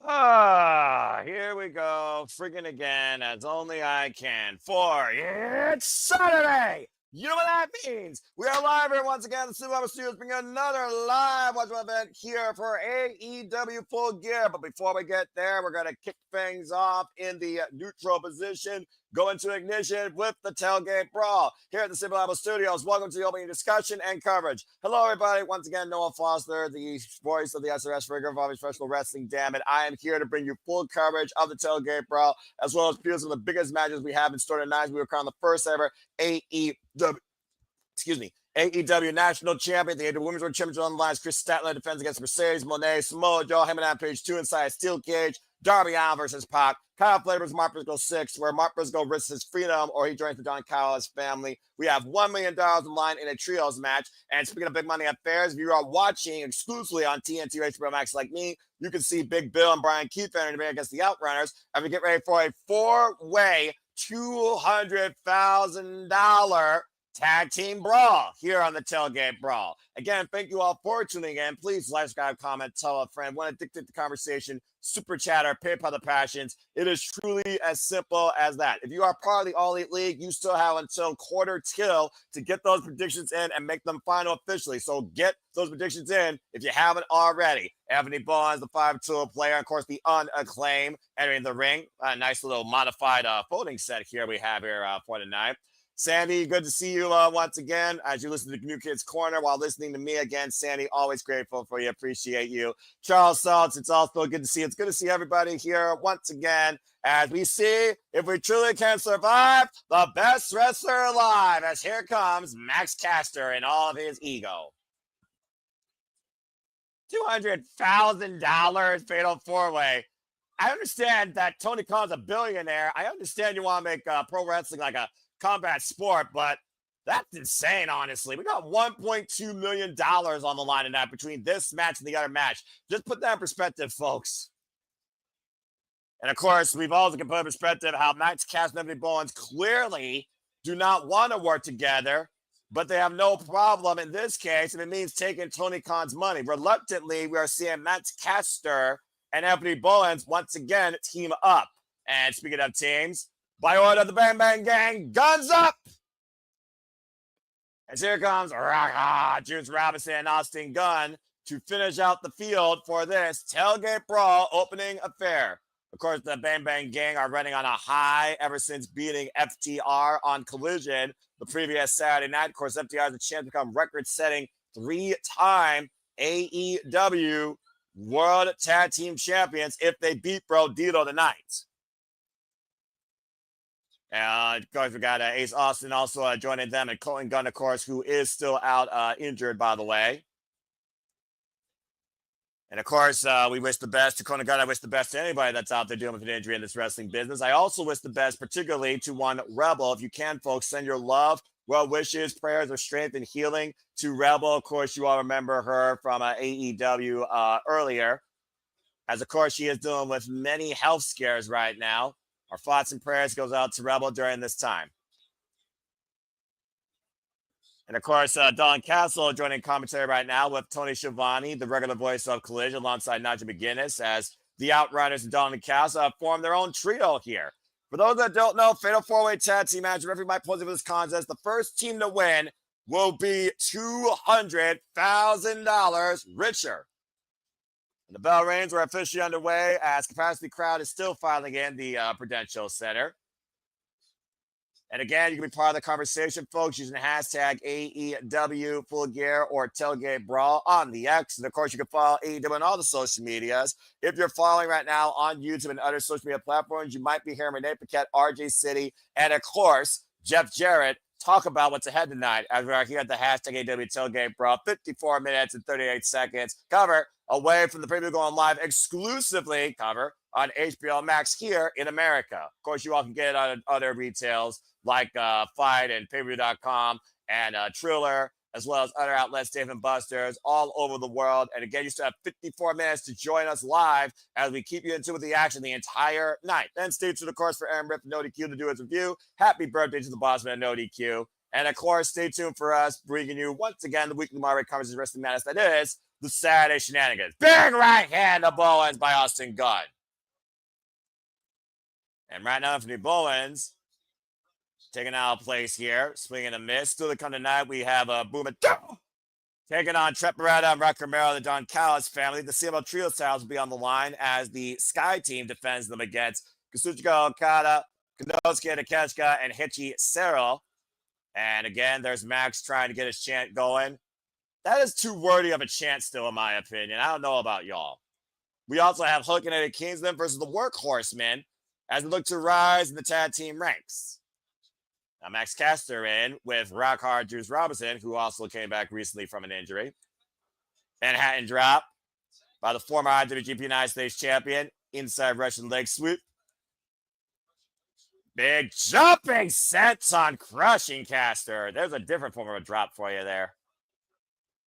Here we go. Freaking again, as only I can. For it's Saturday. You know what that means? We are live here once again. The Super Studios bring another live watch event here for AEW Full Gear. But before we get there, we're going to kick things off in the neutral position. Go into ignition with the Tailgate Brawl here at the Super Studios. Welcome to the opening discussion and coverage. Hello, everybody. Once again, Noah Foster, the voice of the SRS Rigor of Professional Wrestling. Damn it. I am here to bring you full coverage of the Tailgate Brawl, as well as some of the biggest matches we have in store tonight. We were crowned the first ever AEW National Champion. The AEW Women's World Championship on the line. Chris Statler defends against Mercedes Moné, Samoa Joe, him and on page 2 inside Steel Cage. Darby Allin versus Pac. Kyle Flavors, Mark Briscoe 6, where Mark Briscoe risks his freedom or he joins the Don Callis family. We have $1 million in line in a trios match. And speaking of big money affairs, if you are watching exclusively on TNT or HBO Max like me, you can see Big Bill and Bryan Keith against the Outrunners as we get ready for a four-way $200,000 tag team brawl here on the Tailgate Brawl. Again, thank you all for tuning in. Please like, subscribe, comment, tell a friend. Want to dictate the conversation, super chatter, PayPal the passions. It is truly as simple as that. If you are part of the All Elite League, you still have until quarter till to get those predictions in and make them final officially. So get those predictions in if you haven't already. Anthony Bowens, the 5-tool player, of course, the Unacclaimed entering the ring. A nice little modified folding set here we have here for tonight. Sandy, good to see you once again as you listen to New Kids Corner while listening to me again. Sandy, always grateful for you. Appreciate you. Charles Saltz, it's also good to see you. It's good to see everybody here once again as we see if we truly can survive the best wrestler alive, as here comes Max Caster in all of his ego. $200,000 fatal four-way. I understand that Tony Khan's a billionaire. I understand you want to make pro wrestling like a combat sport, but that's insane, honestly. We got $1.2 million on the line tonight between this match and the other match. Just put that in perspective, folks. And of course, we've also put in perspective how Max Caster and Anthony Bowens clearly do not want to work together, but they have no problem in this case if it means taking Tony Khan's money. Reluctantly, we are seeing Max Caster and Anthony Bowens once again team up. And speaking of teams, by order of the Bang Bang Gang, guns up! And here comes Juice Robinson and Austin Gunn to finish out the field for this Tailgate Brawl opening affair. Of course, the Bang Bang Gang are running on a high ever since beating FTR on Collision the previous Saturday night. Of course, FTR has a chance to become record-setting 3-time AEW World Tag Team Champions if they beat Bro Dito tonight. And of course, we got Ace Austin also joining them, and Colton Gunn, of course, who is still out injured, by the way. And of course, we wish the best to Colton Gunn. I wish the best to anybody that's out there dealing with an injury in this wrestling business. I also wish the best, particularly to one Rebel. If you can, folks, send your love, well wishes, prayers of strength and healing to Rebel. Of course, you all remember her from AEW earlier, as of course she is dealing with many health scares right now. Our thoughts and prayers goes out to Rebel during this time. And of course, Don Castle joining commentary right now with Tony Schiavone, the regular voice of Collision, alongside Nigel McGuinness, as the Outrunners and Don Castle have formed their own trio here. For those that don't know, fatal four-way tag team match, referee Mike posing for this contest. The first team to win will be $200,000 richer. The bell rings are officially underway as capacity crowd is still filing in the Prudential Center. And again, you can be part of the conversation, folks, using the hashtag AEW Full Gear or Tailgate Brawl on the X. And of course, you can follow AEW on all the social medias. If you're following right now on YouTube and other social media platforms, you might be hearing Renee Paquette, RJ City, and of course, Jeff Jarrett talk about what's ahead tonight as we are here at the hashtag AEW Tailgate Brawl. 54 minutes and 38 seconds. Cover away from the preview going live exclusively cover on HBO Max here in America. Of course, you all can get it on other retails like Fight and Payview.com and Triller, as well as other outlets, Dave & Buster's, all over the world. And again, you still have 54 minutes to join us live as we keep you in tune with the action the entire night. Then stay tuned, of course, for Aaron Riff and No DQ to do his review. Happy birthday to the boss man, No DQ. And of course, stay tuned for us bringing you once again the weekly moderate conversation wrestling madness that is the Saturday Shenanigans. Big right hand of Bowens by Austin Gunn. And right now, Anthony Bowens taking out a place here, swinging a miss. Still to come tonight, we have a Boom and taking on Trent, Beretta, and Romero, the Don Callis family. The CML Trio styles will be on the line as the Sky team defends them against Kazuchika, Okada, Konosuke, Takeshita, and Hechicero. And again, there's Max trying to get his chant going. That is too wordy of a chant still, in my opinion. I don't know about y'all. We also have Hulk and Kingston versus the Workhorsemen as they look to rise in the tag team ranks. Now, Max Caster in with Rockhard Juice Robinson, who also came back recently from an injury. Manhattan drop by the former IWGP United States champion. Inside Russian leg sweep. Big jumping senton crushing Caster. There's a different form of a drop for you there.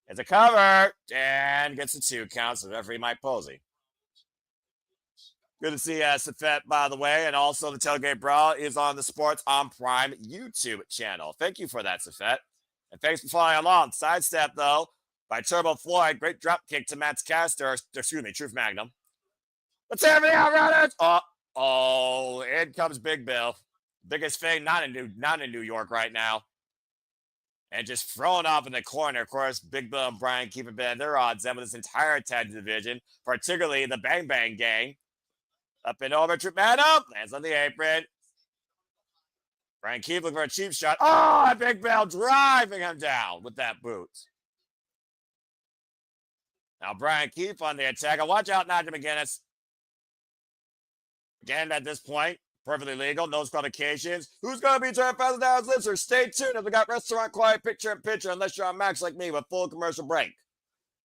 It's a cover and gets a 2 count. So referee Mike Posey. Good to see Safet, by the way, and also the Tailgate Brawl is on the Sports on Prime YouTube channel. Thank you for that, Safet. And thanks for following along. Sidestep, though, by Turbo Floyd. Great drop kick to Max Caster. Excuse me, Truth Magnum. Let's have the Outrunners. Oh, in comes Big Bill. Biggest thing, not in New York right now. And just thrown off in the corner. Of course, Big Bill and Bryan keeping their odds in with this entire tag division, particularly the Bang Bang Gang. Up and over, Trip Magnum, lands on the apron. Bryan Keith looking for a cheap shot. Oh, and Big Bill driving him down with that boot. Now Bryan Keith on the attack. And watch out, Nigel McGuinness. Again, at this point, perfectly legal, no disqualifications. Who's going to be turning $1,000 listeners? Stay tuned if we got Restaurant Quiet picture-in-picture, unless you're on Max like me with full commercial break.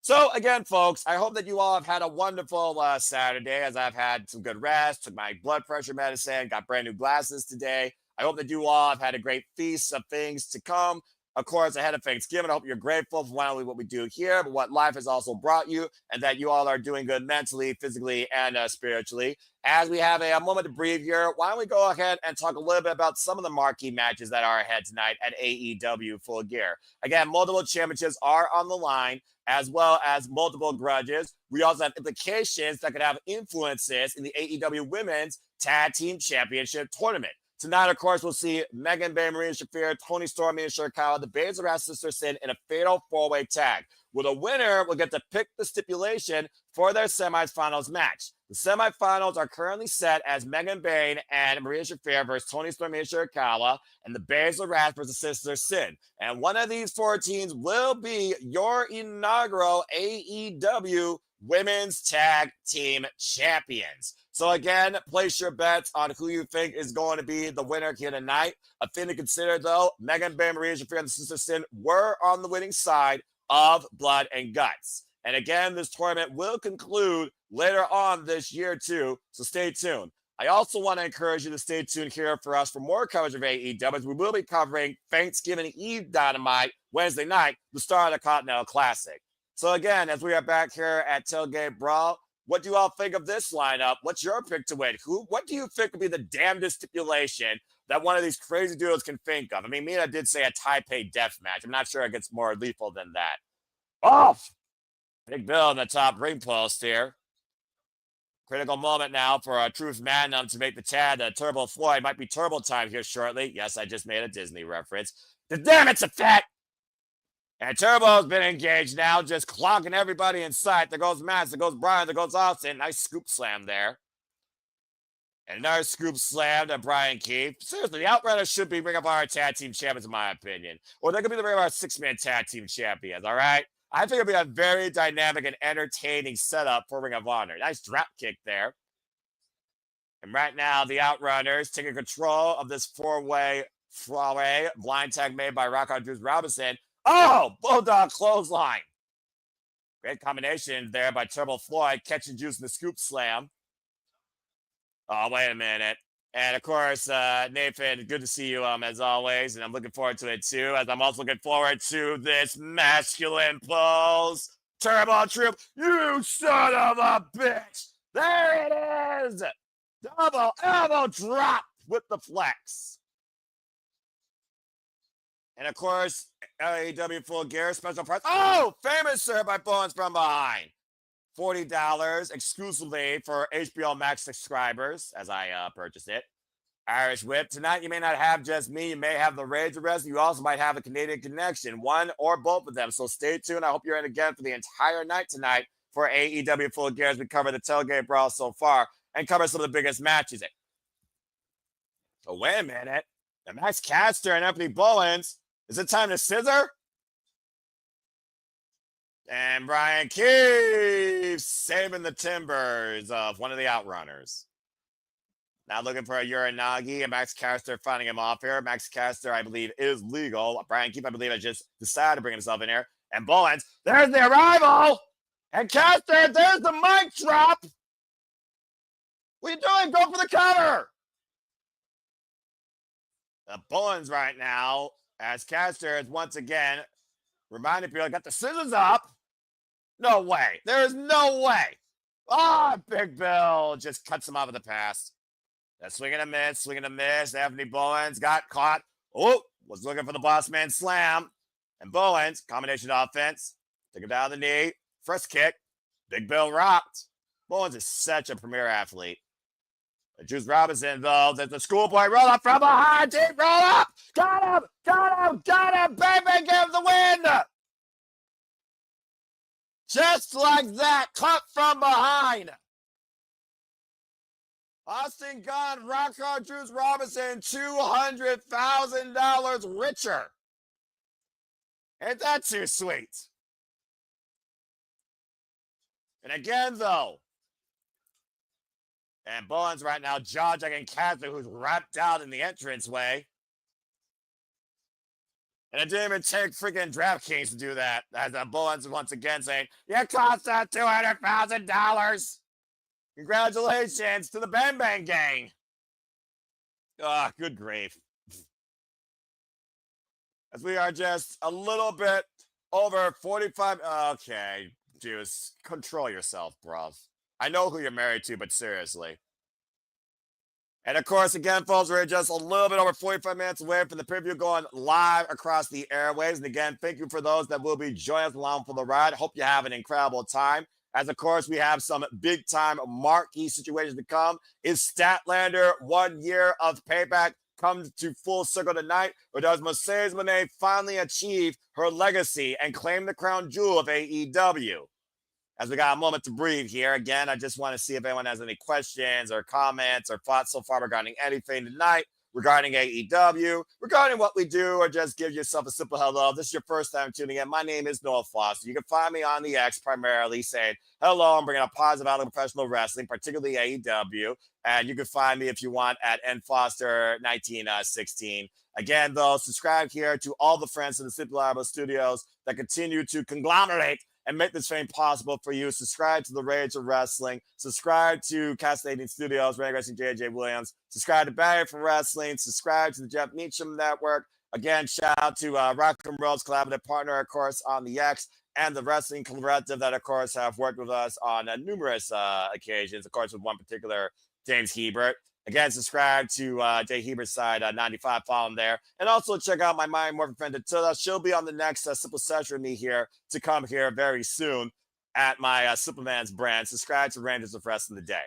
So, again, folks, I hope that you all have had a wonderful Saturday, as I've had some good rest, took my blood pressure medicine, got brand new glasses today. I hope that you all have had a great feast of things to come. Of course, ahead of Thanksgiving, I hope you're grateful for not only what we do here, but what life has also brought you, and that you all are doing good mentally, physically, and spiritually. As we have a moment to breathe here, why don't we go ahead and talk a little bit about some of the marquee matches that are ahead tonight at AEW Full Gear. Again, multiple championships are on the line, as well as multiple grudges. We also have implications that could have influences in the AEW Women's Tag Team Championship Tournament. Tonight, of course, we'll see Megan, Bayne, Marina, Shafir, Toni, Storm, Mina, Shirakawa, the Babes of Wrath, Sister Sin in a fatal 4-way tag. Well, the winner will get to pick the stipulation for their semifinals match. The semifinals are currently set as Megan Bayne and Marina Shafir versus Toni, Storm, Mina, Shirakawa, and the Babes of Wrath versus Sister Sin. And one of these 4 teams will be your inaugural AEW Women's Tag Team Champions. So again, place your bets on who you think is going to be the winner here tonight. A thing to consider, though, Megan, Bayne, Maria, Shafir, and Sister Sin were on the winning side of Blood and Guts. And again, this tournament will conclude later on this year, too, so stay tuned. I also want to encourage you to stay tuned here for us for more coverage of AEW, as we will be covering Thanksgiving Eve Dynamite Wednesday night, the start of the Continental Classic. So again, as we are back here at Tailgate Brawl, what do you all think of this lineup? What's your pick to win? What do you think would be the damnedest stipulation that one of these crazy duos can think of? I mean, Mina did say a Taipei death match. I'm not sure it gets more lethal than that. Off! Big Bill in the top ring post here. Critical moment now for Truth Magnum to make the tag. Turbo Floyd might be turbo time here shortly. Yes, I just made a Disney reference. The damn it's a fact! And Turbo's been engaged now, just clocking everybody in sight. There goes Max, there goes Bryan, there goes Austin. Nice scoop slam there. And another scoop slam to Bryan Keith. Seriously, the Outrunners should be Ring of Honor Tag Team Champions, in my opinion. Or they could be the Ring of Honor 6-man Tag Team Champions, all right? I think it'll be a very dynamic and entertaining setup for Ring of Honor. Nice drop kick there. And right now, the Outrunners taking control of this 4-way blind tag made by Rockhard Juice Robinson. Oh, Bulldog clothesline. Great combination there by Turbo Floyd, catching Juice in the scoop slam. Oh, wait a minute. And of course, Nathan, good to see you as always. And I'm looking forward to it too, as I'm also looking forward to this masculine pose. Turbo Troop, you son of a bitch. There it is. Double elbow drop with the flex. And of course, AEW Full Gear special price. Oh, famous sir by Bowens from behind. $40 exclusively for HBO Max subscribers as I purchased it. Irish Whip. Tonight, you may not have just me. You may have the Rage Arrest. You also might have a Canadian Connection, one or both of them. So stay tuned. I hope you're in again for the entire night tonight for AEW Full Gear as we cover the Tailgate Brawl so far and cover some of the biggest matches. So wait a minute. The Max Caster and Anthony Bowens. Is it time to scissor? And Bryan keeps saving the timbers of one of the Outrunners. Now looking for a Uranagi, and Max Caster finding him off here. Max Caster, I believe, is legal. Bryan Keith, I believe, has just decided to bring himself in here. And Bowens, there's the arrival! And Caster, there's the mic drop! What are you doing? Go for the cover! The Bowens right now, as Caster is once again reminding people, got the scissors up. No way. There is no way. Big Bill just cuts him off of the pass. That swing and a miss. Anthony Bowens got caught. Was looking for the boss man slam. And Bowens, combination offense. Took him down the knee. First kick. Big Bill rocked. Bowens is such a premier athlete. Juice Robinson, though, there's the schoolboy roll up from behind. Deep roll up. Got him. Baby, give the win. Just like that, cut from behind. Austin Gunn, Rockstar Juice Robinson, $200,000 richer. Ain't that too sweet? And again, though, and Bowens right now jaw-jacking Caster, who's wrapped out in the entranceway. And it didn't even take freaking DraftKings to do that. As Bowens once again saying, "You cost us $200,000. Congratulations to the Bang Bang Gang." Good grief. As we are just a little bit over 45. Okay, Juice, control yourself, bro. I know who you're married to, but seriously. And of course, again, folks, we're just a little bit over 45 minutes away from the preview going live across the airways. And again, thank you for those that will be joining us along for the ride. Hope you have an incredible time. As of course, we have some big time marquee situations to come. Is Statlander 1 year of payback come to full circle tonight? Or does Mercedes Moné finally achieve her legacy and claim the crown jewel of AEW? As we got a moment to breathe here, again, I just want to see if anyone has any questions or comments or thoughts so far regarding anything tonight, regarding AEW, regarding what we do, or just give yourself a simple hello. If this is your first time tuning in, my name is Noah Foster. You can find me on the X primarily saying, hello, I'm bringing a positive outlook of professional wrestling, particularly AEW. And you can find me if you want at nfoster1916. Again, though, subscribe here to all the friends in the Simple Arbor Studios that continue to conglomerate and make this fame possible for you. Subscribe to the Rage of Wrestling. Subscribe to Cascading Studios, Ray Wrestling, JJ Williams. Subscribe to Barry for Wrestling. Subscribe to the Jeff Meacham Network. Again, shout out to Rock and Roll's collaborative partner, of course, on the X, and the Wrestling Collective that, of course, have worked with us on numerous occasions, of course, with one particular, James Hebert. Again, subscribe to Jay Hebert's side, 95, follow him there. And also check out my Mind Morphin friend, Attila. She'll be on the next Simple Session with me here to come here very soon at my Superman's brand. Subscribe to Rangers of Wrestling today.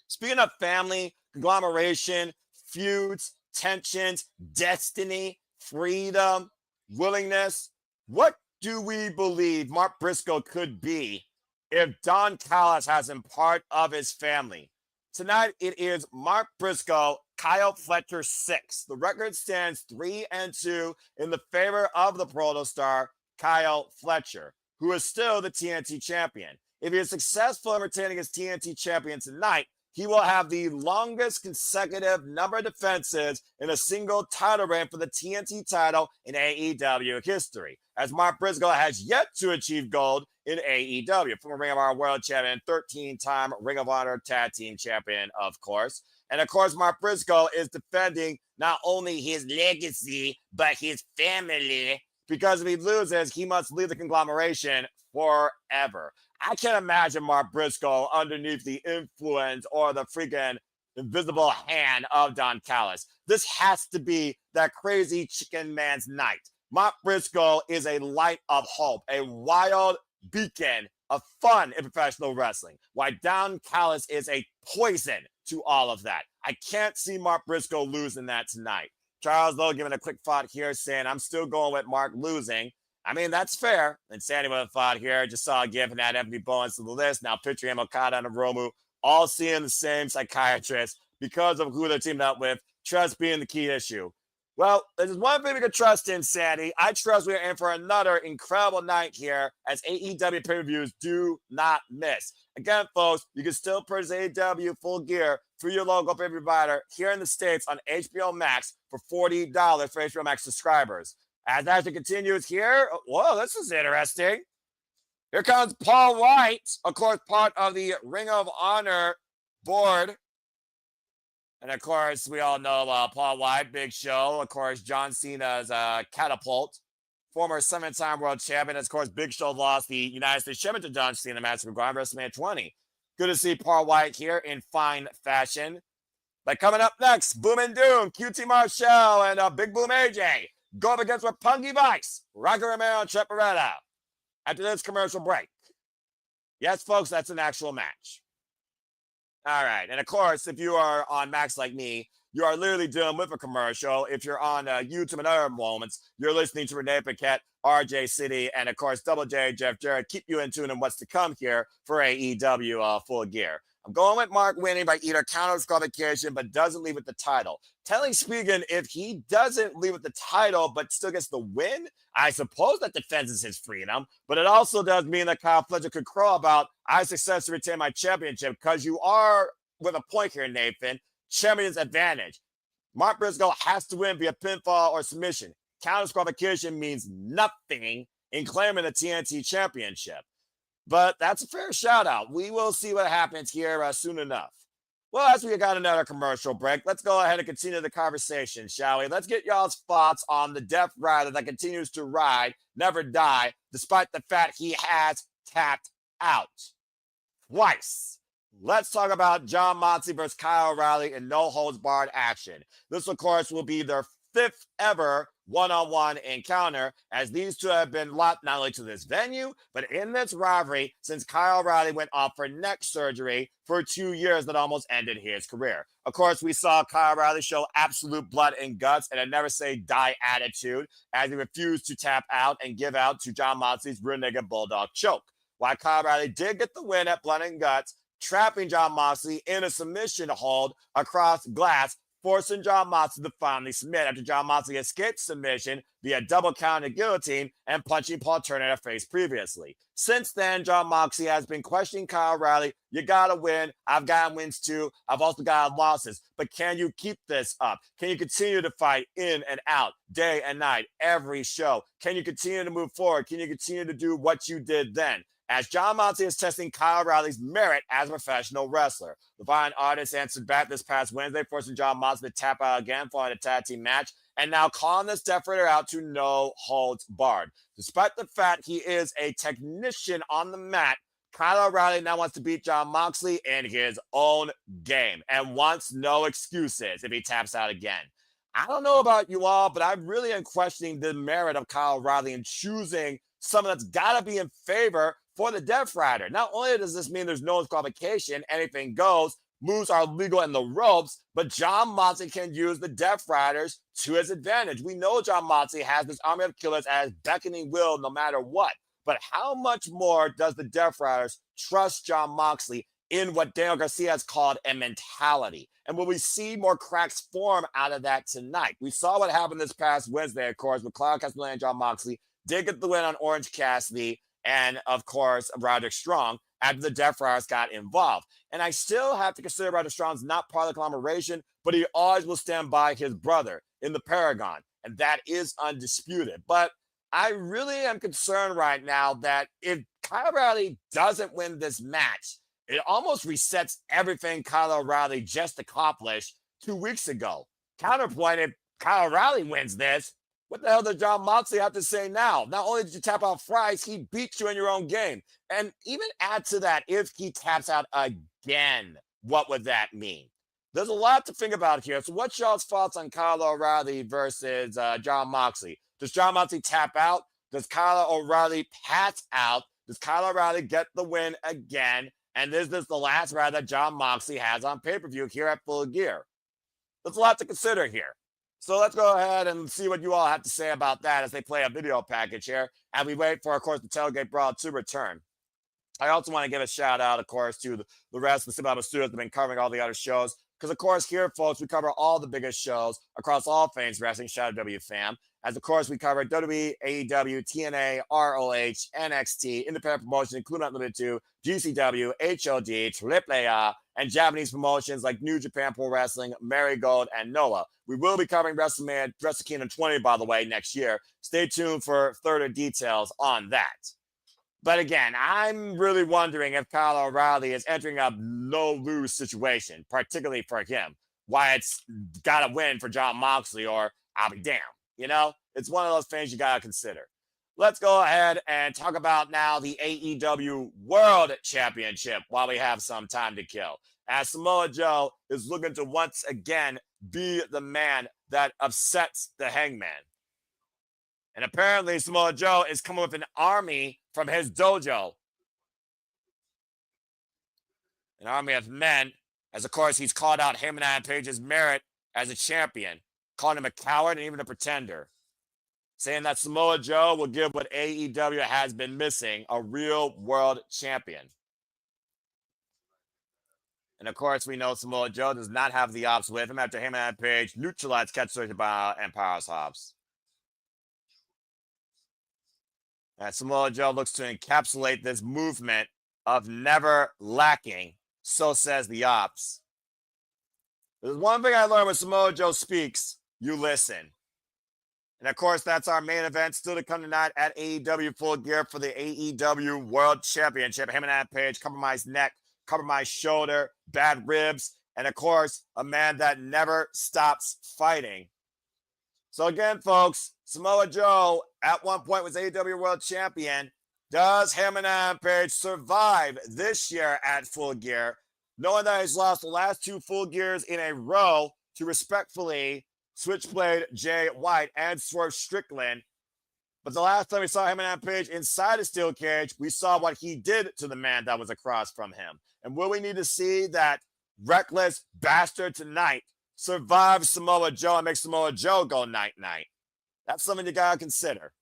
Speaking of family, conglomeration, feuds, tensions, destiny, freedom, willingness, what do we believe Mark Briscoe could be if Don Callis has him part of his family? Tonight, it is Mark Briscoe, Kyle Fletcher 6. The record stands 3-2 in the favor of the Proto Star, Kyle Fletcher, who is still the TNT champion. If he is successful in retaining his TNT champion tonight, he will have the longest consecutive number of defenses in a single title reign for the TNT title in AEW history, as Mark Briscoe has yet to achieve gold in AEW. Former Ring of Honor World Champion, 13-time Ring of Honor Tag Team Champion, of course. And of course, Mark Briscoe is defending not only his legacy, but his family, because if he loses, he must leave the conglomeration forever. I can't imagine Mark Briscoe underneath the influence or the freaking invisible hand of Don Callis. This has to be that crazy chicken man's night. Mark Briscoe is a light of hope, a wild beacon of fun in professional wrestling, while Don Callis is a poison to all of that. I can't see Mark Briscoe losing that tonight. Charles Lowe giving a quick thought here saying, I'm still going with Mark losing. I mean, that's fair. And Sandy with a thought here. Just saw a gift and add Anthony Bowens to the list. Now picturing him, Okada and Romu, all seeing the same psychiatrist because of who they're teamed up with. Trust being the key issue. Well, there's one thing we can trust in, Sandy. I trust we're in for another incredible night here as AEW pay-per-views do not miss. Again, folks, you can still purchase AEW Full Gear through your local pay-per-view provider here in the States on HBO Max for $40 for HBO Max subscribers. As that continues here, whoa, this is interesting. Here comes Paul White, of course, part of the Ring of Honor board. And, of course, we all know Paul White, Big Show. Of course, John Cena's catapult. Former 7-time world champion. Of course, Big Show lost the United States Championship to John Cena match for WrestleMania 20. Good to see Paul White here in fine fashion. But coming up next, Boom and Doom, QT Marshall, and Big Boom AJ go up against Roppongi Vice, Rocky Romero, and Trent Beretta. After this commercial break. Yes, folks, that's an actual match. All right. And of course, if you are on Max like me, you are literally dealing with a commercial. If you're on YouTube and other moments, you're listening to Renee Paquette, RJ City, and of course, Double J, Jeff Jarrett. Keep you in tune on what's to come here for AEW Full Gear. I'm going with Mark winning by either counter disqualification, but doesn't leave with the title. Telling Spigen if he doesn't leave with the title, but still gets the win, I suppose that defends his freedom, but it also does mean that Kyle Fletcher could crow about, I successfully retain my championship, because you are, with a point here, Nathan, champion's advantage. Mark Briscoe has to win via pinfall or submission. Counter disqualification means nothing in claiming the TNT championship. But that's a fair shout out. We will see what happens here soon enough. Well, as we got another commercial break, let's go ahead and continue the conversation, shall we? Let's get y'all's thoughts on the Death Rider that continues to ride, never die, despite the fact he has tapped out twice. Let's talk about Jon Moxley versus Kyle O'Reilly in no holds barred action. This, of course, will be their 5th ever one-on-one encounter, as these two have been locked not only to this venue, but in this rivalry since Kyle O'Reilly went off for neck surgery for 2 years that almost ended his career. Of course, we saw Kyle O'Reilly show absolute blood and guts and a never say die attitude as he refused to tap out and give out to Jon Moxley's rear naked bulldog choke. While Kyle O'Reilly did get the win at Blood and Guts, trapping Jon Moxley in a submission hold across glass, forcing Jon Moxley to finally submit after Jon Moxley escaped submission via double count and guillotine and punching Paul Turner in the face previously. Since then, Jon Moxley has been questioning Kyle O'Reilly. You gotta win. I've gotten wins too. I've also gotten losses. But can you keep this up? Can you continue to fight in and out, day and night, every show? Can you continue to move forward? Can you continue to do what you did then? As Jon Moxley is testing Kyle O'Reilly's merit as a professional wrestler. The Vine Artist answered back this past Wednesday, forcing Jon Moxley to tap out again following a tag team match, and now calling this Death Rider out to no holds barred. Despite the fact he is a technician on the mat, Kyle O'Reilly now wants to beat Jon Moxley in his own game and wants no excuses if he taps out again. I don't know about you all, but I really am questioning the merit of Kyle O'Reilly in choosing someone that's got to be in favor for the Death Rider. Not only does this mean there's no disqualification, anything goes, moves are legal in the ropes, but Jon Moxley can use the Death Riders to his advantage. We know Jon Moxley has this army of killers as beckoning will no matter what. But how much more does the Death Riders trust Jon Moxley in what Daniel Garcia has called a mentality? And will we see more cracks form out of that tonight? We saw what happened this past Wednesday, of course, with Claudio Castagnoli and Jon Moxley did get the win on Orange Cassidy and, of course, Roderick Strong after the Death Riders got involved. And I still have to consider Roderick Strong's not part of the conglomeration, but he always will stand by his brother in the Paragon, and that is undisputed. But I really am concerned right now that if Kyle O'Reilly doesn't win this match, it almost resets everything Kyle O'Reilly just accomplished 2 weeks ago. Counterpoint, if Kyle O'Reilly wins this, what the hell does Jon Moxley have to say now? Not only did you tap out thrice, he beat you in your own game. And even add to that, if he taps out again, what would that mean? There's a lot to think about here. So what's y'all's thoughts on Kyle O'Reilly versus John Moxley? Does John Moxley tap out? Does Kyle O'Reilly pass out? Does Kyle O'Reilly get the win again? And is this the last ride that John Moxley has on pay-per-view here at Full Gear? There's a lot to consider here. So let's go ahead and see what you all have to say about that as they play a video package here. And we wait for, of course, the Tailgate Brawl to return. I also want to give a shout out, of course, to the rest of the Cinema Studios that have been covering all the other shows. Because, of course, here, folks, we cover all the biggest shows across all things wrestling. Shout out W fam. As, of course, we cover WWE, AEW, TNA, ROH, NXT, independent promotions, including not limited to GCW, HOD, AAA, and Japanese promotions like New Japan Pro Wrestling, Marigold, and NOAH. We will be covering WrestleMania, Wrestle Kingdom 20, by the way, next year. Stay tuned for further details on that. But again, I'm really wondering if Kyle O'Reilly is entering a no-lose situation, particularly for him. Why it's got to win for John Moxley or I'll be damned. You know, it's one of those things you got to consider. Let's go ahead and talk about now the AEW World Championship while we have some time to kill. As Samoa Joe is looking to once again be the man that upsets the Hangman. And apparently Samoa Joe is coming with an army from his dojo. An army of men, as of course he's called out him and Adam Page's merit as a champion, calling him a coward and even a pretender. Saying that Samoa Joe will give what AEW has been missing, a real world champion. And of course, we know Samoa Joe does not have the ops with him after him and Adam Page neutralized Kazuchika and Powerhouse Hobbs. And Samoa Joe looks to encapsulate this movement of never lacking, so says the ops. There's one thing I learned when Samoa Joe speaks, you listen. And of course, that's our main event still to come tonight at AEW Full Gear for the AEW World Championship. Him and Adam Page, compromised neck, compromised shoulder, bad ribs, and of course, a man that never stops fighting. So again, folks, Samoa Joe at one point was AEW World Champion. Does him and Adam Page survive this year at Full Gear, knowing that he's lost the last two Full Gears in a row to respectfully Switchblade Jay White and Swerve Strickland? But the last time we saw him and Adam Page inside a steel cage, we saw what he did to the man that was across from him. And will we need to see that reckless bastard tonight survive Samoa Joe and make Samoa Joe go night-night? That's something you gotta consider.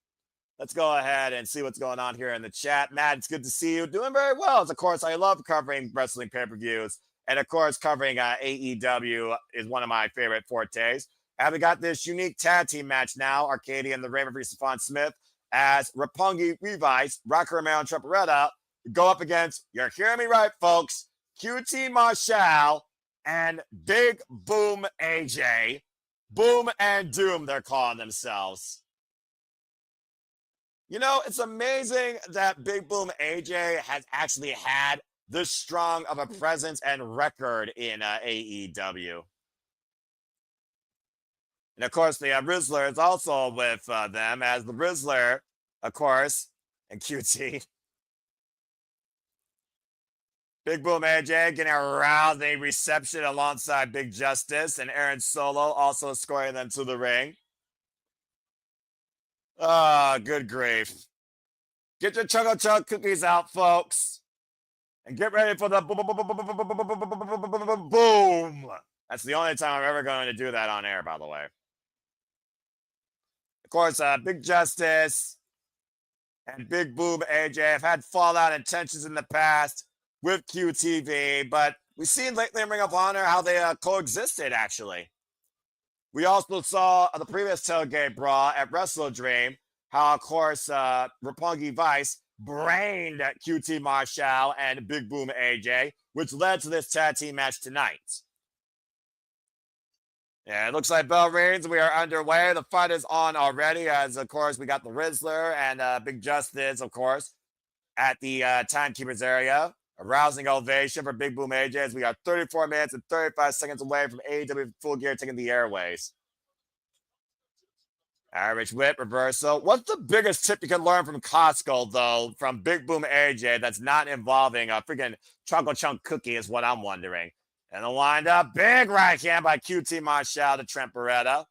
Let's go ahead and see what's going on here in the chat. Matt, it's good to see you. Doing very well. Of course, I love covering wrestling pay-per-views. And of course, covering AEW is one of my favorite fortes. And we got this unique tag team match now. Arcadia and the Raven versus Stephon Smith as Roppongi Vice, Rocky Romero and Trent Beretta go up against, you're hearing me right, folks, QT Marshall and Big Boom AJ. Boom and Doom, they're calling themselves. You know, it's amazing that Big Boom AJ has actually had this strong of a presence and record in AEW. And of course, the Rizzler is also with them as the Rizzler, of course, and QT. Big Boom AJ getting a rousing reception alongside Big Justice and Aaron Solo also escorting them to the ring. Ah, good grief. Get your Choco Chunk cookies out, folks. And get ready for the boom. That's the only time I'm ever going to do that on air, by the way. Of course, Big Justice and Big Boom AJ have had fallout and tensions in the past with QTV, but we've seen lately in Ring of Honor how they coexisted, actually. We also saw the previous Tailgate Brawl at Wrestle Dream, how, of course, Roppongi Vice brained QT Marshall and Big Boom AJ, which led to this tag team match tonight. Yeah, it looks like bell rings. We are underway. The fight is on already, as, of course, we got the Rizzler and Big Justice, of course, at the Timekeepers area. A rousing ovation for Big Boom AJ as we are 34 minutes and 35 seconds away from AEW Full Gear taking the airways. Irish whip reversal. What's the biggest tip you can learn from Costco, though, from Big Boom AJ that's not involving a freaking Choco Chunk cookie is what I'm wondering. And the wind-up, big right hand by QT Marshall to Trent Beretta.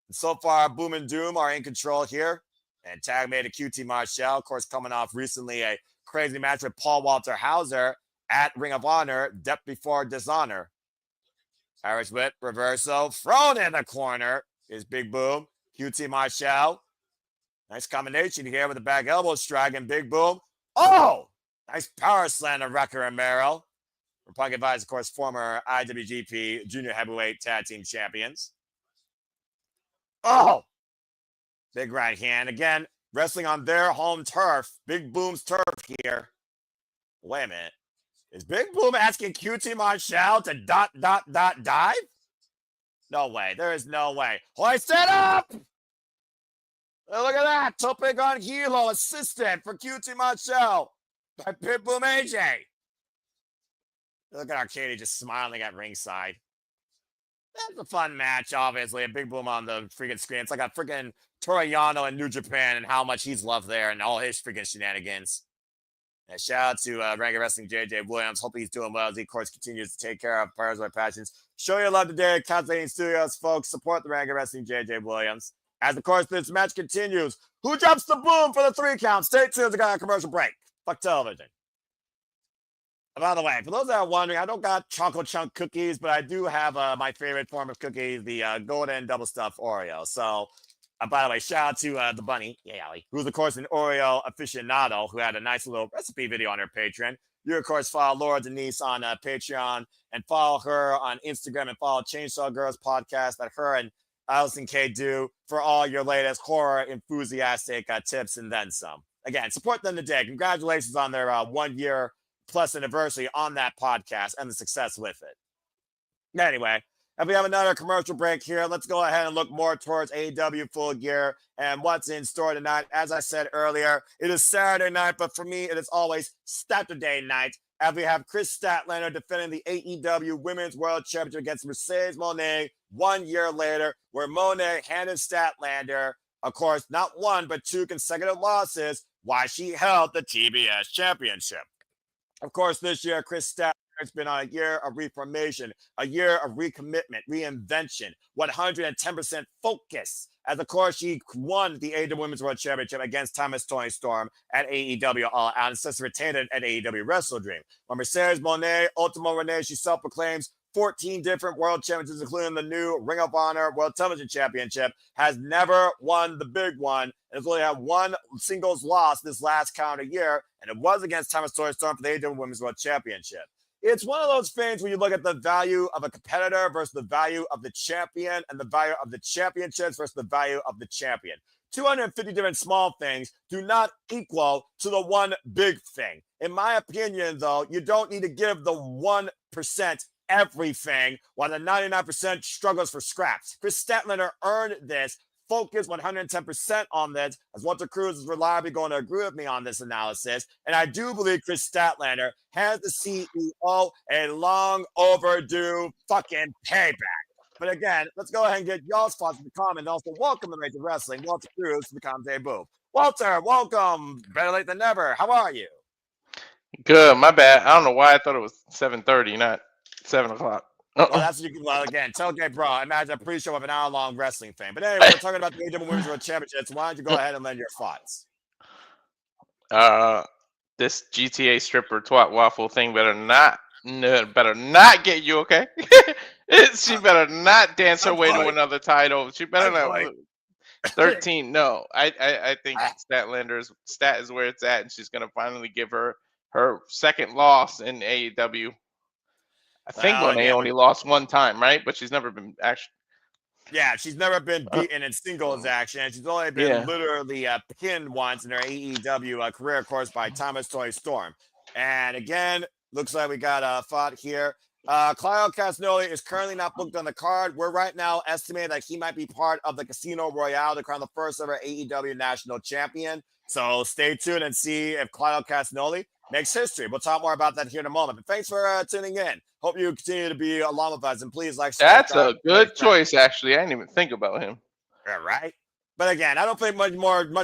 And so far, Boom and Doom are in control here. And tag made to QT Marshall, of course, coming off recently a crazy match with Paul Walter Hauser at Ring of Honor, Death Before Dishonor. Irish whip, reversal, thrown in the corner is Big Boom. QT Marshall. Nice combination here with the back elbow strike and Big Boom. Oh! Nice power slam to Wrecker Romero. Punk advised, of course, former IWGP Junior Heavyweight Tag Team Champions. Oh! Big right hand. Again, wrestling on their home turf. Big Boom's turf here. Wait a minute. Is Big Boom asking QT Marshall to ... dive? No way. There is no way. Hoist it up! Oh, look at that. Tope on Hilo, assistant for QT Marshall by Pitbull AJ. Look at Arcady just smiling at ringside. That's a fun match, obviously. A Big Boom on the freaking screen. It's like a freaking Toriano in New Japan and how much he's loved there and all his freaking shenanigans. And shout out to Ranking Wrestling JJ Williams. Hope he's doing well as he, of course, continues to take care of Players with Passions. Show your love today at Constantine Studios, folks. Support the Ranking Wrestling JJ Williams. As, of course, this match continues. Who drops the boom for the 3 count? Stay tuned. We got a commercial break. Fuck television. And by the way, for those that are wondering, I don't got chocolate chunk cookies, but I do have my favorite form of cookies, the golden double stuffed Oreo. So, by the way, shout out to the bunny, Allie, who's, of course, an Oreo aficionado who had a nice little recipe video on her Patreon. You, of course, follow Laura Denise on Patreon and follow her on Instagram and follow Chainsaw Girls podcast that her and Allison K do for all your latest horror enthusiastic tips and then some. Again, support them today. Congratulations on their 1 year plus anniversary on that podcast and the success with it. Anyway, if we have another commercial break here, let's go ahead and look more towards AEW Full Gear and what's in store tonight. As I said earlier, it is Saturday night, but for me, it is always Saturday night. As we have Chris Statlander defending the AEW Women's World Championship against Mercedes Moné 1 year later, where Moné handed Statlander, of course, not 1, but 2 consecutive losses while she held the TBS Championship. Of course, this year, Chris Statlander has been on a year of reformation, a year of recommitment, reinvention, 110% focus. As, of course, she won the AEW Women's World Championship against Toni Storm at AEW All Out and since retained it at AEW Wrestle Dream. When Mercedes Moné, Ultimo Renee, she self-proclaims 14 different world championships, including the new Ring of Honor World Television Championship, has never won the big one, and has only had 1 singles loss this last calendar year, and it was against Toni Storm for the AEW Women's World Championship. It's one of those things where you look at the value of a competitor versus the value of the champion and the value of the championships versus the value of the champion. 250 different small things do not equal to the one big thing. In my opinion, though, you don't need to give the 1% everything while the 99% struggles for scraps. Chris Statlander earned this. Focus 110% on this, as Walter Cruz is reliably going to agree with me on this analysis. And I do believe Chris Statlander has the CEO a long overdue fucking payback. But again, let's go ahead and get y'all's thoughts in the comments. Also, welcome to Rage of Wrestling, Walter Cruz to the Comedy Booth. Walter, welcome. Better late than never. How are you? Good. My bad. I don't know why I thought it was 7:30, not 7 o'clock. Well, that's well again. Tailgate Brawl. Imagine a pre-show of an hour-long wrestling thing. But anyway, we're talking about the AEW Women's World Championships. Why don't you go ahead and lend your thoughts? This GTA stripper twat waffle thing better not get you, okay? She better not dance her way to another title. She better not. 13. No, I think Statlander's stat is where it's at, and she's gonna finally give her second loss in AEW. I think Moné only lost 1 time, right? But she's never been actually. Yeah, she's never been beaten in singles action. She's only been literally pinned once in her AEW career, of course, by Toni Storm. And again, looks like we got a thought here. Claudio Castagnoli is currently not booked on the card. We're right now estimating that he might be part of the Casino Royale to crown the first ever AEW National Champion. So stay tuned and see if Claudio Castagnoli makes history. We'll talk more about that here in a moment. But thanks for tuning in. Hope you continue to be along with us. And please like. That's a good choice, actually. I didn't even think about him. Yeah, right? But again, I don't think much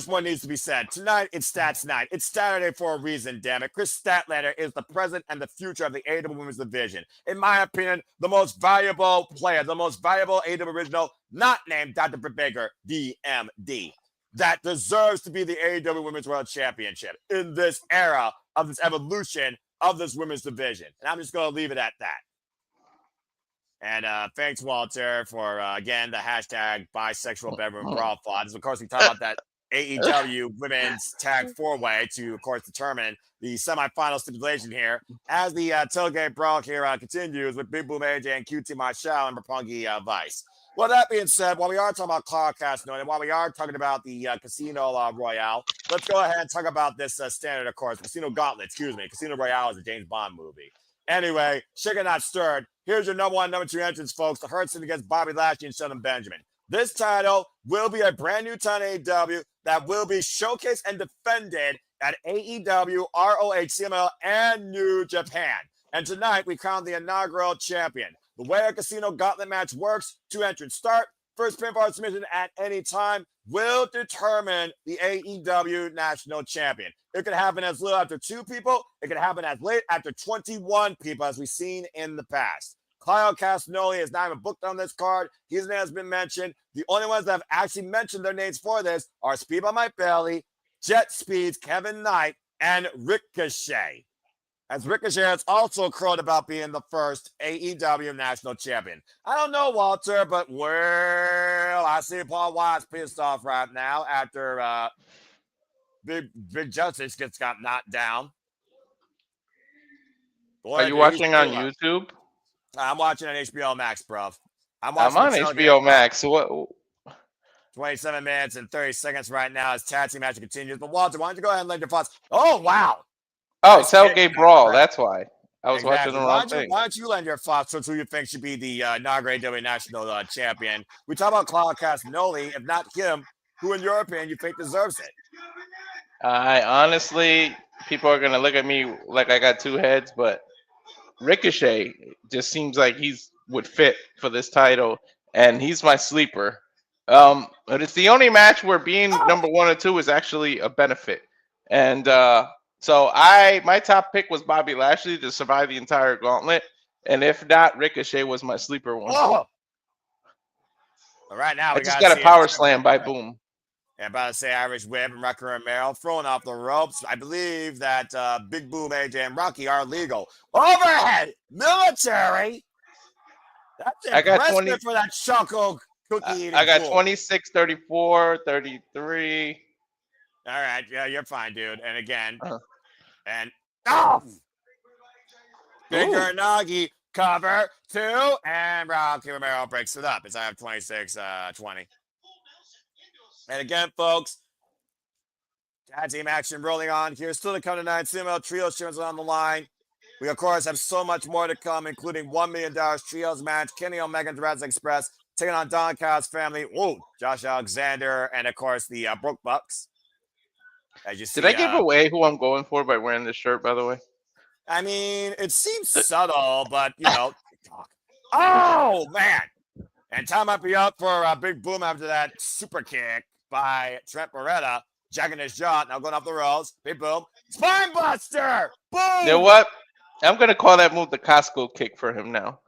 more needs to be said. Tonight, it's Stats Night. It's Saturday for a reason, damn it. Chris Statlander is the present and the future of the AEW Women's Division. In my opinion, the most valuable player, the most valuable AEW original, not named Dr. Britt Baker, DMD, that deserves to be the AEW Women's World Championship in this era of this evolution of this women's division. And I'm just going to leave it at that. And thanks, Walter, for, again, the hashtag bisexual bedroom brawl thoughts. Of course, we talk about that AEW women's tag four-way to, of course, determine the semifinal stipulation here as the tailgate brawl here continues with Big Boom AJ and QT Marshall and Roppongi Vice. Well, that being said, while we are talking about Clark and while we are talking about the Casino Royale, let's go ahead and talk about this standard, of course, Casino Gauntlet, Casino Royale is a James Bond movie. Anyway, shaken not stirred. Here's your number 1, number 2 entrance, folks. The Hurtson against Bobby Lashley and Shelton Benjamin. This title will be a brand new title AEW that will be showcased and defended at AEW, ROH, CML, and New Japan. And tonight, we crown the inaugural champion. The way a Casino Gauntlet match works, 2 entrance start, first pinfall submission at any time will determine the AEW National Champion. It could happen as little after 2 people. It could happen as late after 21 people, as we've seen in the past. Kyle Castagnoli is not even booked on this card. His name has been mentioned. The only ones that have actually mentioned their names for this are Speed by Mike Bailey, Jet Speeds, Kevin Knight, and Ricochet. As Ricochet has also crowed about being the first AEW National Champion. I don't know, Walter, but well, I see Paul Watts pissed off right now after Big Justice got knocked down. Boy, are you watching on YouTube? I'm watching on HBO Max, bro. I'm on HBO Max. So what? 27 minutes and 30 seconds right now as tag team match continues. But Walter, why don't you go ahead and lend your thoughts? Oh, wow. Oh, Tailgate Brawl. That's why. I was watching the wrong thing. Why don't you lend your thoughts to who you think should be the inaugural AEW National Champion? We talk about Claudio Castagnoli. If not him, who in your opinion you think deserves it? I honestly, people are going to look at me like I got 2 heads, but Ricochet just seems like would fit for this title, and he's my sleeper. But it's the only match where being number 1 or 2 is actually a benefit. And so my top pick was Bobby Lashley to survive the entire gauntlet, and if not, Ricochet was my sleeper one. Whoa. All right, now I just got a power slam by Boom. Yeah, about to say Irish Whip and Rocky Romero throwing off the ropes. I believe that Big Boom, AJ, and Rocky are legal. Overhead military. That's impressive for that choco cookie eating. I got 26, 34, 33. All right, yeah, you're fine, dude. And again, and Big Nagi cover 2, and Rocky Romero breaks it up as I have 26, 20. And again, folks, tag team action rolling on here. Still to come tonight. CML Trio shares on the line. We, of course, have so much more to come, including $1 million Trios match, Kenny Omega and Jurassic Express taking on Don Callis family. Whoa, Josh Alexander, and, of course, the Broke Bucks. As you see, did I give away who I'm going for by wearing this shirt, by the way? I mean, it seems subtle, but, you know. Oh, man. And time might be up for a Big Boom after that super kick by Trent Beretta, jacking his jaw, now going off the rails. Big Boom. Spine Buster! Boom! You know what? I'm going to call that move the Costco kick for him now.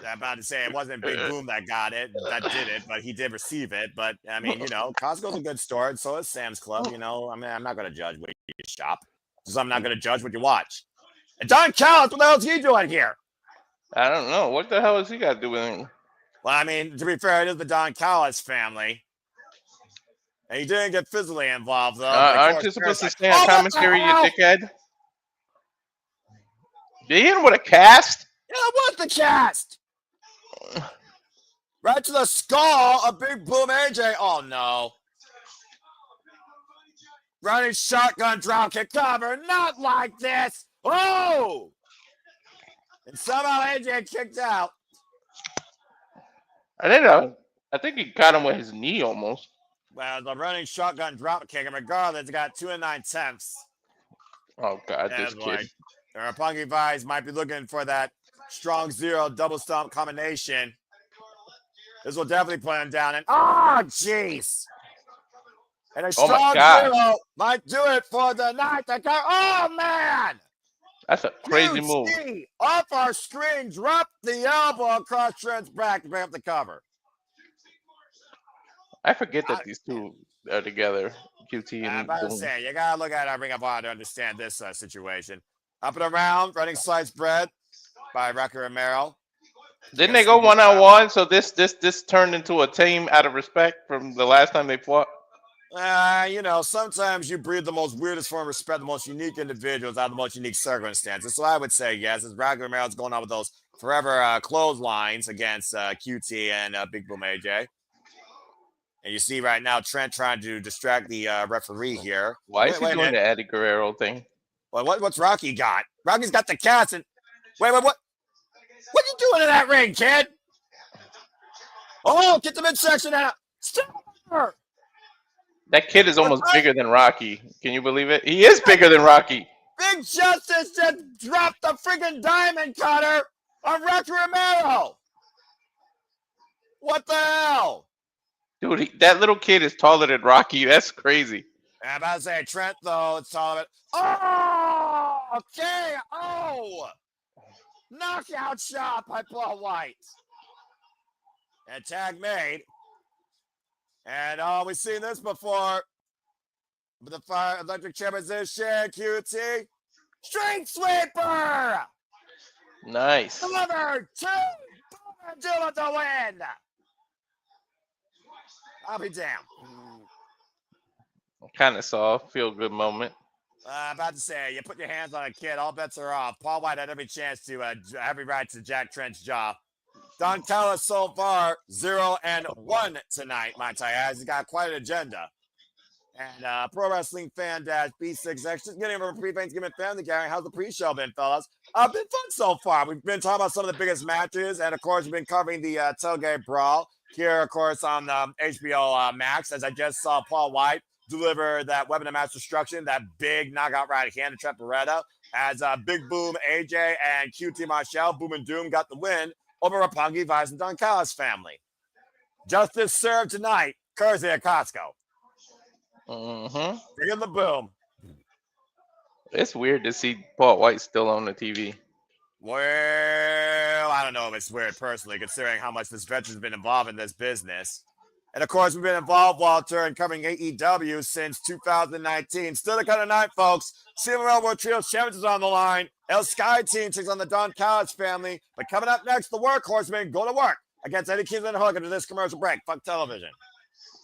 I'm about to say it wasn't Big Boom that got it, that did it, but he did receive it. But, I mean, you know, Costco's a good store, and so is Sam's Club. You know, I mean, I'm not going to judge what you shop, because I'm not going to judge what you watch. And Don Callis, what the hell is he doing here? I don't know. What the hell has he got to do with it? Well, I mean, to be fair, it is the Don Callis family. And he didn't get physically involved, though. Aren't you supposed to stay on commentary, you dickhead? Did he hit him with a cast? Yeah, what the cast? Right to the skull of Big Boom AJ. Oh, no. Running shotgun dropkick cover. Not like this. Oh! And somehow AJ kicked out. I think he got him with his knee almost. Well, the running shotgun drop kick, and regardless, it got 2 9/10. Oh, God, this kid. Roppongi Vice might be looking for that strong 0 double stomp combination. This will definitely put him down. And, oh, jeez. And a strong zero might do it for the night. Oh, man! That's a crazy move. Off our screen, dropped the elbow across Trent's back to bring up the cover. I forget that these two are together. QT and I'm about to say, you got to look at it, Ring of Honor to understand this situation. Up and around, running sliced bread by Rocky Romero. Didn't they go one-on-one? So this turned into a team out of respect from the last time they fought? Sometimes you breed the most weirdest form of respect, the most unique individuals out of the most unique circumstances. So I would say yes, as Rocky Romero's going on with those forever clotheslines against QT and Big Boom AJ. And you see right now Trent trying to distract the referee here. Why is he doing the Eddie Guerrero thing? Well, what's Rocky got? Rocky's got the cats and wait, what? What you doing in that ring, kid? Oh, get the midsection out. Stop her. That kid is almost bigger than Rocky. Can you believe it? He is bigger than Rocky. Big Justice just dropped the freaking diamond cutter on Rocky Romero. What the hell? Dude, that little kid is taller than Rocky. That's crazy. I'm about to say Trent, though, it's taller. Oh, okay. Oh. Knockout shot by Paul White. And tag made. And we've seen this before. With the fire electric chair position, QT. Street sweeper. Nice. Delivered to Dylan to win. I'll be damned. Kind of saw a feel-good moment. About to say, you put your hands on a kid, all bets are off. Paul White had every chance to every right to Jack Trent's jaw. Don Callis so far 0-1 tonight, He's got quite an agenda. And Pro Wrestling Fan B6X just getting over pre-Thanksgiving family gathering. How's the pre-show been, fellas? Been fun so far. We've been talking about some of the biggest matches, and of course, we've been covering the Tailgate Brawl here, of course, on HBO Max. As I just saw Paul White deliver that weapon of mass destruction, that big knockout right hand to Trent Beretta, as Big Boom AJ and QT Marshall, Boom and Doom, got the win over Roppongi Vice and Don Callis family. Justice served tonight, courtesy of Costco. Bring in the boom. It's weird to see Paul White still on the TV. Well, I don't know if it's weird personally, considering how much this veteran's been involved in this business. And, of course, we've been involved, Walter, in covering AEW since 2019. Still the kind of night, folks. CMLL World Trios Champions is on the line. El Sky Team takes on the Don Callis family. But coming up next, the Workhorsemen go to work against Eddie Kingston and Hook after this commercial break. Fuck television.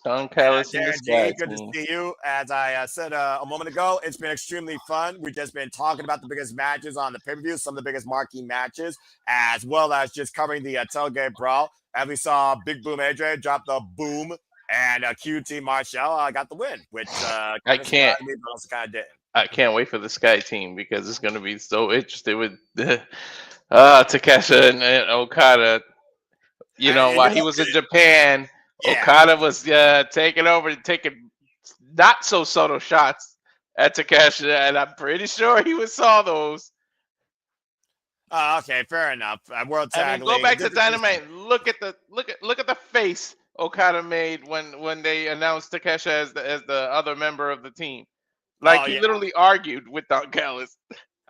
Don Callis and the Sky Good to see you. As I said a moment ago, it's been extremely fun. We've just been talking about the biggest matches on the pay-per-view, some of the biggest marquee matches, as well as just covering the Tailgate Brawl. As we saw Big Boom AJ drop the boom, and QT Marshall got the win, which I can't. Me, but also kind of didn't. I can't wait for the Sky Team because it's going to be so interesting with Takeshita and Okada. You know, while he was in Japan, Okada was taking over, taking not so subtle shots at Takeshita, and I'm pretty sure he saw those. Okay, fair enough. World Tag League. Go back to Dynamite. Look at the face Okada made when they announced Takeshita as the other member of the team. Like he literally argued with Don Callis.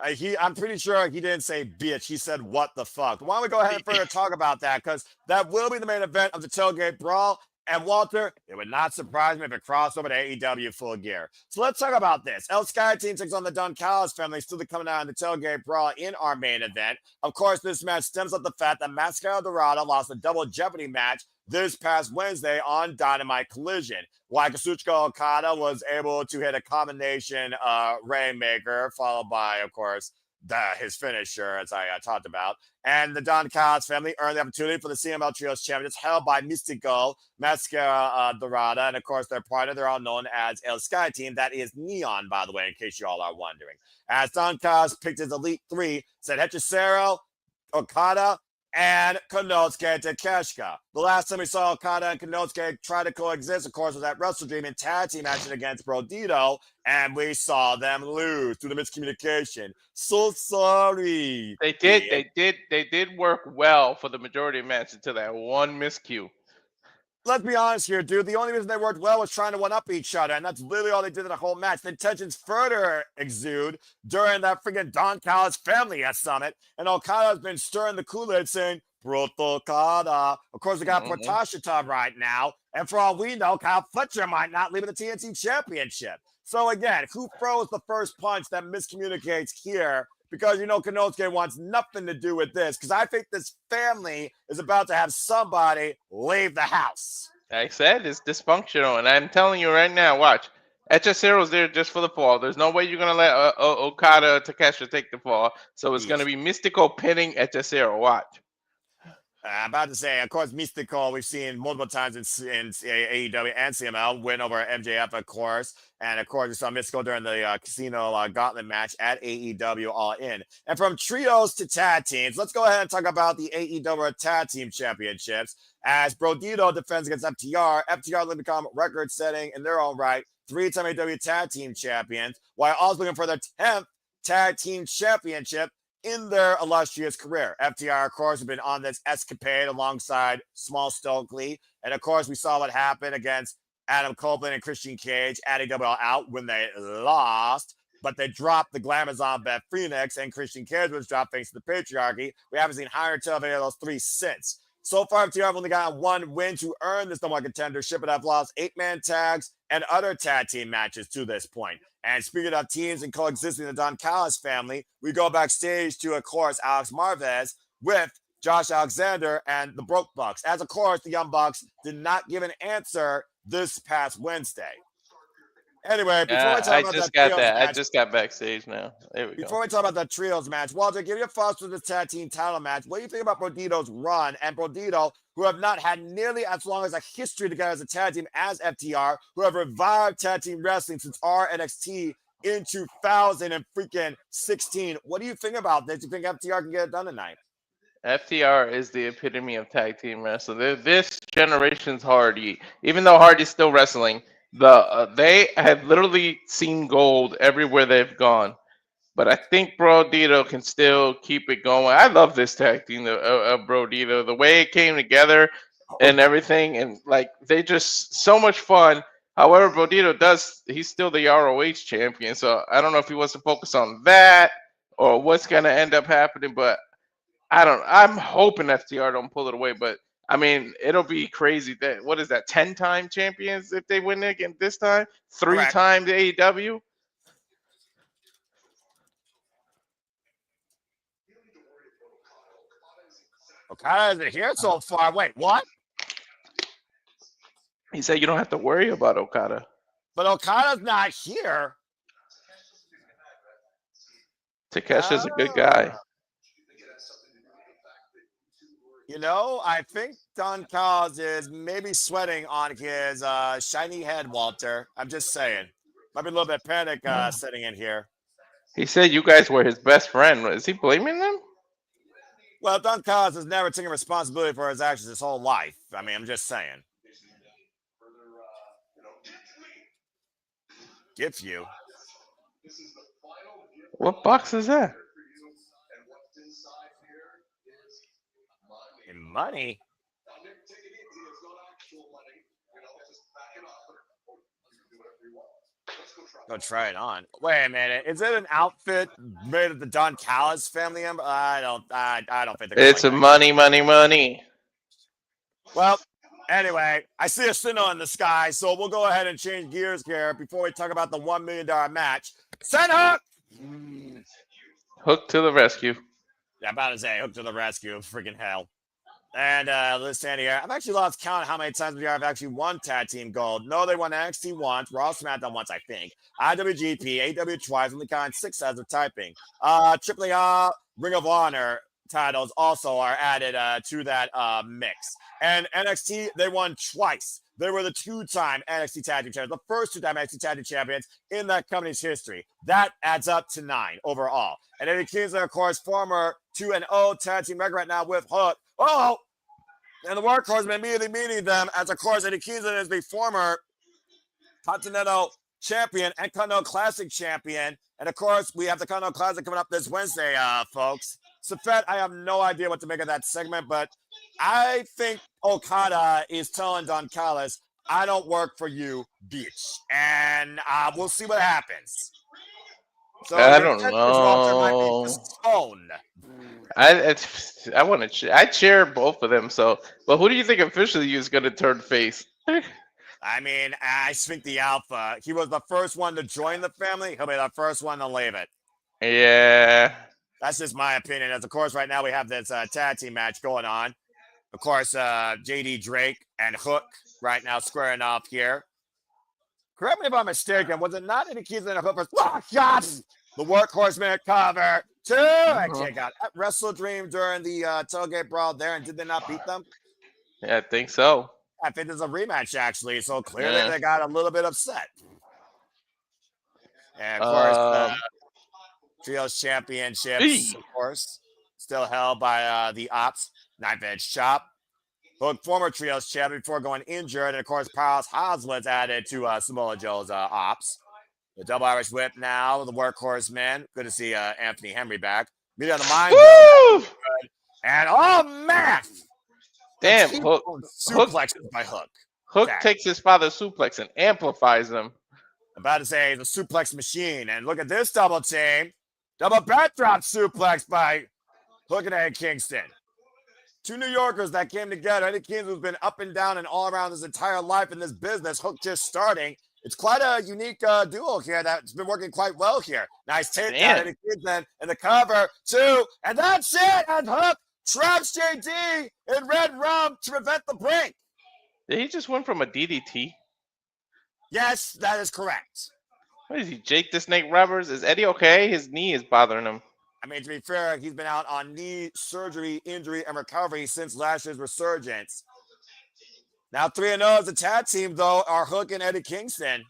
I'm pretty sure he didn't say bitch. He said what the fuck. Why don't we go ahead and further talk about that, because that will be the main event of the Tailgate Brawl. And Walter, it would not surprise me if it crossed over to AEW Full Gear. So let's talk about this. El Sky Team takes on the Don Callis family, still coming out in the Tailgate Brawl in our main event. Of course, this match stems from the fact that Mascara Dorada lost a double jeopardy match this past Wednesday on Dynamite Collision. While Kazuchika Okada was able to hit a combination Rainmaker, followed by, of course, his finisher, as I talked about. And the Don Callis family earned the opportunity for the CML Trios Champions held by Mistico, Mascara Dorada, and of course their partner, they're all known as El Sky Team. That is Neon, by the way, in case you all are wondering. As Don Callis picked his Elite Three, said Hechicero, Okada, and Konosuke Takeshita. The last time we saw Okada and Konosuke try to coexist, of course, was at Wrestle Dream in tag team action against Brodito, and we saw them lose through the miscommunication. So sorry. They did work well for the majority of matches until that one miscue. let's be honest here, dude. The only reason they worked well was trying to one-up each other, and that's literally all they did in the whole match. The tensions further exude during that freaking Don Callis family summit, and Okada's been stirring the Kool-Aid saying, Proto Okada. Of course, we got Takeshita right now, and for all we know, Kyle Fletcher might not leave the TNT Championship. So again, who throws the first punch that miscommunicates here? Because, Konosuke wants nothing to do with this. Because I think this family is about to have somebody leave the house. Like I said, it's dysfunctional. And I'm telling you right now, watch. Hechicero's there just for the fall. There's no way you're going to let Okada Takeshita take the fall. So it's going to be Mistico pinning Hechicero. Watch. I'm about to say, of course, Mistico, we've seen multiple times in AEW and CML win over MJF, of course. And, of course, we saw Mistico during the Casino Gauntlet match at AEW All In. And from trios to tag teams, let's go ahead and talk about the AEW Tag Team Championships. As Brodito defends against FTR, FTR will become record-setting in their own right, 3-time AEW Tag Team Champions, while also looking for their 10th Tag Team Championship in their illustrious career. FTR, of course, have been on this escapade alongside Small Stokely. And, of course, we saw what happened against Adam Copeland and Christian Cage at AEW All Out when they lost. But they dropped the Glamazon Beth Phoenix, and Christian Cage was dropped thanks to the patriarchy. We haven't seen higher tail of any of those three since. So far, FTR have only gotten one win to earn this number one contendership, but have lost 8-man tags and other tag team matches to this point. And speaking of teams and coexisting in the Don Callis family, we go backstage to, of course, Alex Marvez with Josh Alexander and the Broke Bucks. As, of course, the Young Bucks did not give an answer this past Wednesday. Anyway, before we talk about I just got backstage now. There we go. Before we talk about the trios match, Walter, give your thoughts to the tag team title match. What do you think about Brodito's run and Brodito, who have not had nearly as long as a history together as a tag team as FTR, who have revived tag team wrestling since NXT in 2016? What do you think about this? Do you think FTR can get it done tonight? FTR is the epitome of tag team wrestling. This generation's Hardy, even though Hardy's still wrestling. They have literally seen gold everywhere they've gone, but I think Brodito can still keep it going. I love this tag team of Brodito, the way it came together and everything, and like they just so much fun. However, Brodito he's still the ROH champion, so I don't know if he wants to focus on that or what's gonna end up happening, but I'm hoping FTR don't pull it away, but I mean, it'll be crazy. What is that? 10-time champions if they win again this time? 3 times AEW. Okada isn't here so far. Wait, what? He said you don't have to worry about Okada. But Okada's not here. Takeshi's a good guy. I think Don Callis is maybe sweating on his shiny head, Walter. I'm just saying. Might be a little bit of panic setting in here. He said you guys were his best friend. Is he blaming them? Well, Don Callis has never taken responsibility for his actions his whole life. I mean, I'm just saying. Give you. What box is that? Money. Go try it on. Wait a minute. Is it an outfit made of the Don Callis family? I don't think it's a money. Well, anyway, I see a signal in the sky, so we'll go ahead and change gears here before we talk about the $1 million match. Send Hook! Hook to the rescue. Yeah, I'm about to say Hook to the rescue. Freaking hell. And listen here, I've actually lost count of how many times we have actually won tag team gold. No, they won NXT once, Raw SmackDown once, I think. IWGP, AEW twice, only kind 6 as of typing. AAA, Ring of Honor titles also are added to that mix. And NXT, they won twice. They were the 2-time NXT Tag Team Champions, the first 2-time NXT Tag Team Champions in that company's history. That adds up to 9 overall. And Eddie Kingston, of course, former 2-0 Tag Team record right now with Hook. Oh, and the Workhorsemen immediately meeting them as, of course, Eddie Kingston is the former Continental Champion and Continental Classic Champion. And, of course, we have the Continental Classic coming up this Wednesday, folks. Safet, I have no idea what to make of that segment, but I think Okada is telling Don Callis, I don't work for you, bitch. And we'll see what happens. So I your don't tentacles off there might be know. disowned. I want to. I cheer both of them. So, but who do you think officially is going to turn face? I mean, I think the Alpha, he was the first one to join the family. He'll be the first one to leave it. Yeah. That's just my opinion. As of course, right now we have this tag team match going on. Of course, JD Drake and Hook right now squaring off here. Correct me if I'm mistaken. Was it not any keys in the Hook? Shots! The Workhorsemen cover. Two. I kick out. Wrestle Dream during the Tailgate Brawl there, and did they not beat them? Yeah, I think so. I think there's a rematch actually. So clearly Yeah. they got a little bit upset. And of course, Trios Championships, of course, still held by the Ops. Knife Edge Chop. Hook, former Trios champion before going injured. And of course, Powerhouse Hoslow's added to Samoa Joe's Ops. The double Irish whip now, the Workhorsemen. Good to see Anthony Henry back. Meet on the mind. And oh, man! Damn, Hook. Suplexes by Hook. Hook takes his father's suplex and amplifies them. About to say the suplex machine. And look at this double team. Double backdrop suplex by Hook and Eddie Kingston. Two New Yorkers that came together. Eddie Kingston has been up and down and all around his entire life in this business. Hook just starting. It's quite a unique duo here that's been working quite well here. Nice takedown, Eddie Kingston, and the cover, two, and that's it. And Hook traps JD in red rum to prevent the break. Did he just win from a DDT? Yes, that is correct. What is he, Jake the Snake Roberts? Is Eddie okay? His knee is bothering him. I mean, to be fair, he's been out on knee surgery, injury, and recovery since last year's resurgence. Now 3-0 as a tag team, though, are Hook and Eddie Kingston.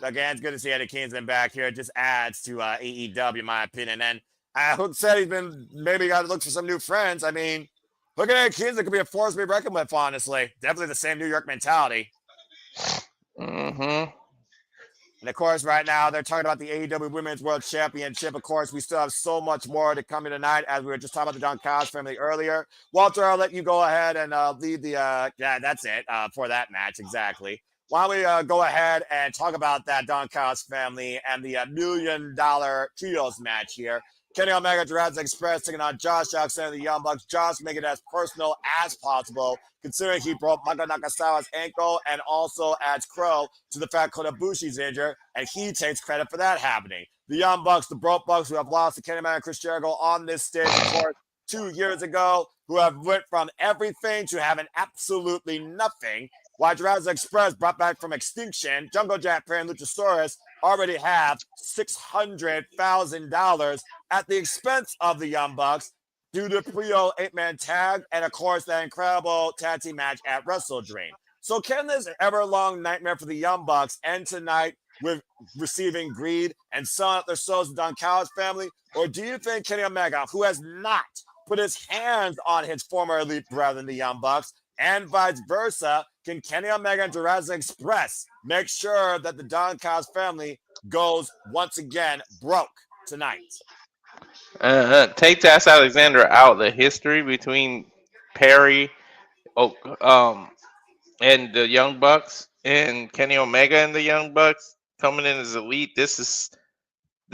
Again, it's good to see Eddie Kingston back here. It just adds to AEW, in my opinion. And Hook said he's been maybe got to look for some new friends. I mean, Hook and Eddie Kingston could be a force to be reckoned with, honestly. Definitely the same New York mentality. Mm-hmm. And of course, right now, they're talking about the AEW Women's World Championship. Of course, we still have so much more to come in tonight, as we were just talking about the Don Callis family earlier. Walter, I'll let you go ahead and lead the, yeah, that's it for that match, exactly. Why don't we go ahead and talk about that Don Callis family and the $1 Million Trios match here. Kenny Omega, Jurassic Express taking on Josh Alexander, the Young Bucks. Josh making it as personal as possible, considering he broke Maka Nakasawa's ankle and also adds Crow to the fact Kota Ibushi's injured, and he takes credit for that happening. The Young Bucks, the Broke Bucks, who have lost to Kenny Omega and Chris Jericho on this stage, of course, 2 years ago, who have went from everything to having absolutely nothing. While Jurassic Express, brought back from extinction, Jungle Jack Perry and Luchasaurus already have $600,000 at the expense of the Young Bucks due to Prio 8-man tag and, of course, that incredible tag team match at Wrestle Dream. So can this ever-long nightmare for the Young Bucks end tonight with receiving greed and selling out their souls to Don Callis family? Or do you think Kenny Omega, who has not put his hands on his former elite brethren, the Young Bucks, and vice versa, can Kenny Omega and Jurassic Express make sure that the Don Callis family goes once again broke tonight? Take Tass Alexander out. The history between Perry, and the Young Bucks, and Kenny Omega and the Young Bucks coming in as elite. There's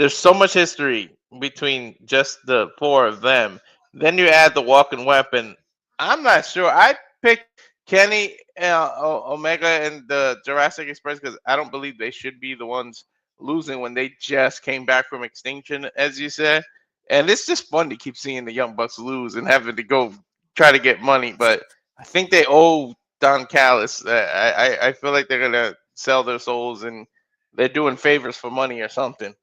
so much history between just the four of them. Then you add the walking weapon. I'm not sure. I picked Kenny Omega and the Jurassic Express because I don't believe they should be the ones losing when they just came back from extinction, as you said. And it's just fun to keep seeing the Young Bucks lose and having to go try to get money. But I think they owe Don Callis. I feel like they're gonna sell their souls and they're doing favors for money or something.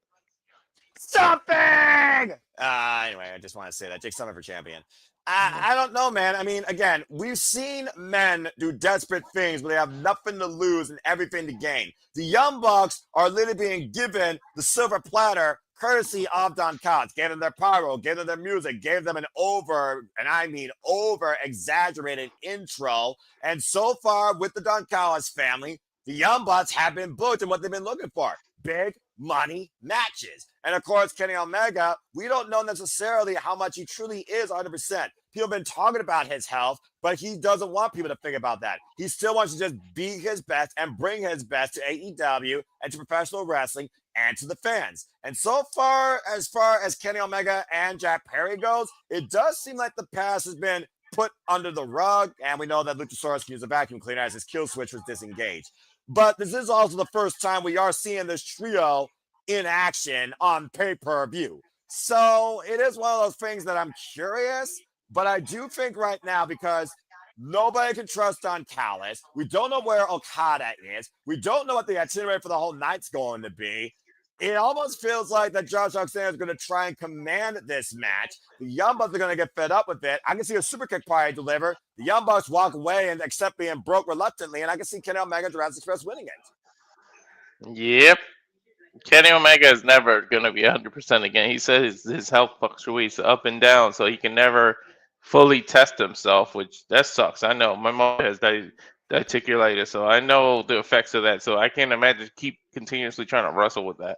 Anyway, I just want to say that. Jake Summer for champion. I don't know, man. I mean, again, we've seen men do desperate things where they have nothing to lose and everything to gain. The Young Bucks are literally being given the silver platter courtesy of Don Callis. Gave them their pyro, gave them their music, gave them an over exaggerated intro. And so far with the Don Callis family, the Young Bucks have been booked in what they've been looking for. big money matches. And of course, Kenny Omega, we don't know necessarily how much he truly is 100%. People have been talking about his health, but he doesn't want people to think about that. He still wants to just be his best and bring his best to AEW and to professional wrestling and to the fans. And so far as Kenny Omega and Jack Perry goes, it does seem like the past has been put under the rug, and we know that Luchasaurus can use a vacuum cleaner as his kill switch was disengaged. But this is also the first time we are seeing this trio in action on pay-per-view. So it is one of those things that I'm curious, but I do think right now, because nobody can trust on Callis, we don't know where Okada is, we don't know what the itinerary for the whole night's going to be. It almost feels like that Josh Alexander is going to try and command this match. The Young Bucks are going to get fed up with it. I can see a super kick probably deliver. The Young Bucks walk away and accept being broke reluctantly, and I can see Kenny Omega and Jurassic Express winning it. Yep. Kenny Omega is never going to be 100% again. He said his health fluctuates up and down, so he can never fully test himself, which that sucks. I know. My mom has diverticulitis, so I know the effects of that. So I can't imagine keep continuously trying to wrestle with that.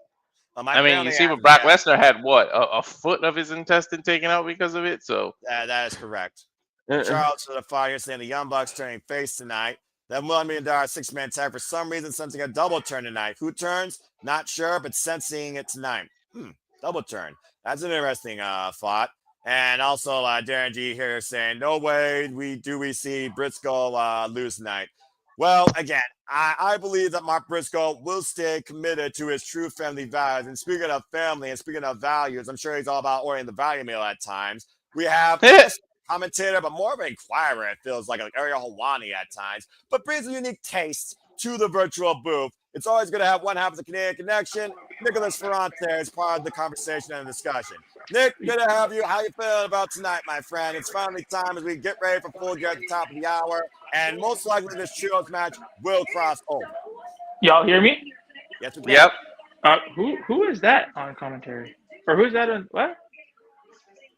I mean, you see what Brock Lesnar had, what, a foot of his intestine taken out because of it? So that is correct. Charles to the fire saying the Young Bucks turning face tonight. That $1 million six-man tag for some reason sensing a double turn tonight. Who turns? Not sure, but sensing it tonight. Double turn. That's an interesting thought. And also Darren G here saying, no way we see Briscoe lose tonight. Well, again, I believe that Mark Briscoe will stay committed to his true family values. And speaking of family and speaking of values, I'm sure he's all about ordering the value meal at times. We have commentator, but more of an inquirer, it feels like Ariel Helwani at times, but brings a unique taste to the virtual booth. It's always going to have one half of the Canadian connection. Nicholas Ferrante is part of the conversation and discussion. Nick, good to have you. How you feeling about tonight, my friend? It's finally time as we get ready for Full Gear at the top of the hour, and most likely this trios match will cross over. Y'all hear me? Yes, we can. Yep. Who is that on commentary? Or who's that on what?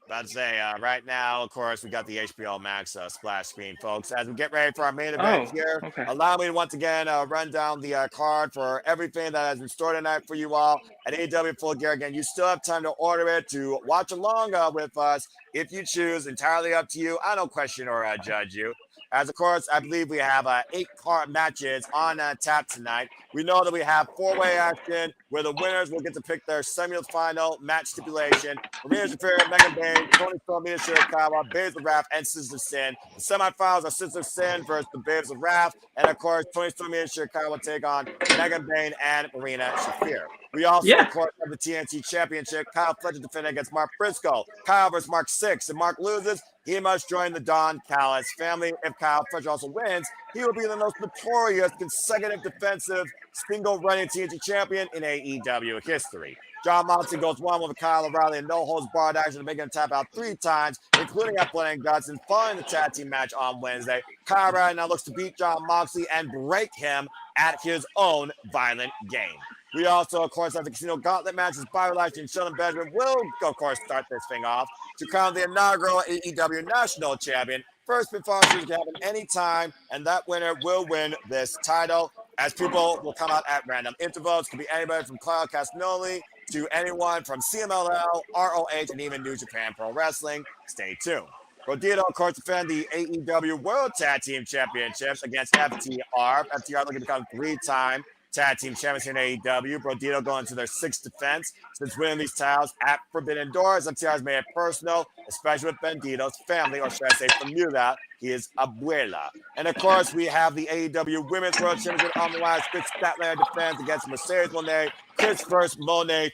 About to say, right now, of course, we got the HBO Max splash screen, folks. As we get ready for our main event here, allow me to once again run down the card for everything that has been stored tonight for you all at AEW Full Gear. Again, you still have time to order it, to watch along with us if you choose. Entirely up to you. I don't question or judge you. As, of course, I believe we have 8 card matches on tap tonight. We know that we have 4-way action where the winners will get to pick their semi-final match stipulation. Marina Shafir, Megan Bayne, Toni Storm, Mina Shirakawa, Babes of Wrath, and Sisters of Sin. The semifinals are Sisters of Sin versus the Babes of Wrath. And, of course, Toni Storm, Mina Shirakawa take on Megan Bayne and Marina Shafir. We also, of course, have the TNT Championship. Kyle Fletcher defending against Mark Briscoe. Kyle versus Mark 6. If Mark loses, he must join the Don Callis family. If Kyle Fletcher also wins, he will be the most notorious consecutive defensive single running TNT champion in AEW history. John Moxley goes 1 with Kyle O'Reilly and no holds barred action, making him tap out 3 times, including at Blood and Guts, and following the tag team match on Wednesday. Kyle O'Reilly now looks to beat John Moxley and break him at his own violent game. We also, of course, have the Casino Gauntlet matches. Byron Lashley and Sheldon Benjamin will, of course, start this thing off to crown the inaugural AEW National Champion. First pin can happen anytime, and that winner will win this title, as people will come out at random intervals. Could be anybody from Claudio Castagnoli to anyone from CMLL, ROH, and even New Japan Pro Wrestling. Stay tuned. Rodito, of course, defend the AEW World Tag Team Championships against FTR. FTR looking to become 3-time tag team champions here in AEW. Brodito going to their 6th defense since winning these titles at Forbidden Doors. FTR has made it personal, especially with Bandito's family, or should I say Bermuda, his abuela. And of course, we have the AEW Women's World Championship on the line. Chris Statlander defends against Mercedes Moné. Chris versus Moné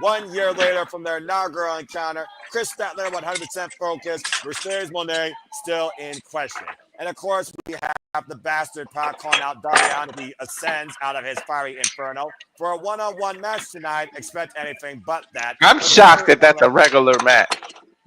1 year later from their inaugural encounter. Chris Statlander 100% focused. Mercedes Moné still in question. And of course, we have the bastard Pac calling out Darby Allin as he ascends out of his fiery inferno. For a one-on-one match tonight, expect anything but that. I'm shocked that that's a regular match.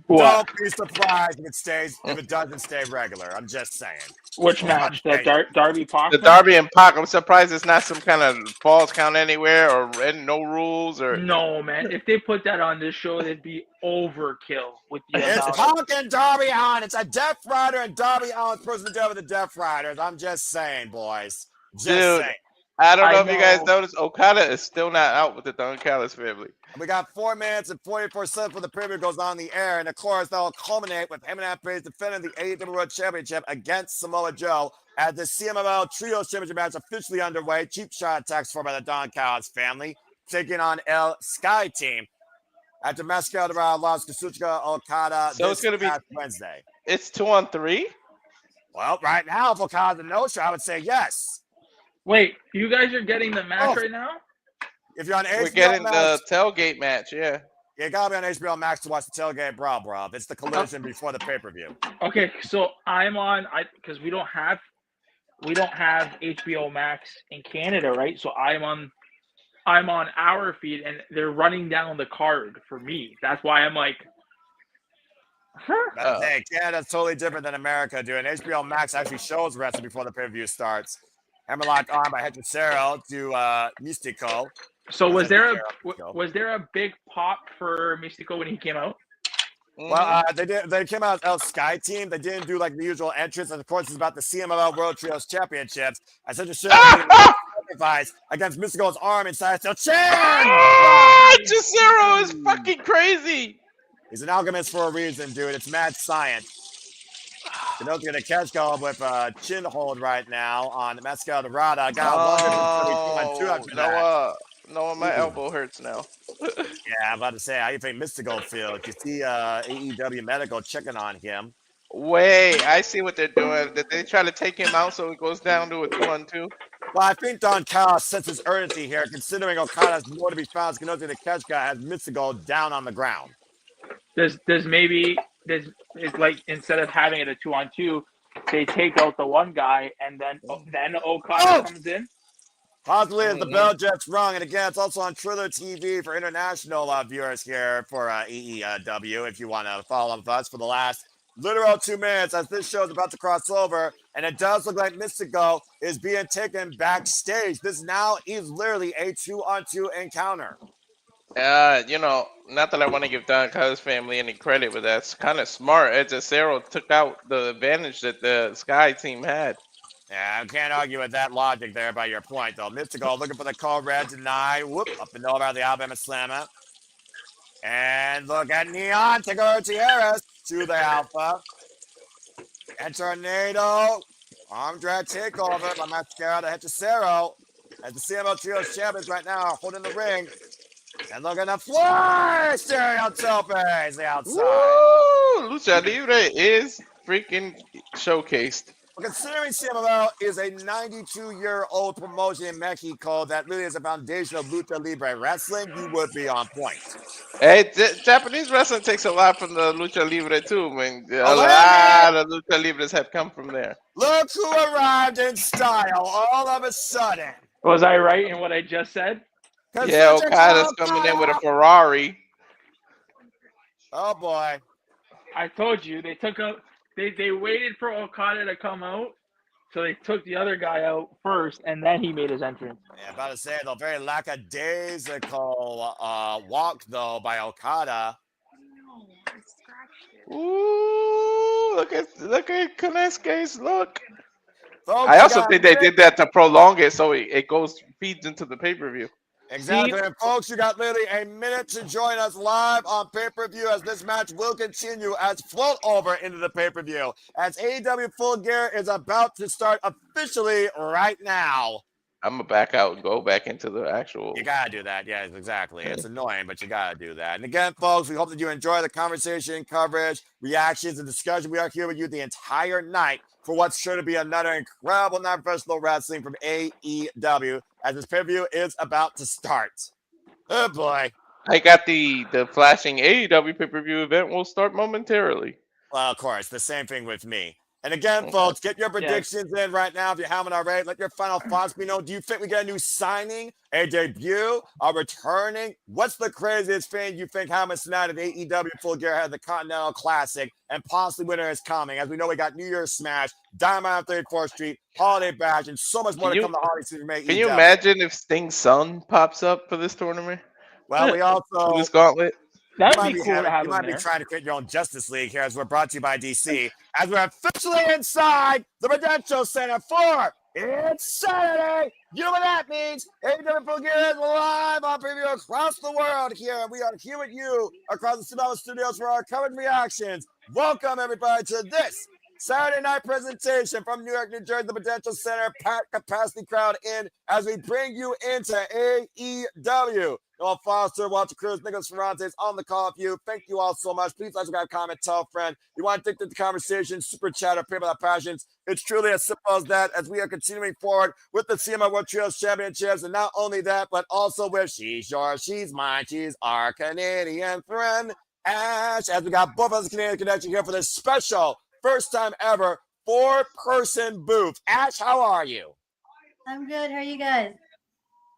Don't be surprised if it doesn't stay regular. I'm just saying. Which match? The Darby Pac? The Darby and Pac. I'm surprised it's not some kind of falls count anywhere or no rules or. No, man. If they put that on this show, it'd be overkill with the. It's Pac and Darby Allin. It's a Death Rider and Darby Allin's person to deal with the Death Riders. I'm just saying, boys. Just saying. I don't know I if you guys know. noticed, Okada is still not out with the Don Callis family. We got 4 minutes and 44 seconds for the preview goes on the air. And of course, that'll culminate with him and Page defending the AEW World Championship against Samoa Joe as the CMLL Trios Championship match officially underway. Cheap shot attacks for by the Don Callis family, taking on El Sky Team at the Mascara lost Kazuchika Okada So it's gonna be Wednesday. It's 2-on-3. Well, right now, if Okada's a no-show, I would say yes. Wait, you guys are getting the match right now? If you're on HBO We're getting Max, the tailgate match, yeah. You gotta be on HBO Max to watch the Tailgate Brawl, bro. It's the collision before the pay-per-view. Okay, so I'm on because we don't have HBO Max in Canada, right? So I'm on our feed, and they're running down the card for me. That's why I'm like, Hey, Canada's totally different than America, dude. And HBO Max actually shows wrestling before the pay-per-view starts. Hammerlock arm by Hechicero to Mistico. So was there a big pop for Mistico when he came out? Well, they came out as El Sky Team. They didn't do like the usual entrance, and of course, it's about the CMLL World Trios Championships. As Hechicero sacrifice against Mistico's arm inside the chin. Hechicero is fucking crazy. He's an alchemist for a reason, dude. It's mad science. Konosuke gonna catch going with a chin hold right now on Mascara Dorada. Noah, my elbow hurts now. Yeah, I'm about to say, how you think Mistico feels? You see AEW Medical checking on him. Wait, I see what they're doing. Did they try to take him out so it goes down to a 2-on-2? Well, I think Don Callis senses urgency here, considering Okada has more to be found. Konosuke the catch guy has Mistico down on the ground. It's like instead of having it a 2-on-2, they take out the one guy and then Okada comes in. Possibly as the bell jet's rung, and again, it's also on Triller TV for international viewers here for AEW. If you want to follow up with us for the last literal 2 minutes, as this show is about to cross over, and it does look like Mistico is being taken backstage. This now is literally a 2-on-2 encounter. Not that I want to give Don Callis family any credit, but that's kind of smart. Hechicero took out the advantage that the Sky team had. Yeah, I can't argue with that logic there by your point, though. Mistico looking for the code red deny. Whoop, up and over the Alabama Slammer. And look at Neon, take over Tierras to the Alpha. And Tornado, arm drag takeover by Mascara to Hechicero. As the CML Trios champions right now are holding the ring. And look at the fly! Stereo Topes, the outside. Woo! Lucha Libre is freaking showcased. Well, considering CMLL is a 92-year-old promotion in Mexico that really is the foundation of Lucha Libre wrestling, you would be on point. Hey, Japanese wrestling takes a lot from the Lucha Libre too, man. A lot of Lucha Libres have come from there. Look who arrived in style all of a sudden. Was I right in what I just said? Yeah, Okada's coming in with a Ferrari. Oh boy! I told you they took out. They waited for Okada to come out, so they took the other guy out first, and then he made his entrance. Yeah, about to say the very lackadaisical walk though by Okada. Ooh, look at Konosuke's look. Folks, I also think they did that to prolong it so it feeds into the pay-per-view. Exactly, and folks, you got literally a minute to join us live on pay-per-view as this match will continue as float over into the pay-per-view as AEW Full Gear is about to start officially right now. I'm gonna back out and go back into the actual. You gotta do that, yeah, exactly. It's annoying, but you gotta do that. And again, folks, we hope that you enjoy the conversation, coverage, reactions, and discussion. We are here with you the entire night for what's sure to be another incredible non-professional wrestling from AEW as this pay-per-view is about to start. Oh boy. I got the flashing AEW pay-per-view event will start momentarily. Well, of course, the same thing with me. And again, folks, get your predictions in right now if you haven't already. Let your final thoughts be known. Do you think we get a new signing, a debut, a returning? What's the craziest thing you think happens tonight at AEW Full Gear ahead of the Continental Classic and possibly winter is coming? As we know, we got New Year's Smash, Diamond on 34th Street, Holiday Bash, and so much more to come to holiday season. Can you imagine if Sting's son pops up for this tournament? Well, we also this gauntlet. That'd be cool to have. You might be trying to create your own Justice League here as we're brought to you by DC. As we're officially inside the Prudential Center for It's Saturday. You know what that means. AEW Full Gear is live on preview across the world here. We are here with you across the Cinema Studios for our coverage reactions. Welcome, everybody, to this Saturday night presentation from New York, New Jersey, the Prudential Center. Packed capacity crowd in as we bring you into AEW. Noah Foster, Walter Cruz, Nicholas Ferrante is on the call with you. Thank you all so much. Please like, subscribe, comment, tell a friend. You want to take the conversation, super chat, or pay by the passions. It's truly as simple as that as we are continuing forward with the CMI World Trios Championships. And not only that, but also with She's Yours, She's Mine, She's our Canadian friend, Ash. As we got both of us Canadian connection here for this special, first time ever, 4-person booth. Ash, how are you? I'm good. How are you guys?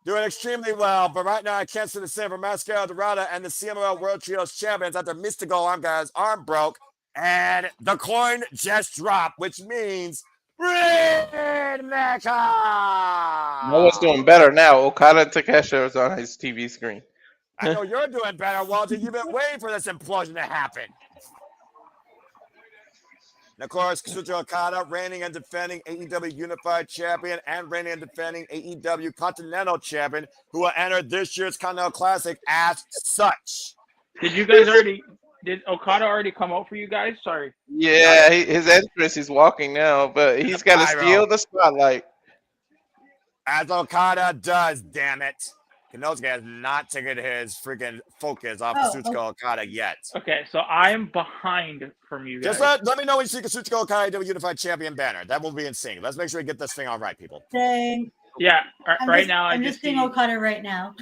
Doing extremely well, but right now I can't say the same for Mascara Dorada and the CMLL World Trios Champions after Mistico arm broke, and the coin just dropped, which means Red Mecca! No one's doing better now. Okada and Takeshita is on his TV screen. I know you're doing better, Walter. You've been waiting for this implosion to happen. And of course, Kazuchika Okada, reigning and defending AEW Unified Champion and reigning and defending AEW Continental Champion, who will enter this year's Continental Classic as such. Did Okada already come out for you guys? Sorry. Yeah, his entrance, he's walking now, but he's got to steal the spotlight. As Okada does, damn it. Konosuke has not taken his freaking focus off Kazuchika Okada yet. Okay, so I am behind from you guys. Just let me know when you see Kazuchika Okada do a Unified Champion banner. That will be insane. Let's make sure we get this thing all right, people. Dang. Yeah, I'm just seeing Okada right now.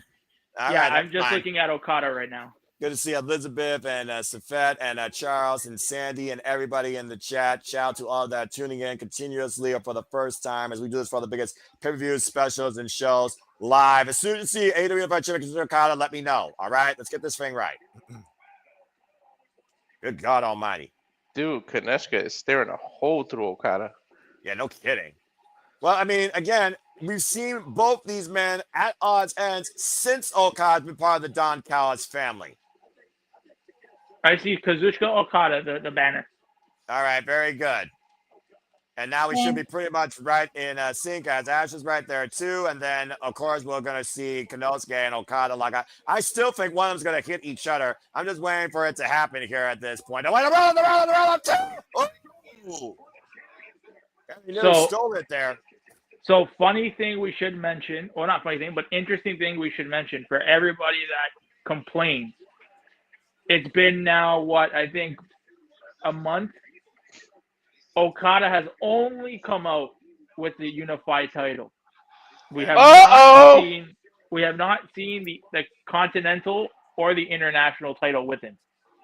I'm just looking at Okada right now. Good to see Elizabeth and Safet and Charles and Sandy and everybody in the chat. Shout out to all that tuning in continuously or for the first time as we do this for the biggest pay-per-views, specials, and shows live. As soon as you see AEW Unified Champion Okada, let me know. All right, let's get this thing right. Good God Almighty, dude! Konosuke is staring a hole through Okada. Yeah, no kidding. Well, I mean, again, we've seen both these men at odds ends since Okada's been part of the Don Callis family. I see Kazuchika Okada, the banner. All right, very good. And now we should be pretty much right in sync as Ash is right there too. And then, of course, we're going to see Konosuke and Okada. Like I still think one of them's going to hit each other. I'm just waiting for it to happen here at this point. Oh, you nearly stole it there. So funny thing we should mention, or not funny thing, but interesting thing we should mention for everybody that complains. It's been now, I think a month. Okada has only come out with the unified title. We have not seen the continental or the international title with him.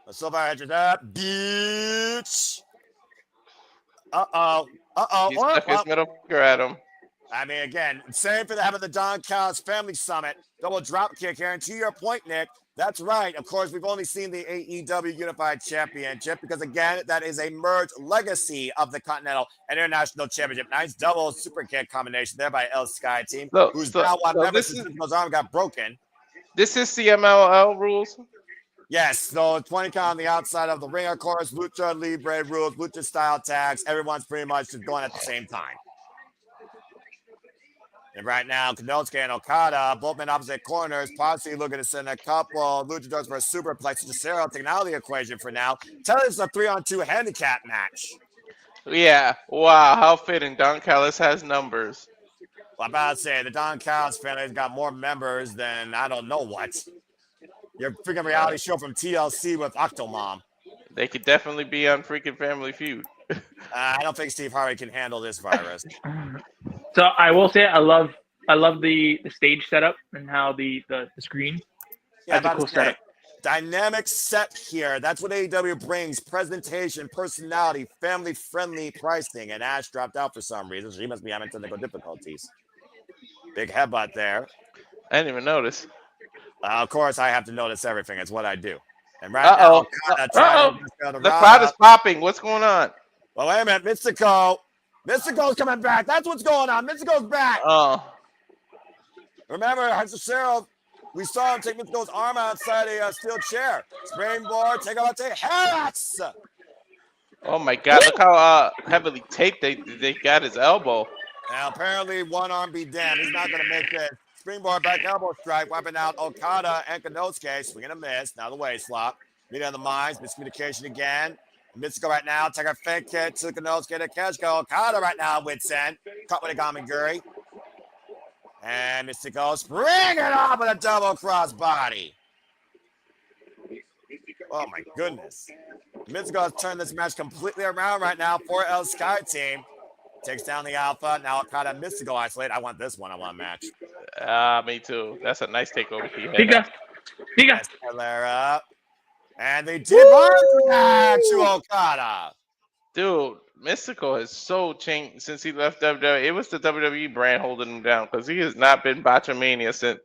So far, bitch. He stuck his middle finger at him. I mean, again, same for the having the Don Callis Family Summit. Double drop kick here. And to your point, Nick, that's right. Of course, we've only seen the AEW Unified Championship because, again, that is a merged legacy of the Continental and International Championship. Nice double super kick combination there by El Sky Team, who's now one member since his arm got broken. This is CMLL rules? Yes, so 20 count on the outside of the ring, of course. Lucha Libre rules, Lucha style tags. Everyone's pretty much just going at the same time. And right now, Konosuke and Okada, both men opposite corners, possibly looking to send a couple luchadors for a superplex. Hechicero taking out of the equation for now. Tell us a 3-on-2 handicap match. Yeah, wow, how fitting. Don Callis has numbers. Well, I'm about to say, the Don Callis family has got more members than I don't know what. Your freaking reality show from TLC with Octomom. They could definitely be on freaking Family Feud. I don't think Steve Harvey can handle this virus. So I will say I love the stage setup and how the screen. Yeah, that's a cool setup. Dynamic set here. That's what AEW brings. Presentation, personality, family-friendly pricing. And Ash dropped out for some reason. So he must be having technical difficulties. Big headbutt there. I didn't even notice. Of course, I have to notice everything. It's what I do. And right now, the crowd is popping. What's going on? Well, wait a minute. Mystico's coming back. That's what's going on. Mystico's back. Oh. Remember, Hechicero, we saw him take Mystico's arm outside a steel chair. Springboard, take out to Harris. Oh, my God. Look how heavily taped they got his elbow. Now, apparently, one arm be damned. He's not going to make this. Springboard back elbow strike, wiping out Okada and Konosuke. Swinging a miss. Now the waist lock. Meet on the minds. Miscommunication again. Mistico right now. Take a fake kick to Konosuke to Keshko. Okada right now. Wits end. Cut with a Gamaguri. And Mistico spring it off with a double cross body. Oh my goodness. Mistico has turned this match completely around right now for El Sky Team. Takes down the Alpha. Now Okada Mistico isolate. I want this one-on-one match. Me too. That's a nice takeover. Higa. Escalera. And the deep arm drag to Okada. Dude, Mistico has so changed since he left WWE. It was the WWE brand holding him down because he has not been Botchamania since.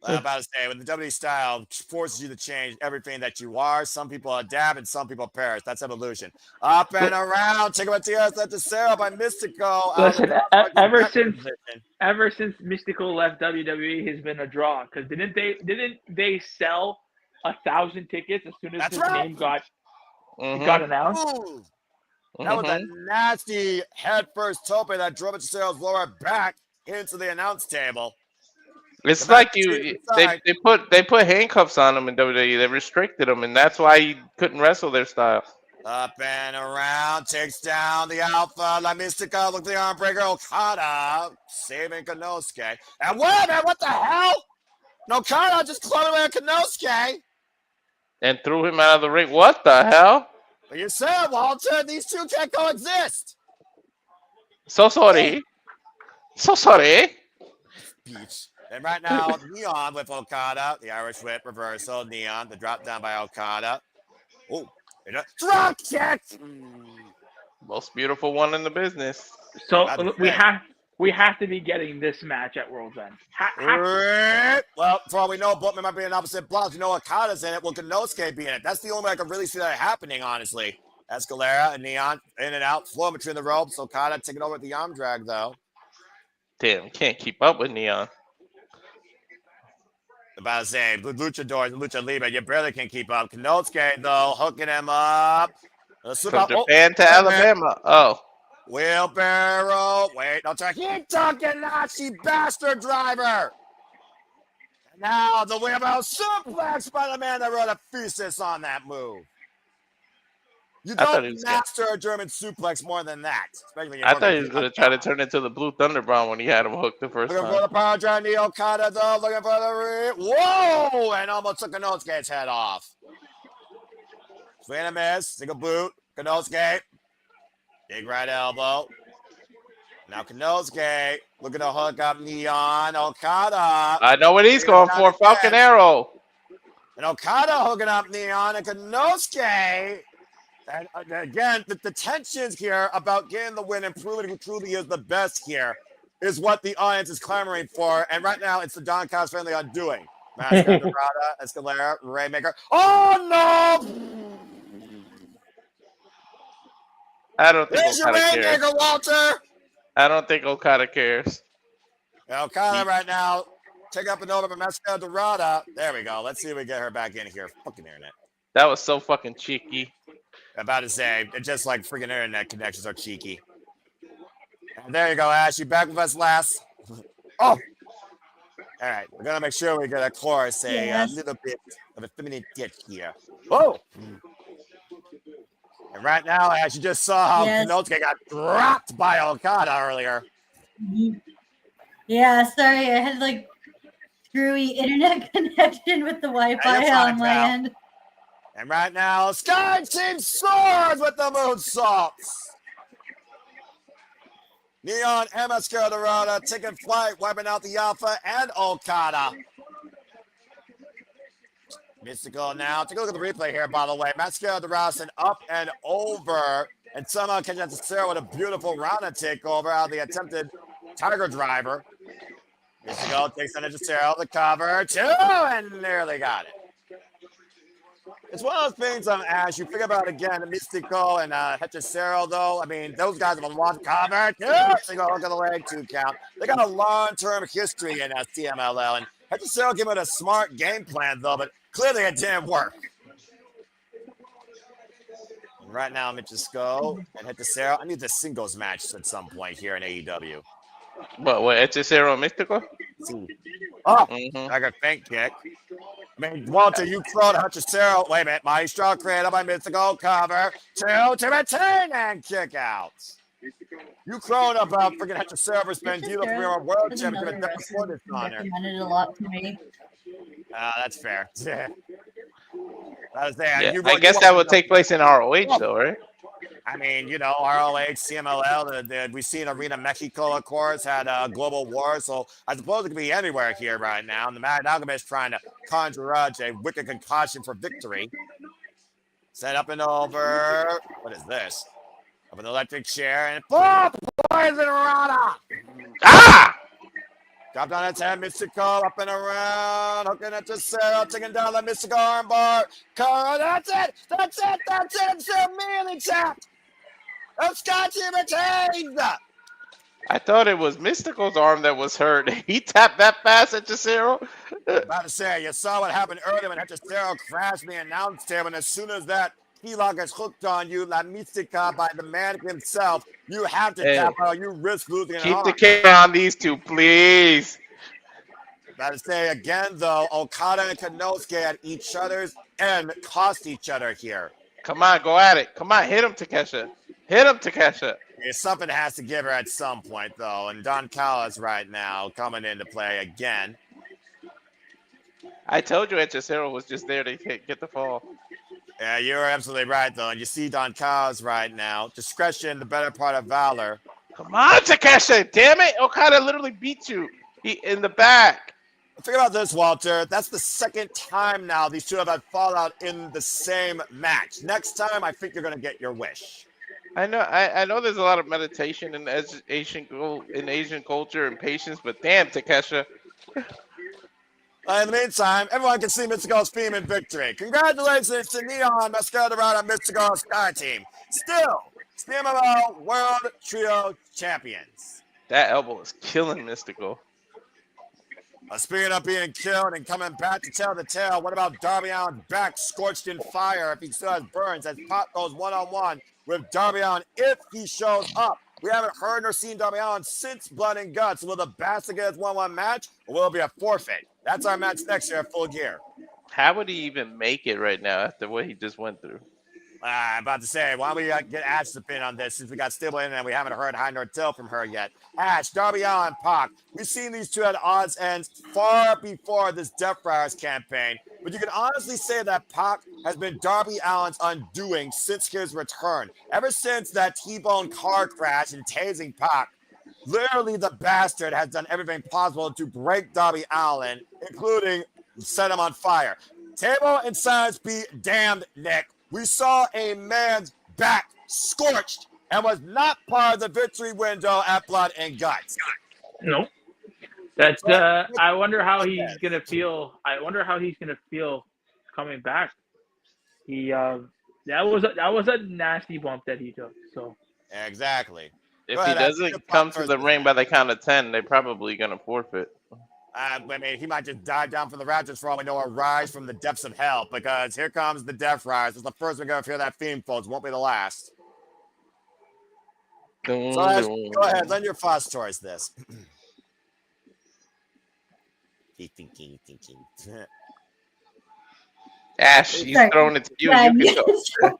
I'm about to say, when the WWE style forces you to change everything that you are, some people adapt and some people perish. That's evolution. Up and around. Take about TS at the Sarah by Mistico. Listen, ever since Mistico left WWE, has been a draw. Because didn't they sell 1,000 tickets as soon as his name got announced? Ooh. That was a nasty head first tope that drove it to Sarah's lower back into the announce table. It's like they put handcuffs on him in WWE. They restricted him, and that's why he couldn't wrestle their style. Up and around, takes down the Alpha. La Mistico, look at the arm breaker. Okada saving Konosuke. And wait a minute, what the hell? Okada just clubbed away at Konosuke. And threw him out of the ring. What the hell? Well, you said, Walter, these two can't coexist. So sorry. Beach. And right now, Neon with Okada. The Irish whip reversal. Neon, the drop down by Okada. Oh, drop kick. Most beautiful one in the business. So we have to be getting this match at World's End. Well, for all we know, Bookman might be in opposite blocks. You know Okada's in it. Will Konosuke be in it? That's the only way I can really see that happening, honestly. Escalera and Neon in and out, flow between the ropes. Okada taking over the arm drag, though. Damn, can't keep up with Neon. About to say, Luchador and Lucha Libre, you barely can keep up. Konosuke, though, hooking him up. From Japan to Alabama. Oh. Wheelbarrow. Wait, no try. Kentucky Nazi bastard driver. And now the wheelbarrow suplex by the man that wrote a thesis on that move. You don't master a German suplex more than that. I thought he was going to try to turn into the Blue Thunder Bomb when he had him hooked the first time. Looking for the power drive, Neo Okada, though. Looking for the whoa! And almost took Konosuke's head off. Swing and a miss. Single boot. Konosuke. Big right elbow. Now Konosuke looking to hook up Neon. Okada. I know what he's going for. Falcon Arrow. And Okada hooking up Neon and Konosuke. And again, the tensions here about getting the win and proving who truly is the best here is what the audience is clamoring for. And right now, it's the Don Callis family undoing. Mascot, Dorada, Escalera, Rainmaker. Oh, no! I don't think There's your Rainmaker, Walter! I don't think Okada cares. Okada right now, take up and over by Mascot, Dorada. There we go. Let's see if we get her back in here. Fucking internet. That was so fucking cheeky. About to say, just like freaking internet connections are cheeky. And there you go, Ash. You back with us last. Oh! All right. We're going to make sure we get a chorus, a little bit of a feminine ditch here. Oh! And right now, Ash, you just saw how Konosuke got dropped by Okada earlier. Yeah, sorry. I had like screwy internet connection with the Wi-Fi on my end. And right now, Sky Team soars with the moonsaults. Neon and Mascara Dorada taking flight, wiping out the Alpha and Okada. Mystical now. Take a look at the replay here, by the way. Mascara Dorada up and over. And somehow catching up to Sarah with a beautiful Rana takeover out of the attempted Tiger Driver. Mystical takes on Hechicero, the cover, two, and nearly got it. It's one of those things, Ash, you think about again, Mistico and Hechicero, though. I mean, those guys have a long cover. Single hook of the leg, 2 count. They got a long-term history in CMLL, and Hechicero gave it a smart game plan, though, but clearly it didn't work. And right now, Mistico and Hechicero. I need the singles match at some point here in AEW. What, Hechicero and Mistico? Oh, Mm-hmm. like a feint kick. I mean, Walter, you throw the Hechicero. Wait a minute. Maestro created by Mistico. Cover. 2 to retain and kick out. You crowed about freaking Hechicero versus Bandito for your world There's championship. another That's before wrestler this honor. recommended a lot to me. That's fair. I was there. Yeah, I guess that would take place in ROH, though, right? I mean, you know, ROH, CMLL, we've seen Arena Mexico, of course, had Global War, so I suppose it could be anywhere here right now. And the Mad Alchemist is trying to conjure up a wicked concoction for victory. Set up and over. What is this? Up an electric chair and Poison Rana! Ah! Dropped on its head, Mistico up and around, hooking it to Sarah, taking down the Mistico armbar. That's it! It's immediately tapped! Scotty retains! I thought it was Mystico's arm that was hurt. He tapped that fast at Hechicero. About to say, you saw what happened earlier when Hechicero crashed the announce table, and as soon as that P-lock is hooked on you, La Mystica by the man himself, you have to tap out. You risk losing an arm. Keep the camera on these two, please. About to say again, though, Okada and Konosuke at each other's end cost each other here. Come on, go at it. Come on, hit him, Takeshita. Hit him, Takeshita. Yeah, something has to give her at some point, though, and Don Callis right now coming into play again. I told you Hechicero was just there to get the fall. Yeah, you're absolutely right, though, and you see Don Callis right now. Discretion, the better part of valor. Come on, Takeshita. Damn it. Okada literally beat you in the back. Think about this, Walter. That's the second time now these two have had fallout in the same match. Next time, I think you're going to get your wish. I know there's a lot of meditation in Asian culture and patience, but damn, Takeshita. In the meantime, everyone can see Mistico's theme in victory. Congratulations to Neon Masquerade and Mistico's Sky Team. Still, CMLL World Trio Champions. That elbow is killing Mistico. Speaking of being killed and coming back to tell the tale, what about Darby Allin's back scorched in fire if he still has burns as Pop goes one-on-one with Darby Allin if he shows up? We haven't heard nor seen Darby Allin since Blood and Guts. Will the Bastard get his 1-1 match or will it be a forfeit? That's our match next year at Full Gear. How would he even make it right now after what he just went through? I'm about to say, why don't we get Ash to pin on this since we got Stable in and we haven't heard high nor tail from her yet. Ash, Darby Allin, Pac. We've seen these two at odds ends far before this Death Friars campaign, but you can honestly say that Pac has been Darby Allin's undoing since his return. Ever since that T-bone car crash and tasing Pac, literally the Bastard has done everything possible to break Darby Allin, including set him on fire. Table and silence be damned, Nick. We saw a man's back scorched and was not part of the victory window at Blood and Guts. No. That's I wonder how he's gonna feel. I wonder how he's gonna feel coming back. He that was a nasty bump that he took. So exactly. If he doesn't come to the ring by the count of 10, they're probably gonna forfeit. I mean, he might just dive down from the Raptors for all we know, or rise from the depths of hell, because here comes the Death Rise. It's the first we're going to hear that theme, folks. Won't be the last. So, Ash, go ahead. Lend your thoughts towards this. thinking. Ash, he's throwing it to you. You can go.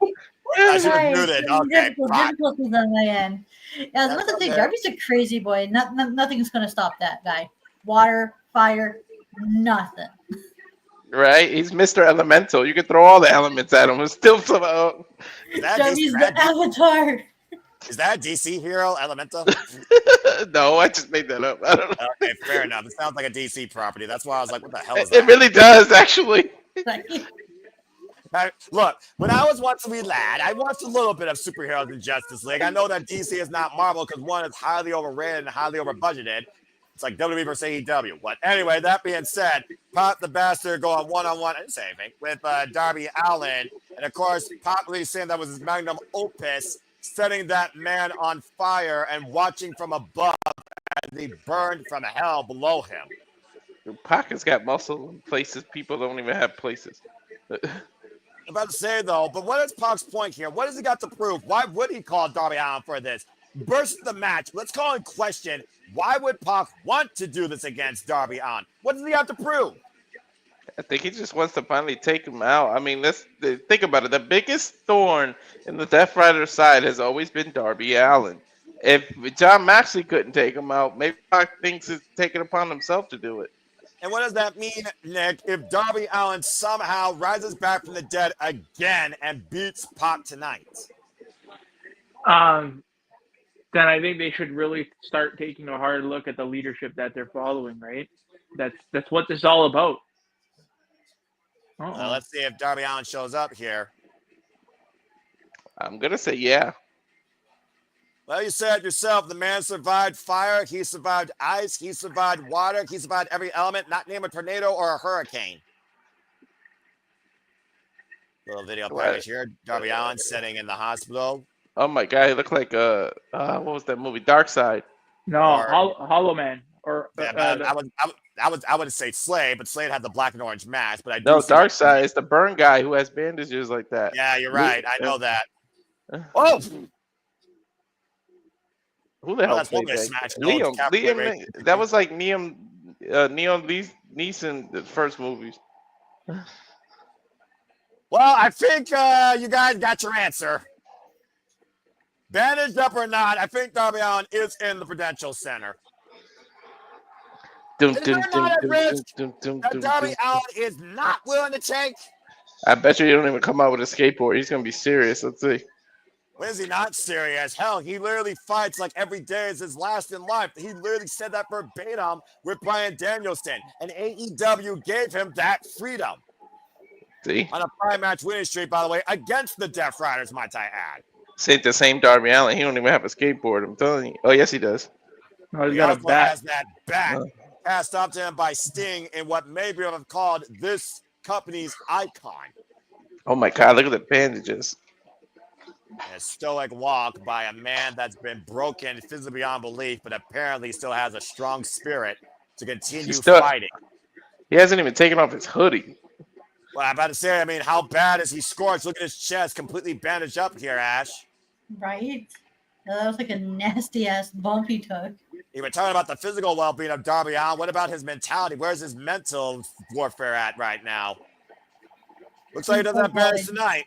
I should have muted. Okay. Difficulties on my end. Yeah, I was about to say, Darby's a crazy boy. Nothing's going to stop that guy. Water, fire, nothing. Right? He's Mr. Elemental. You can throw all the elements at him. It's still somehow. Darby's the avatar. Is that a DC hero, Elemental? No, I just made that up. I don't know. Okay, fair enough. It sounds like a DC property. That's why I was like, what the hell is that? It really does, actually. Look, when I was once a wee lad, I watched a little bit of superheroes in Justice League. I know that DC is not Marvel because one is highly overrated and highly overbudgeted. It's like WWE versus AEW. But anyway, that being said, Pop the Bastard going one-on-one, I didn't say anything, with Darby Allin. And of course, Pop really saying that was his magnum opus, setting that man on fire and watching from above as he burned from hell below him. Pac has got muscle in places people don't even have places. I'm about to say, though, but what is Pac's point here? What has he got to prove? Why would he call Darby Allin for this? Versus the match, let's call in question Why would Pac want to do this against Darby Allin? What does he have to prove? I think he just wants to finally take him out. I mean, let's think about it. The biggest thorn in the Death Rider side has always been Darby Allin. If John Moxley couldn't take him out, maybe Pac thinks he's taking it upon himself to do it. And what does that mean, Nick, if Darby Allin somehow rises back from the dead again and beats Pac tonight? Then I think they should really start taking a hard look at the leadership that they're following, right? That's what this is all about. Let's see if Darby Allin shows up here. I'm going to say yeah. Well, you said yourself, the man survived fire, he survived ice, he survived water, he survived every element, not name a tornado or a hurricane. Little video package here. Darby Allin sitting in the hospital. Oh my God, he looked like what was that movie? Dark Side. No, Hollow Man. Or I wouldn't say Slade, but Slade had the black and orange mask. But I do no, Dark Side is the burn guy who has bandages like that. Yeah, you're right. I know that. Oh, who the hell played that? Liam. That was like Neon Neeson, the first movies. Well, I think you guys got your answer. Bandaged up or not, I think Darby Allin is in the Prudential Center. That Darby Allin is not willing to take. I bet you don't even come out with a skateboard. He's gonna be serious. Let's see. When is he not serious? Hell, he literally fights like every day is his last in life. He literally said that verbatim with Bryan Danielson, and AEW gave him that freedom. See? On a prime match winning streak, by the way, against the Death Riders, might I add. Say the same Darby Allin. He don't even have a skateboard. I'm telling you. Oh yes, he does. Oh, he got a bat. Has that bat passed off to him by Sting in what maybe have called this company's icon. Oh my God! Look at the bandages. A stoic walk by a man that's been broken physically beyond belief, but apparently still has a strong spirit to continue fighting. He hasn't even taken off his hoodie. Well, I'm about to say, I mean, how bad is he scorched? Look at his chest, completely bandaged up here, Ash. Right? That was like a nasty-ass bump he took. You were talking about the physical well-being of Darby Allin. What about his mentality? Where's his mental warfare at right now? Looks like he doesn't have bears tonight.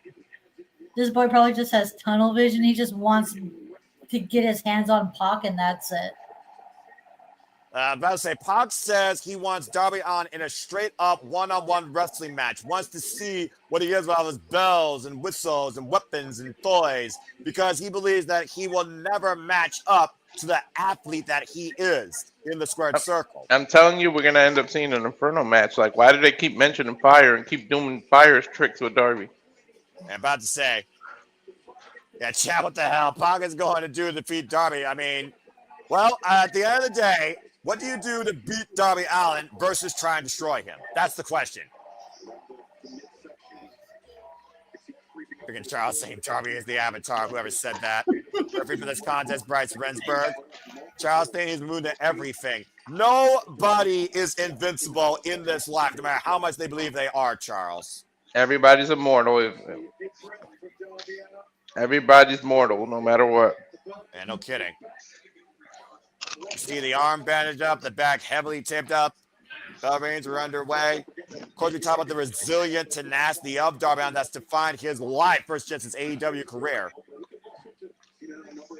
This boy probably just has tunnel vision. He just wants to get his hands on Pac, and that's it. I'm about to say, Pac says he wants Darby Allin in a straight-up one-on-one wrestling match. Wants to see what he is with all his bells and whistles and weapons and toys, because he believes that he will never match up to the athlete that he is in the squared circle. I'm telling you, we're going to end up seeing an Inferno match. Like, why do they keep mentioning fire and keep doing fire tricks with Darby? I'm about to say, yeah, chat, what the hell Pac is going to do to defeat Darby? I mean, well, at the end of the day, what do you do to beat Darby Allin versus try and destroy him? That's the question. Freaking Charles saying Darby is the avatar. Whoever said that. Referee for this contest, Bryce Rensburg. Charles saying he's moved to everything. Nobody is invincible in this life, no matter how much they believe they are, Charles. Everybody's immortal. Everybody's mortal, no matter what. Yeah, no kidding. You see the arm bandaged up, the back heavily taped up. Bell reigns are underway. Of course, we talk about the resilient tenacity of Darby Allin that's defined his life first just his AEW career.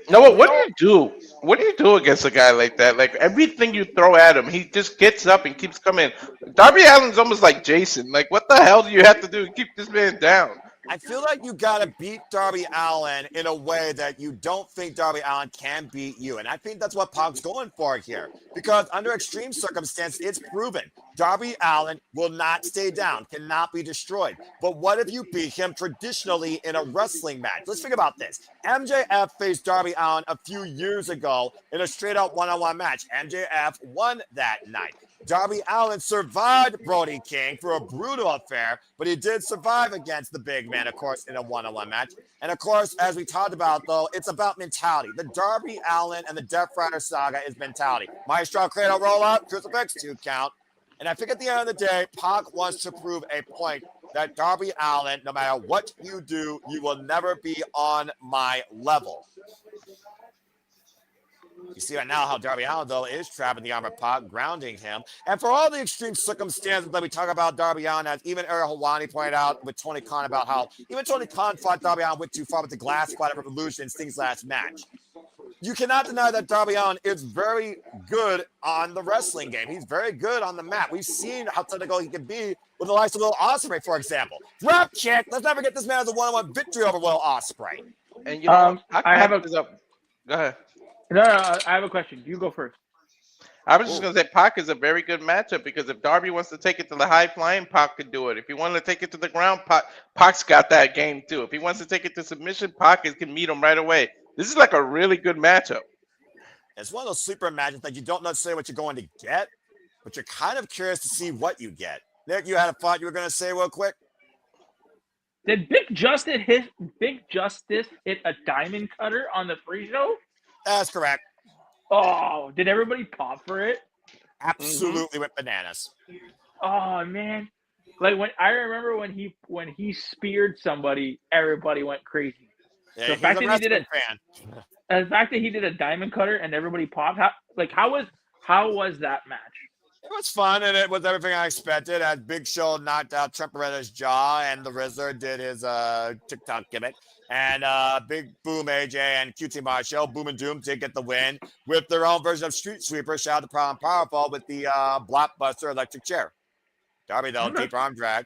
No, what do you do? What do you do against a guy like that? Like, everything you throw at him, he just gets up and keeps coming. Darby Allin's almost like Jason. Like, what the hell do you have to do to keep this man down? I feel like you got to beat Darby Allin in a way that you don't think Darby Allin can beat you. And I think that's what Pac's going for here. Because under extreme circumstances, it's proven Darby Allin will not stay down, cannot be destroyed. But what if you beat him traditionally in a wrestling match? Let's think about this. MJF faced Darby Allin a few years ago in a straight-up one-on-one match. MJF won that night. Darby Allin survived Brody King for a brutal affair, but he did survive against the big man, of course, in a one-on-one match. And, of course, as we talked about, though, it's about mentality. The Darby Allin and the Death Rider saga is mentality. Maestro Cradle roll-up, crucifix, 2 count. And I think at the end of the day, Pac wants to prove a point that Darby Allin, no matter what you do, you will never be on my level. You see right now how Darby Allin, though, is trapping the arm of Pac, grounding him. And for all the extreme circumstances that we talk about Darby Allin, as even Ariel Helwani pointed out with Tony Khan about how even Tony Khan thought Darby Allin went too far with the glass spot of Revolution in Sting's last match. You cannot deny that Darby Allin is very good on the wrestling game. He's very good on the mat. We've seen how technical he can be with the likes of Will Ospreay, for example. Drop kick. Let's never get this man as a one-on-one victory over Will Ospreay. And you know, I have a. Go ahead. No, I have a question. You go first. I was just going to say Pac is a very good matchup because if Darby wants to take it to the high flying, Pac can do it. If he wanted to take it to the ground, Pac's got that game too. If he wants to take it to submission, Pac can meet him right away. This is like a really good matchup. It's one of those sleeper matches that you don't necessarily what you're going to get, but you're kind of curious to see what you get. Nick, you had a thought you were going to say real quick? Did Big Justice hit a diamond cutter on the pre-show? That's correct. Oh, did everybody pop for it? Absolutely with bananas. Oh man, like I remember when he speared somebody, everybody went crazy. Yeah, the he's fact a that he did fan. The fact that he did a diamond cutter and everybody popped. How was that match? It was fun, and it was everything I expected. As Big Show knocked out Trent Beretta's jaw, and the Rizzler did his TikTok gimmick. And Big Boom AJ and QT Marshall, Boom and Doom did get the win with their own version of Street Sweeper. Shout out to Proud and Powerful with the blockbuster electric chair. Darby, though, deep arm drag.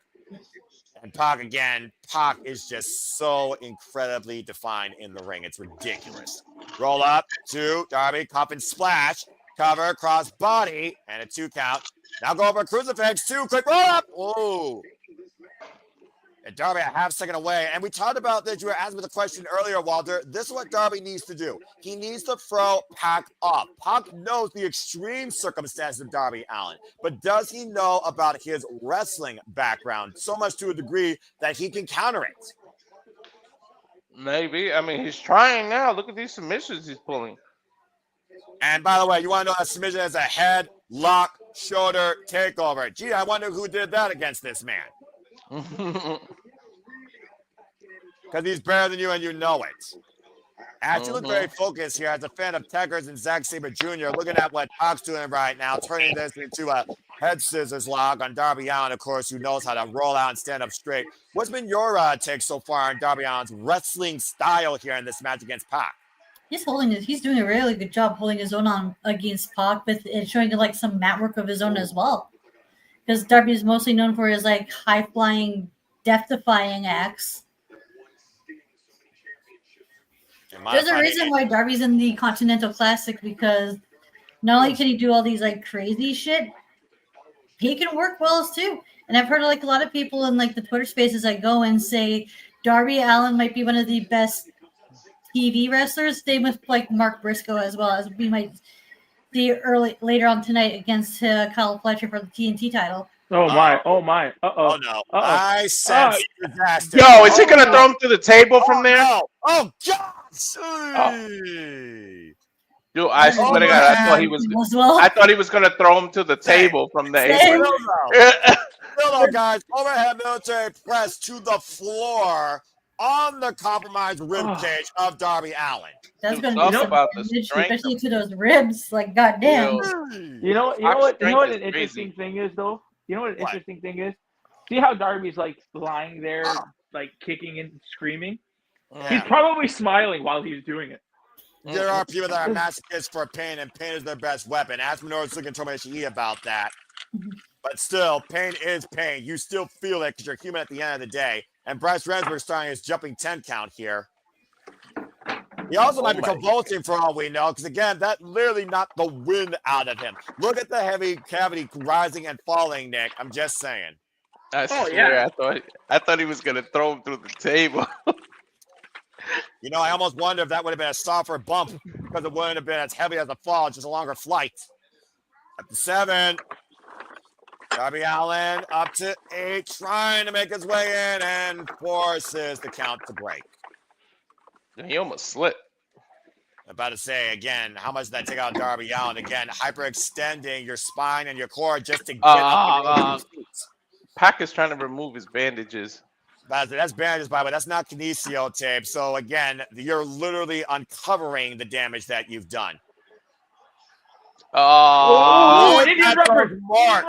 And Pac again. Pac is just so incredibly defined in the ring. It's ridiculous. Roll up to Darby, coffin splash. Cover, cross body, and a 2 count. Now go over a crucifix, 2, quick roll up. Oh. And Darby a half second away. And we talked about this. You were asking me the question earlier, Walter. This is what Darby needs to do. He needs to throw Pac up. Pac knows the extreme circumstances of Darby Allin, but does he know about his wrestling background so much to a degree that he can counter it? Maybe. I mean, he's trying now. Look at these submissions he's pulling. And by the way, you want to know that submission is a head, lock, shoulder, takeover. Gee, I wonder who did that against this man. Because he's better than you and you know it. As you look very focused here, as a fan of Tekkers and Zack Sabre Jr., looking at what Pac's doing right now, turning this into a head scissors lock on Darby Allin, of course, who knows how to roll out and stand up straight. What's been your take so far on Darby Allin's wrestling style here in this match against Pac? He's doing a really good job holding his own on against Pac, and showing like some mat work of his own as well. Because Darby is mostly known for his like high flying, death defying acts. There's a reason why Darby's in the Continental Classic, because not only can he do all these like crazy shit, he can work well too. And I've heard like a lot of people in like the Twitter spaces that go and say Darby Allin might be one of the best TV wrestlers. Same with like Mark Briscoe, as well as we might see later on tonight against Kyle Fletcher for the TNT title. Oh my! Uh-oh. Oh no! I sense disaster. Yo, is he gonna throw him to the table from there? No. Oh God! Dude, I swear to God, I thought he was gonna throw him to the table from the apron. Still, guys, overhead military press to the floor on the compromised rib cage of Darby Allin. That's going to be about damage, especially to those ribs. Like, goddamn. You know what an interesting thing is, though? You know what an interesting thing is? See how Darby's like lying there, like kicking and screaming? Yeah. He's probably smiling while he's doing it. There are people that are masochists for pain, and pain is their best weapon. Ask Minoru's looking to Ishii about that. But still, pain is pain. You still feel it because you're human at the end of the day. And Bryce Rensburg starting his jumping 10 count here. He also might be convulsing for all we know, because again, that literally knocked the wind out of him. Look at the heavy cavity rising and falling, Nick. I'm just saying. I swear, I thought he was gonna throw him through the table. You know, I almost wonder if that would have been a softer bump, because it wouldn't have been as heavy as a fall, just a longer flight. Up to 7. Darby Allin up to 8, trying to make his way in, and forces the count to break. He almost slipped. I'm about to say, again, how much did that take out Darby Allin? Again, hyperextending your spine and your core just to get up. Pac is trying to remove his bandages. That's bandages, by the way. That's not kinesio tape. So, again, you're literally uncovering the damage that you've done. Oh, Indian that's rubber. Mark.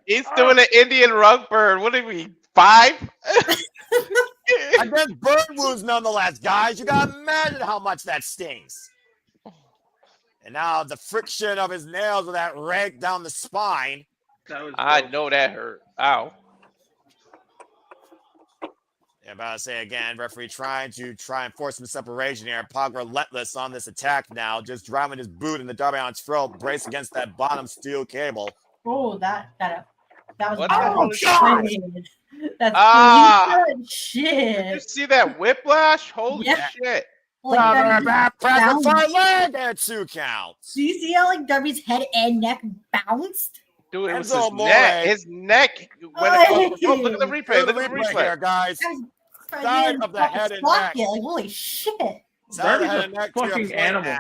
he's doing an Indian rug burn. What do you mean, 5? Against burn wounds, nonetheless, guys. You gotta imagine how much that stings. And now the friction of his nails with that rake down the spine. I know that hurt. Ow. Yeah, about to say again, referee trying and force some separation here. Pac relentless on this attack now, just driving his boot in the Darby Allin's throat, brace against that bottom steel cable. Oh, that was What bad. the God! That's shit. Did you see that whiplash? Holy shit. Press the leg and 2 counts. Do you see how like Darby's head and neck bounced? Dude, it was Enzo his Amore. neck. His neck went across the rope. Look at the replay. Look at the replay here, guys. Side of the head and neck. Like, holy shit. Side of the head Darby's and a neck fucking animal.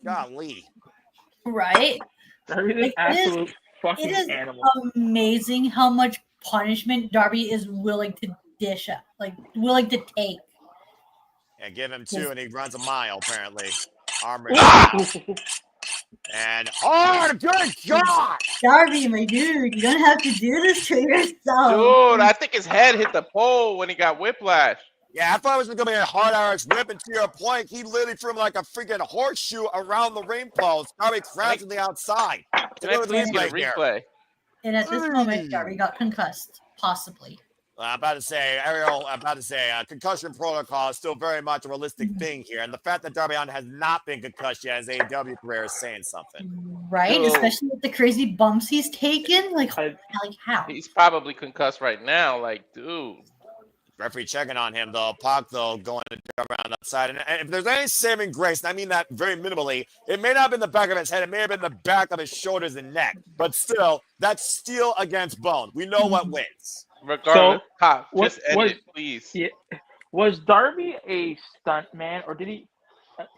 Golly. Right? Darby's an absolute fucking It is animal. amazing how much punishment Darby is willing to dish up, like willing to take. Yeah, give him 2 and he runs a mile, apparently. Arm and good God! Darby, my dude, you don't have to do this to yourself. Dude, I think his head hit the pole when he got whiplash. Yeah, I thought it was going to be a hard RX whip, and to your point, he literally threw him like a freaking horseshoe around the ring post. Darby crashed on the outside. Please get a replay. And at this moment, Darby got concussed, possibly. I'm about to say, Ariel, concussion protocol is still very much a realistic thing here. And the fact that Darby Allin has not been concussed yet, his AEW career is saying something. Right? No. Especially with the crazy bumps he's taken. Like how? He's probably concussed right now. Like, dude. Referee checking on him, though. Pac, though, going around outside. And if there's any saving grace, and I mean that very minimally, it may not have been the back of his head. It may have been the back of his shoulders and neck. But still, that's steel against bone. We know what wins. Regardless, Pac, what- just end what- it, please. Yeah. Was Darby a stunt man, or did he?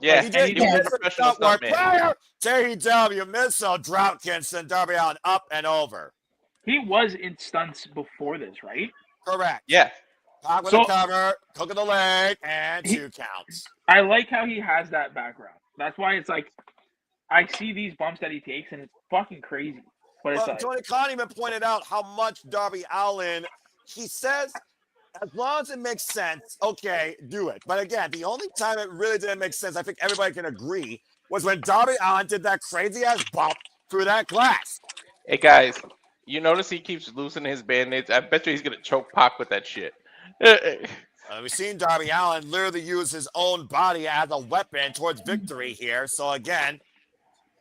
Yeah, he did. he was a professional Prior stuntman. to AEW, Misso, drop Kingston, Darby Allin up and over. He was in stunts before this, right? Correct. Yeah. Pac with So- the cover, hook of the leg, and 2 counts. I like how he has that background. That's why it's like I see these bumps that he takes, and it's fucking crazy. But it's Well, like, Tony Khan even pointed out how much Darby Allin, he says, as long as it makes sense, okay, do it. But again, the only time it really didn't make sense, I think everybody can agree, was when Darby Allin did that crazy-ass bump through that glass. Hey, guys, you notice he keeps loosening his band-aids? I bet you he's going to choke Pac with that shit. We've seen Darby Allin literally use his own body as a weapon towards victory here. So again,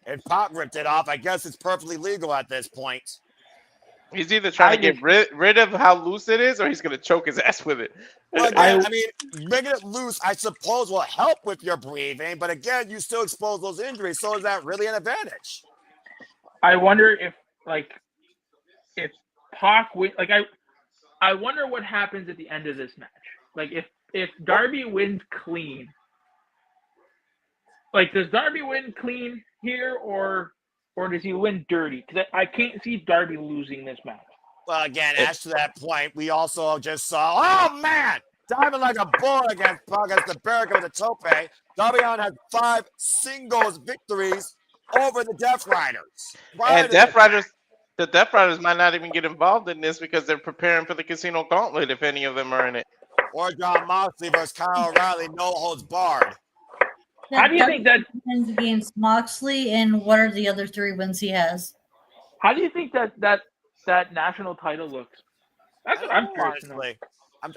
if Pac ripped it off, I guess it's perfectly legal at this point. He's either trying to get rid of how loose it is, or he's going to choke his ass with it. Well, again, I mean, making it loose, I suppose, will help with your breathing. But again, you still expose those injuries. So is that really an advantage? I wonder if Pac win. Like I wonder what happens at the end of this match. Like if Darby wins clean. Like, does Darby win clean here, or does he win dirty? Because I can't see Darby losing this match. Well, again, as to that point, we also just saw, oh, man, diving like a bull against Pac against the barricade with a tope. Darby Allin had 5 singles victories over the Death Riders. And the Death Riders might not even get involved in this because they're preparing for the Casino Gauntlet if any of them are in it. Or John Moxley versus Kyle O'Reilly, no holds barred. How do you think that wins against Moxley, and what are the other 3 wins he has? How do you think that national title looks? That's what I'm curious to know. Honestly.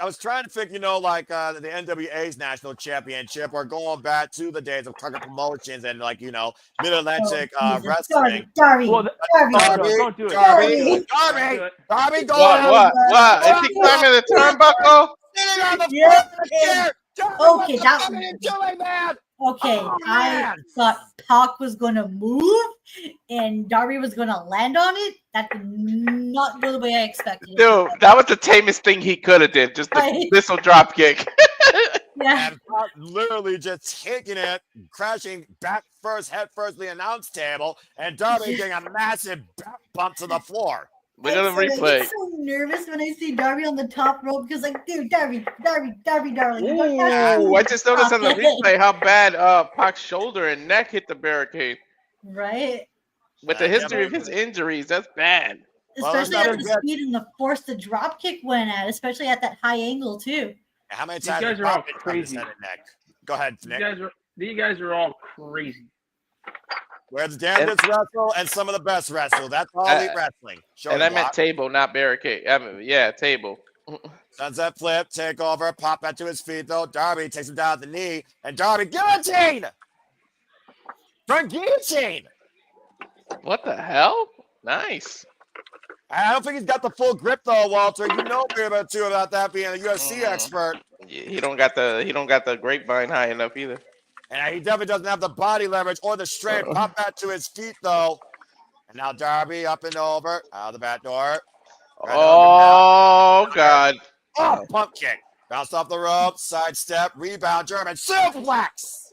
I was trying to think, like the NWA's national championship, or going back to the days of Tucker Promotions and Mid-Atlantic wrestling. Darby, Well, don't do it. Darby, go What? Is he climbing the turnbuckle? Okay, man. Okay, Oh, I man. thought Pac was going to move and Darby was going to land on it. That did not go the way I expected. Dude, that was the tamest thing he could have did. Just the missile drop kick. Yeah. And Pac literally just taking it, crashing back first, head first to the announce table, and Darby getting a massive back bump to the floor. Look at the replay. I'm so nervous when I see Darby on the top rope because, dude, Darby. Ooh, I just noticed on the replay how bad Pac's shoulder and neck hit the barricade. Right? With the history of his injuries, that's bad. Especially at the speed and the force the drop kick went at, especially at that high angle too. How many These times guys are all crazy. Go ahead, Nick. These guys are all crazy. Where the damnedest wrestle and some of the best wrestle. That's all elite wrestling. And I meant table, not barricade. I mean, yeah, table. Sunset flip, takeover, pop back to his feet though. Darby takes him down at the knee, and Darby guillotine! Front guillotine! What the hell? Nice. I don't think he's got the full grip though, Walter. You know me about that being a UFC expert. He don't got the grapevine high enough either. And he definitely doesn't have the body leverage or the strength. Pop back to his feet though. And now Darby up and over out of the back door. Oh God! Oh, pump kick. Bounced off the rope, sidestep, rebound, German suplex.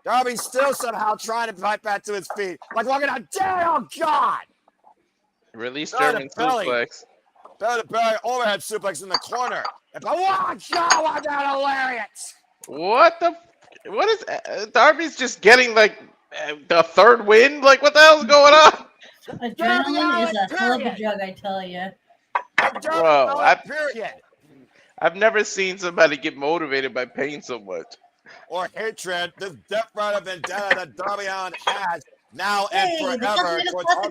Darby still somehow trying to fight back to his feet. Like walking out dead. Oh God! Release German suplex. Belly to belly, overhead suplex in the corner. And oh God, was that hilarious! What is Darby's just getting like the third win? Like what the hell's going on? Adrenaline is a hell of a drug, I tell you. Bro, I've never seen somebody get motivated by pain so much. Or hatred, this Death Rider vendetta that Darby Allin has now and forever.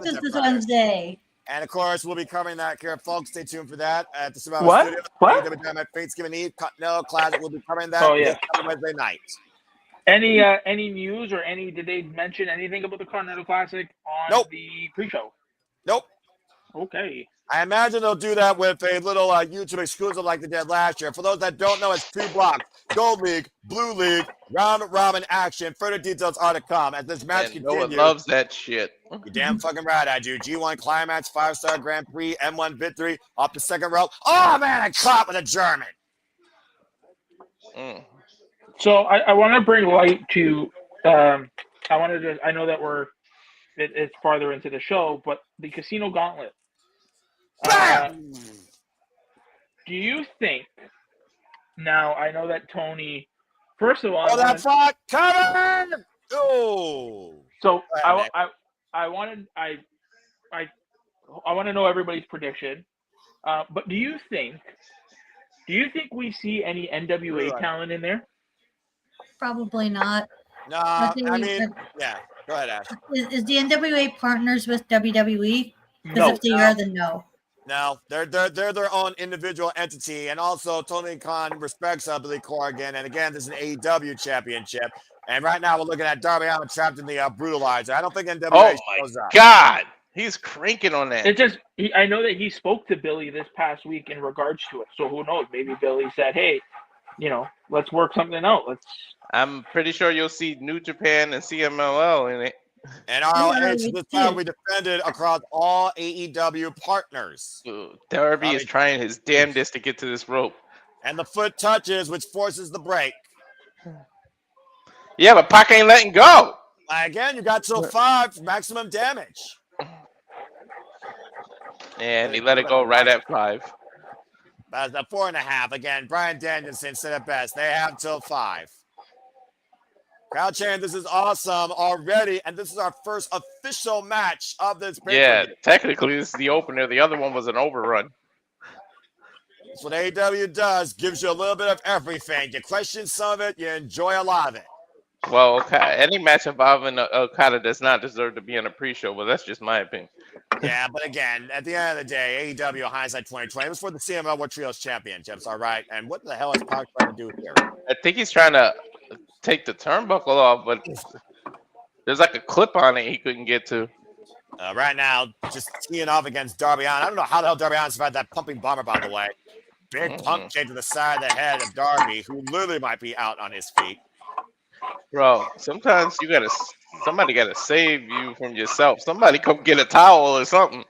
This Wednesday. And of course, we'll be covering that here, folks. Stay tuned for that at the Survivor Studio. What? Thanksgiving Eve, Continental Classic. We'll be covering that this Wednesday night. Any news or did they mention anything about the Continental Classic on the pre-show? Nope. Okay. I imagine they'll do that with a little YouTube exclusive like they did last year. For those that don't know, it's 2 blocks. Gold League, Blue League, round robin action. Further details are to come as this match continues. No one loves that shit. You're damn fucking right, I do. G1 Climax, 5-star Grand Prix, M1 victory, off the second row. Oh, man, I caught with a German. So I want to bring light to, I know that it's farther into the show, but the Casino Gauntlet. Do you think, now I know that Toni, first of all, come on! Oh. So I want to know everybody's prediction. But do you think we see any NWA talent in there? Probably not. No, I mean, yeah. Go ahead, Ash. Is the NWA partners with WWE? Because No. if they are, then no. No, they're their own individual entity, and also Tony Khan respects Billy Corgan, and again, this is an AEW championship, and right now we're looking at Darby Allin trapped in the Brutalizer. I don't think NWA shows up. God, he's cranking on that. It just, I know that he spoke to Billy this past week in regards to it, so who knows? Maybe Billy said, "Hey, let's work something out. I'm pretty sure you'll see New Japan and CMLL in it. And ROH this time we defended across all AEW partners. Darby is trying his damnedest to get to this rope. And the foot touches, which forces the break. Yeah, but Pac ain't letting go. Again, you got till 5 maximum damage. And he let it go right at 5. That's a 4.5. Again, Bryan Danielson said it best. They have till 5. Crowd chanting, this is awesome already, and this is our first official match of this pay-per-view. Yeah, technically this is the opener. The other one was an overrun. That's what AEW does. Gives you a little bit of everything. You question some of it, you enjoy a lot of it. Well, any match involving Okada does not deserve to be on a pre-show, but that's just my opinion. Yeah, but again, at the end of the day, AEW hindsight 2020 was for the CML World Trios Championships, all right? And what the hell is Pac trying to do here? I think he's trying to take the turnbuckle off, but there's like a clip on it he couldn't get to. Right now, just teeing off against Darby Allin. I don't know how the hell Darby Allin survived that pumping bomber, by the way. Big pump kick to the side of the head of Darby, who literally might be out on his feet. Bro, sometimes somebody gotta save you from yourself. Somebody come get a towel or something.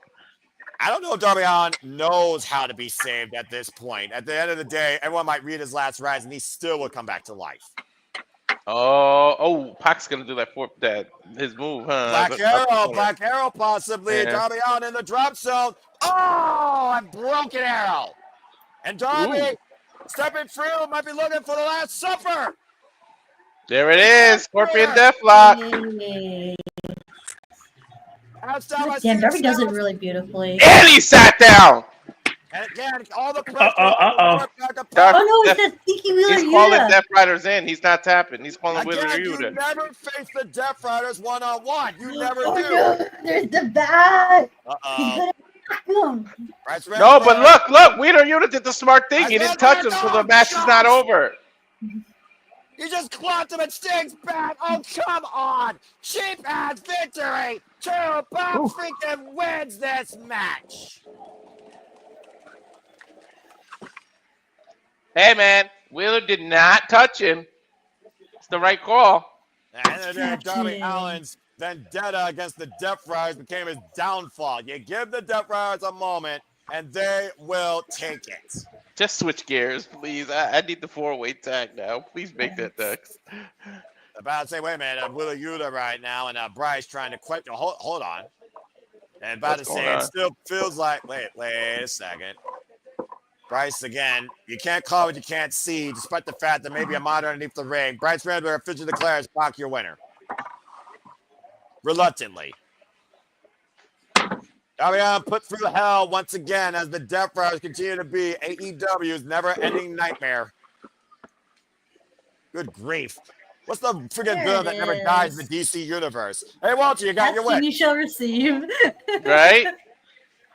I don't know if Darby Allin knows how to be saved at this point. At the end of the day, everyone might read his last rites, and he still will come back to life. Pac's gonna do his move, huh? Black Arrow possibly. Yeah. Darby Allin in the drop zone. A broken arrow. And Darby stepping through, might be looking for the Last Supper. There it is, Scorpion Deathlock. Damn, Darby does it really beautifully. And he sat down. And again, all the pressure. Oh no, it's that Stinky Wheeler He's calling Yuta. Death Riders in. He's not tapping. He's calling Wheeler Again, you Yuta. never face the Death Riders one-on-one. You never Oh do. no, there's the bat. Uh-oh. No, but look, Wheeler Yuta did the smart thing. He didn't touch him, so the match is not over. You just clocked him and Sting's back. Oh, come on. Cheap ass victory. Bob freaking wins this match. Hey, man, Wheeler did not touch him. It's the right call. And then Darby Allin's vendetta against the Death Riders became his downfall. You give the Death Riders a moment, and they will take it. Just switch gears, please. I need the 4-way tag now. Please make that next. About to say, wait a minute, Wheeler Yuta right now, and Bryce trying to quit. Hold on. And about to say, it still feels like, wait a second. Bryce again, you can't call what you can't see, despite the fact that maybe a monitor underneath the ring. Bryce Randler officially declares Pac your winner. Reluctantly. Darby Allin put through hell once again as the Death Riders continue to be AEW's never-ending nightmare. Good grief. What's the friggin' villain that never dies in the DC universe? Hey, Walter, you got your win. You shall receive. Right?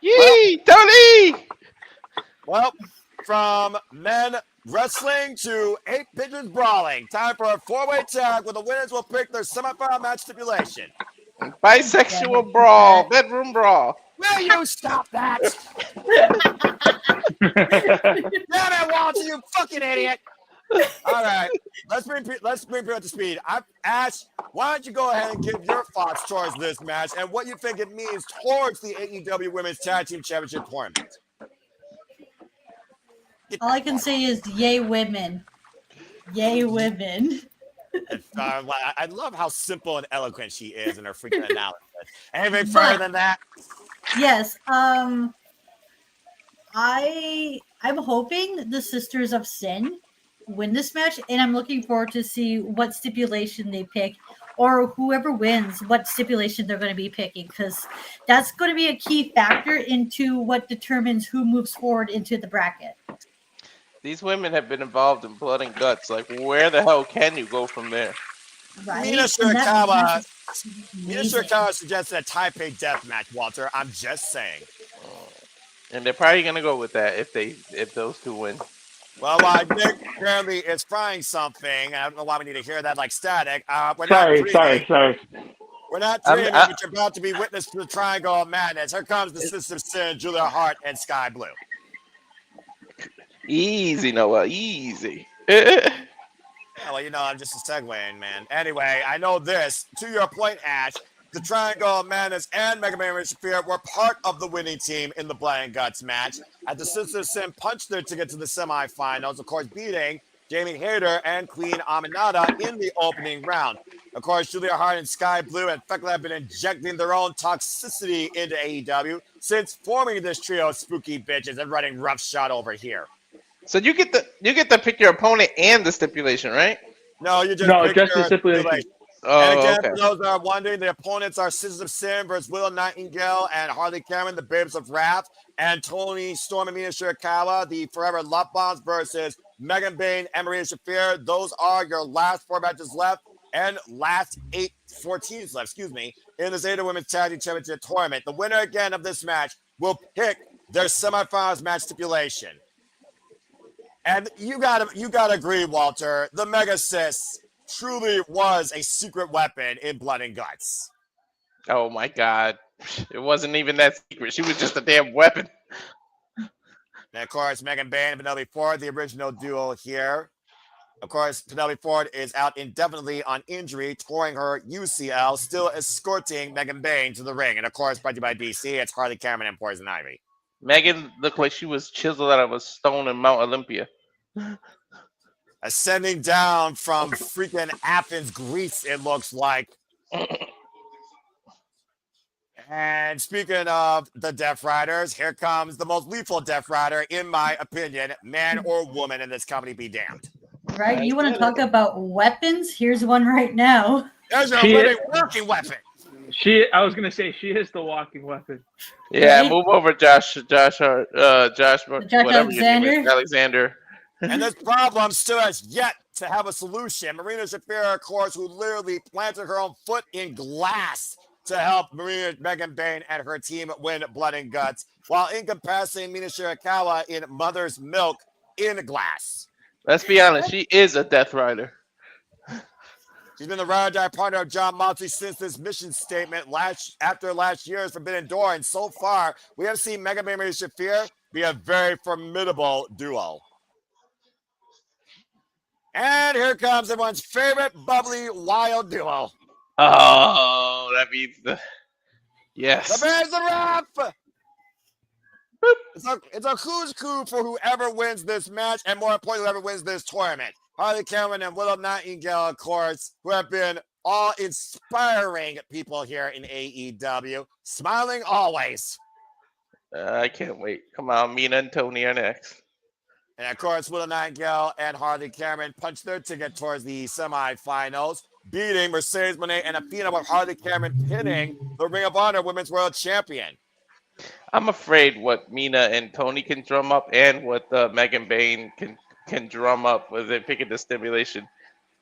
Yee, Toni! Well, from men wrestling to 8 pigeons brawling, time for a 4-way tag where the winners will pick their semifinal match stipulation. Bisexual brawl, bedroom brawl. Will you stop that? Damn it, Walter, you fucking idiot. All right, let's bring people up to speed. Ash, why don't you go ahead and give your thoughts towards this match and what you think it means towards the AEW Women's Tag Team Championship tournament? All I can say is, yay, women. Yay, women. I love how simple and eloquent she is in her freaking analysis. Anything further than that? Yes. I'm hoping the Sisters of Sin win this match, and I'm looking forward to see what stipulation they pick, or whoever wins, what stipulation they're going to be picking, because that's going to be a key factor into what determines who moves forward into the bracket. These women have been involved in blood and guts. Like, where the hell can you go from there? Right? Mina Shirakawa suggested a Taipei death match, Walter. I'm just saying. And they're probably going to go with that if those two win. Well, Nick apparently is frying something. I don't know why we need to hear that like static. Sorry. We're not dreaming, but you're about to be witness to the Triangle of Madness. Here comes the Sister of Sin, Julia Hart, and Sky Blue. Easy, Noah. Easy. Yeah, well, I'm just segueing, man. Anyway, I know this. To your point, Ash, the Triangle of Madness and Mega Man and Shafir were part of the winning team in the Blood and Guts match. As the Sister of Sin punched their ticket to the semifinals, of course, beating Jamie Hayter and Queen Aminata in the opening round. Of course, Julia Hart and Sky Blue and Fekla have been injecting their own toxicity into AEW since forming this trio of spooky bitches and running roughshod over here. So you get to pick your opponent and the stipulation, right? No, you just pick just your the stipulation. Oh, and again, for those that are wondering, the opponents are Sisters of Sin versus Willow Nightingale and Harley Cameron, the Babes of Wrath, and Toni Storm and Mina Shirakawa, the Forever Love Bombs versus Megan Bayne and Marina Shafir. Those are your last 4 matches left and last 14 left, in this AEW Women's Tag Team Championship tournament. The winner again of this match will pick their semifinals match stipulation. And you gotta agree, Walter, the Mega Sis truly was a secret weapon in Blood and Guts. Oh my God. It wasn't even that secret. She was just a damn weapon. And of course, Megan Bayne and Penelope Ford, the original duo here. Of course, Penelope Ford is out indefinitely on injury, touring her UCL, still escorting Megan Bayne to the ring. And of course, brought to you by DC, it's Harley Cameron and Poison Ivy. Megan looked like she was chiseled out of a stone in Mount Olympia. Ascending down from freaking Athens, Greece, it looks like. And speaking of the Death Riders, here comes the most lethal Death Rider, in my opinion, man or woman in this company be damned. Right? You want to talk about weapons? Here's one right now. There's your living working weapon. I was gonna say she is the walking weapon. Yeah, Right? move over, Josh, whatever your name is, Alexander. And this problem still has yet to have a solution. Marina Shafir, of course, who literally planted her own foot in glass to help Megan Bayne and her team win Blood and Guts, while incapacitating Mina Shirakawa in Mother's Milk in glass. Let's be honest, she is a Death Rider. She's been the ride or die partner of John Moxley since this mission statement after last year's Forbidden Door, and so far, we have seen Megan Bayne and Shafir be a very formidable duo. And here comes everyone's favorite bubbly, wild duo. Oh, that means yes. The Bears the ref! It's a who's coup for whoever wins this match, and more importantly, whoever wins this tournament. Harley Cameron and Willow Nightingale, of course, who have been all inspiring people here in AEW. Smiling always. I can't wait. Come on, Mina and Toni are next. And of course, Willow Nightingale and Harley Cameron punched their ticket towards the semifinals, beating Mercedes Moné and Athena, with Harley Cameron pinning the Ring of Honor Women's World Champion. I'm afraid what Mina and Toni can drum up and what Megan Bayne can drum up as they pick at the stimulation.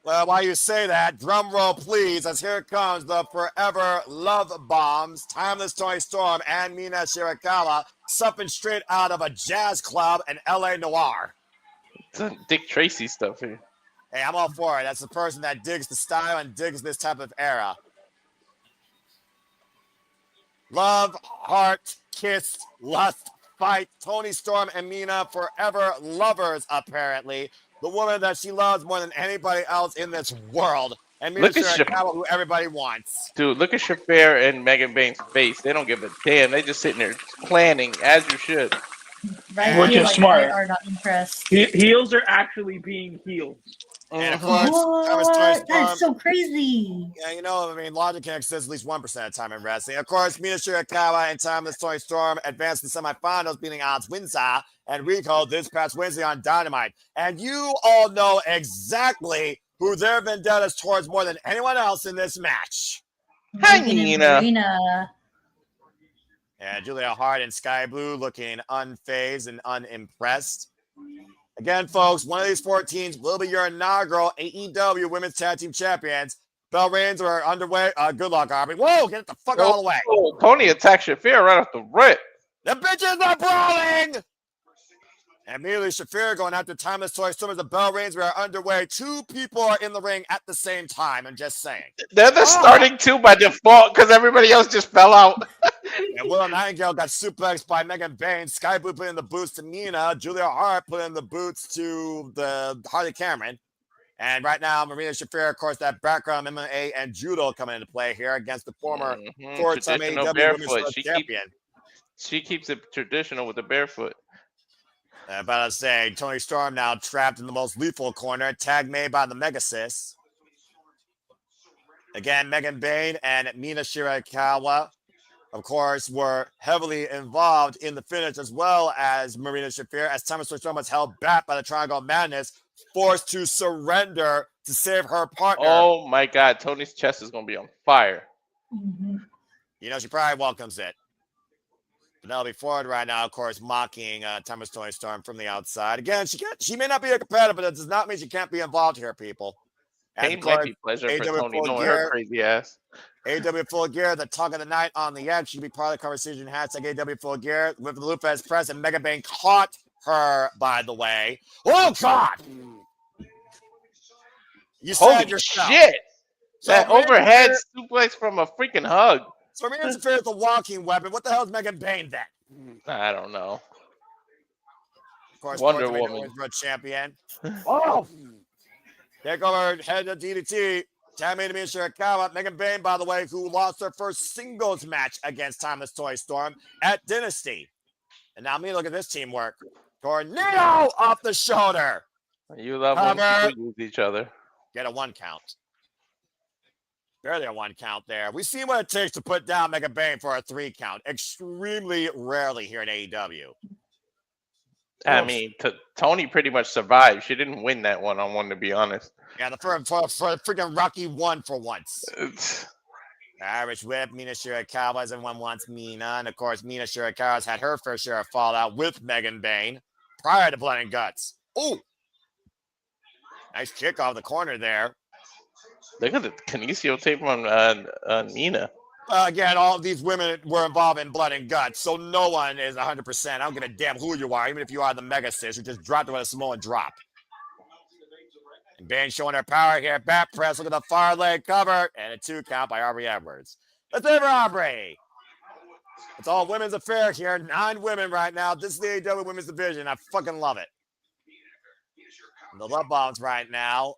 Well, while you say that, drum roll please, as here comes the forever love bombs, Timeless Toni Storm and Mina Shirakawa, something straight out of a jazz club in LA Noir. It's Dick Tracy stuff here. Hey, I'm all for it. That's the person that digs the style and digs this type of era. Love, heart, kiss, lust, fight. Toni Storm and Mina, forever lovers, apparently. The woman that she loves more than anybody else in this world. And Mina Shirakawa, who everybody wants. Dude, look at Shafir and Megan Bayne's face. They don't give a damn. They just sitting there planning, as you should. Right? Which is smart. They are not impressed. Heels are actually being heels. And of course, what? That's so crazy. Yeah, you know, I mean, logic can exist at least 1% of the time in wrestling. Of course, Mina Shirakawa and Timeless Toni Storm advanced to the semifinals, beating Odds Windsor and Rico this past Wednesday on Dynamite. And you all know exactly who their vendettas towards more than anyone else in this match. Hi, Mina. Marina. And Julia Hart in Sky Blue looking unfazed and unimpressed. Again, folks, one of these 4 teams will be your inaugural AEW Women's Tag Team Champions. Bell reigns are underway. Good luck, Arby. Whoa, get the fuck out of the way. Oh, Toni attacked Shafir right off the rip. The bitches are brawling. And immediately Shafir going after Timeless Toni Storm as the bell rings. We are underway. 2 people are in the ring at the same time. I'm just saying. They're the starting 2 by default because everybody else just fell out. And Willow Nightingale got suplexed by Megan Bayne. Sky Blue put in the boots to Mina. Julia Hart put in the boots to the Harley Cameron. And right now, Marina Shafir, of course, that background MMA and judo coming into play here against the former 4-time AEW Women's World Champion. She keeps it traditional with the barefoot. About to say, Toni Storm now trapped in the most lethal corner. Tag made by the Megasis. Again, Megan Bayne and Mina Shirakawa, of course, were heavily involved in the finish, as well as Marina Shafir, as Timeless Toni Storm was held back by the Triangle of Madness, forced to surrender to save her partner. Oh my God, Toni's chest is going to be on fire. Mm-hmm. You know, she probably welcomes it. Penelope Ford right now, of course, mocking Timeless Toni Storm from the outside. Again, she may not be a competitor, but it does not mean she can't be involved here, people. Pain might be pleasure for Toni, knowing her crazy ass. AEW Full Gear, the talk of the night on the edge. She can be part of the conversation. Hashtag AEW Full Gear with the Lupez press, and Megan Bayne caught her, by the way. Oh, God! You said yourself. Shit! So that overhead suplex from a freaking hug. So Marina Shafir is the walking weapon. What the hell is Megan Bayne then? I don't know. Of course, Wonder Woman. World Champion. Oh! Take over head to DDT. Tammy Mina Shirakawa. Megan Bayne, by the way, who lost her first singles match against Timeless Toni Storm at Dynasty. And now me look at this teamwork. Tornado off the shoulder. You love when people use each other. Get a 1 count. Barely a 1 count there. We've seen what it takes to put down Megan Bayne for a 3 count. Extremely rarely here in AEW. I mean, Toni pretty much survived. She didn't win that one-on-one, to be honest. Yeah, for freaking Rocky won for once. Irish Whip, Mina Shirakawa, as everyone wants Mina. And, of course, Mina Shirakawa's had her first share of fallout with Megan Bayne prior to Blood and Guts. Ooh! Nice kick off the corner there. Look at the kinesio tape on Mina. Again, all of these women were involved in Blood and Guts, so no one is 100%. I don't give a damn who you are, even if you are the Mega Sis who just dropped it with a Samoan drop. And Bayne showing her power here. Back press. Look at the far leg cover. And a 2 count by Aubrey Edwards. Let's over Aubrey. It's all women's affair here. 9 women right now. This is the AEW women's division. I fucking love it. And the love bombs right now.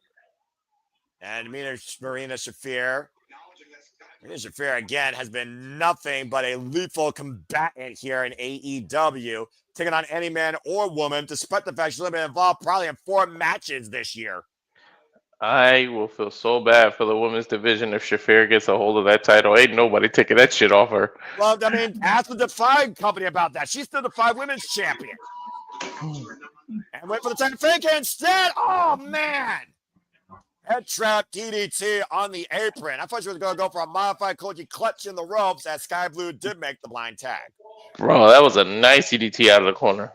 And Marina Shafir. Marina Shafir, again, has been nothing but a lethal combatant here in AEW. Taking on any man or woman, despite the fact she's only been involved probably in 4 matches this year. I will feel so bad for the women's division if Shafir gets a hold of that title. Ain't nobody taking that shit off her. Well, I mean, ask the Defy company about that. She's still the Defy women's champion. And wait for the time fake instead. Oh, man. Head trap DDT on the apron. I thought she was going to go for a modified Koji clutch in the ropes as Sky Blue did make the blind tag. Bro, that was a nice DDT out of the corner.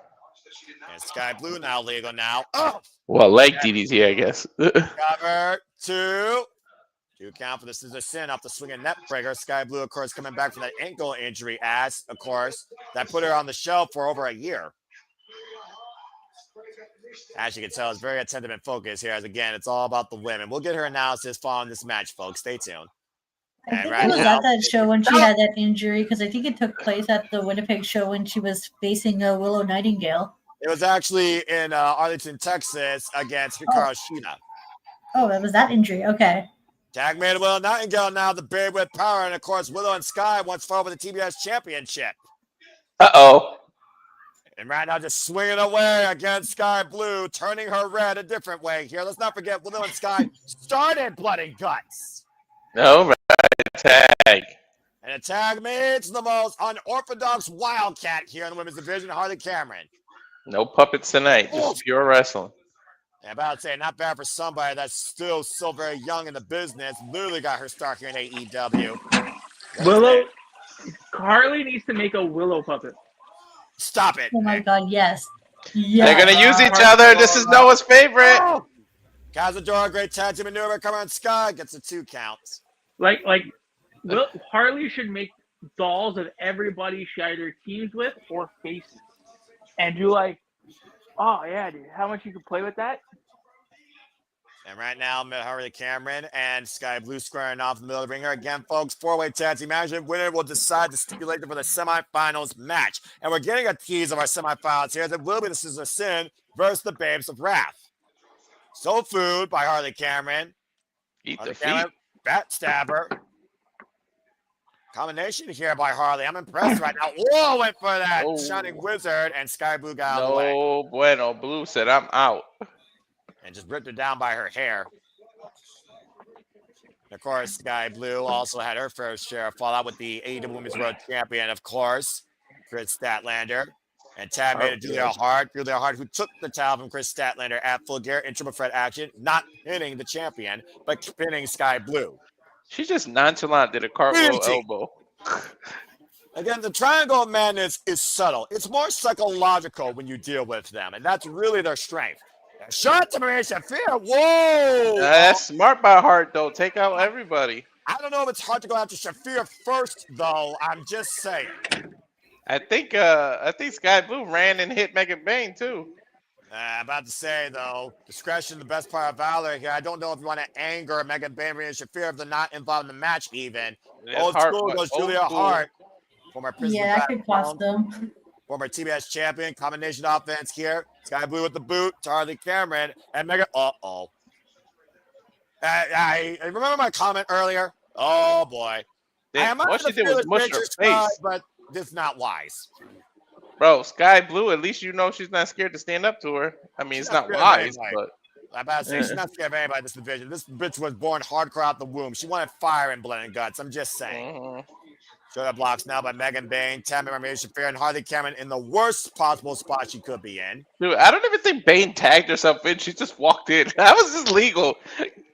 And Sky Blue now legal now. Oh! Well, like DDT, I guess. Cover 2. 2 count for this is a sin off the swinging net breaker. Sky Blue, of course, coming back from that ankle injury, as, of course, that put her on the shelf for over a year. As you can tell, it's very attentive and focused here. As again, it's all about the women. We'll get her analysis following this match, folks. Stay tuned. I think it was at that show when she had that injury, because I think it took place at the Winnipeg show when she was facing Willow Nightingale. It was actually in Arlington, Texas, against Hikaru Shida. Oh, that was that injury. Okay. Tag made Willow Nightingale now, the Babe with power, and of course, Willow and Sky once fought for the TBS Championship. Uh-oh. And right now, just swinging away against Sky Blue, turning her red a different way here. Let's not forget, Willow and Sky started Blood and Guts. No, right. Tag. And a tag meets the most unorthodox Wildcat here in the women's division, Harley Cameron. No puppets tonight, just pure wrestling. Yeah, about to say, not bad for somebody that's still so very young in the business. Literally got her start here in AEW. Willow, Harley needs to make a Willow puppet. Stop it. Oh my God, yes. Yes. They're going to use each other. This is Noah's favorite. Oh. Kazuchika, great tag team maneuver. Come on, Sky. Gets a 2 count. Harley should make dolls of everybody she either teams with or faces. And do oh yeah, dude, how much you can play with that? And right now, Harley Cameron and Sky Blue squaring off the middle of the ring here. Again, folks, 4-way tag team match. Winner will decide to stipulate for the semifinals match. And we're getting a tease of our semifinals here. That will be the Sisters of Sin versus the Babes of Wrath. Soul Food by Harley Cameron. Eat Harley the feet. Cameron, Backstabber. Combination here by Harley. I'm impressed right now. Whoa, went for that Shining Wizard, and Sky Blue got out of the way. No bueno. Blue said, I'm out. And just ripped her down by her hair. And of course, Sky Blue also had her first share of fallout with the AEW Women's World Champion, of course, Chris Statlander. And tag made it Julia Hart. Julia Hart, who took the title from Chris Statlander at Full Gear in triple threat action, not pinning the champion, but pinning Sky Blue. She just nonchalant did a cartwheel elbow. Again, the Triangle of Madness is subtle. It's more psychological when you deal with them, and that's really their strength. Shot to Marina Shafir. Whoa! That's smart by Hart, though. Take out everybody. I don't know if it's hard to go after Shafir first, though. I'm just saying. I think Sky Blue ran and hit Megan Bayne, too. About to say, though, discretion the best part of valor here. I don't know if you want to anger Megan Bayne and Shafir if they're not involved in the match even. Old school goes Julia Hart. Former that could cost them. Former TBS champion. Combination offense here. Sky Blue with the boot. Harley Cameron. And Megan. Uh-oh. I remember my comment earlier. Oh, boy. What she did was mush her face. But this is not wise. Bro, Sky Blue, at least you know she's not scared to stand up to her. I mean, it's not wise, but... I'm about to say, she's not scared of anybody in this division. This bitch was born hardcore out the womb. She wanted fire and blood and guts. I'm just saying. Shoulder blocks now by Megan Bayne, Tammy Marina Shafir, and Harley Cameron in the worst possible spot she could be in. Dude, I don't even think Bayne tagged herself in. She just walked in. That was just legal.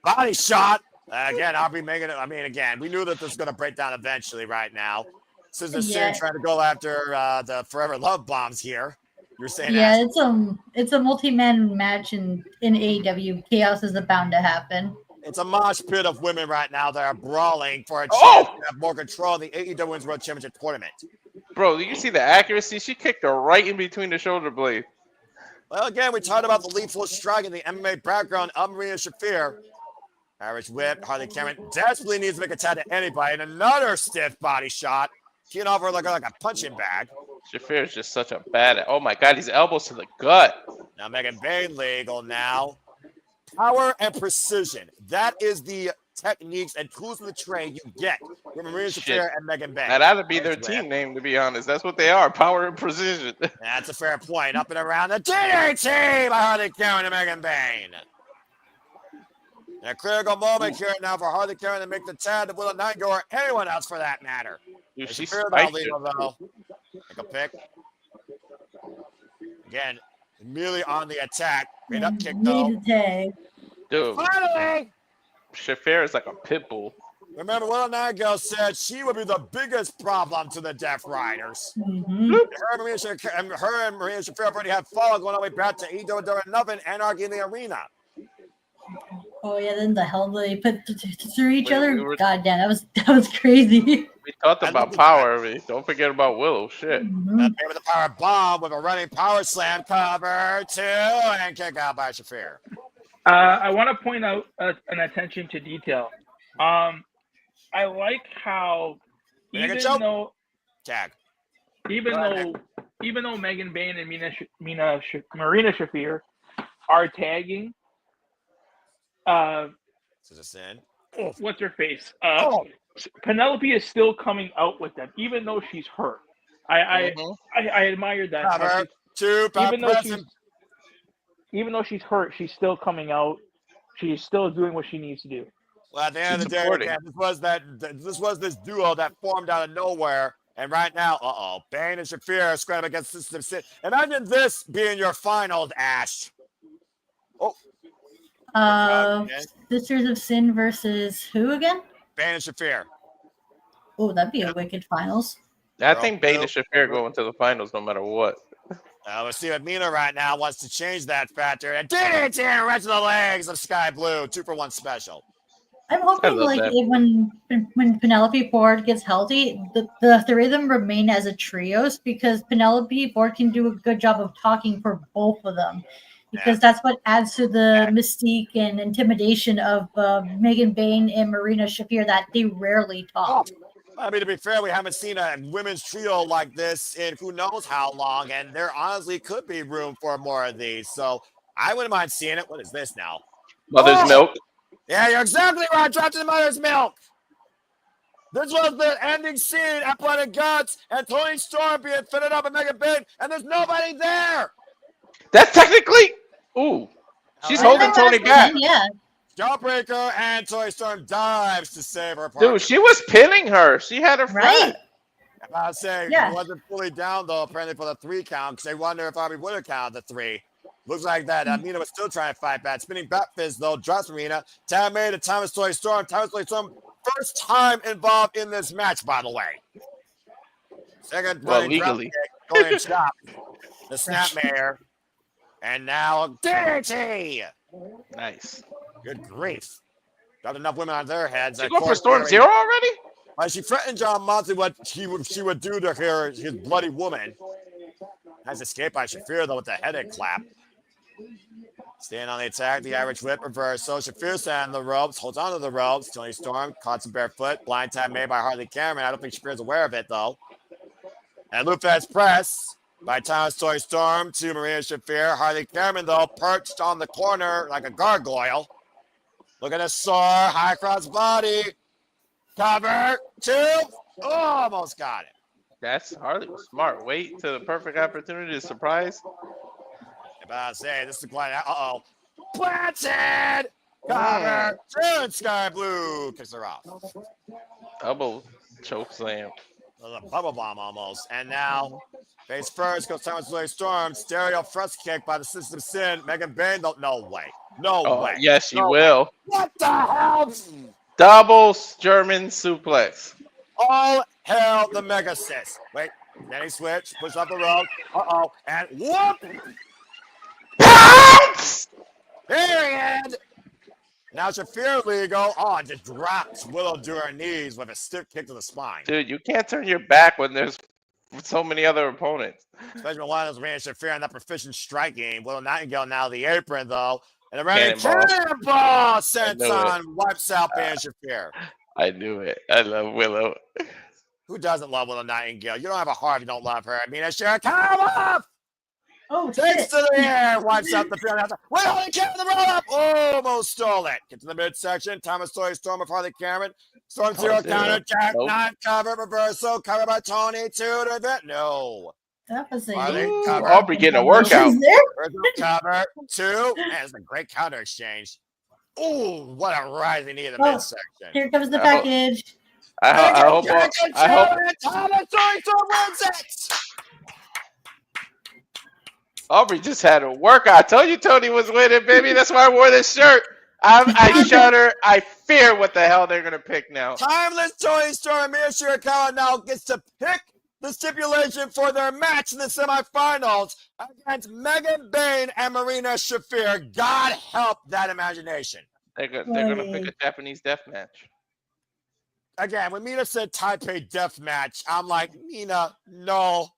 Body shot. Again, I'll be making it. I mean, again, we knew that this was going to break down eventually right now. Sister Sin trying to go after the Forever Love Bombs here. You're saying it's a multi-man match in AEW. Chaos is bound to happen. It's a mosh pit of women right now that are brawling for a chance to have more control in the AEW Women's World Championship tournament. Bro, you see the accuracy? She kicked her right in between the shoulder blades. Well, again, we talked about the lethal strike in the MMA background of Marina Shafir. Irish whip. Harley Cameron desperately needs to make a tag to anybody. And another stiff body shot. Keying off her like a punching bag. Shafir is just such a bad. Oh my God, these elbows to the gut. Now Megan Bayne legal now. Power and precision. That is the techniques and tools of the trade you get from Marina Shafir and Megan Bayne. That ought to be their team name, to be honest. That's what they are. Power and precision. That's a fair point. Up and around the DDT by Harley Cameron and Megan Bayne. A critical moment here now for Harley Cameron to make the tag to Will Nightingale or anyone else for that matter. Dude, she's Take a pick. Again, immediately on the attack. Great up kick though. Dude, finally! Shafir is like a pit bull. Remember, Will Nightingale said she would be the biggest problem to the Death Riders. Mm-hmm. Her and Marina Shafir already have fallen going all the way back to AEW during nothing anarchy in the arena. Oh yeah, then the hell they put through each other. God damn, that was crazy. We talked about power. Don't forget about Willow. Shit. Mm-hmm. With the power bomb with a running power slam cover 2 and kick out by Shafir. I want to point out an attention to detail. I like how even though Megan Bayne and Marina Shafir are tagging. What's her face? Penelope is still coming out with them, even though she's hurt. I admired that. Even though she's hurt, she's still coming out. She's still doing what she needs to do. Well, at the end of the day, again, this was this duo that formed out of nowhere. And right now, Bayne and Shafir scrambling against System Sin. Imagine this being your finals, Ash. Sisters of Sin versus who again? Bayne and Shafir. Oh, that'd be a wicked finals. I think Bayne and Shafir go into the finals no matter what. Let's see what Mina right now wants to change that factor. And DDT right to the legs of Sky Blue. 2-for-1 special. I'm hoping when Penelope Ford gets healthy, the three of them remain as a trios because Penelope Ford can do a good job of talking for both of them. Because that's what adds to the mystique and intimidation of Megan Bayne and Marina Shafir that they rarely talk. I mean, to be fair, we haven't seen a women's trio like this in who knows how long, and there honestly could be room for more of these. So I wouldn't mind seeing it. What is this now? Mother's milk. Yeah, you're exactly right. Dropped in Mother's milk. This was the ending scene at Blood and Guts, and Toni Storm being fitted up and Megan Bayne, and there's nobody there. That's technically. Ooh. She's holding Toni back. Yeah. Jawbreaker and Toni Storm dives to save her partner. Dude, she was pinning her. She had her right. I was saying, it wasn't fully down, though, apparently for the 3 count, because they wonder if Bobby would have counted the 3. Looks like that. Mina was still trying to fight back. Spinning back fist, though, drops Marina. Tam made it. Thomas Toni Storm. First time involved in this match, by the way. Second, legally. Going chop. The snapmare. And now DDT. Nice. Good grief. Got enough women on their heads. She go for Storm Zero already? She threatened John Moxley what she would do to her, his bloody woman. Nice escape by Shafir, though, with the headache clap. Staying on the attack, the Irish whip reverse. So Shafir standing on the ropes, holds onto the ropes. Toni Storm caught some barefoot. Blind tap made by Harley Cameron. I don't think Shafir's aware of it, though. And Lufez press by Thomas Toni Storm to Marina Shafir. Harley Cameron, though, perched on the corner like a gargoyle. Look at the sore, high cross body. Cover, 2. Oh, almost got it. That's Harley was smart. Wait to the perfect opportunity to surprise. About to say, this is quite. Planted! Cover, 2, and Sky Blue kicks her off. Double choke slam. A bubble bomb almost. And now, face first goes Thomas Toni Storm. Stereo thrust kick by the System Sin. Megan Bayne, no way. No way. Yes, you will. What the hell? Double German suplex. All hail the Mega Sis. Wait, then he switch, push off the rope. Uh-oh, and whoop! Period! Now Shafir legal. Oh, and just drops Willow to her knees with a stiff kick to the spine. Dude, you can't turn your back when there's so many other opponents. Especially when one of those ran Shafir on that proficient striking. Willow Nightingale now the apron, though. And a running cannonball sent on, wipes out Bayne Shafir. I knew it. I love Willow. Who doesn't love Willow Nightingale? You don't have a heart if you don't love her. I mean, come off! Oh, takes shit. to the air, wipes out the field. Wait, Holy Cameron, the roll up! Almost stole it. Get to the midsection. Thomas Toy Storm of Harley Cameron. Storm zero counter, Jack, not cover, reversal, cover by Toni, 2 to event. No. That was a Aubrey getting a workout. Cover, 2. Man, it's a great counter exchange. Ooh, what a rising knee in the midsection. Here comes the package. I hope Thomas Toy Storm wins it. Aubrey just had a workout. I told you Toni was winning, baby. That's why I wore this shirt. I shudder. I fear what the hell they're going to pick now. Timeless Toni Storm, Mina Shirakawa now gets to pick the stipulation for their match in the semifinals against Megan Bayne and Marina Shafir. God help that imagination. They're going to pick a Japanese death match. Again, when Mina said Taipei death match, I'm like, Mina, no.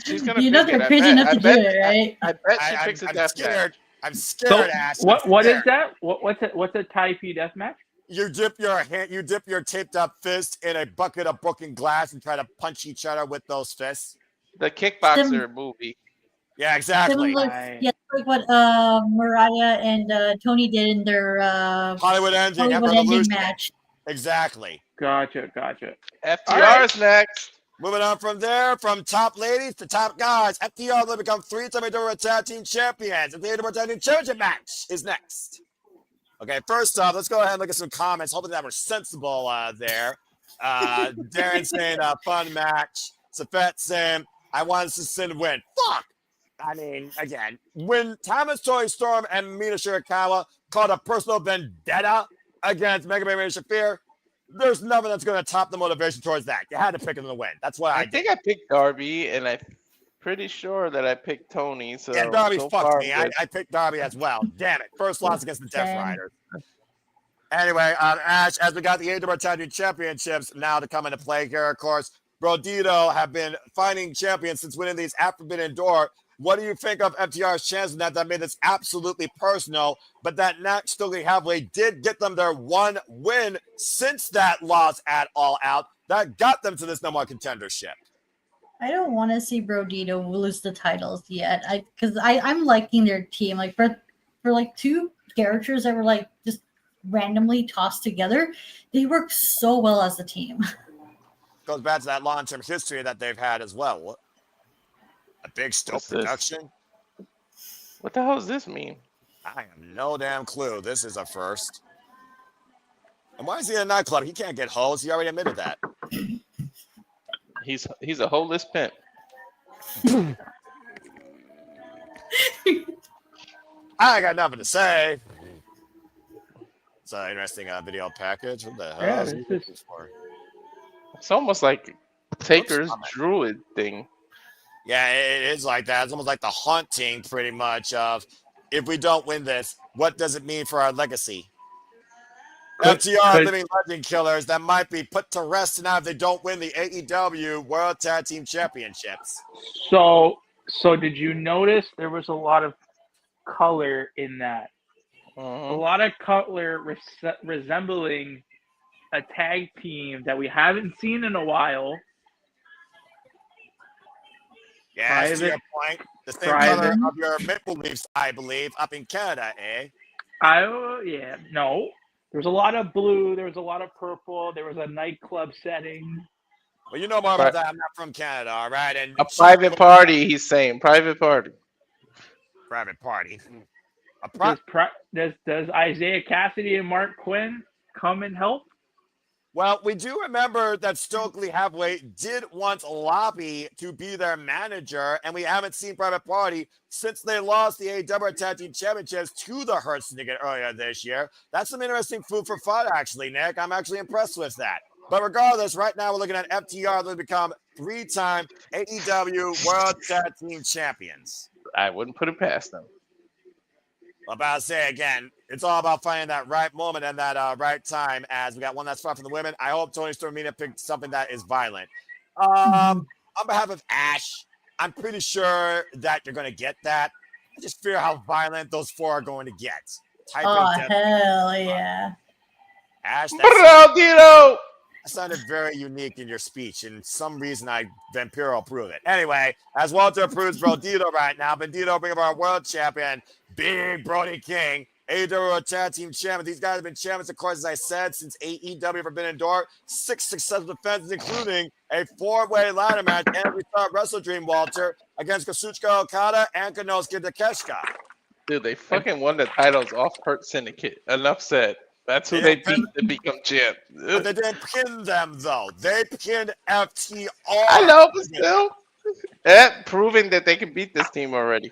She's gonna they're crazy enough to do it, right? I bet she picks a death match. I'm scared, Ash. What is that? What's a Taipei death match? You dip your taped up fist in a bucket of broken glass and try to punch each other with those fists. The Kickboxer movie. Yeah, exactly. Like what Mariah and Toni did in their Hollywood ending match. Exactly. Gotcha. FTR's next. Moving on from there, from top ladies to top guys, FTR will become 3-time AEW Tag Team Champions. And the AEW Tag Team Championship match is next. Okay, first off, let's go ahead and look at some comments. Hoping that we're sensible there. Darren saying, fun match. Safet saying, I want to Sin win. Fuck! I mean, again, when Thomas Toy Storm and Mina Shirakawa called a personal vendetta against Mega Man and Shafir, there's nothing that's going to top the motivation towards that. You had to pick him to win. That's why I think I picked Darby, and I'm pretty sure that I picked Toni. So yeah, Darby fucked me. I picked Darby as well. Damn it. First loss against the Death Riders. Anyway, Ash, as we got the AEW Tag Team Championships now to come into play here, of course, Brodito have been finding champions since winning these at Forbidden Door. What do you think of FTR's chances that made this absolutely personal, but that next Stokely Halfway did get them their one win since that loss at All Out that got them to this number one contendership? I don't want to see Brodito lose the titles yet. Because I'm liking their team. Like for like two characters that were like just randomly tossed together, they work so well as a team. Goes back to that long-term history that they've had as well. A big Stoke production. What the hell does this mean? I have no damn clue. This is a first. And why is he in a nightclub? He can't get hoes. He already admitted that. He's a holeless pimp. I got nothing to say. It's an interesting video package. What the hell is he looking for? It's almost like Taker's druid thing. Yeah, it is like that. It's almost like the haunting, pretty much, of if we don't win this, what does it mean for our legacy? FTR living legend killers that might be put to rest now if they don't win the AEW World Tag Team Championships. So did you notice there was a lot of color in that? A lot of color resembling a tag team that we haven't seen in a while. Yeah, to your point. The same color of your Maple Leafs, I believe, up in Canada, eh? No. There was a lot of blue. There was a lot of purple. There was a nightclub setting. Well, you know more about that. I'm not from Canada, all right? And a private party, he's saying. Private party. Private party. Does Isaiah Cassidy and Mark Quinn come and help? Well, we do remember that Stokely Heavyweight did once lobby to be their manager, and we haven't seen Private Party since they lost the AEW Tag Team Championships to the Hurt Syndicate earlier this year. That's some interesting food for thought, actually, Nick. I'm actually impressed with that. But regardless, right now we're looking at FTR. They become 3-time AEW World Tag Team Champions. I wouldn't put it past them. About to say again, it's all about finding that right moment and that right time. As we got one last spot from the women, I hope Toni Storm Mina picked something that is violent. On behalf of Ash, I'm pretty sure that you're going to get that. I just fear how violent those four are going to get. Hell yeah. Ash, that sounded very unique in your speech, and some reason Vampiro approve it. Anyway, as Walter approves Bandito right now, Bandito bring up our world champion, Big Brody King, AEW Tag Team Champion. These guys have been champions, of course, as I said, since AEW Forbidden Door. 6 successful defenses, including a 4-way ladder match and we saw Wrestle Dream, Walter, against Kazuchika Okada and Konosuke Takeshita. Dude, they fucking won the titles off Hurt Syndicate. Enough said. That's who they beat to become champ. But they didn't pin them, though. They pinned FTR. I know, but still. Proving that they can beat this team already.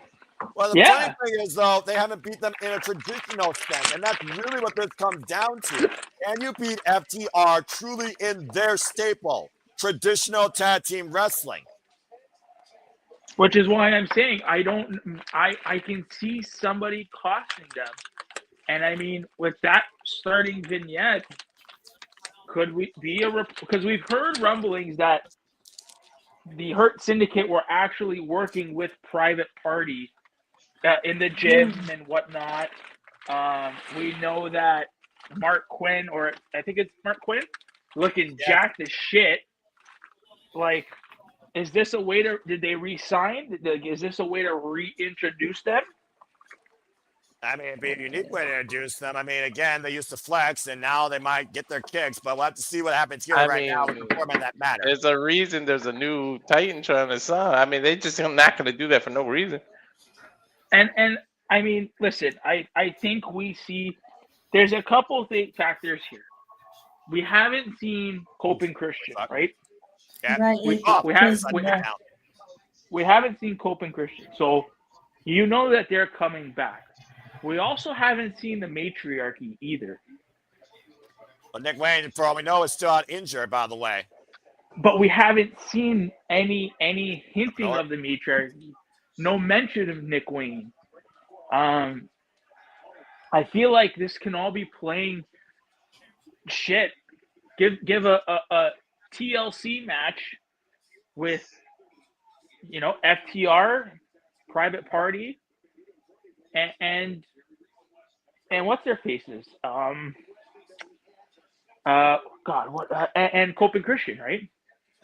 Well, the funny thing is, though, they haven't beat them in a traditional sense, and that's really what this comes down to. Can you beat FTR truly in their staple, traditional tag team wrestling? Which is why I'm saying I can see somebody costing them. And I mean, with that starting vignette, could we be because we've heard rumblings that the Hurt Syndicate were actually working with Private Party in the gym and whatnot. We know that Mark Quinn, or I think it's Mark Quinn, looking jacked as shit. Like, is this a way to? Did they re-sign? Is this a way to reintroduce them? I mean, it'd be a unique way to introduce them. I mean, again, they used to flex, and now they might get their kicks, but we'll have to see what happens here now with the format that matters. There's a reason there's a new Titan trying to sign. I mean, they just are not going to do that for no reason. And I mean, listen, I think we see there's a couple of factors here. We haven't seen Cope and Christian, right? Yeah. Right. We haven't seen Cope and Christian, so you know that they're coming back. We also haven't seen the matriarchy either. Well, Nick Wayne, for all we know, is still out injured, by the way. But we haven't seen any hinting of the matriarchy. No mention of Nick Wayne. I feel like this can all be playing shit. Give a TLC match with, FTR, Private Party, and what's their faces? And Cope and Christian, right?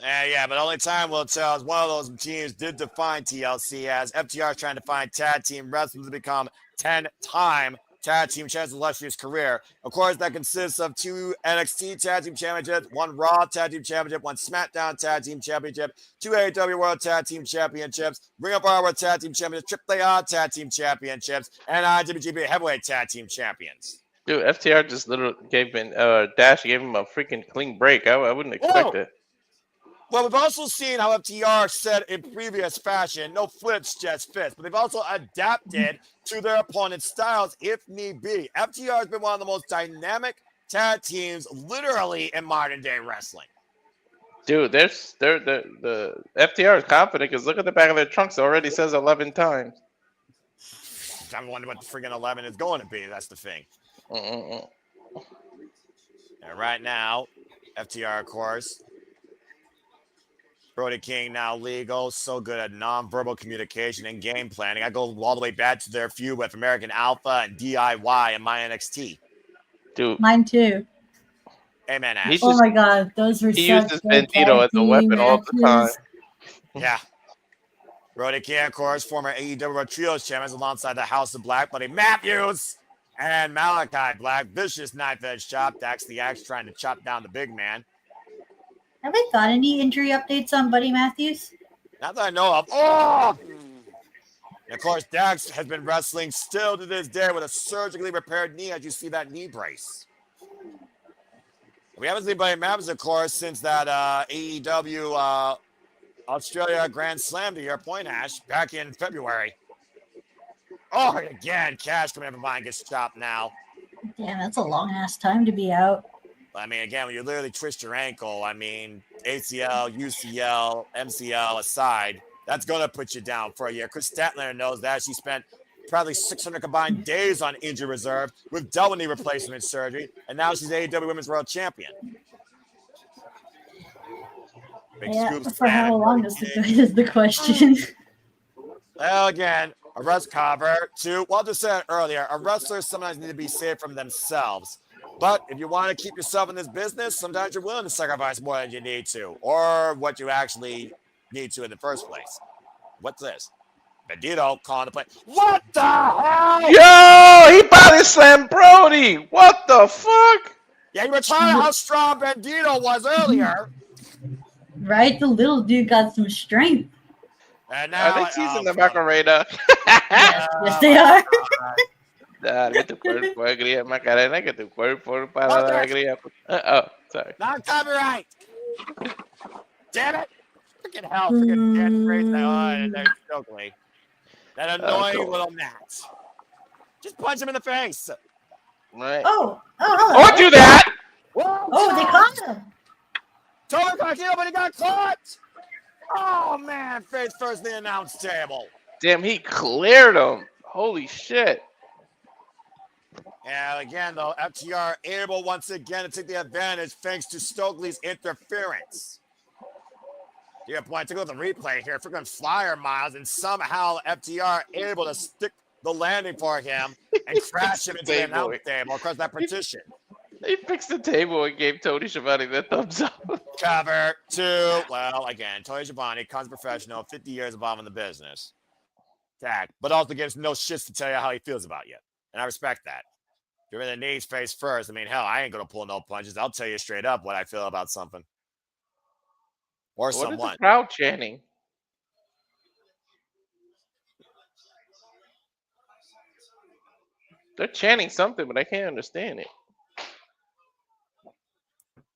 Yeah, but only time will tell. As one of those teams did define TLC as FTR is trying to find tag team wrestlers to become 10-time tag team champions in illustrious career. Of course, that consists of 2 NXT tag team championships, 1 Raw tag team championship, 1 SmackDown tag team championship, 2 AEW World Tag Team Championships, Ring of Honor World Tag Team Championships, AAA tag team championships, and IWGP Heavyweight Tag Team Champions. Dude, FTR just literally gave him a freaking clean break. I wouldn't expect it. Well, we've also seen how FTR said in previous fashion, no flips, just fits. But they've also adapted to their opponent's styles if need be. FTR has been one of the most dynamic tag teams literally in modern day wrestling. Dude, the FTR is confident because look at the back of their trunks. It already says 11 times. I'm wondering what the friggin' 11 is going to be. That's the thing. And right now, FTR, of course, Brody King now legal, so good at nonverbal communication and game planning. I go all the way back to their feud with American Alpha and DIY and my NXT. Dude, mine too. Amen. Ash. Oh my God, those were he uses Bandito as a weapon all the time. Yeah. Brody King, of course, former AEW Trios champions alongside the House of Black, Buddy Matthews and Malachi Black. Vicious knife-edge chop. Dax the Axe trying to chop down the big man. Have we got any injury updates on Buddy Matthews? Not that I know of. Oh! And of course, Dax has been wrestling still to this day with a surgically repaired knee as you see that knee brace. We haven't seen Buddy Matters, of course, since that AEW Australia Grand Slam to your point, Ash, back in February. Oh, again, Cash coming up behind gets chopped now. Damn, that's a long ass time to be out. I mean, again, when you literally twist your ankle, I mean, ACL, UCL, MCL aside, that's going to put you down for a year. Chris Statlander knows that. She spent probably 600 combined days on injury reserve with double knee replacement surgery, and now she's AEW Women's World Champion. For how long is the question? Well, again, a wrestler cover to, well, I just said earlier, a wrestler sometimes need to be saved from themselves. But if you want to keep yourself in this business, sometimes you're willing to sacrifice more than you need to, or what you actually need to in the first place. What's this? Bandito calling the play. What the hell? Yo, he body slammed Brody. What the fuck? Yeah, you were trying how strong Bandito was earlier. Right? The little dude got some strength. And now, I think he's in the Macarena. Yes, they are. Dale tu cuerpo alegría, Macarena, que tu cuerpo para la alegría. Oh, sorry. Not copyright. Damn it. Freaking hell. Freaking dead phrase that on. There's Stokely. That annoying cool. little gnat. Just punch him in the face. Right. Oh, Don't do that. Whoa, oh, they caught him. Tony Cartino, but he got caught. Oh, man. Face first in the announce table. Damn, he cleared him. Holy shit. And again, though, FTR able once again to take the advantage thanks to Stokely's interference. To your point, take a look at the replay here. Freaking flyer miles, and somehow FTR able to stick the landing for him and crash him into the announce table across that partition. They fixed the table and gave Tony Schiavone the thumbs up. Cover two. Well, again, Tony Schiavone, comes professional, 50 years involved in the business. Tag, but also gives no shits to tell you how he feels about you. And I respect that. You're in the knees face first. I mean, hell, I ain't going to pull no punches. I'll tell you straight up what I feel about something. Or What someone. is the crowd chanting? They're chanting something, but I can't understand it.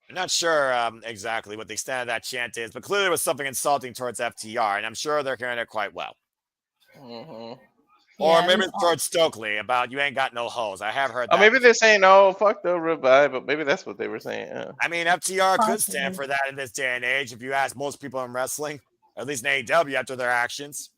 I'm not sure exactly what the extent of that chant is, but clearly it was something insulting towards FTR, and I'm sure they're hearing it quite well. Mm-hmm. Or maybe it's towards Stokely about you ain't got no hoes. I have heard that. Oh, maybe they're saying, "Oh, fuck the revive," but maybe that's what they were saying. Yeah. I mean, FTR could stand for that in this day and age if you ask most people in wrestling, or at least in AEW after their actions.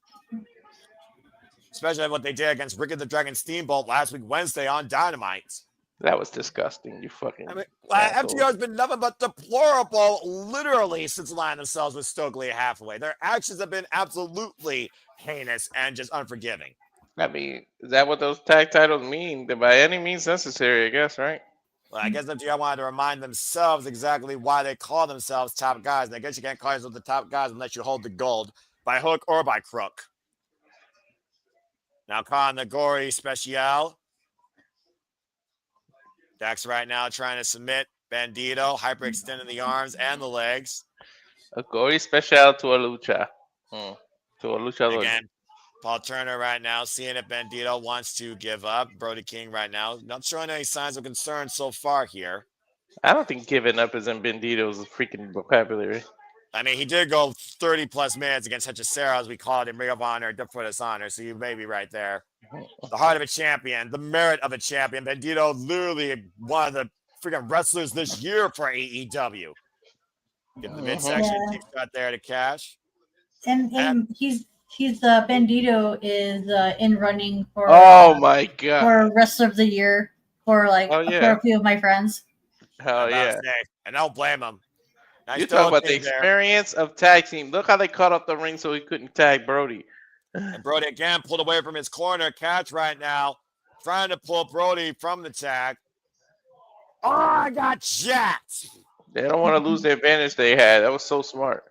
Especially what they did against Ricky the Dragon Steamboat last week, Wednesday on Dynamite. That was disgusting. You fucking. I mean, FTR has been nothing but deplorable, literally, since aligning themselves with Stokely halfway. Their actions have been absolutely heinous and just unforgiving. I mean, is that what those tag titles mean? That by any means necessary, I guess, right? Well, I guess FTR wanted to remind themselves exactly why they call themselves top guys. And I guess you can't call yourself the top guys unless you hold the gold by hook or by crook. Now, calling the Gory Special. Dax right now trying to submit Bandito, hyperextending the arms and the legs. A Gory Special to a lucha. To a lucha. Again, Paul Turner right now seeing if Bandito wants to give up. Brody King right now not showing any signs of concern so far here. I don't think giving up is in Bandito's freaking vocabulary. I mean, he did go 30-plus minutes against Hechicero, as we call it in Ring of Honor, for Dishonor, so you may be right there. The heart of a champion, the merit of a champion. Bandito literally one of the freaking wrestlers this year for AEW. Get the midsection kick shot there to Cash. And he's Bandito is in running for oh my god for Wrestler of the Year for for a few of my friends. Hell yeah. And I don't blame him. You talk about the experience of tag team. Look how they cut off the ring so he couldn't tag Brody. And Brody again pulled away from his corner. Catch right now, trying to pull Brody from the tag. Oh, I got jacked. They don't want to lose the advantage they had. That was so smart.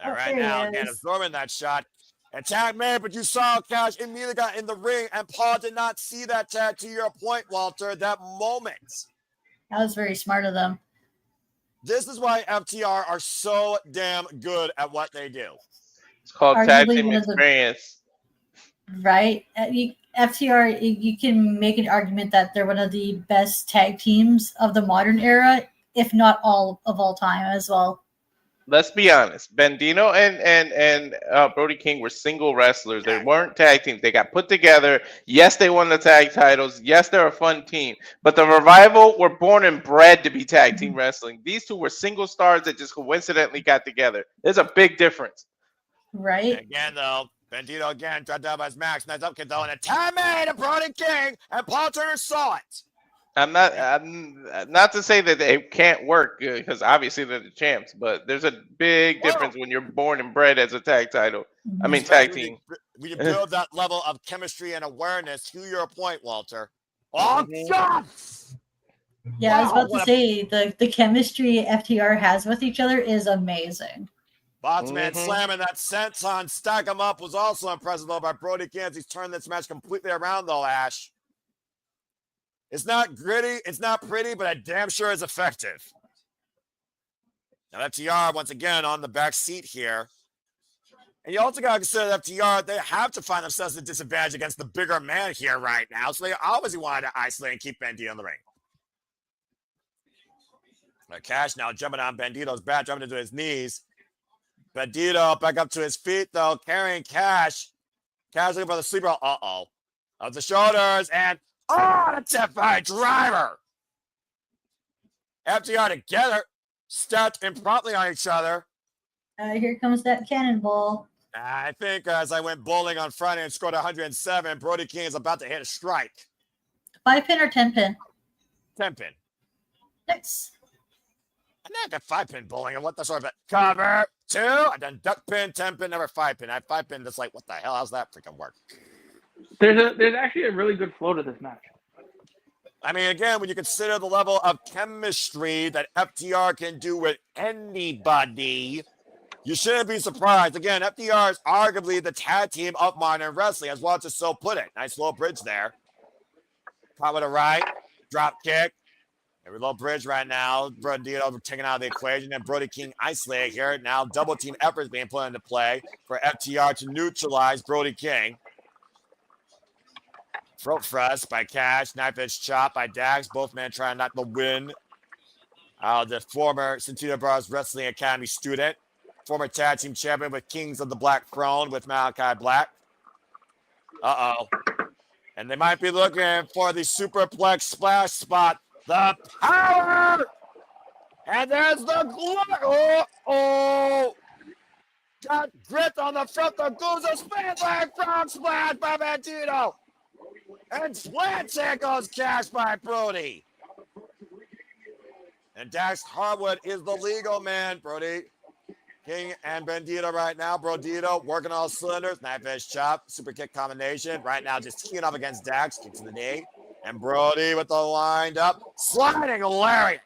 All right, now again absorbing that shot. And tag made, but you saw Cash immediately got in the ring, and Paul did not see that tag. To your point, Walter, that moment. That was very smart of them. This is why FTR are so damn good at what they do. It's called tag team experience. Right? FTR, you can make an argument that they're one of the best tag teams of the modern era if not all time as well. Let's be honest. Bandito and Brody King were single wrestlers. They weren't tag teams. They got put together. Yes, they won the tag titles. Yes, they're a fun team. But the Revival were born and bred to be tag team wrestling. These two were single stars that just coincidentally got together. There's a big difference. Right. Again, though, Bandito again tried down by his max. Nice up kick, though, and a 10-man to Brody King, and Paul Turner saw it. I'm not to say that they can't work because obviously they're the champs, but there's a big difference when you're born and bred as a tag title. I mean, tag team. We build that level of chemistry and awareness to your point, Walter. Oh, God! Yeah, I was about to say the chemistry FTR has with each other is amazing. Botsman slamming that senton, stack him up was also impressive though by Brody King. He's turned this match completely around though, Ash. It's not gritty, it's not pretty, but it damn sure is effective. Now FTR once again on the back seat here. And you also got to consider that FTR, they have to find themselves at a disadvantage against the bigger man here right now. So they obviously wanted to isolate and keep Bandito in the ring. Now Cash now jumping on Bandito's back, jumping into his knees. Bandito back up to his feet though, carrying Cash. Cash looking for the sleeper. Of the shoulders and the tip-by driver. FTR together, stepped impromptu on each other. Here comes that cannonball. I think as I went bowling on Friday and scored 107, Brody King is about to hit a strike. 5-pin or 10-pin? 10-pin. Nice. I never got 5-pin bowling. And what the sort of cover 2? I've done duck pin, 10-pin, never 5-pin. I have 5-pin that's like, what the hell? How's that freaking work? There's actually a really good flow to this match. I mean, again, when you consider the level of chemistry that FTR can do with anybody, you shouldn't be surprised. Again, FTR is arguably the tag team of modern wrestling, as Walter so put it. Nice low bridge there. Caught with a right, drop kick. Every low bridge right now. Bandito taken out of the equation, and Brody King isolated here. Now double team efforts being put into play for FTR to neutralize Brody King. Throat thrust by Cash, knife edge chop by Dax. Both men trying not to win. The former Santino Bros Wrestling Academy student, former tag team champion with Kings of the Black Throne with Malachi Black. And they might be looking for the superplex splash spot. The power! And there's the glory. Got grit on the front. The Guza spin leg frog splash by Bandito. And slant tackles Cash by Brody. And Dax Harwood is the legal man. Brody King and Bandito right now. Bandito working all cylinders. Knife edge chop. Super kick combination. Right now just teeing up against Dax. Kick to the knee. And Brody with the lined up. Sliding lariat.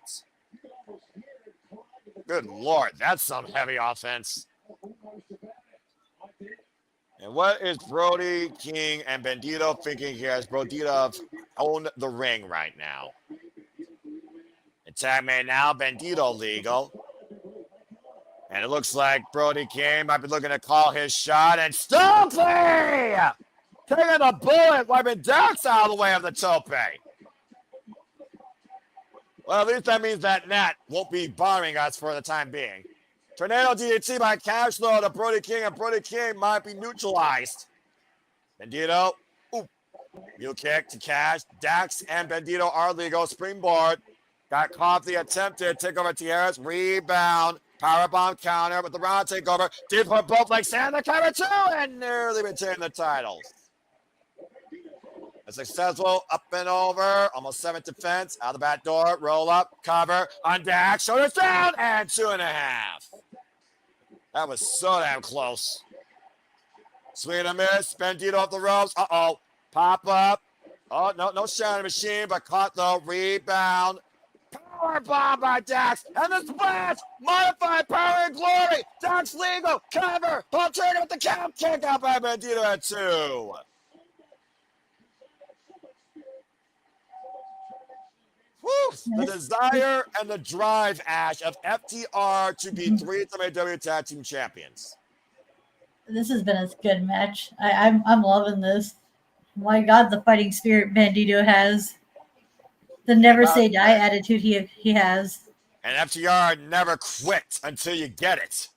Good Lord. That's some heavy offense. And what is Brody King and Bandito thinking here as Bandito own the ring right now? Attack man now, Bandito legal. And it looks like Brody King might be looking to call his shot. And Stokely! Taking the bullet, wiping Dax out of the way of the tope. Well, at least that means that Nat won't be bothering us for the time being. Tornado DDT by Cash though to Brody King, and Brody King might be neutralized. Bandito, heel kick to Cash. Dax and Bandito are legal. Springboard. Got caught the attempted takeover Tierras. Rebound. Powerbomb counter with the round takeover. Did put both legs and the cover too, and nearly retain the titles. A successful up and over. Almost 7th defense. Out the back door. Roll up. Cover. On Dax. Shoulders down. And 2.5. That was so damn close. Swing and a miss. Bandito off the ropes. Pop up. Oh, no shining machine, but caught the rebound. Power bomb by Dax. And the splash. Modified power and glory. Dax legal. Cover. Paul Turner with the count. Kick out by Bandito at 2. Woo! The desire and the drive, Ash, of FTR to be 3-time AEW Tag Team Champions. This has been a good match. I'm loving this. My God, the fighting spirit Bandito has. The never say die attitude he has. And FTR never quit until you get it.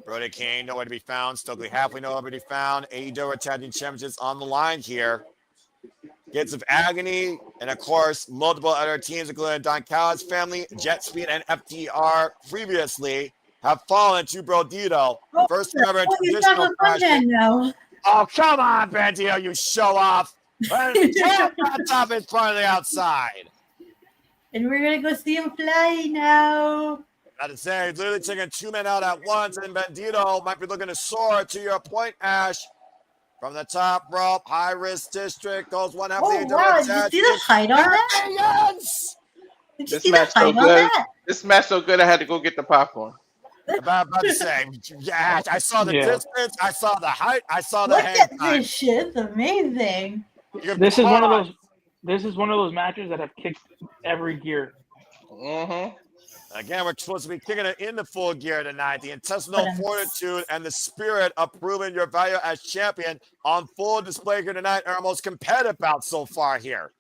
Brody King, nowhere to be found. Stokely Halfway, nowhere to be found. AEW Tag Team Championships on the line here. Gates of Agony, and of course, multiple other teams, including Don Callis' family, Jet Speed, and FTR previously have fallen to Brodito. First ever traditional fashion. Oh, come on, Bandito, you show off. On top is part of the outside. And we're going to go see him fly now. Got to say, he's literally taking 2 men out at once, and Bandito might be looking to soar to your point, Ash. From the top rope, high risk district, goes one half the wow, did you see the height on that? Yes! Did you see the height on that? This match so good, I had to go get the popcorn. About to say, yeah, I saw the distance, I saw the height, I saw the hang Look at time. this shit, it's amazing. This is one of those. This is one of those matches that have kicked every gear. Mm-hmm. Again, we're supposed to be kicking it into full gear tonight. The intestinal fortitude and the spirit of proving your value as champion on full display here tonight are our most competitive bouts so far here.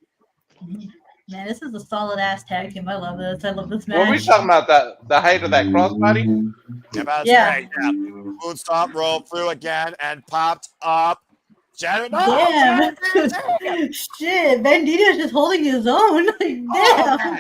Man, this is a solid ass tag team. I love this. I love this match. What are we talking about? The height of that crossbody? Yeah. Moon stop, roll through again, and popped up. Damn. Shit, Bandito's just holding his own. Like, damn. Oh,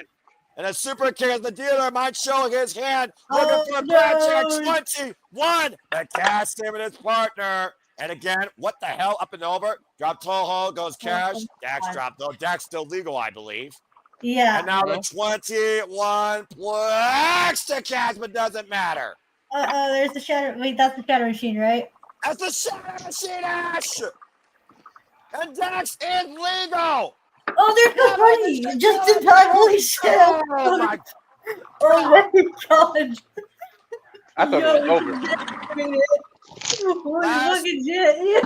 and a super kick as the dealer might show his hand. Looking for a bad check. 21. The cast him and his partner. And again, what the hell? Up and over. Drop Toho. Goes Cash. Dax dropped, though. Dax still legal, I believe. Yeah. And now the 21 plugs to Cash, but doesn't matter. There's the shatter. Wait, that's the shatter machine, right? That's the shatter machine, Ash. And Dax is legal. Oh, there's the money! Just in time! Holy shit! Oh my god! I thought it was over. Holy fucking shit!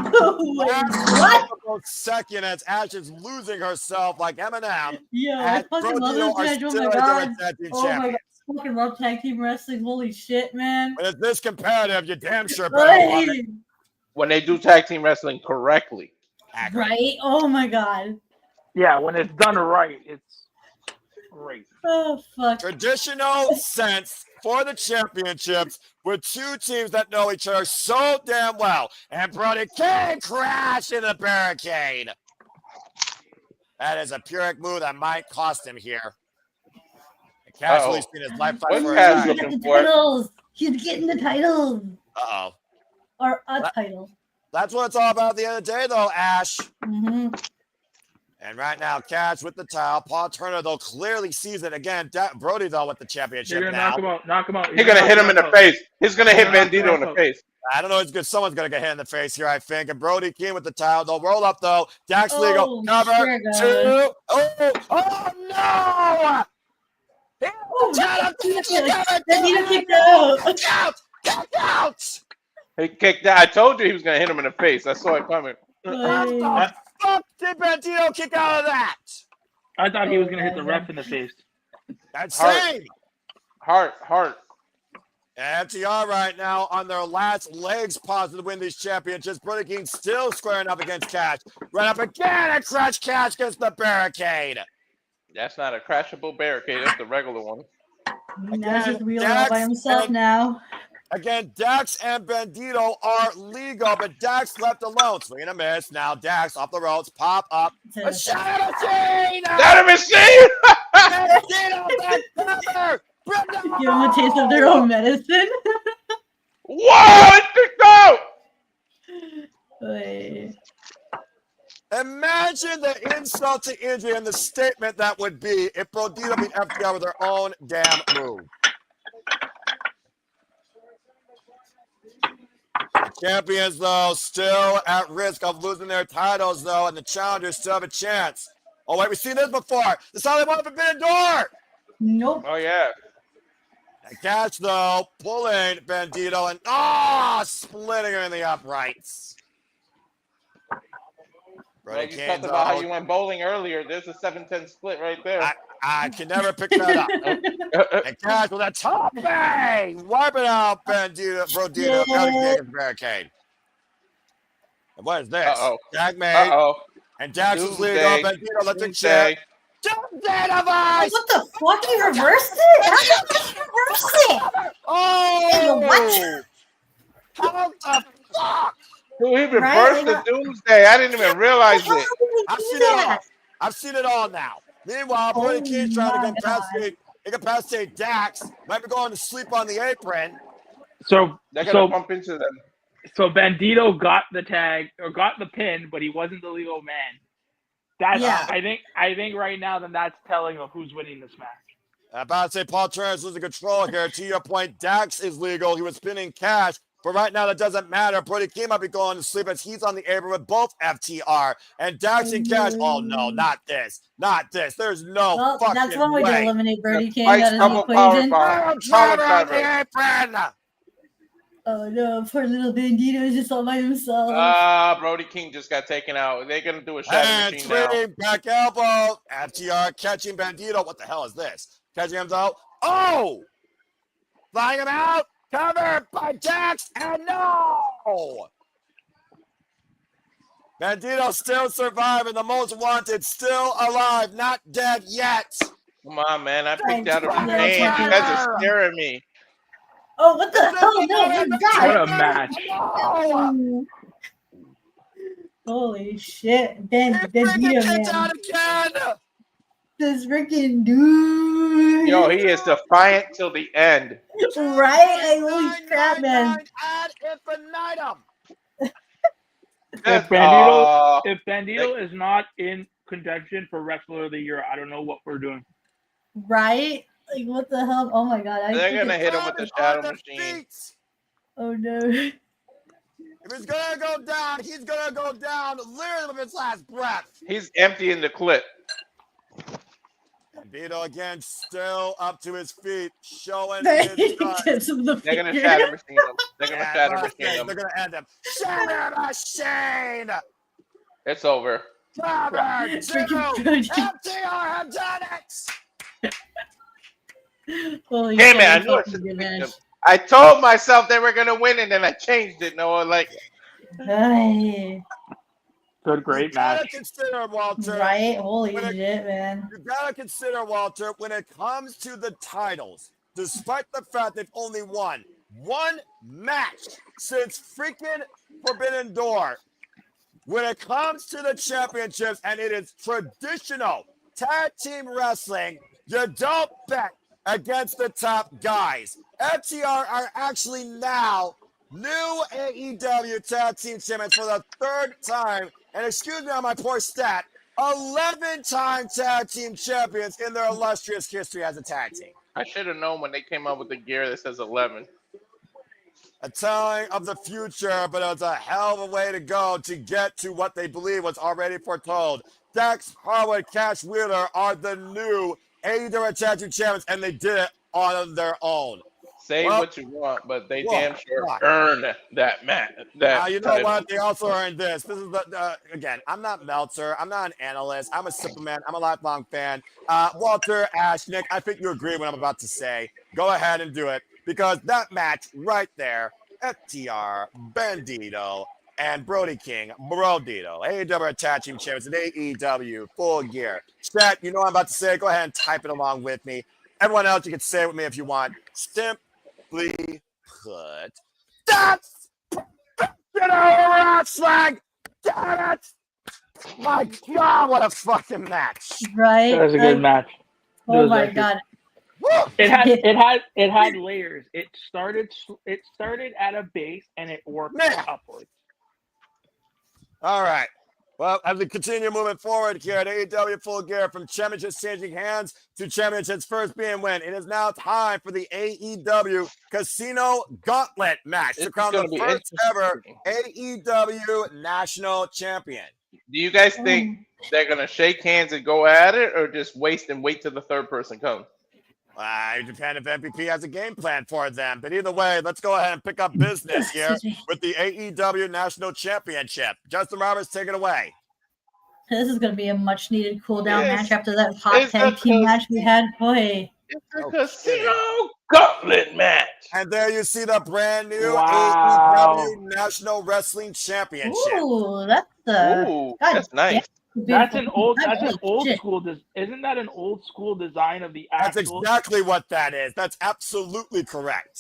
What? Second as Ash is losing herself like Eminem. Yeah, I fucking love this match. Oh my god! Oh my god! I fucking love tag team wrestling. Holy shit, man! When it's this competitive, you damn sure better. When they do tag team wrestling correctly. Right? Oh my god! Yeah, when it's done right, it's great. Oh, fuck. Traditional sense for the championships with two teams that know each other so damn well. And Brody King crashed in the barricade. That is a Pyrrhic move that might cost him here. And casually seen his life fight for titles. He's getting the titles. Uh-oh. Or a title. That's what it's all about at the end of the day, though, Ash. Mm-hmm. And right now, Cash with the towel. Paul Turner, though, clearly sees it again. Brody, though, with the championship You're now. Knock him out. He's going to hit him in the face. He's going to hit Bandito in the face. I don't know. It's good. Someone's going to get hit in the face here, I think. And Brody King with the towel. They'll roll up, though. Dax legal. Cover. Sure 2. Oh, no! Bandito kicked out. Kick out! He kicked out. I told you he was going to hit him in the face. I saw it coming. Fuck did Bandito kick out of that? I thought he was going to hit the ref in the face. That's same. Heart. And FTR right now on their last legs possible to win these championships. Brody King still squaring up against Cash. Right up again and crash Cash against the barricade. That's not a crashable barricade. That's the regular one. Now he's wheeling all by himself now. Again, Dax and Bandito are legal, but Dax left alone. Swing and a miss. Now Dax off the ropes. Pop up. A shadow machine! Shadow machine! Bandito back cover! Give them a taste of their own medicine. Whoa! It picked out! Imagine the insult to injury and the statement that would be if Bandito beat FTR with their own damn move. The champions, though, still at risk of losing their titles, though, and the challengers still have a chance. Oh, wait, we've seen this before. The solid one forbidden door. Nope. Oh, yeah. And Cash, though, pulling Bandito and, splitting him in the uprights. Well, you talked about how you went bowling earlier. There's a 7-10 split right there. I can never pick that up. And Cash with a top bang, wiping out Brodito out of the barricade. And what is this? Jack made. And Dax is leading on Bandito. Let's check. Device! What the fuck? He reversed it? How did he reverse it? Oh! What? How the fuck? Dude, he reversed the Doomsday. I didn't even realize it. I've seen it all now. Meanwhile, Brody King's trying to incapacitate Dax. Might be going to sleep on the apron. So they're gonna bump into them. So Bandito got the tag or got the pin, but he wasn't the legal man. That's I think right now then that's telling of who's winning this match. I'm about to say Paul Turner's losing control here. To your point, Dax is legal. He was spinning cash. But right now, that doesn't matter. Brody King might be going to sleep as he's on the apron with both FTR and Dax and Cash. Oh, no, not this. Not this. There's no fucking that's one way to eliminate Brody King out of the equation. Apron! Oh, no. Poor little Bandito is just all by himself. Brody King just got taken out. They're going to do a shadow machine now. Back elbow. FTR catching Bandito. What the hell is this? Catching him out. Oh! Flying him out. Covered by Dax, and no! Bandito still surviving. The most wanted, still alive, not dead yet. Come on, man. I picked out a name. You guys are scaring me. Oh, what the hell? No, what a match. Oh. Holy shit. Bandito, man. This freaking dude. Yo, he is defiant till the end. Right? Holy crap, man. If Bandito is not in contention for Wrestler of the Year, I don't know what we're doing. Right? Like, what the hell? Oh, my God. They're going to hit him with the shadow machine. Oh, no. If he's going to go down, he's going to go down literally with his last breath. He's emptying the clip. Bandito again, still up to his feet, showing his guts. They're going to shatter machine him. They're going to shatter machine him. They're going to end him. Shatter machine! It's over. Cover 2! FTR have done it! Hey, man, I told myself they were going to win, and then I changed it. No, like... Good, great match. You gotta consider, Walter. Right? Holy shit, man. You gotta consider, Walter, when it comes to the titles, despite the fact they've only won one match since freaking Forbidden Door, when it comes to the championships, and it is traditional tag team wrestling, you don't bet against the top guys. FTR are actually now new AEW tag team champions for the third time. And excuse me on my poor stat, 11-time tag team champions in their illustrious history as a tag team. I should have known when they came up with the gear that says 11. A telling of the future, but it was a hell of a way to go to get to what they believe was already foretold. Dax Harwood, Cash Wheeler are the new AEW tag team champions, and they did it on their own. Say what you want, but they damn sure earned that match. You know what? They also earned this. This is again. I'm not Meltzer. I'm not an analyst. I'm a Superman. I'm a lifelong fan. Walter, Ash, Nick, I think you agree with what I'm about to say. Go ahead and do it because that match right there, FTR, Bandito, and Brody King, Brodito, AEW Tag Team Champions, and AEW Full Gear. Chat, you know what I'm about to say. Go ahead and type it along with me. Everyone else, you can say it with me if you want. Simply put, that's wrestling. Damn it! My God, what a fucking match! Right? That was a good match. Oh my God! It had layers. It started at a base and it worked upwards. All right. Well, as we continue moving forward here at AEW Full Gear, from championships changing hands to championships first being win, it is now time for the AEW Casino Gauntlet match to crown the first ever AEW National Champion. Do you guys think they're going to shake hands and go at it or just waste and wait till the third person comes? It depends if MVP has a game plan for them. But either way, let's go ahead and pick up business here with the AEW National Championship. Justin Roberts, take it away. This is going to be a much-needed cool-down match after that hot tag team match we had. Boy. It's a Casino Gauntlet match. And there you see the brand new AEW National Wrestling Championship. Ooh, that's nice. That's an old Shit. school. Isn't that an old school design of the actual? That's exactly what that is. That's absolutely correct.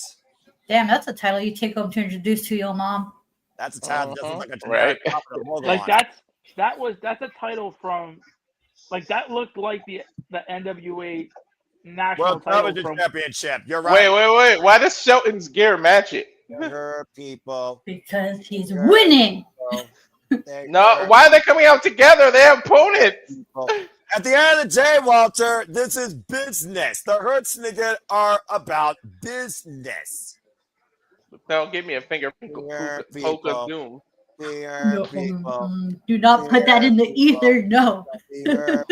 Damn, that's a title you take home to introduce to your mom. That's a title that doesn't look like a Right. generic copy of the logo Like on it. that's a title from, like that looked like the NWA national World title Television from. Championship. You're right. Wait. Why does Shelton's gear match it? Younger people. Because he's winning. No, why are they coming out together? They're opponents. At the end of the day, Walter, this is business. The Hertznigan are about business. Don't give me a finger poke of doom. Dear people. Do not put that in the ether. No. I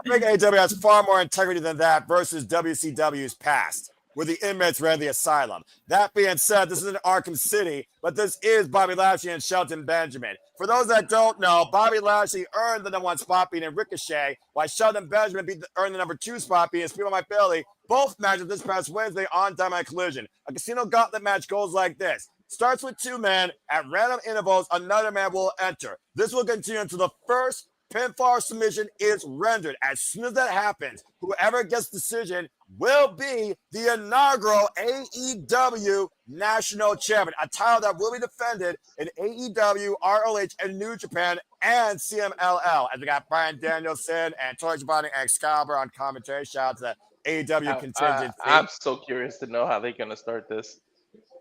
think AEW has far more integrity than that versus WCW's past, where the inmates ran the asylum. That being said, this isn't Arkham City, but this is Bobby Lashley and Shelton Benjamin. For those that don't know, Bobby Lashley earned the #1 spot beating Ricochet, while Shelton Benjamin earned the #2 spot beating Speed Mike Bailey. Both matches this past Wednesday on Dynamite Collision. A Casino Gauntlet match goes like this. Starts with 2 men. At random intervals, another man will enter. This will continue until the first pinfall submission is rendered. As soon as that happens, whoever gets decision will be the inaugural AEW National Champion, a title that will be defended in AEW, ROH, and New Japan, and CMLL. And we got Bryan Danielson and Tori Giovanni and Excalibur on commentary. Shout out to the AEW contingency. I'm so curious to know how they're going to start this.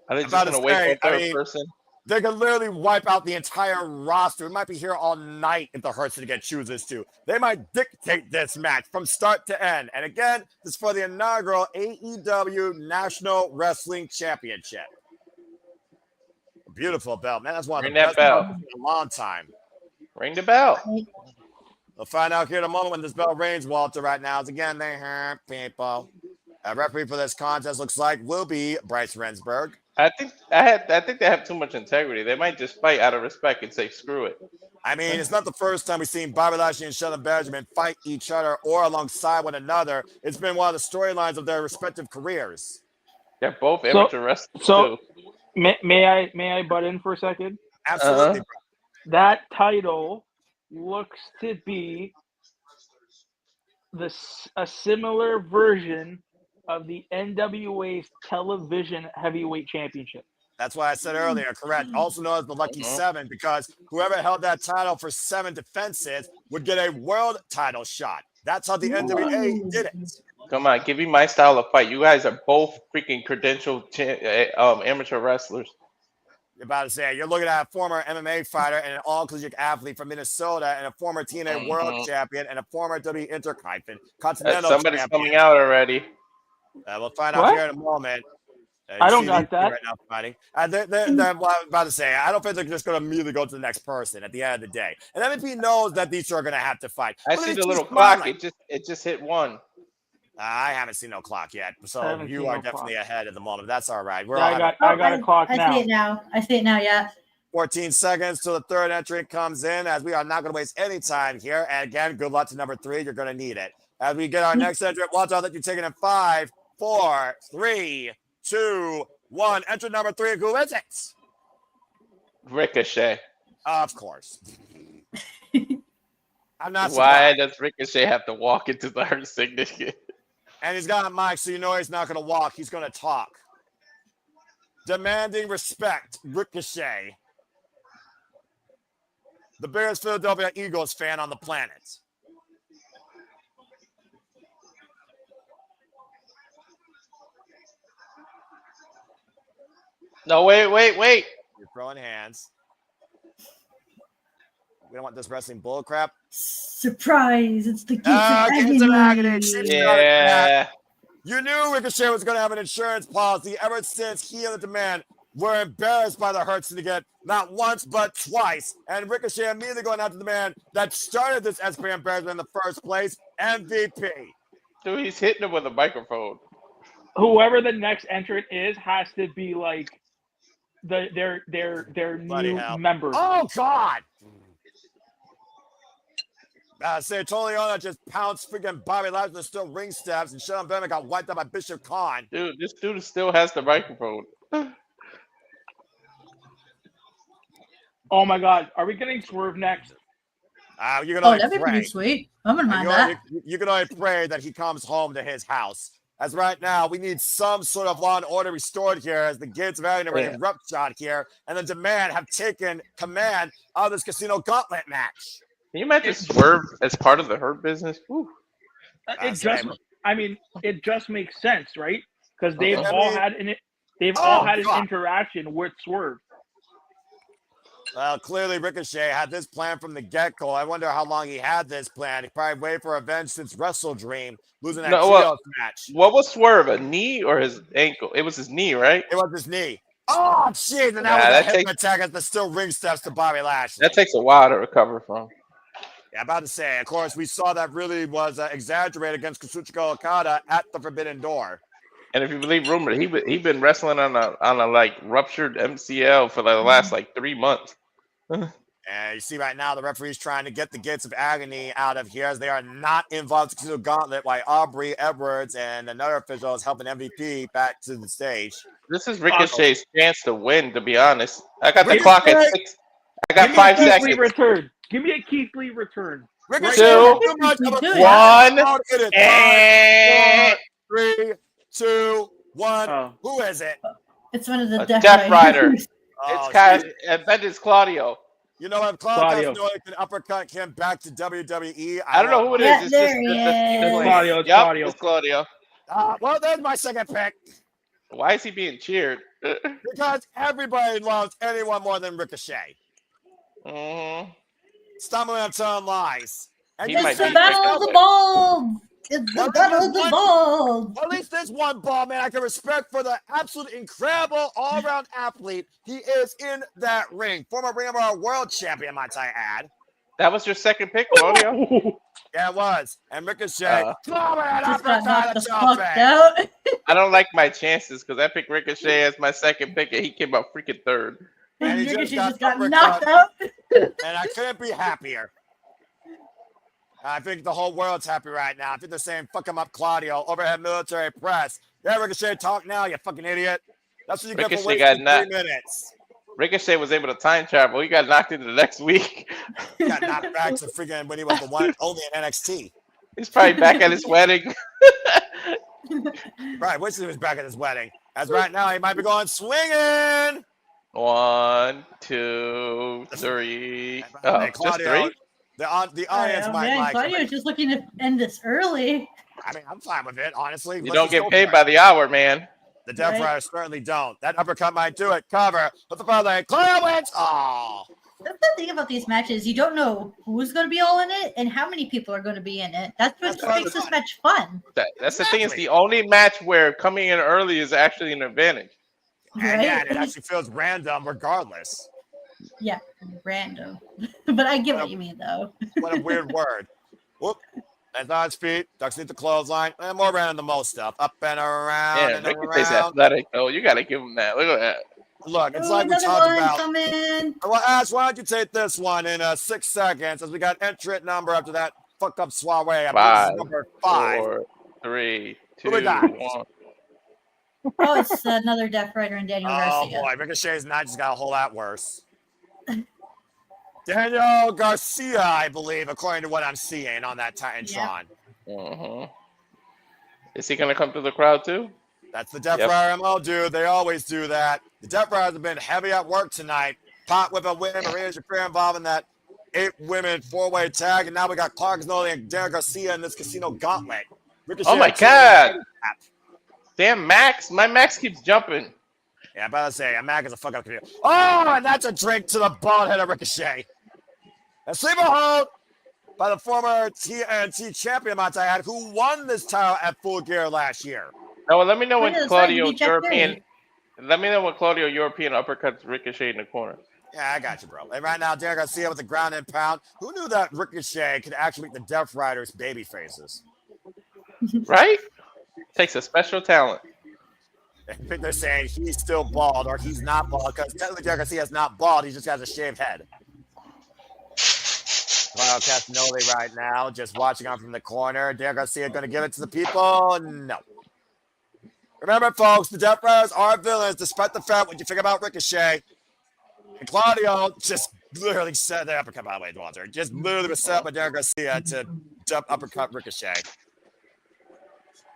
Are they just going to wait for a third person? They can literally wipe out the entire roster. We might be here all night if the Hertznigan chooses to. They might dictate this match from start to end. And again, this is for the inaugural AEW National Wrestling Championship. Beautiful belt, man. That's one of the best belts in a long time. Ring the bell. We'll find out here in a moment when this bell rings, Walter. Right now, again, they hurt people. A referee for this contest looks like will be Bryce Rensburg. I think they have too much integrity. They might just fight out of respect and say screw it. I mean, it's not the first time we've seen Bobby Lashley and Shelton Benjamin fight each other or alongside one another. It's been one of the storylines of their respective careers. They're both amateur wrestlers too. May I butt in for a second? Absolutely. That title looks to be a similar version of the NWA's television heavyweight championship. That's why I said earlier, correct. Also known as the Lucky Seven, because whoever held that title for 7 defenses would get a world title shot. That's how the NWA did it. Come on, give me my style of fight. You guys are both freaking credentialed amateur wrestlers. You're about to say, you're looking at a former MMA fighter and an all-collegiate athlete from Minnesota and a former TNA world champion and a former WWE Intercontinental Somebody's champion. coming out already. We'll find out here in a moment. I don't got that. Right now fighting. Well, I was about to say, I don't think they're just going to immediately go to the next person at the end of the day. And MVP knows that these two are going to have to fight. I see the little clock. It just hit 1. I haven't seen no clock yet, so you are definitely ahead at the moment. That's all right. I got a clock now. I see it now, yeah. 14 seconds till the third entrant comes in, as we are not going to waste any time here. And again, good luck to number 3. You're going to need it. As we get our next entrant, watch out that you're taking in 5, 4, 3, 2, 1. Entrant number 3, who is it? Ricochet. Of course. I'm not surprised. Why does Ricochet have to walk into the Hertznigan? And he's got a mic, so you know he's not going to walk. He's going to talk. Demanding respect, Ricochet. The biggest Philadelphia Eagles fan on the planet. No, wait. You're throwing hands. We don't want this wrestling bull crap. Surprise! It's the Gates of Agony. Yeah. You knew Ricochet was going to have an insurance policy ever since he and the Demand were embarrassed by the Hertznigan, not once but twice. And Ricochet immediately going after the man that started this SP embarrassment in the first place, MVP. Dude, he's hitting him with a microphone. Whoever the next entrant is has to be like their new member. Oh God! Toliona just pounced freaking Bobby Lashley. There's still ring steps, and Shelton Benjamin got wiped out by Bishop Khan. Dude, this dude still has the microphone. Oh my God, are we getting Swerve next? You can Oh, only that'd be pray. pretty sweet. I'm gonna mind that. You can only pray that he comes home to his house. As right now, we need some sort of law and order restored here as the gates of Alien are in ruptured here, and the Demand have taken command of this Casino Gauntlet match. Can you imagine Swerve as part of the Hurt Business? Whew. It just makes sense, right? Because they've all had an interaction with Swerve. Well, clearly Ricochet had this plan from the get-go. I wonder how long he had this plan. He probably waited for revenge since Wrestle Dream, losing that trios match. What was Swerve, a knee or his ankle? It was his knee, right? It was his knee. Oh, jeez, and that was a hip attack as the still ring steps to Bobby Lashley. That takes a while to recover from. Yeah, about to say, of course, we saw that really was exaggerated against Kazuchika Okada at the Forbidden Door. And if you believe rumor, he been wrestling on a like ruptured MCL for the last like 3 months. And you see right now the referee's trying to get the Gates of Agony out of here as they are not involved in the Casino Gauntlet while Aubrey Edwards and another official is helping MVP back to the stage. This is Ricochet's chance to win, to be honest. I got the clock at 6. I got 5 seconds. Give me a Keith Lee return. Ricochet, 2, 1, and 3, 2, 1. Oh. Who is it? It's one of the Death Riders. It's kind of, I bet it's Claudio. You know what? Claudio can uppercut him back to WWE. I don't know who it is. It's Claudio. It's Claudio. Well, there's my second pick. Why is he being cheered? Because everybody loves anyone more than Ricochet. Stumbling on telling lies. And it's the battle of the balls. It's the battle of the balls. At least there's one ball, man, I can respect for the absolute incredible all-around athlete he is in that ring. Former Ring of Honor World Champion, might I add. That was your second pick, Claudio? Yeah, it was. And Ricochet. I don't like my chances because I picked Ricochet as my second pick and he came out freaking third. And he Ricochet just got knocked out. And I couldn't be happier. I think the whole world's happy right now. I think they're saying, fuck him up, Claudio. Overhead military press. Yeah, Ricochet, talk now, you fucking idiot. That's what you get for wasting 3 minutes. Ricochet was able to time travel. He got knocked into the next week. He got knocked back to freaking when he was the one only in NXT. He's probably back at his wedding. Right, wish he was back at his wedding. As right now, he might be going swinging. 1, 2, 3. Claudio, just 3? The audience might like Claudio's just looking to end this early. I mean, I'm fine with it, honestly. You don't get paid by the hour, man. The Death Riders certainly don't. That uppercut might do it. Cover. But the front leg. Claudio wins. Oh. That's the thing about these matches. You don't know who's going to be all in it and how many people are going to be in it. That's what makes this match fun. That's the thing. It's the only match where coming in early is actually an advantage. And yeah, it actually feels random regardless. Yeah, random. But I get what you mean, though. What a weird word. Whoop. That's on his feet. Ducks into the clothesline. And more random than most stuff. Up and around and Ricochet's around. athletic. Oh, you got to give him that. Look at that. Look, it's like we talked about. Coming. Well, Ash, why don't you take this one in 6 seconds as we got entrant number after that fuck up soiree. I believe this is number 5. 4, 3, 2, Who we got? 1. Oh, it's another Death Rider and Daniel Garcia. Oh, boy. Ricochet's not just got a whole lot worse. Daniel Garcia, I believe, according to what I'm seeing on that Titantron. Is he going to come to the crowd too? That's the Death Rider MO, dude. They always do that. The Death Riders have been heavy at work tonight. Pot whip a win. Marina Shafir involved in that 8-women 4-way tag. And now we got Clark Noli and Daniel Garcia in this Casino Gauntlet. Ricochet, oh, my God. Damn, Max. My Max keeps jumping. Yeah, I'm about to say, Mac is a fuck up computer. Oh, and that's a drink to the bald head of Ricochet. A sleeper hold by the former TNT champion, Matayad, who won this title at Full Gear last year. Oh, well, let me know when Claudio European. Let me know when Claudio European uppercuts Ricochet in the corner. Yeah, I got you, bro. And right now, Daniel Garcia with the ground and pound. Who knew that Ricochet could actually make the Death Riders baby faces? Right? Takes a special talent. I think they're saying he's still bald or he's not bald because technically Daniel Garcia is not bald. He just has a shaved head. Well, Castanoli right now, just watching on from the corner. Daniel Garcia going to give it to the people? No. Remember, folks, the Death Riders are villains, despite the fact what you think about Ricochet. And Claudio just literally set the uppercut, by the way, Walter. Just literally was set up by Darren Garcia to jump uppercut Ricochet.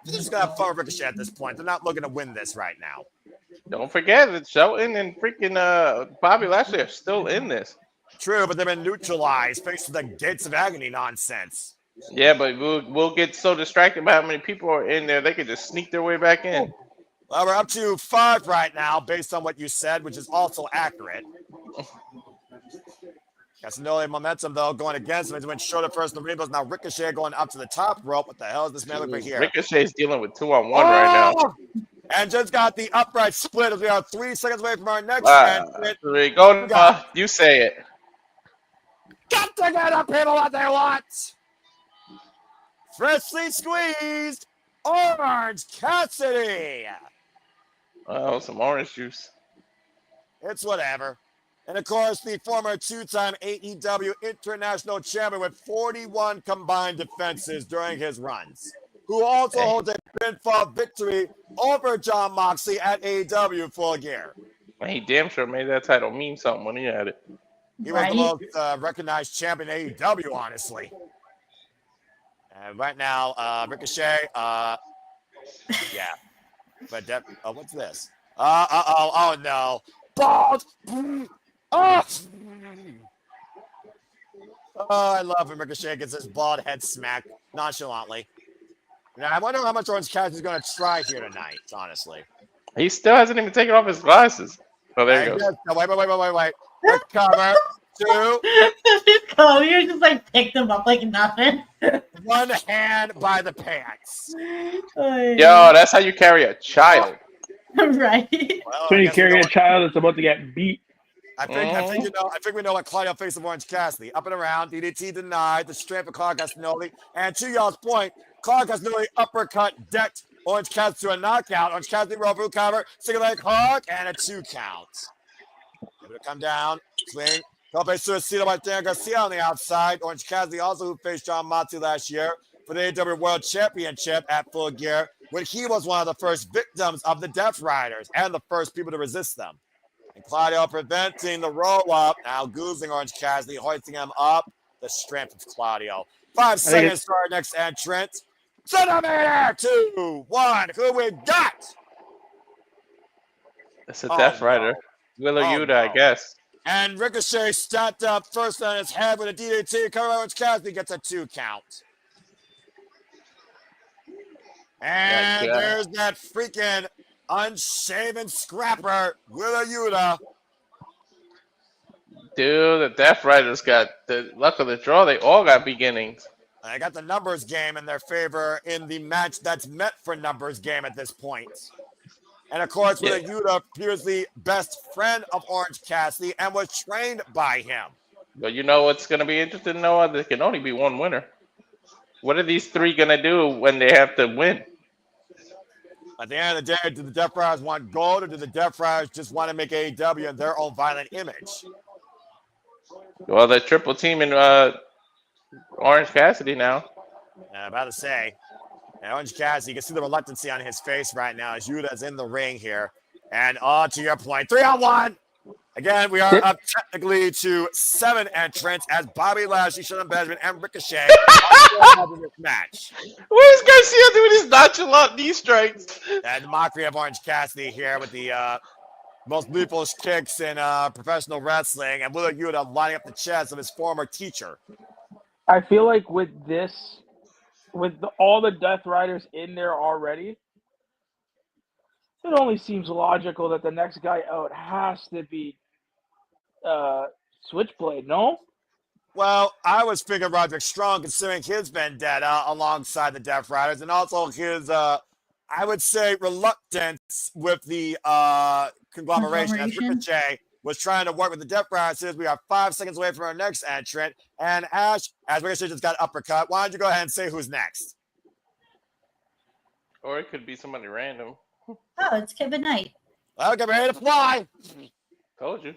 They're just going to have fun with Ricochet at this point. They're not looking to win this right now. Don't forget that Shelton and freaking Bobby Lashley are still in this. True, but they've been neutralized thanks to the Gates of Agony nonsense. Yeah, but we'll get so distracted by how many people are in there, they could just sneak their way back in. Well, we're up to 5 right now, based on what you said, which is also accurate. Casanoli momentum, though, going against him. He went shoulder first in the rainbows. Now Ricochet going up to the top rope. What the hell is this man over here? Ricochet's dealing with 2-on-1 right now. And just got the upright split as we are 3 seconds away from our next match. Go, you say it. Got to get up people what they want. Freshly squeezed Orange Cassidy. Oh, some orange juice. It's whatever. And, of course, the former 2-time AEW International Champion with 41 combined defenses during his runs, who also holds a pinfall victory over Jon Moxley at AEW Full Gear. He damn sure made that title mean something when he had it. He was the most recognized champion in AEW, honestly. And right now, Ricochet, yeah. But what's this? Oh no. Bald! Oh, I love when Ricochet gets his bald head smacked nonchalantly. Now, I wonder how much Orange Cassidy's going to try here tonight, honestly. He still hasn't even taken off his glasses. Oh, there he goes. No, wait. Recover. 2. You just like picked them up like nothing. 1 hand by the pants. Yo, that's how you carry a child. Right. Well, so you carry a child that's about to get beat. I think we know what Claudio faced of Orange Cassidy. Up and around, DDT denied, the strength of Claudio Castagnoli. And to y'all's point, Claudio Castagnoli uppercut decked Orange Cassidy to a knockout. Orange Cassidy roll through cover, single leg hook, and a 2 count. Able to come down, swing. Tope Suicida by Dan Garcia on the outside. Orange Cassidy also who faced Jon Moxley last year for the AEW World Championship at Full Gear, when he was one of the first victims of the Death Riders and the first people to resist them. And Claudio preventing the roll-up. Now goozing Orange Cassidy, hoisting him up. The strength of Claudio. 5 seconds for our next entrant. Centimeter 2, 1. Who we got? It's a Death Rider. Willa Yuta, I guess. And Ricochet stepped up first on his head with a DDT. Cover Orange Cassidy gets a 2 count. And there's that freaking unshaven scrapper, Willa Yuta. Dude, the Death Riders got the luck of the draw. They all got beginnings. I got the numbers game in their favor in the match that's meant for numbers game at this point. And, of course, Willa Yuta appears the best friend of Orange Cassidy and was trained by him. But you know what's going to be interesting, Noah? There can only be one winner. What are these 3 going to do when they have to win? At the end of the day, do the Death Riders want gold, or do the Death Riders just want to make AEW in their own violent image? Well, they're triple teaming Orange Cassidy now. I'm about to say, Orange Cassidy, you can see the reluctancy on his face right now as Yuta's in the ring here. And to your point, 3-on-1. Again, we are up technically to 7 entrants as Bobby Lashley, Shelton Benjamin, and Ricochet in this match. What is Garcia doing his nonchalant knee strikes? And the mockery of Orange Cassidy here with the most lethal kicks in professional wrestling, and Willa Yuta lining up the chest of his former teacher. I feel like with this, all the Death Riders in there already, it only seems logical that the next guy out has to be Switchblade, no? Well, I was thinking Roderick Strong, considering his vendetta alongside the Death Riders, and also his, I would say, reluctance with the conglomeration. As Ricochet was trying to work with the Death Riders. We are 5 seconds away from our next entrant. And Ash, as Ricochet just got uppercut, why don't you go ahead and say who's next? Or it could be somebody random. Oh, it's Kevin Knight. Well, get ready to fly. Told you.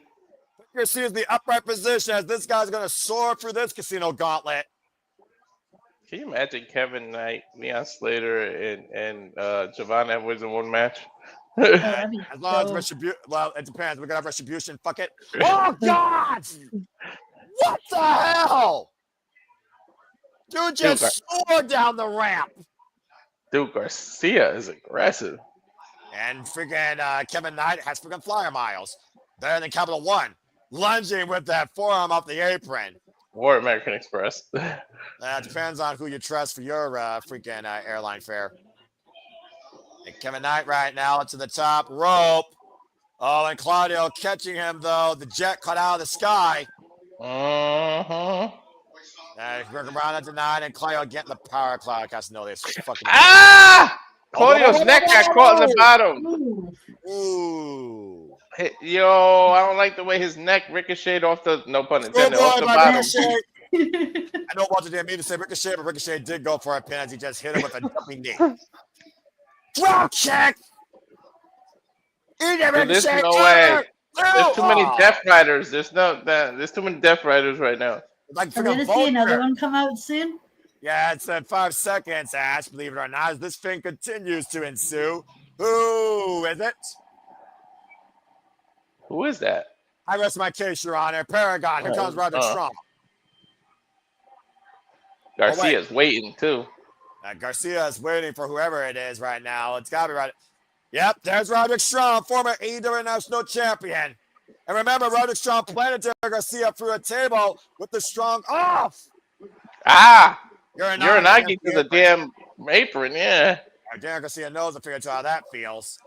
Put your seat in the upright position as this guy's going to soar through this casino gauntlet. Can you imagine Kevin Knight, Leon Slater, and Javon Edwards in one match? As long as retribution, well, it depends. We're going to have retribution. Fuck it. Oh, God! What the hell? Dude just soared down the ramp. Dude, Garcia is aggressive. And freaking Kevin Knight has freaking flyer miles. Better than Capital One. Lunging with that forearm off the apron. Or American Express. Depends on who you trust for your freaking airline fare. And Kevin Knight right now to the top rope. Oh, and Claudio catching him, though. The jet cut out of the sky. Uh-huh. Working around at the 9, and Claudio getting the power cloud. I know this fucking. Ah! Claudio's neck got caught in the bottom. Ooh. Yo, I don't like the way his neck ricocheted off the, no pun intended, off the bottom. I know Walter didn't mean to say Ricochet, but Ricochet did go for a pin as he just hit him with a jumping knee. Drop check! Dude, there's no way. There's too many Death Riders. There's too many Death Riders right now. Like are we going to see another one come out soon? Yeah, it's 5 seconds, Ash, believe it or not, as this thing continues to ensue. Who is it? Who is that? I rest my case, Your Honor. Paragon. Here comes Roderick Strong. Garcia's waiting, too. Garcia is waiting for whoever it is right now. It's got to be right. Yep, there's Roderick Strong, former AEW National Champion. And remember, Roderick Strong planted Garcia through a table with the strong off. Ah! Uranagi to the damn apron, yeah. Darren Garcia knows the figure how that feels.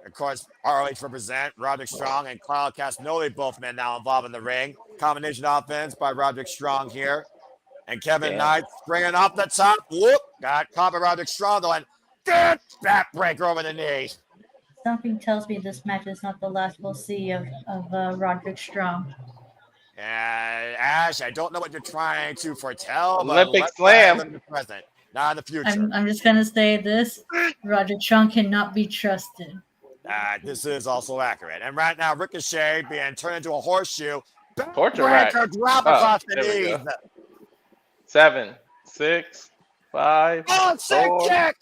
Of course, ROH represent Roderick Strong and Kyle Castagnoli, both men now involved in the ring. Combination offense by Roderick Strong here. And Kevin Knight springing off the top. Whoop! Got caught by Roderick Strong, though, and backbreaker over the knee. Something tells me this match is not the last we'll see of Roderick Strong. Ash, I don't know what you're trying to foretell. Olympic Slam. In the present, not in the future. I'm just going to say this. Roderick Strong cannot be trusted. This is also accurate. And right now, Ricochet being turned into a horseshoe. Torture rack. Drop across the knees. 7, 6, 5, sick kick.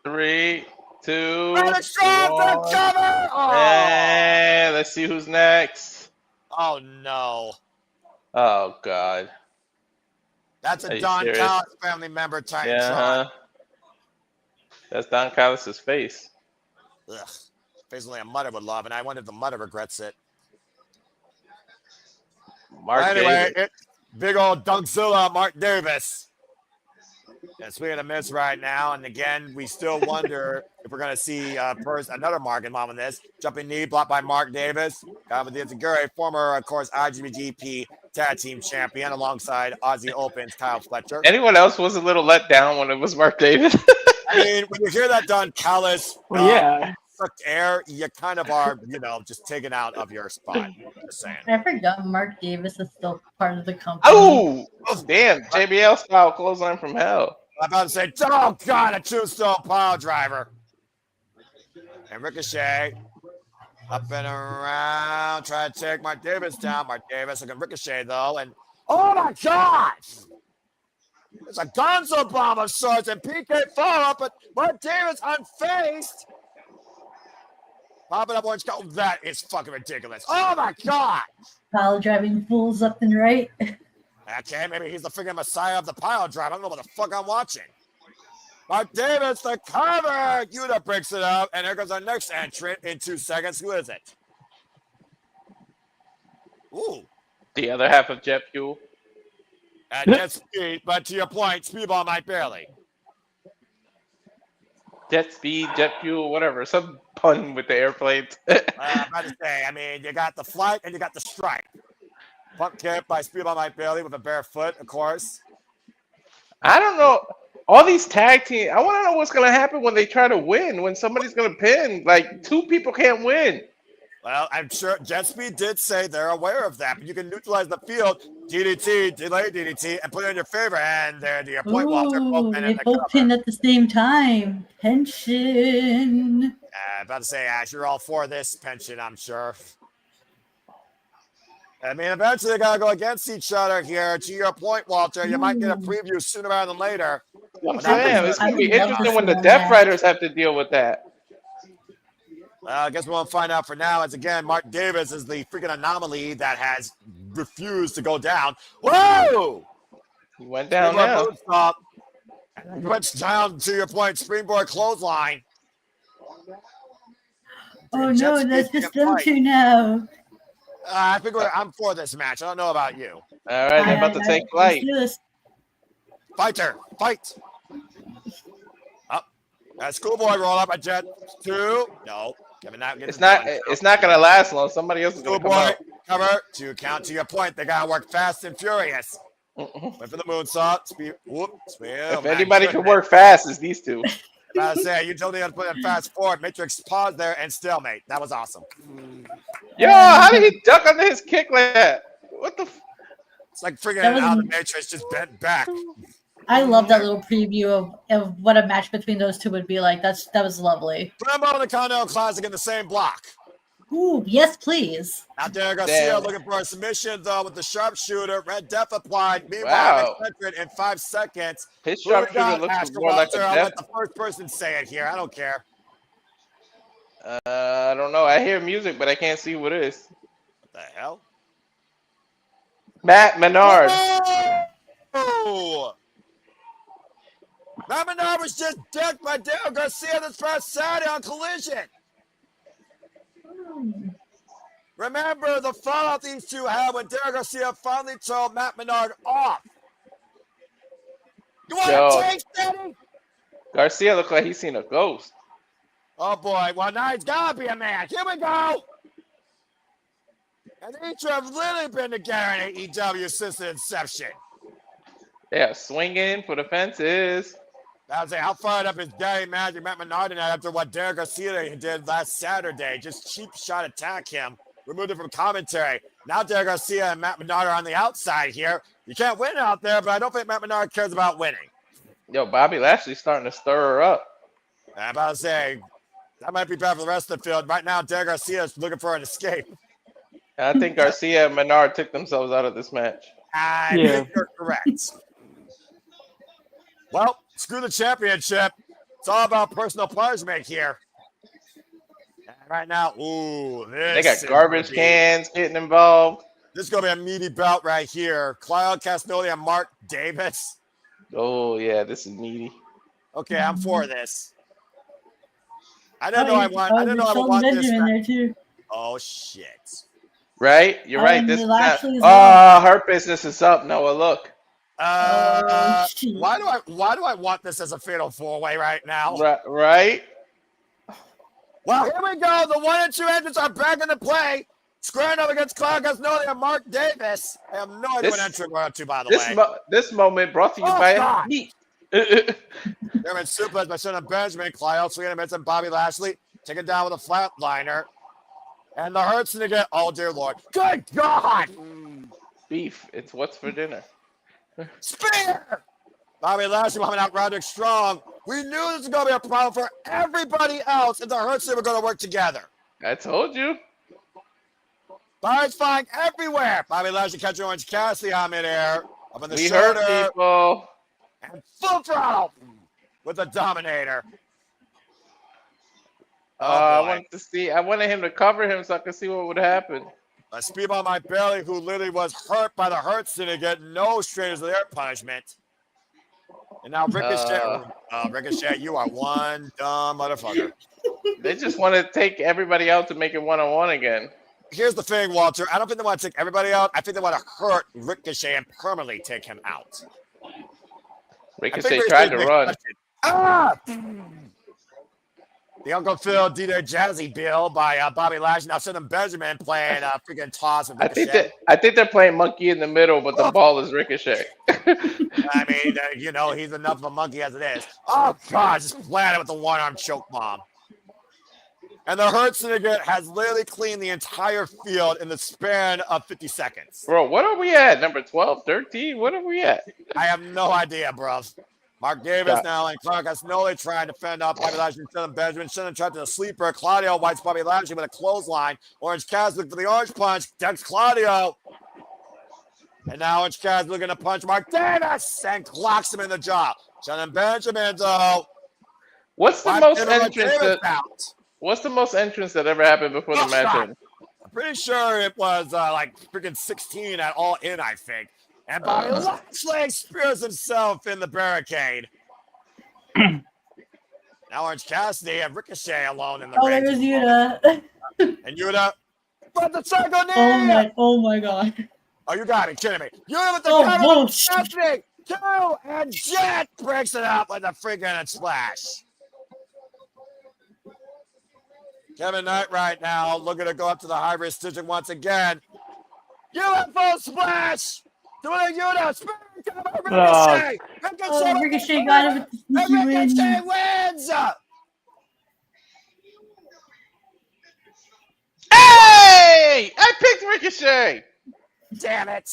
3, 2, Roderick Strong for the cover. And let's see who's next. Oh, no. Oh, God. That's a Don Callis family member type. Yeah. That's Don Callis' face. Ugh. Face only a mother would love, and I wonder if the mother regrets it. Big old Dunkzilla, Mark Davis. And swinging a miss right now. And again, we still wonder if we're going to see another Mark involved in this. Jumping knee blocked by Mark Davis. Got with the Enziguri, former, of course, IWGP Tag Team Champion alongside Aussie Open's Kyle Fletcher. Anyone else was a little let down when it was Mark Davis? I mean, when you hear that Don Callis, sucked air, you kind of are, just taken out of your spot. Just saying. I forgot Mark Davis is still part of the company. Oh, damn. JBL style clothesline from hell. I'm about to say, oh, God, a tombstone pile driver. And Ricochet up and around, trying to take Mark Davis down. Mark Davis looking Ricochet, though. And, oh, my gosh. It's a gonzo bomb of sorts, and PK follow-up, but Mark Davis unfaced. Popping up orange. Oh, that is fucking ridiculous. Oh, my God. Pile driving fools up and right. Okay, maybe he's the freaking messiah of the pile drive. I don't know what the fuck I'm watching. Mark Davis, the cover. Yuta breaks it up, and here goes our next entrant in 2 seconds. Who is it? Ooh. The other half of Jet Fuel. Jet Speed, but to your point, Speedball might barely. Jet Speed, Jet Fuel, whatever. Some pun with the airplanes. I'm about to say, I mean, you got the flight and you got the strike. Pump kick by Speedball Mike Bailey with a bare foot, of course. I don't know. All these tag teams, I want to know what's going to happen when they try to win, when somebody's going to pin. Like, 2 people can't win. Well, I'm sure Jet Speed did say they're aware of that, but you can neutralize the field, DDT, delay DDT, and put it in your favor. And there, the point Walter both they both pinned at the same time. Pension. About to say, Ash, you're all for this pension, I'm sure. I mean, eventually they gotta go against each other here. To your point, Walter, you might get a preview sooner rather than later. I'm saying, it's gonna be interesting when the Death Riders have to deal with that. Well, I guess we won't find out for now. As again, Mark Davis is the freaking anomaly that has refused to go down. Whoa! He went down now. Went down to your point. Springboard clothesline. Oh no, that's just them two now. I think I'm for this match. I don't know about you. All right, they're about to take flight. Fighter, fight. Up. Schoolboy roll up a jet 2. No. It's not gonna last long. Somebody else is gonna come out. Cover 2 count to your point. They gotta work fast and furious. Went for the moonsault. Speed. Whoop. If anybody can work fast, it's these two. I was saying, you told me to put in fast forward. Matrix pause there and stalemate. That was awesome. Yo, how did he duck under his kick like that? What the? It's like freaking out of the Matrix just bent back. I love that little preview of what a match between those two would be like. That was lovely. Rambo and the Continental Classic in the same block. Ooh, yes, please. Out there, Garcia looking for a submission, though, with the sharpshooter. Red Death applied. Meanwhile, in 5 seconds. His sharpshooter looks more like a I'll let the first person say it here. I don't care. I don't know. I hear music, but I can't see what it is. What the hell? Matt Menard. Oh! Matt Menard was just decked by Dale Garcia this past Saturday on Collision. Remember the fallout these two had when Dale Garcia finally told Matt Menard off. You want to take Steady? Garcia looked like he's seen a ghost. Oh boy, well now he's gotta be a man. Here we go. And each have literally been together in AEW since the inception. Yeah, swinging for the fences. I was saying, how fired up is Daddy Magic Matt Menard tonight after what Derek Garcia did last Saturday? Just cheap shot attack him, removed it from commentary. Now Derek Garcia and Matt Menard are on the outside here. You can't win out there, but I don't think Matt Menard cares about winning. Yo, Bobby Lashley's starting to stir her up. I'm about to say, that might be bad for the rest of the field. Right now, Derek Garcia is looking for an escape. I think Garcia and Menard took themselves out of this match. I think you're correct. Well, screw the championship. It's all about personal punishment here. And right now, they got garbage cans getting involved. This is going to be a meaty bout right here. Claudio Castagnoli and Mark Davis. Oh, yeah, this is meaty. Okay, I'm for this. I didn't know I would want this. In there too. Oh, shit. Right? You're right. Her business is up. Noah, look. Why do I want this as a fatal 4-way right now? Right. Well, here we go. The 1 and 2 entrants are back into play. Squaring up against Claudio Castagnoli and Mark Davis. I have no idea what entrant we're up to, by the way. This moment brought to you by Heat. German suplex by Son Benjamin. Claudio swinging and and Bobby Lashley taken down with a flatliner. And the Hurt Syndicate. Oh, dear Lord. Good God. Beef. It's what's for dinner. Spear! Bobby Lashley coming out Roderick Strong. We knew this was going to be a problem for everybody else if the Hurt Syndicate were going to work together. I told you. Bobby's flying everywhere. Bobby Lashley catching Orange Cassidy on midair. Up in the we shoulder. Hurt people. And full throttle with the Dominator. I wanted him to cover him so I could see what would happen. A speedball my belly who literally was hurt by the Hurt Syndicate. No strangers to their punishment. And now Ricochet. Ricochet, you are one dumb motherfucker. They just want to take everybody out to make it 1-on-1 again. Here's the thing, Walter. I don't think they want to take everybody out. I think they want to hurt Ricochet and permanently take him out. Ricochet tried to run. The Uncle Phil DJ Jazzy Bill by Bobby Lashley. Now Southern Benjamin playing freaking toss with Ricochet. I think they're playing monkey in the middle, but the ball is Ricochet. I mean, he's enough of a monkey as it is. Oh, God, just planted with the one-arm choke bomb. And the Hurt Syndicate has literally cleaned the entire field in the span of 50 seconds. Bro, what are we at? Number 12, 13? What are we at? I have no idea, bro. Mark Davis now and Claudio Castagnoli trying to fend off Bobby Lashley and Shannon Benjamin. Shannon trapped in a sleeper. Claudio whites Bobby Lashley with a clothesline. Orange Cass looking for the orange punch. Decks Claudio. And now Orange Cass looking to punch Mark Davis and clocks him in the jaw. Shannon Benjamin, though. What's the most entrance that ever happened before the match ended? Pretty sure it was like freaking 16 at All In, I think. And Bobby Lashley spears himself in the barricade. Now Orange Cassidy and Ricochet alone in the ring. There's Yuta. And Yuta, but the psycho knee! Oh my god. Oh, you got me, kidding me. Yuta with the cover, Cassidy, 2, and Jet breaks it up with a freaking splash. Kevin Knight right now looking to go up to the high-risk decision once again. UFO splash! Doing a Yuta, Ricochet! Ricochet got it with the sneaky win. Ricochet wins! Hey! I picked Ricochet! Damn it.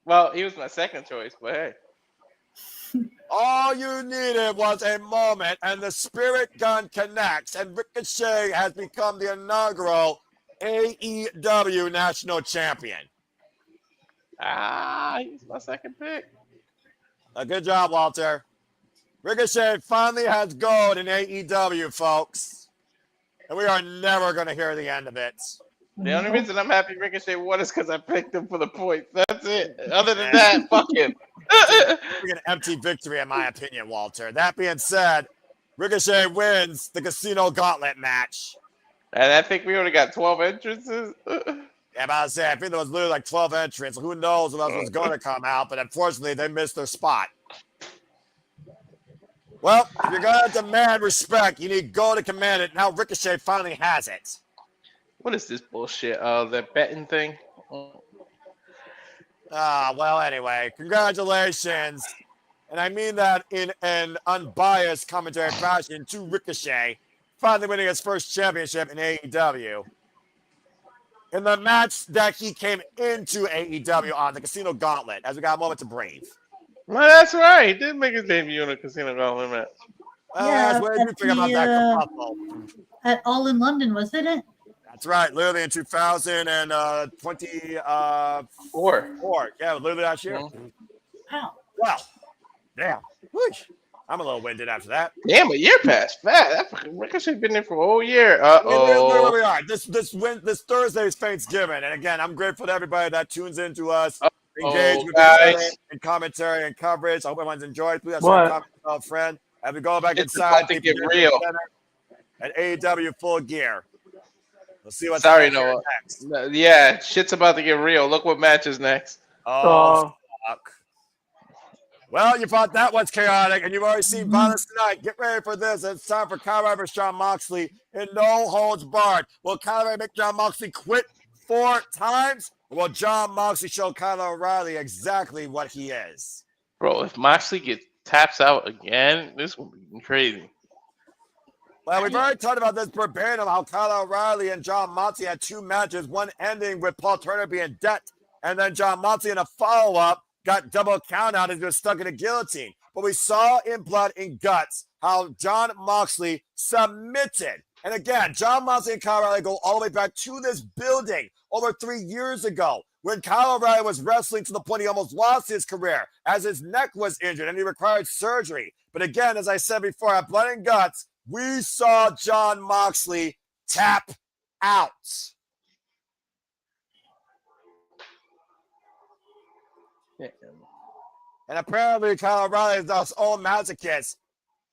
Well, he was my second choice, but hey. All you needed was a moment, and the spirit gun connects, and Ricochet has become the inaugural AEW National Champion. He's my second pick. Good job, Walter. Ricochet finally has gold in AEW, folks. And we are never going to hear the end of it. The only reason I'm happy Ricochet won is because I picked him for the points. That's it. Other than that, fuck him. An empty victory, in my opinion, Walter. That being said, Ricochet wins the Casino Gauntlet match. And I think we only got 12 entrances. Yeah, about to say, I think there was literally like 12 entrants. Who knows what else was going to come out, but unfortunately, they missed their spot. Well, if you're going to demand respect, you need gold to command it. Now Ricochet finally has it. What is this bullshit? The betting thing? Well, anyway, congratulations. And I mean that in an unbiased commentary fashion to Ricochet, finally winning his first championship in AEW. In the match that he came into AEW on, the Casino Gauntlet, as we got a moment to breathe. Well, that's right. He did make his debut in a Casino Gauntlet match. Where did you think about that kerfuffle? At All in London, wasn't it? That's right, literally in 2024. Yeah, literally last year. Wow. Well, damn. Whoosh. I'm a little winded after that. Damn, a year passed fast. That fucking Ricochet's been there for a whole year. Where we are. This Thursday is Thanksgiving, and again, I'm grateful to everybody that tunes in to us, engage with us in commentary and coverage. I hope everyone's enjoyed. Please have some comments, a friend. As we go back inside, about to get real at AEW Full Gear. We'll see what's Noah. Next. Yeah, shit's about to get real. Look what match is next. Oh, fuck. Well, you thought that was chaotic, and you've already seen violence tonight. Get ready for this. It's time for Kyle O'Reilly versus Jon Moxley in No Holds Barred. Will Kyle O'Reilly make Jon Moxley quit 4 times? Or will Jon Moxley show Kyle O'Reilly exactly what he is? Bro, if Moxley taps out again, this will be crazy. Well, we've already talked about this verbatim, how Kyle O'Reilly and Jon Moxley had 2 matches, one ending with Paul Turner being dead, and then Jon Moxley in a follow-up got double count out and was stuck in a guillotine. But we saw in Blood and Guts how Jon Moxley submitted. And again, Jon Moxley and Kyle O'Reilly go all the way back to this building over 3 years ago when Kyle O'Reilly was wrestling to the point he almost lost his career as his neck was injured and he required surgery. But again, as I said before, at Blood and Guts, we saw Jon Moxley tap out. And apparently Kyle O'Reilly is his own masochist.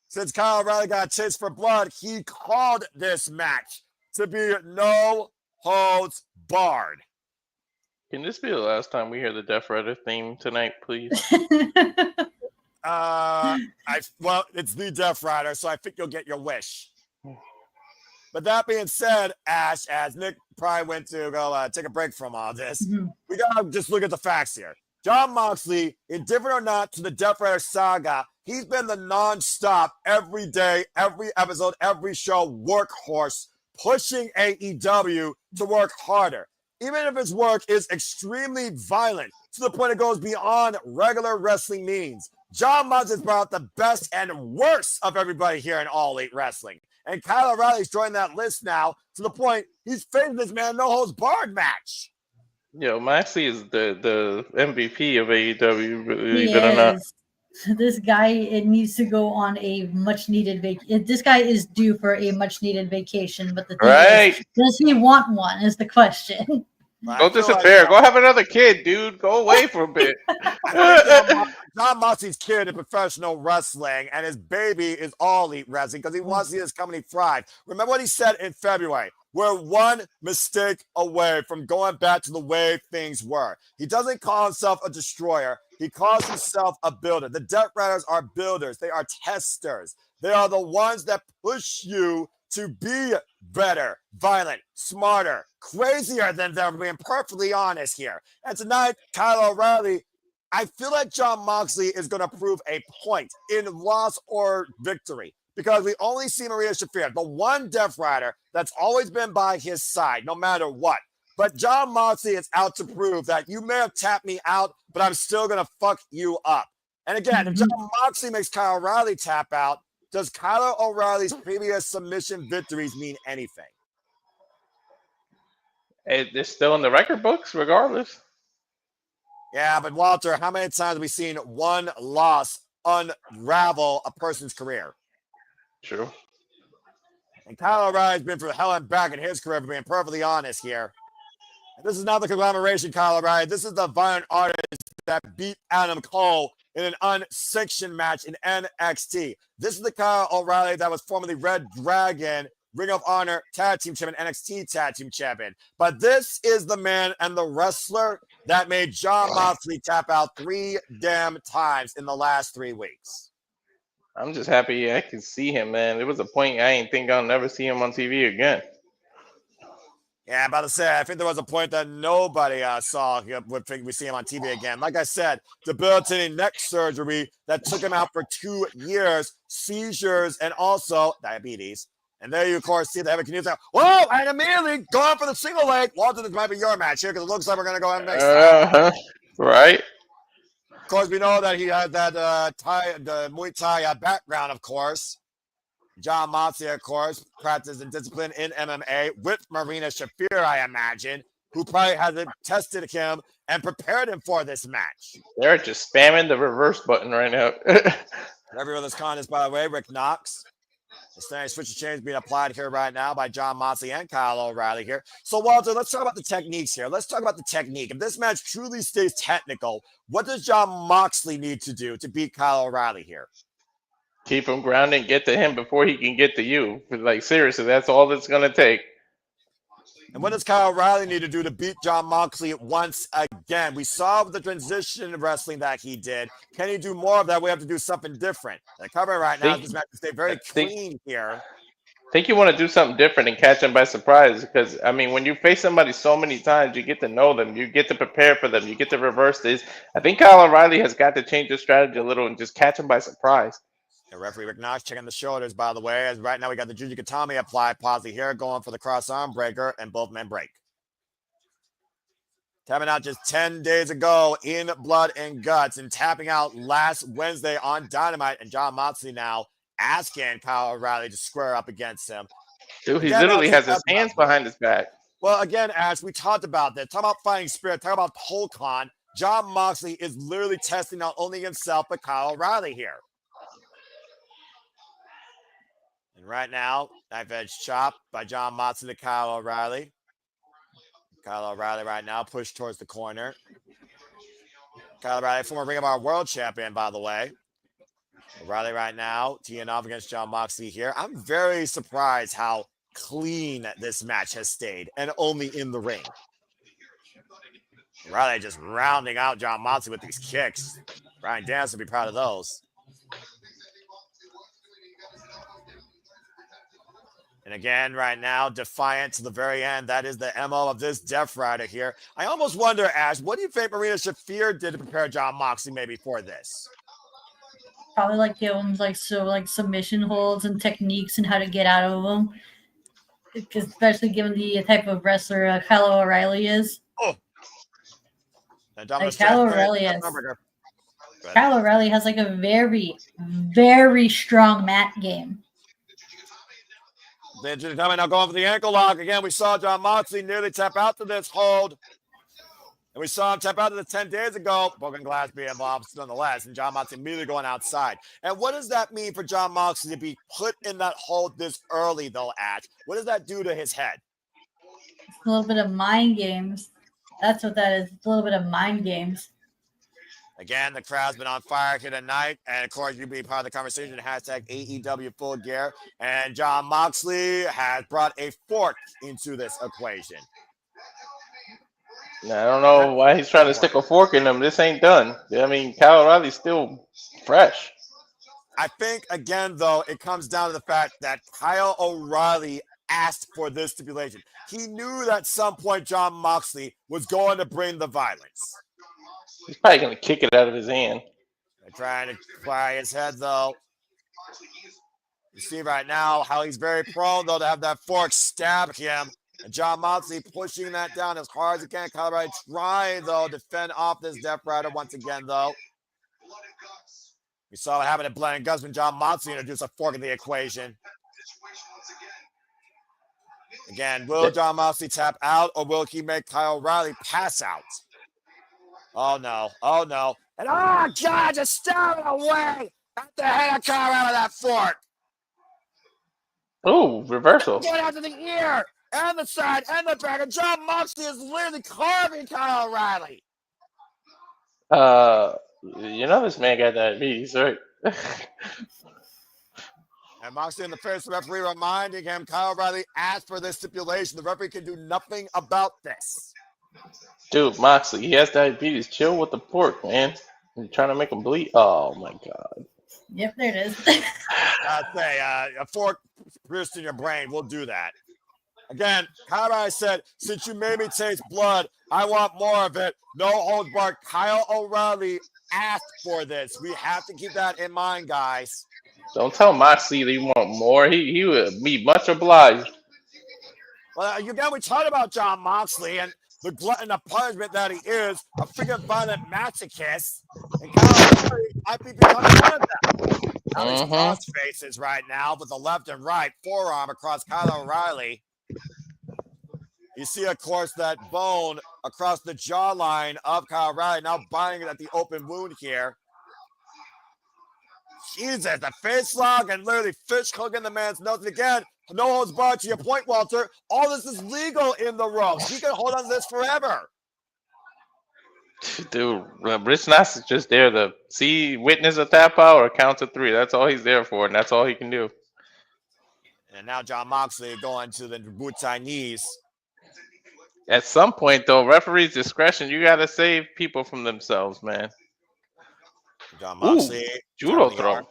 Since Kyle O'Reilly got chased for blood, he called this match to be No Holds Barred. Can this be the last time we hear the Death Rider theme tonight, please? Well, it's the Death Rider, so I think you'll get your wish. But that being said, Ash, as Nick probably went to go take a break from all this, we gotta just look at the facts here. Jon Moxley, indifferent or not to the Death Rider saga, he's been the non-stop, every day, every episode, every show workhorse, pushing AEW to work harder. Even if his work is extremely violent, to the point it goes beyond regular wrestling means. Jon Moxley's brought out the best and worst of everybody here in All Elite Wrestling. And Kyle O'Reilly's joined that list now to the point he's facing this man No Holds Barred match. Yo, Moxley is the MVP of AEW, believe it or not. This guy it needs to go on a much needed vacation. This guy is due for a much needed vacation, but the thing is, does he want one? Is the question. Go disappear. Go have another kid, dude. Go away for a bit. John Moxley's kid in professional wrestling, and his baby is all elite wrestling because he wants to see his company thrive. Remember what he said in February? We're one mistake away from going back to the way things were. He doesn't call himself a destroyer. He calls himself a builder. The Death Riders are builders. They are testers. They are the ones that push you to be better, violent, smarter, crazier than them, being perfectly honest here. And tonight, Kyle O'Reilly, I feel like John Moxley is going to prove a point in loss or victory because we only see Marina Shafir, the one Death Rider that's always been by his side, no matter what. But John Moxley is out to prove that you may have tapped me out, but I'm still going to fuck you up. And again, if John Moxley makes Kyle O'Reilly tap out, does Kyle O'Reilly's previous submission victories mean anything? They're still in the record books, regardless. Yeah, but Walter, how many times have we seen one loss unravel a person's career? True. And Kyle O'Reilly's been through hell and back in his career, for being perfectly honest here. And this is not the conglomeration, Kyle O'Reilly. This is the violent artist that beat Adam Cole in an unsanctioned match in NXT. This is the Kyle O'Reilly that was formerly Red Dragon, Ring of Honor Tag Team Champion, NXT Tag Team Champion. But this is the man and the wrestler that made John Moxley tap out 3 damn times in the last 3 weeks. I'm just happy I can see him, man. There was a point I ain't think I'll never see him on TV again. Yeah, I'm about to say, I think there was a point that nobody saw would think we see him on TV again. Like I said, debilitating neck surgery that took him out for 2 years, seizures, and also diabetes. And there you, of course, see the heavy Canadians out. Whoa, and immediately going for the single leg. Walter, this might be your match here because it looks like we're going to go ahead next time. Right. Of course, we know that he had that the Muay Thai background, of course. John Moxley, of course, practiced and disciplined in MMA with Marina Shafir, I imagine, who probably hasn't tested him and prepared him for this match. They're just spamming the reverse button right now. Everyone that's calling this, by the way, Rick Knox. The standing switch of change being applied here right now by John Moxley and Kyle O'Reilly here. So, Walter, let's talk about the techniques here. Let's talk about the technique. If this match truly stays technical, what does John Moxley need to do to beat Kyle O'Reilly here? Keep him grounded and get to him before he can get to you. Like, seriously, that's all it's going to take. And what does Kyle O'Reilly need to do to beat John Moxley once again? We saw the transition wrestling that he did. Can he do more of that? We have to do something different. The cover right now, this match to stay very clean here. I think you want to do something different and catch them by surprise because, I mean, when you face somebody so many times, you get to know them. You get to prepare for them. You get to reverse this. I think Kyle O'Reilly has got to change his strategy a little and just catch them by surprise. The referee Rick Knox checking the shoulders, by the way, as right now we got the Juju Katami applied, Posse here, going for the cross arm breaker, and both men break. Tapping out just 10 days ago in Blood and Guts, and tapping out last Wednesday on Dynamite, and John Moxley now asking Kyle O'Reilly to square up against him. Dude, he literally has his hands behind his back. Well, again, Ash, we talked about that. Talk about fighting spirit, talk about Polkon. John Moxley is literally testing not only himself, but Kyle O'Reilly here. And right now, knife edge chop by John Moxley to Kyle O'Reilly. Kyle O'Reilly right now pushed towards the corner. Kyle O'Reilly, former Ring of Honor World Champion, by the way. O'Reilly right now teeing off against John Moxley here. I'm very surprised how clean this match has stayed, and only in the ring. O'Reilly just rounding out John Moxley with these kicks. Bryan Dance would be proud of those. And again, right now, defiant to the very end. That is the MO of this Death Rider here. I almost wonder, Ash, what do you think Marina Shafir did to prepare John Moxley maybe for this? Probably like give him like submission holds and techniques and how to get out of them. Especially given the type of wrestler Kyle O'Reilly is. Oh. Like Kyle O'Reilly has like a very, very strong mat game. Now going for the ankle lock. Again, we saw John Moxley nearly tap out to this hold. And we saw him tap out of the 10 days ago. Broken glass being involved nonetheless. And Jon Moxley immediately going outside. And what does that mean for Jon Moxley to be put in that hold this early, though, Ash? What does that do to his head? A little bit of mind games. That's what that is. A little bit of mind games. Again, the crowd's been on fire here tonight. And, of course, you be part of the conversation. Hashtag AEW Full Gear. And Jon Moxley has brought a fork into this equation. I don't know why he's trying to stick a fork in him. This ain't done. I mean, Kyle O'Reilly's still fresh. I think, again, though, it comes down to the fact that Kyle O'Reilly asked for this stipulation. He knew that at some point Jon Moxley was going to bring the violence. He's probably going to kick it out of his hand. They're trying to fly his head, though. You see right now how he's very prone, though, to have that fork stab him. And Jon Moxley pushing that down as hard as he can. Kyle O'Reilly trying, though, to fend off this Death Rider once again, though. We saw what happened at Blood and Guts when Jon Moxley introduced a fork in the equation. Again, will Jon Moxley tap out or will he make Kyle O'Reilly pass out? Oh, no. Oh, no. And, oh, God, just stabbing away at the head of Kyle O'Reilly with that fork. Oh, reversal. Going out to the ear and the side and the back. And Jon Moxley is literally carving Kyle O'Reilly. You know this man got diabetes, right? And Moxley in the face, the referee reminding him Kyle O'Reilly asked for this stipulation. The referee can do nothing about this. Dude, Moxley, he has diabetes. Chill with the pork, man. You're trying to make him bleed. Oh, my God. Yep, there it is. I'd say a fork pierced in your brain will do that. Again, Kyle O'Reilly said, since you made me taste blood, I want more of it. No holds barred. Kyle O'Reilly asked for this. We have to keep that in mind, guys. Don't tell Moxley that you want more. He would be much obliged. Well, again, we talked about Jon Moxley and the glutton of punishment that he is, a freaking violent masochist. And Kyle O'Reilly might be becoming one of them. Now these cross faces right now with the left and right forearm across Kyle O'Reilly. You see, of course, that bone across the jawline of Kyle O'Reilly now binding it at the open wound here. Jesus, the face lock and literally fish hooking the man's nose. And again, no holds barred to your point, Walter. All this is legal in the ropes. He can hold on to this forever. Dude, Rich Nass is just there to witness a tap out or count to 3. That's all he's there for, and that's all he can do. And now Jon Moxley going to the Butai knees. At some point, though, referee's discretion, you got to save people from themselves, man. Jon Moxley. Judo throw.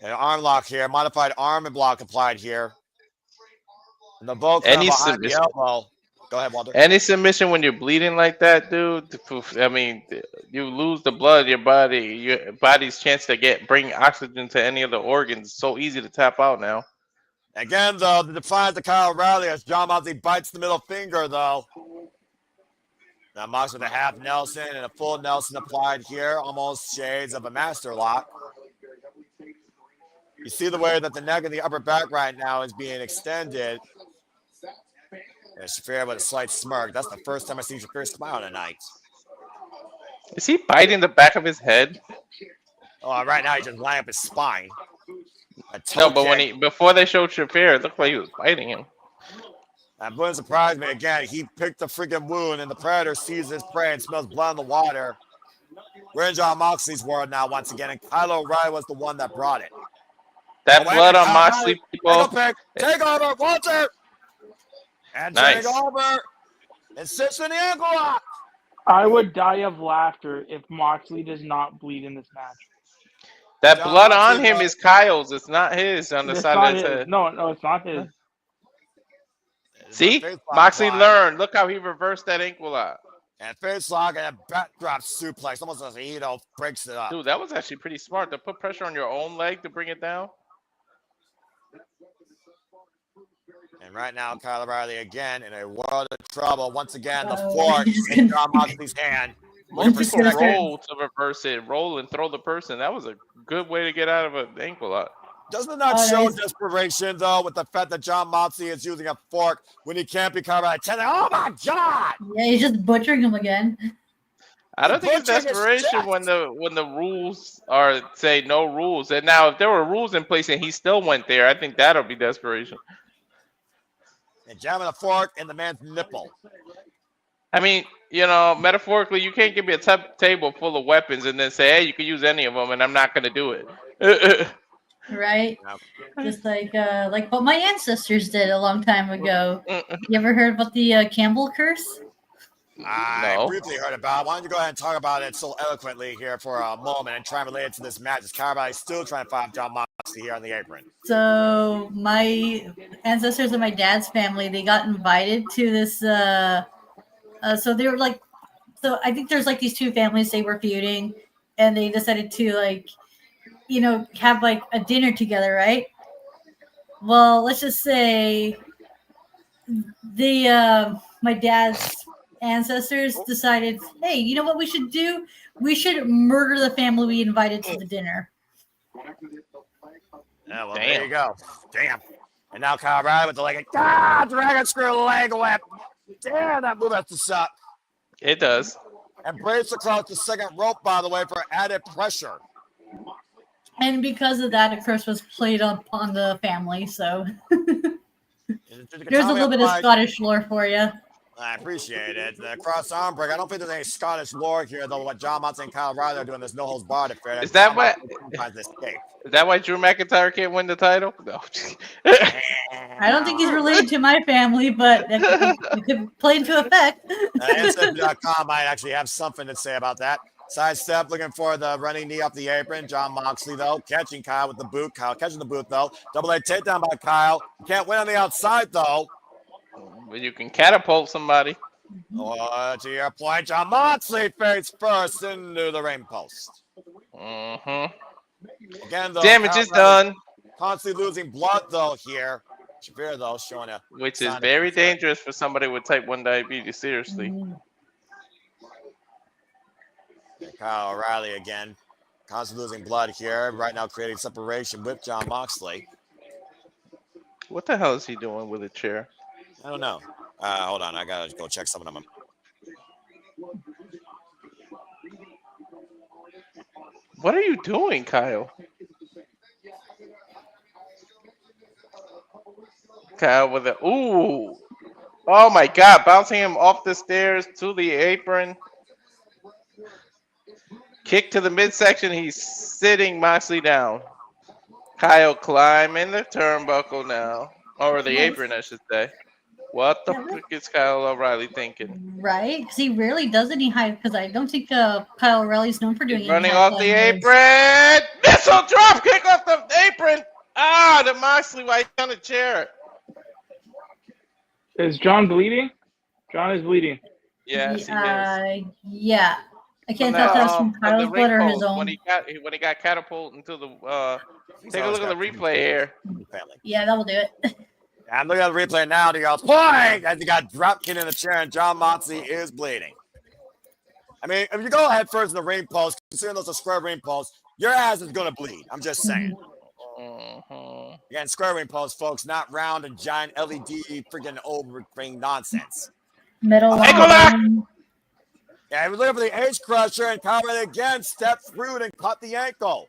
An arm lock here. Modified arm and block applied here. And the vote behind the elbow. Go ahead, Walter. Any submission when you're bleeding like that, dude, I mean, you lose the blood, your body's chance to bring oxygen to any of the organs. So easy to tap out now. Again, though, the defiance of Kyle O'Reilly as Jon Moxley bites the middle finger, though. Now Moxley with a half Nelson and a full Nelson applied here. Almost shades of a master lock. You see the way that the neck and the upper back right now is being extended. And Shafir with a slight smirk. That's the first time I've seen Shafir smile tonight. Is he biting the back of his head? Oh, right now he's just lining up his spine. No, but before they showed Shafir, it looked like he was biting him. That wouldn't surprise me. Again, he picked the freaking wound, and the Predator sees his prey and smells blood in the water. We're in Jon Moxley's world now once again, and Kyle O'Reilly was the one that brought it. That blood on Moxley, people. Take over, Walter! And nice. Take over. And sits in the ankle lock. I would die of laughter if Moxley does not bleed in this match. That blood on him is Kyle's. It's not his on the side of his head. No, it's not his. See? Moxley learned. Look how he reversed that ankle lock. And face lock and a backdrop suplex. Almost as Ito breaks it up. Dude, that was actually pretty smart to put pressure on your own leg to bring it down. And right now, Kyle O'Reilly again in a world of trouble. Once again, the fork in Jon Moxley's hand. People roll to reverse it, roll and throw the person. That was a good way to get out of an ankle lock. Doesn't it not show desperation, though, with the fact that Jon Moxley is using a fork when he can't be covered by 10? Oh, my God! Yeah, he's just butchering him again. I don't think it's desperation when the rules are, say, no rules. And now, if there were rules in place and he still went there, I think that'll be desperation. And jamming a fork in the man's nipple. I mean, you know, metaphorically, you can't give me a table full of weapons and then say, hey, you can use any of them, and I'm not going to do it. Right? Just like what my ancestors did a long time ago. You ever heard about the Campbell curse? I briefly heard about it. Why don't you go ahead and talk about it so eloquently here for a moment and try and relate it to this match? Is Callis still trying to find Jon Moxley here on the apron? So my ancestors and my dad's family, they got invited to this. So they were like, so I think there's like these two families, they were feuding, and they decided to like, you know, have like a dinner together, right? Well, let's just say my dad's ancestors decided, hey, you know what we should do? We should murder the family we invited to the dinner. Yeah, well, there you go. Damn. And now Kyle O'Reilly with the leg. Dragon screw leg whip. Damn, that move has to suck. It does. And breaks across the second rope, by the way, for added pressure. And because of that, a curse was played upon the family, so there's a little bit of Scottish lore for you. I appreciate it. The cross arm break. I don't think there's any Scottish lore here, though. What Jon Moxley and Kyle O'Reilly are doing this no holds barred affair. Is that why Drew McIntyre can't win the title? No. I don't think he's related to my family, but it could play into effect. Instant.com might actually have something to say about that. Sidestep, looking for the running knee off the apron. Jon Moxley, though, catching Kyle with the boot. Kyle catching the boot, though. Double leg takedown by Kyle. Can't win on the outside, though. Well, you can catapult somebody. To your point, Jon Moxley face first into the ring post. Again, though, damage is done. Constantly losing blood, though, here. Shafir, though, showing a... Which is very dangerous for somebody with type 1 diabetes, seriously. Kyle O'Reilly again. Constantly losing blood here. Right now creating separation with Jon Moxley. What the hell is he doing with a chair? I don't know. Hold on. I got to go check some of them. What are you doing, Kyle? Kyle with a... Ooh. Oh, my God. Bouncing him off the stairs to the apron. Kick to the midsection. He's sitting Moxley down. Kyle climbing the turnbuckle now. Or the apron, I should say. What the frick is Kyle O'Reilly thinking? Right? Because he rarely does any high. Because I don't think Kyle O'Reilly's known for doing running off the apron. Missile drop kick off the apron. The Moxley while he's on the chair. Is John bleeding? John is bleeding. Yes, he is. Yeah. I can't tell if that's from Kyle's blood or his own. When he got catapulted into the take a look at the replay here. Yeah, that will do it. I'm looking at the replay now. He goes, boing! As he got drop kicked in the chair, and Jon Moxley is bleeding. I mean, if you go head first in the ring post, considering those are square ring posts, your ass is going to bleed. I'm just saying. Again, square ring posts, folks, not round and giant LED freaking old ring nonsense. Middle line. Yeah, he was looking for the H crusher, and Kyle again stepped through it and caught the ankle.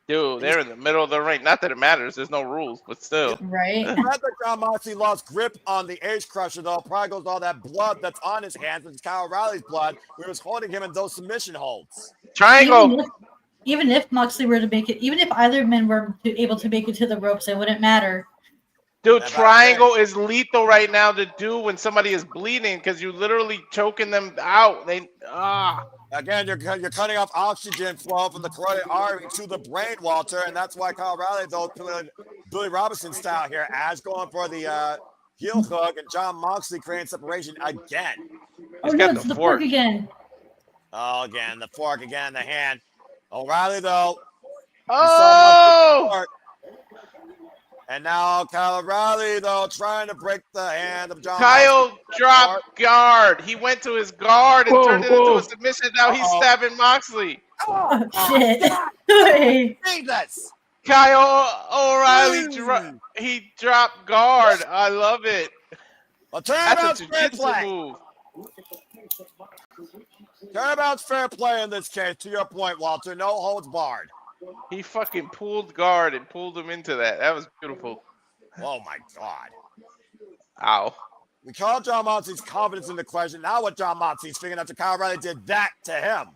Dude, they're in the middle of the ring. Not that it matters. There's no rules, but still. Right. The fact that Jon Moxley lost grip on the H crusher, though, probably goes all that blood that's on his hands. It's Kyle O'Reilly's blood. We was holding him in those submission holds. Triangle. Even if Moxley were to make it, even if either men were able to make it to the ropes, it wouldn't matter. Dude, triangle is lethal right now to do when somebody is bleeding because you're literally choking them out. Again, you're cutting off oxygen flow from the carotid artery to the brain, Walter, and that's why Kyle O'Reilly, though, Billy Robinson style here, as going for the heel hook, and Jon Moxley creating separation again. Oh, no, it's the fork again. Oh, again, the fork again, the hand. O'Reilly, though. Oh! And now Kyle O'Reilly, though, trying to break the hand of Jon Kyle Moxley. dropped guard. He went to his guard and turned it into a submission. Now he's stabbing Moxley. Oh, shit. Hey. Jesus. Kyle O'Reilly he dropped guard. I love it. Well, That's a fair jiu-jitsu play. move. Turnabout's fair play in this case, to your point, Walter. No holds barred. He fucking pulled guard and pulled him into that. That was beautiful. Oh, my God. Ow. We called John Moxley's confidence into question. Now what John Moxley's figuring after Kyle O'Reilly did that to him.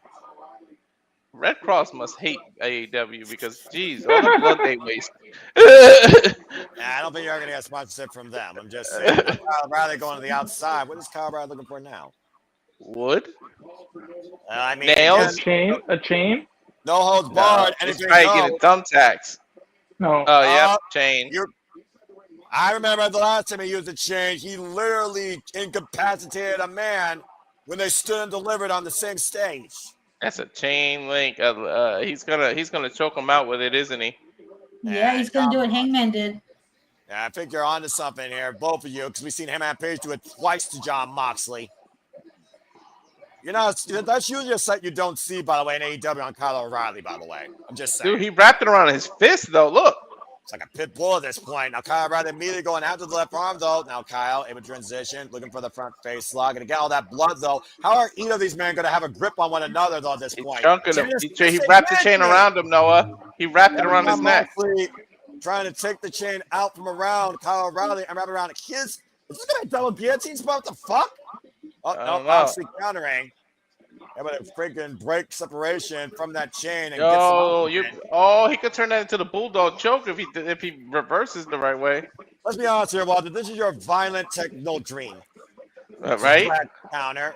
Red Cross must hate AEW because, geez, all the blood they waste. Yeah, I don't think you're going to get a sponsorship from them. I'm just saying. Kyle O'Reilly going to the outside. What is Kyle O'Reilly looking for now? Wood? I mean, Nails? Again, A chain? no holds barred. He's Anything trying to goes. get a thumbtacks. No. Oh, yeah, chain. I remember the last time he used a chain, he literally incapacitated a man when they stood and delivered on the same stage. That's a chain link. He's gonna choke him out with it, isn't he? Yeah, he's gonna do what Hangman did. Yeah, I think you're onto something here, both of you, because we've seen Hangman Page do it twice to John Moxley. You know, that's usually a sight you don't see, by the way, in AEW on Kyle O'Reilly, by the way. I'm just saying. Dude, he wrapped it around his fist, though. Look. It's like a pit bull at this point. Now, Kyle O'Reilly immediately going after the left arm, though. Now, Kyle, able to transition, looking for the front face slug. Going to get all that blood, though. How are either of these men going to have a grip on one another, though, at this point? Chunking him. He wrapped the chain around him, Noah. He wrapped it around his neck. Trying to take the chain out from around Kyle O'Reilly and wrap it around his. Is this going to double guillotine spot? What the fuck? Oh, no, Moxley countering. Able to freaking break separation from that chain. And he could turn that into the bulldog choke if he reverses the right way. Let's be honest here, Walter. This is your violent technical dream. Right? Counter.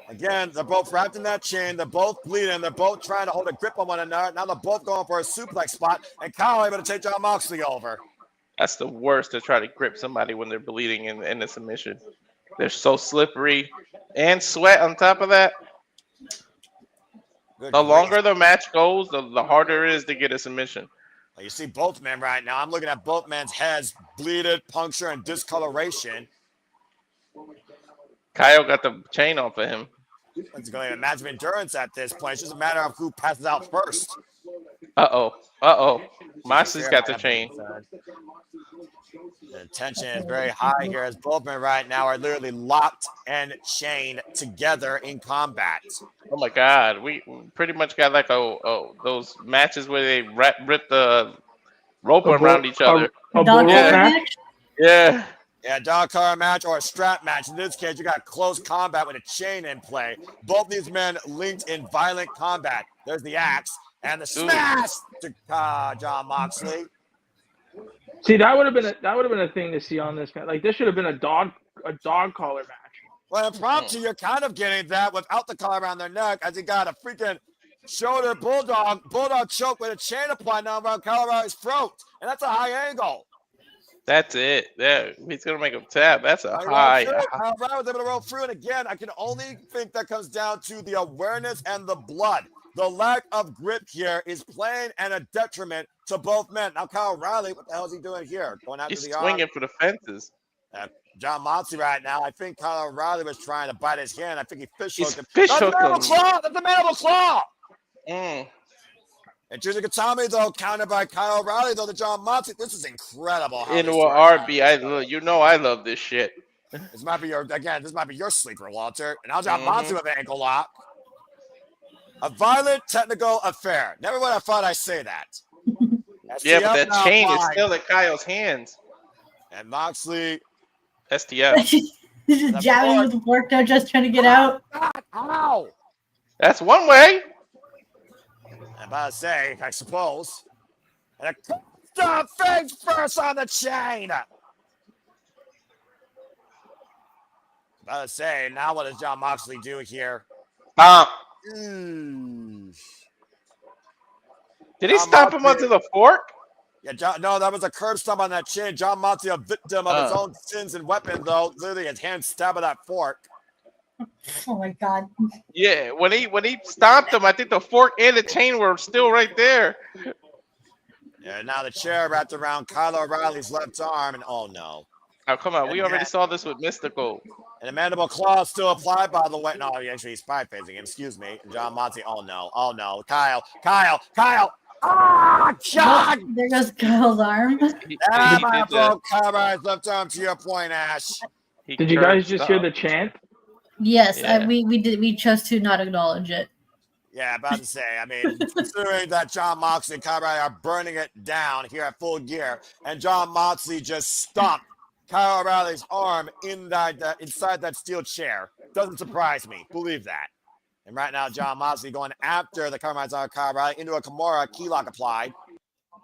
Again, they're both wrapped in that chain. They're both bleeding. They're both trying to hold a grip on one another. Now they're both going for a suplex spot. And Kyle able to take John Moxley over. That's the worst, to try to grip somebody when they're bleeding in the submission. They're so slippery. And sweat on top of that. The longer the match goes, the harder it is to get a submission. Well, you see both men right now. I'm looking at both men's heads, bleeded, puncture, and discoloration. Kyle got the chain off of him. It's going to be a match of endurance at this point. It's just a matter of who passes out first. Uh-oh. Moxley's got the chain. The tension is very high here as both men right now are literally locked and chained together in combat. Oh my God, we pretty much got like those matches where they rip the rope around each other. A bull match? Yeah. Yeah, dog collar match or a strap match. In this case, you got close combat with a chain in play. Both these men linked in violent combat. There's the axe and the smash to John Moxley. See, that would have been a thing to see on this. Like, this should have been a dog collar match. Well, impromptu, you're kind of getting that without the collar around their neck, as he got a freaking shoulder bulldog choke with a chain applied now around Kyle O'Reilly's throat, and that's a high angle. That's it. Yeah, he's gonna make him tap. That's a high. Kyle O'Reilly was able to roll through, and again, I can only think that comes down to the awareness and the blood. The lack of grip here is playing and a detriment to both men. Now, Kyle O'Reilly, what the hell is he doing here? Going after the arm. He's swinging for the fences. John Moxley right now. I think Kyle O'Reilly was trying to bite his hand. I think he fish hooked him. Fish hooked him. That's a mandible claw. And Chuzikatami, though, countered by Kyle O'Reilly, though, to John Moxley. This is incredible. Into an RB. I love this shit. This might be your sleeper, Walter. And now John Moxley with an ankle lock. A violent technical affair. Never would have thought I'd say that. Yeah, but that chain is still in Kyle's hands. And Moxley. STF. He's just jabbing him with the fork, though, just trying to get out. Ow! That's one way. I'm about to say, I suppose. And a face first on the chain. About to say, now what does John Moxley do here? Did he stomp him onto the fork? Yeah, no, that was a curb stomp on that chin. John Moxley, a victim of his own sins and weapons, though. Literally, his hand stabbed at that fork. Oh my God. Yeah, when he stomped him, I think the fork and the chain were still right there. Yeah, now the chair wrapped around Kyle O'Reilly's left arm, and oh no. Oh, come on. We already saw this with Mistico. And the mandible claw is still applied, by the way. No, actually, he's spy facing him. Excuse me. And John Moxley, oh no. Kyle. Ah, God! There goes Kyle's arm. My broke Kyle's left arm to your point, Ash. Did you guys just hear the chant? Yes, Yeah. we did. We chose to not acknowledge it. Yeah, about to say. I mean, considering that Jon Moxley and Kyle O'Reilly are burning it down here at Full Gear, and Jon Moxley just stomped Kyle O'Reilly's arm inside that steel chair, doesn't surprise me. Believe that. And right now, Jon Moxley going after the Kyle O'Reilly into a Kimura, key lock applied.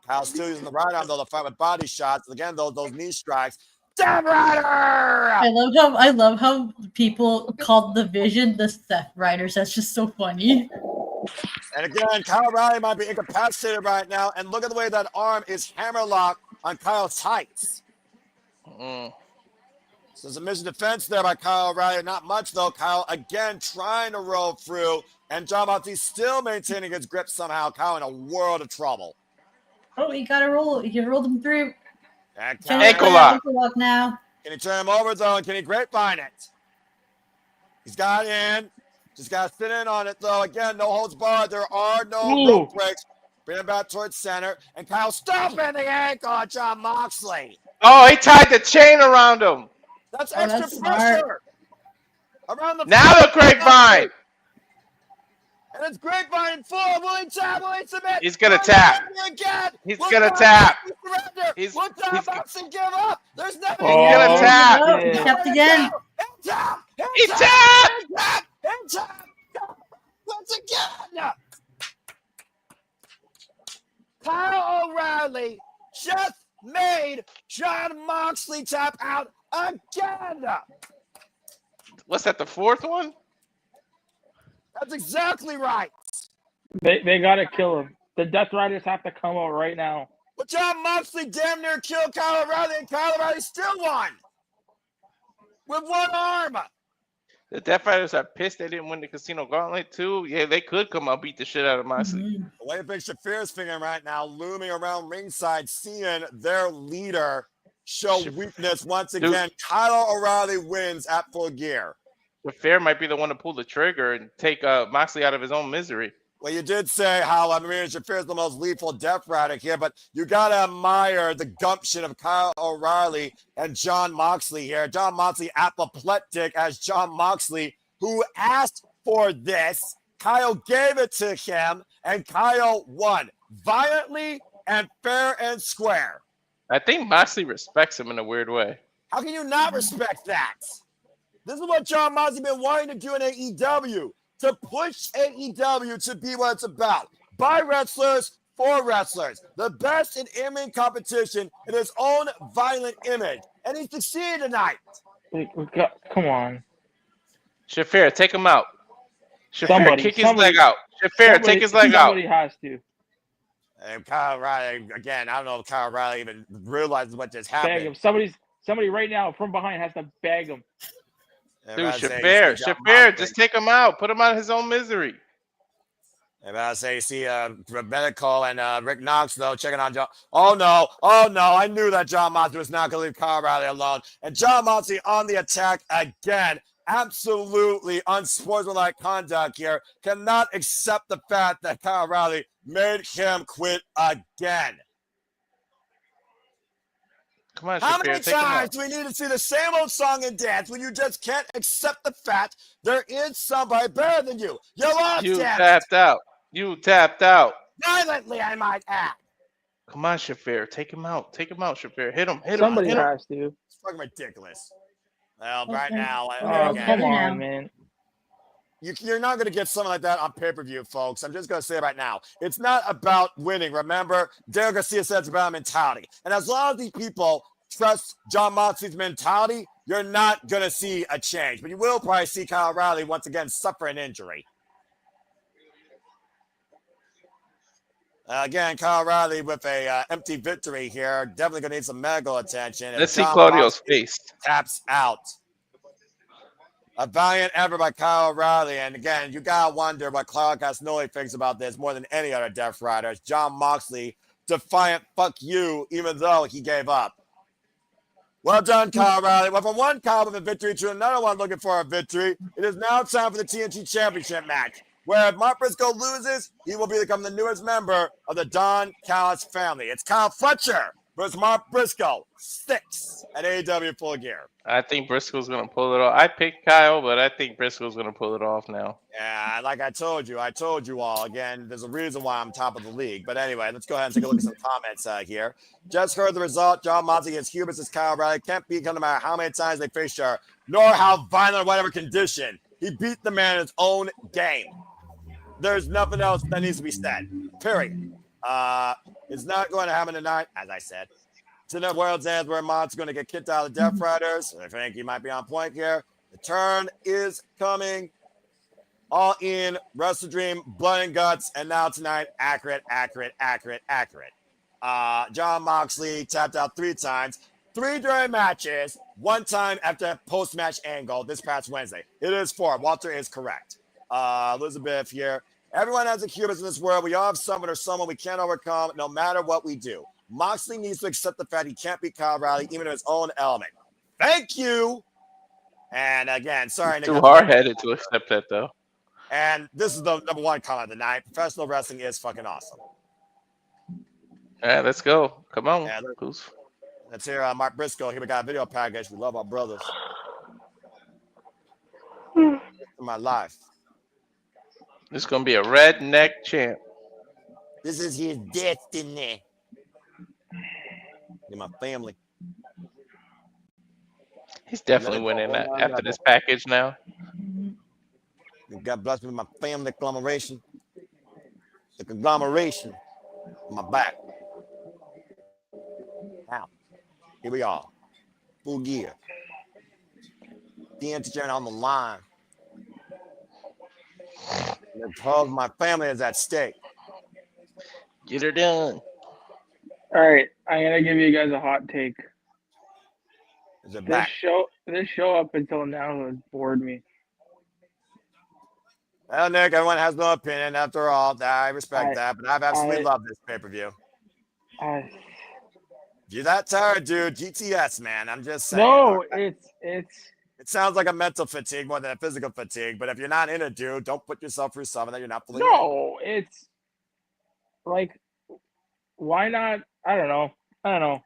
Kyle's still using the right arm though to fight with body shots. Again, those knee strikes. Death Rider! I love how people called the Vision the Steph Riders. That's just so funny. And again, Kyle O'Reilly might be incapacitated right now. And look at the way that arm is hammerlocked on Kyle's tights. So there's a missing defense there by Kyle O'Reilly. Not much though. Kyle again trying to roll through. And Jon Moxley still maintaining his grip somehow. Kyle in a world of trouble. Oh, he got to roll. He rolled him through. Ankle lock now. Can he turn him over though? And can he grapevine it? He's got in. Just got to sit in on it though. Again, no holds barred. There are no rope breaks. Bring him back towards center. And Kyle stomping the ankle on Jon Moxley. Oh, he tied the chain around him. That's extra pressure. Around the now the grapevine. And it's grapevine full. Will he tap? Will he submit? He's going to tap. He's going to tap. Will Jon Moxley give up? There's nothing. He's going to tap. He tapped again. He tapped. He tapped. Once again. Kyle O'Reilly just made Jon Moxley tap out again. What's that, the fourth one? That's exactly right. They got to kill him. The Death Riders have to come out right now. But Jon Moxley damn near killed Kyle O'Reilly, and Kyle O'Reilly still won. With one arm. The Death Riders are pissed they didn't win the Casino Gauntlet too. Yeah, they could come out beat the shit out of Moxley. The way Big Shafir's fingering right now, looming around ringside, seeing their leader show weakness once again. Kyle O'Reilly wins at Full Gear. Shafir might be the one to pull the trigger and take Moxley out of his own misery. Well, you did say how Marina Shafir is the most lethal Death Rider here, but you got to admire the gumption of Kyle O'Reilly and Jon Moxley here. Jon Moxley apoplectic as Jon Moxley, who asked for this. Kyle gave it to him, and Kyle won violently and fair and square. I think Moxley respects him in a weird way. How can you not respect that? This is what Jon Moxley been wanting to do in AEW. To push AEW to be what it's about. By wrestlers, for wrestlers. The best in in-ring competition in his own violent image. And he succeeded tonight. Come on. Shafir, take him out. Shafir, kick his leg out. Shafir, take his leg out. Somebody has to. And Kyle O'Reilly, again, I don't know if Kyle O'Reilly even realizes what just happened. Bag him. Somebody right now from behind has to bag him. Dude, Shafir, just take him out. Put him out of his own misery. And I say, you see Medical and Rick Knox, though, checking on John. Oh, no. I knew that Jon Moxley was not going to leave Kyle O'Reilly alone. And Jon Moxley on the attack again. Absolutely unsportsmanlike conduct here. Cannot accept the fact that Kyle O'Reilly made him quit again. Come on, How Shafir, many times do we need to see the same old song and dance when you just can't accept the fact there is somebody better than you? You lost it. You tapped out. Violently, I might add. Come on, Shafir. Take him out, Shafir. Hit him. Somebody has to. It's fucking ridiculous. Well, right now, come on, man. You're not going to get something like that on pay-per-view, folks. I'm just going to say it right now. It's not about winning. Remember, Daniel Garcia said it's about mentality. And as long as these people trust Jon Moxley's mentality, you're not going to see a change. But you will probably see Kyle O'Reilly once again suffer an injury. Again, Kyle O'Reilly with a empty victory here. Definitely going to need some medical attention. Let's see Claudio's face. Taps out. A valiant effort by Kyle O'Reilly. And again, you got to wonder what Claudio Castagnoli thinks about this more than any other Death Riders. Jon Moxley, defiant fuck you, even though he gave up. Well done, Kyle O'Reilly. Well, from one Kyle with a victory to another one looking for a victory, it is now time for the TNT Championship match. where if Mark Briscoe loses, he will become the newest member of the Don Callis family. It's Kyle Fletcher versus Mark Briscoe. 6 at AEW Full Gear. I think Briscoe's going to pull it off. I picked Kyle, but I think Briscoe's going to pull it off now. Yeah, like I told you all. Again, there's a reason why I'm top of the league. But anyway, let's go ahead and take a look at some comments here. Just heard the result. John Moxley against Hubris is Kyle O'Reilly. Can't beat him no matter how many times they face her, nor how violent or whatever condition. He beat the man in his own game. There's nothing else that needs to be said. Period. It's not going to happen tonight, as I said. It's in the world's ends where Mott's going to get kicked out of the Death Riders. I think he might be on point here. The turn is coming. All in, Wrestle Dream, Blood and Guts, and now tonight, accurate. John Moxley tapped out 3 times. 3 during matches, 1 time after post-match angle this past Wednesday. It is 4. Walter is correct. Elizabeth here. Everyone has a hubris in this world. We all have someone or someone we can't overcome no matter what we do. Moxley needs to accept the fact he can't beat Kyle O'Reilly even in his own element. Thank you. And again, sorry. Too hard-headed to accept that, though. And this is the number 1 comment of the night. Professional wrestling is fucking awesome. All right, let's go. Come on. Yeah, let's hear Mark Briscoe. Here we got a video package. We love our brothers. In my life. This is going to be a redneck champ. This is his destiny. In my family. He's definitely winning that after this package now. God bless me with my family conglomeration. The conglomeration on my back. Now, here we are. Full Gear. The journey on the line. Because my family is at stake. Get her done. All right, I'm gonna give you guys a hot take. Is it back? This show up until now has bored me. Well, Nick, everyone has no opinion. After all, I respect that, but I've absolutely loved this pay-per-view. You're that tired, dude. GTS, man. I'm just saying. No, it's. It sounds like a mental fatigue more than a physical fatigue. But if you're not in it, dude, don't put yourself through something that you're not fully. No, it's like, why not? I don't know.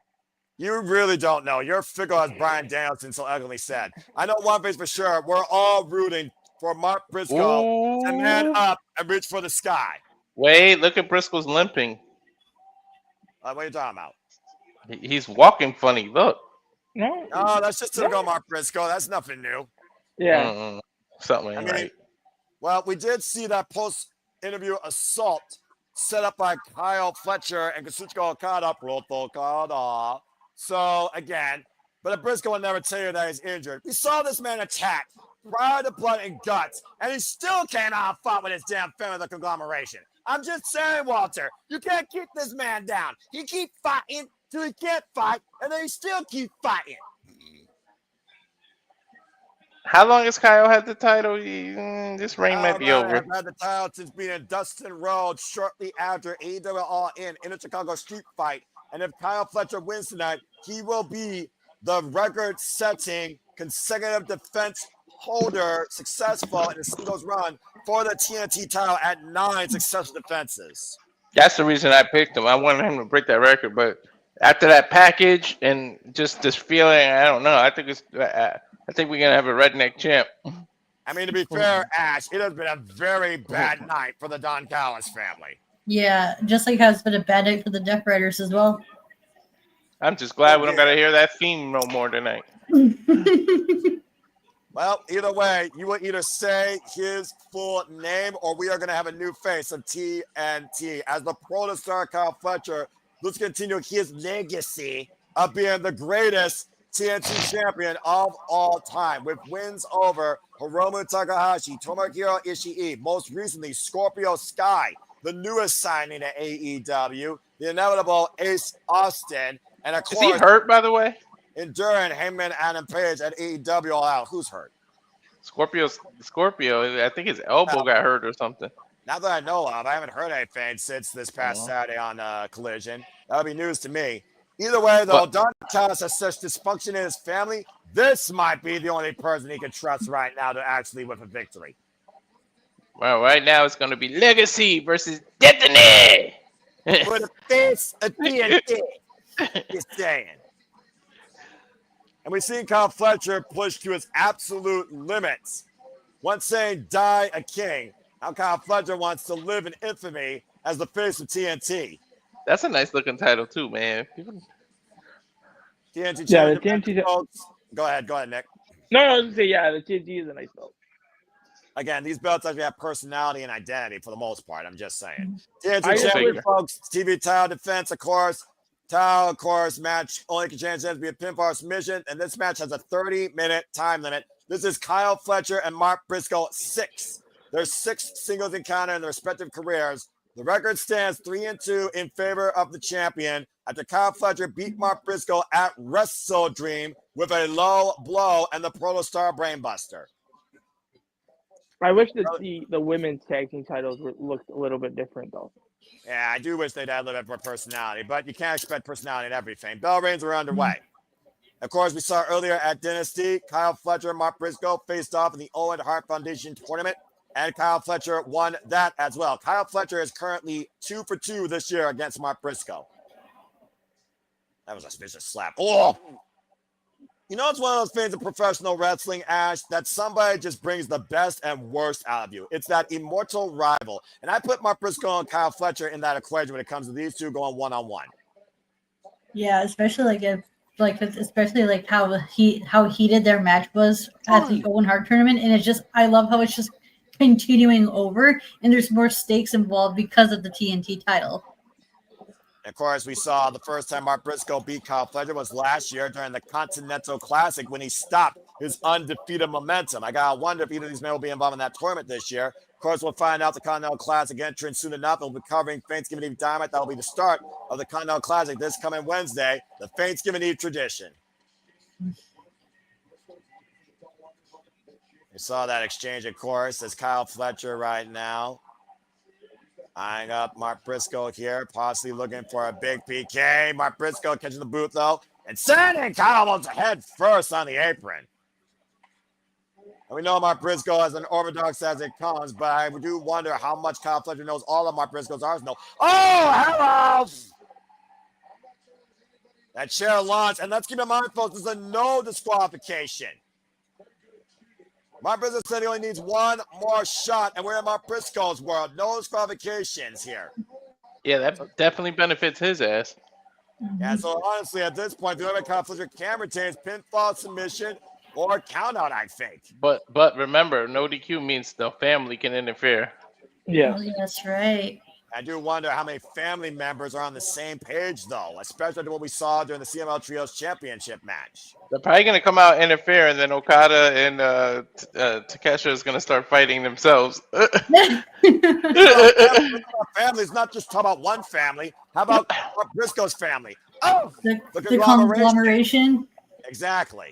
You really don't know. You're fickle as Bryan Danielson so elegantly said. I know one thing for sure. We're all rooting for Mark Briscoe to man up and reach for the sky. Wait, look at Briscoe's limping. What are you talking about? He's walking funny. Look. No, that's just typical Mark Briscoe. That's nothing new. Yeah. Something ain't right. Well, we did see that post-interview assault set up by Kyle Fletcher and Kazuchika Okada. So, again, but a Briscoe will never tell you that he's injured. We saw this man attacked prior to Blood and Guts, and he still came out and fought with his damn family, the conglomeration. I'm just saying, Walter, you can't keep this man down. He keep fighting till he can't fight, and then he still keep fighting. How long has Kyle had the title? This reign might be over. I've had the title since being Dustin Rhodes shortly after AEW All In a Chicago street fight. And if Kyle Fletcher wins tonight, he will be the record-setting consecutive defense holder successful in a singles run for the TNT title at 9 successful defenses. That's the reason I picked him. I wanted him to break that record, but after that package and just this feeling, I don't know. I think we're gonna have a redneck champ. I mean, to be fair, Ash, it has been a very bad night for the Don Callis family. Yeah, just like how it's been a bad night for the Death Riders as well. I'm just glad we don't gotta hear that theme no more tonight. Well, either way, you will either say his full name or we are going to have a new face of TNT. As the protostar Kyle Fletcher, let's continue his legacy of being the greatest TNT champion of all time with wins over Hiromu Takahashi, Tomohiro Ishii, most recently Scorpio Sky, the newest signing to AEW, the inevitable Ace Austin, and of course, is he hurt, by the way? Enduring Hangman Adam Page at AEW All Out. Who's hurt? Scorpio. I think his elbow got hurt or something. Not that I know of. I haven't heard anything since this past Saturday on Collision. That would be news to me. Either way, though, Don Callis has such dysfunction in his family. This might be the only person he can trust right now to actually whip a victory. Well, right now it's going to be Legacy versus Destiny. For the face of TNT. Just saying. And we've seen Kyle Fletcher push to his absolute limits. Once saying, die a king. Now Kyle Fletcher wants to live in infamy as the face of TNT. That's a nice looking title too, man. TNT Yeah, the champion, TNT. folks. Go ahead, Nick. No, I was gonna say the TNT is a nice belt. Again, these belts actually have personality and identity for the most part. I'm just saying. I TNT just champion, wish- folks. TV title defense, of course. Title, of course, match only can change hands to be a pinfall submission. And this match has a 30-minute time limit. This is Kyle Fletcher and Mark Briscoe 6. There's 6 singles encounter in their respective careers. The record stands 3-2 in favor of the champion after Kyle Fletcher beat Mark Briscoe at Wrestle Dream with a low blow and the Proto Star Brainbuster. I wish that the women's tag team titles looked a little bit different though. Yeah, I do wish they'd add a little bit more personality, but you can't expect personality in everything. Bell reigns are underway. Of course, we saw earlier at Dynasty, Kyle Fletcher and Mark Briscoe faced off in the Owen Hart Foundation tournament, and Kyle Fletcher won that as well. Kyle Fletcher is currently 2 for 2 this year against Mark Briscoe. That was a vicious slap. Oh! You know, it's one of those things of professional wrestling, Ash, that somebody just brings the best and worst out of you. It's that immortal rival. And I put Mark Briscoe and Kyle Fletcher in that equation when it comes to these two going one-on-one. Yeah, especially especially how heated their match was at the Owen Hart tournament, and I love how it's just continuing over, and there's more stakes involved because of the TNT title. Of course, we saw the first time Mark Briscoe beat Kyle Fletcher was last year during the Continental Classic when he stopped his undefeated momentum. I gotta wonder if either of these men will be involved in that tournament this year. Of course, we'll find out the Continental Classic entrance soon enough. We'll be covering Thanksgiving Eve Dynamite. That will be the start of the Continental Classic this coming Wednesday, the Thanksgiving Eve tradition. We saw that exchange, of course, as Kyle Fletcher right now eyeing up Mark Briscoe here, possibly looking for a big PK. Mark Briscoe catching the boot, though, and sending Kyle almost head first on the apron. And we know Mark Briscoe is an orthodox as it comes, but I do wonder how much Kyle Fletcher knows all of Mark Briscoe's arsenal. Oh, hello! That chair launch, and let's keep in mind, folks, this is a no disqualification. Mark Briscoe said he only needs one more shot, and we're in Mark Briscoe's world. No disqualifications here. Yeah, that definitely benefits his ass. Yeah, so honestly, at this point, the only Kyle Fletcher can retain is pinfall, submission, or countout, I think. But remember, no DQ means the family can interfere. Yeah, That's right. I do wonder how many family members are on the same page, though, especially what we saw during the CML Trios Championship match. They're probably going to come out and interfere, and then Okada and Takeshita is going to start fighting themselves. Family is not just talk about one family. How about Briscoe's family? Oh, the conglomeration. Exactly.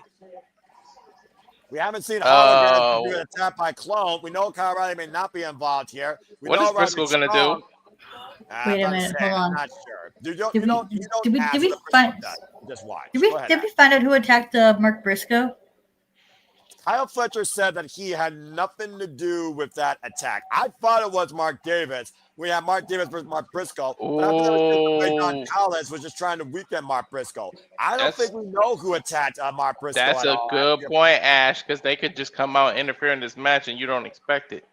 We haven't seen Hologram do an attack by Clone. We know Kyle Riley may not be involved here. What is Briscoe going to do? Wait a minute, hold on. I'm not sure. Did we find out who attacked Mark Briscoe? Kyle Fletcher said that he had nothing to do with that attack. I thought it was Mark Davis. We had Mark Davis versus Mark Briscoe. But I thought it was Callis was just trying to weaken Mark Briscoe. I don't think we know who attacked Mark Briscoe. That's a good point, Ash, because they could just come out and interfere in this match and you don't expect it.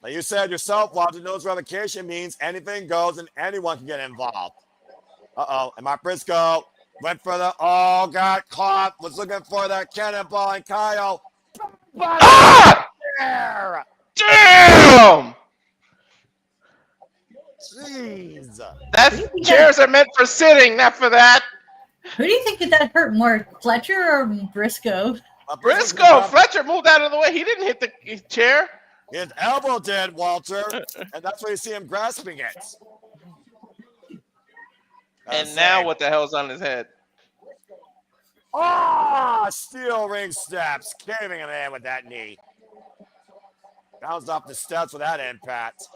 Like you said yourself, Walter, no revocation means anything goes and anyone can get involved. And Mark Briscoe went for the, got caught, was looking for that cannonball, and Kyle. Damn! Jeez. Chairs are meant for sitting, not for that. Who do you think that hurt more, Fletcher or Briscoe? Briscoe! Fletcher moved out of the way. He didn't hit the chair. His elbow did, Walter, and that's why you see him grasping it. And now what the hell's on his head? Steel ring steps, caving him in with that knee. Bounced off the steps with that impact.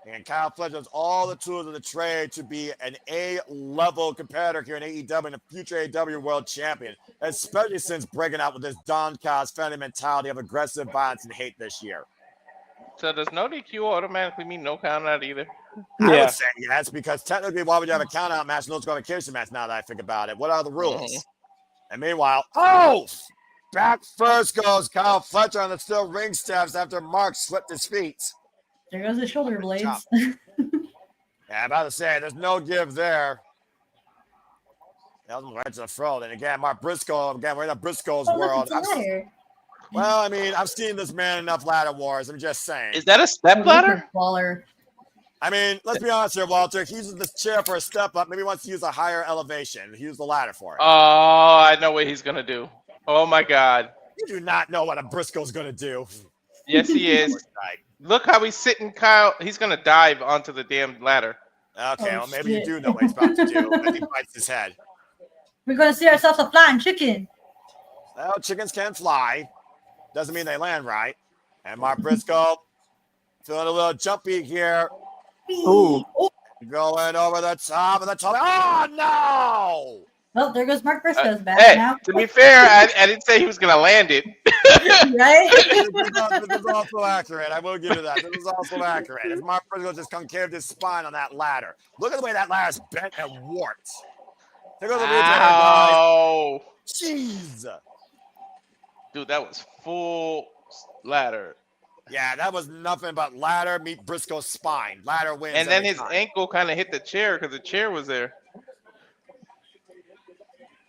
And Kyle Fletcher has all the tools of the trade to be an A-level competitor here in AEW and a future AEW World Champion, especially since breaking out with this Don Callis family mentality of aggressive violence and hate this year. So does no DQ automatically mean no count out either? I would say yes, because technically, why would you have a count out match and no disqualification match now that I think about it? What are the rules? And meanwhile, back first goes Kyle Fletcher on the steel ring steps after Mark slipped his feet. There goes the shoulder blades. Yeah, I'm about to say, there's no give there. That was right to the throat. And again, Mark Briscoe, we're in a Briscoe's world. Well, I mean, I've seen this man enough ladder wars. I'm just saying. Is that a step ladder? I mean, let's be honest here, Walter. He uses this chair for a step up. Maybe he wants to use a higher elevation. He used the ladder for it. Oh, I know what he's going to do. Oh, my God. You do not know what a Briscoe's going to do. Yes, he is. Look how he's sitting, Kyle. He's going to dive onto the damn ladder. Okay, well, maybe you do know what he's about to do. Maybe he bites his head. We're going to see ourselves a flying chicken. Well, chickens can fly. Doesn't mean they land right. And Mark Briscoe feeling a little jumpy here. Ooh. Going over the top of the top. Oh, no! Well, there goes Mark Briscoe's back hey, now. To be fair, I didn't say he was going to land it. Right? This is also accurate. I will give you that. This is also accurate. As Mark Briscoe just concaved his spine on that ladder. Look at the way that ladder's bent and warped. There goes the replay, guys. Jeez. Dude, that was full ladder. Yeah, that was nothing but ladder meet Briscoe's spine. Ladder wins. And then his ankle kind of hit the chair because the chair was there.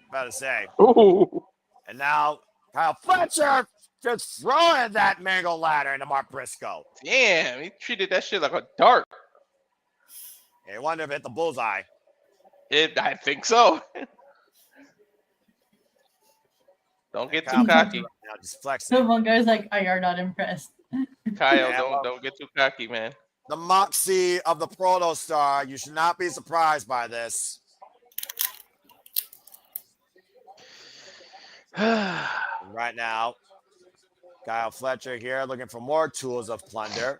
About to say. Ooh. And now Kyle Fletcher just throwing that mango ladder into Mark Briscoe. Damn, he treated that shit like a dart. I wonder if it hit the bullseye. I think so. Don't get too cocky. Now just flexing. Someone goes like, "Oh, you're not impressed." Kyle, don't get too cocky, man. The moxie of the Proto Star. You should not be surprised by this. Right now, Kyle Fletcher here looking for more tools of plunder.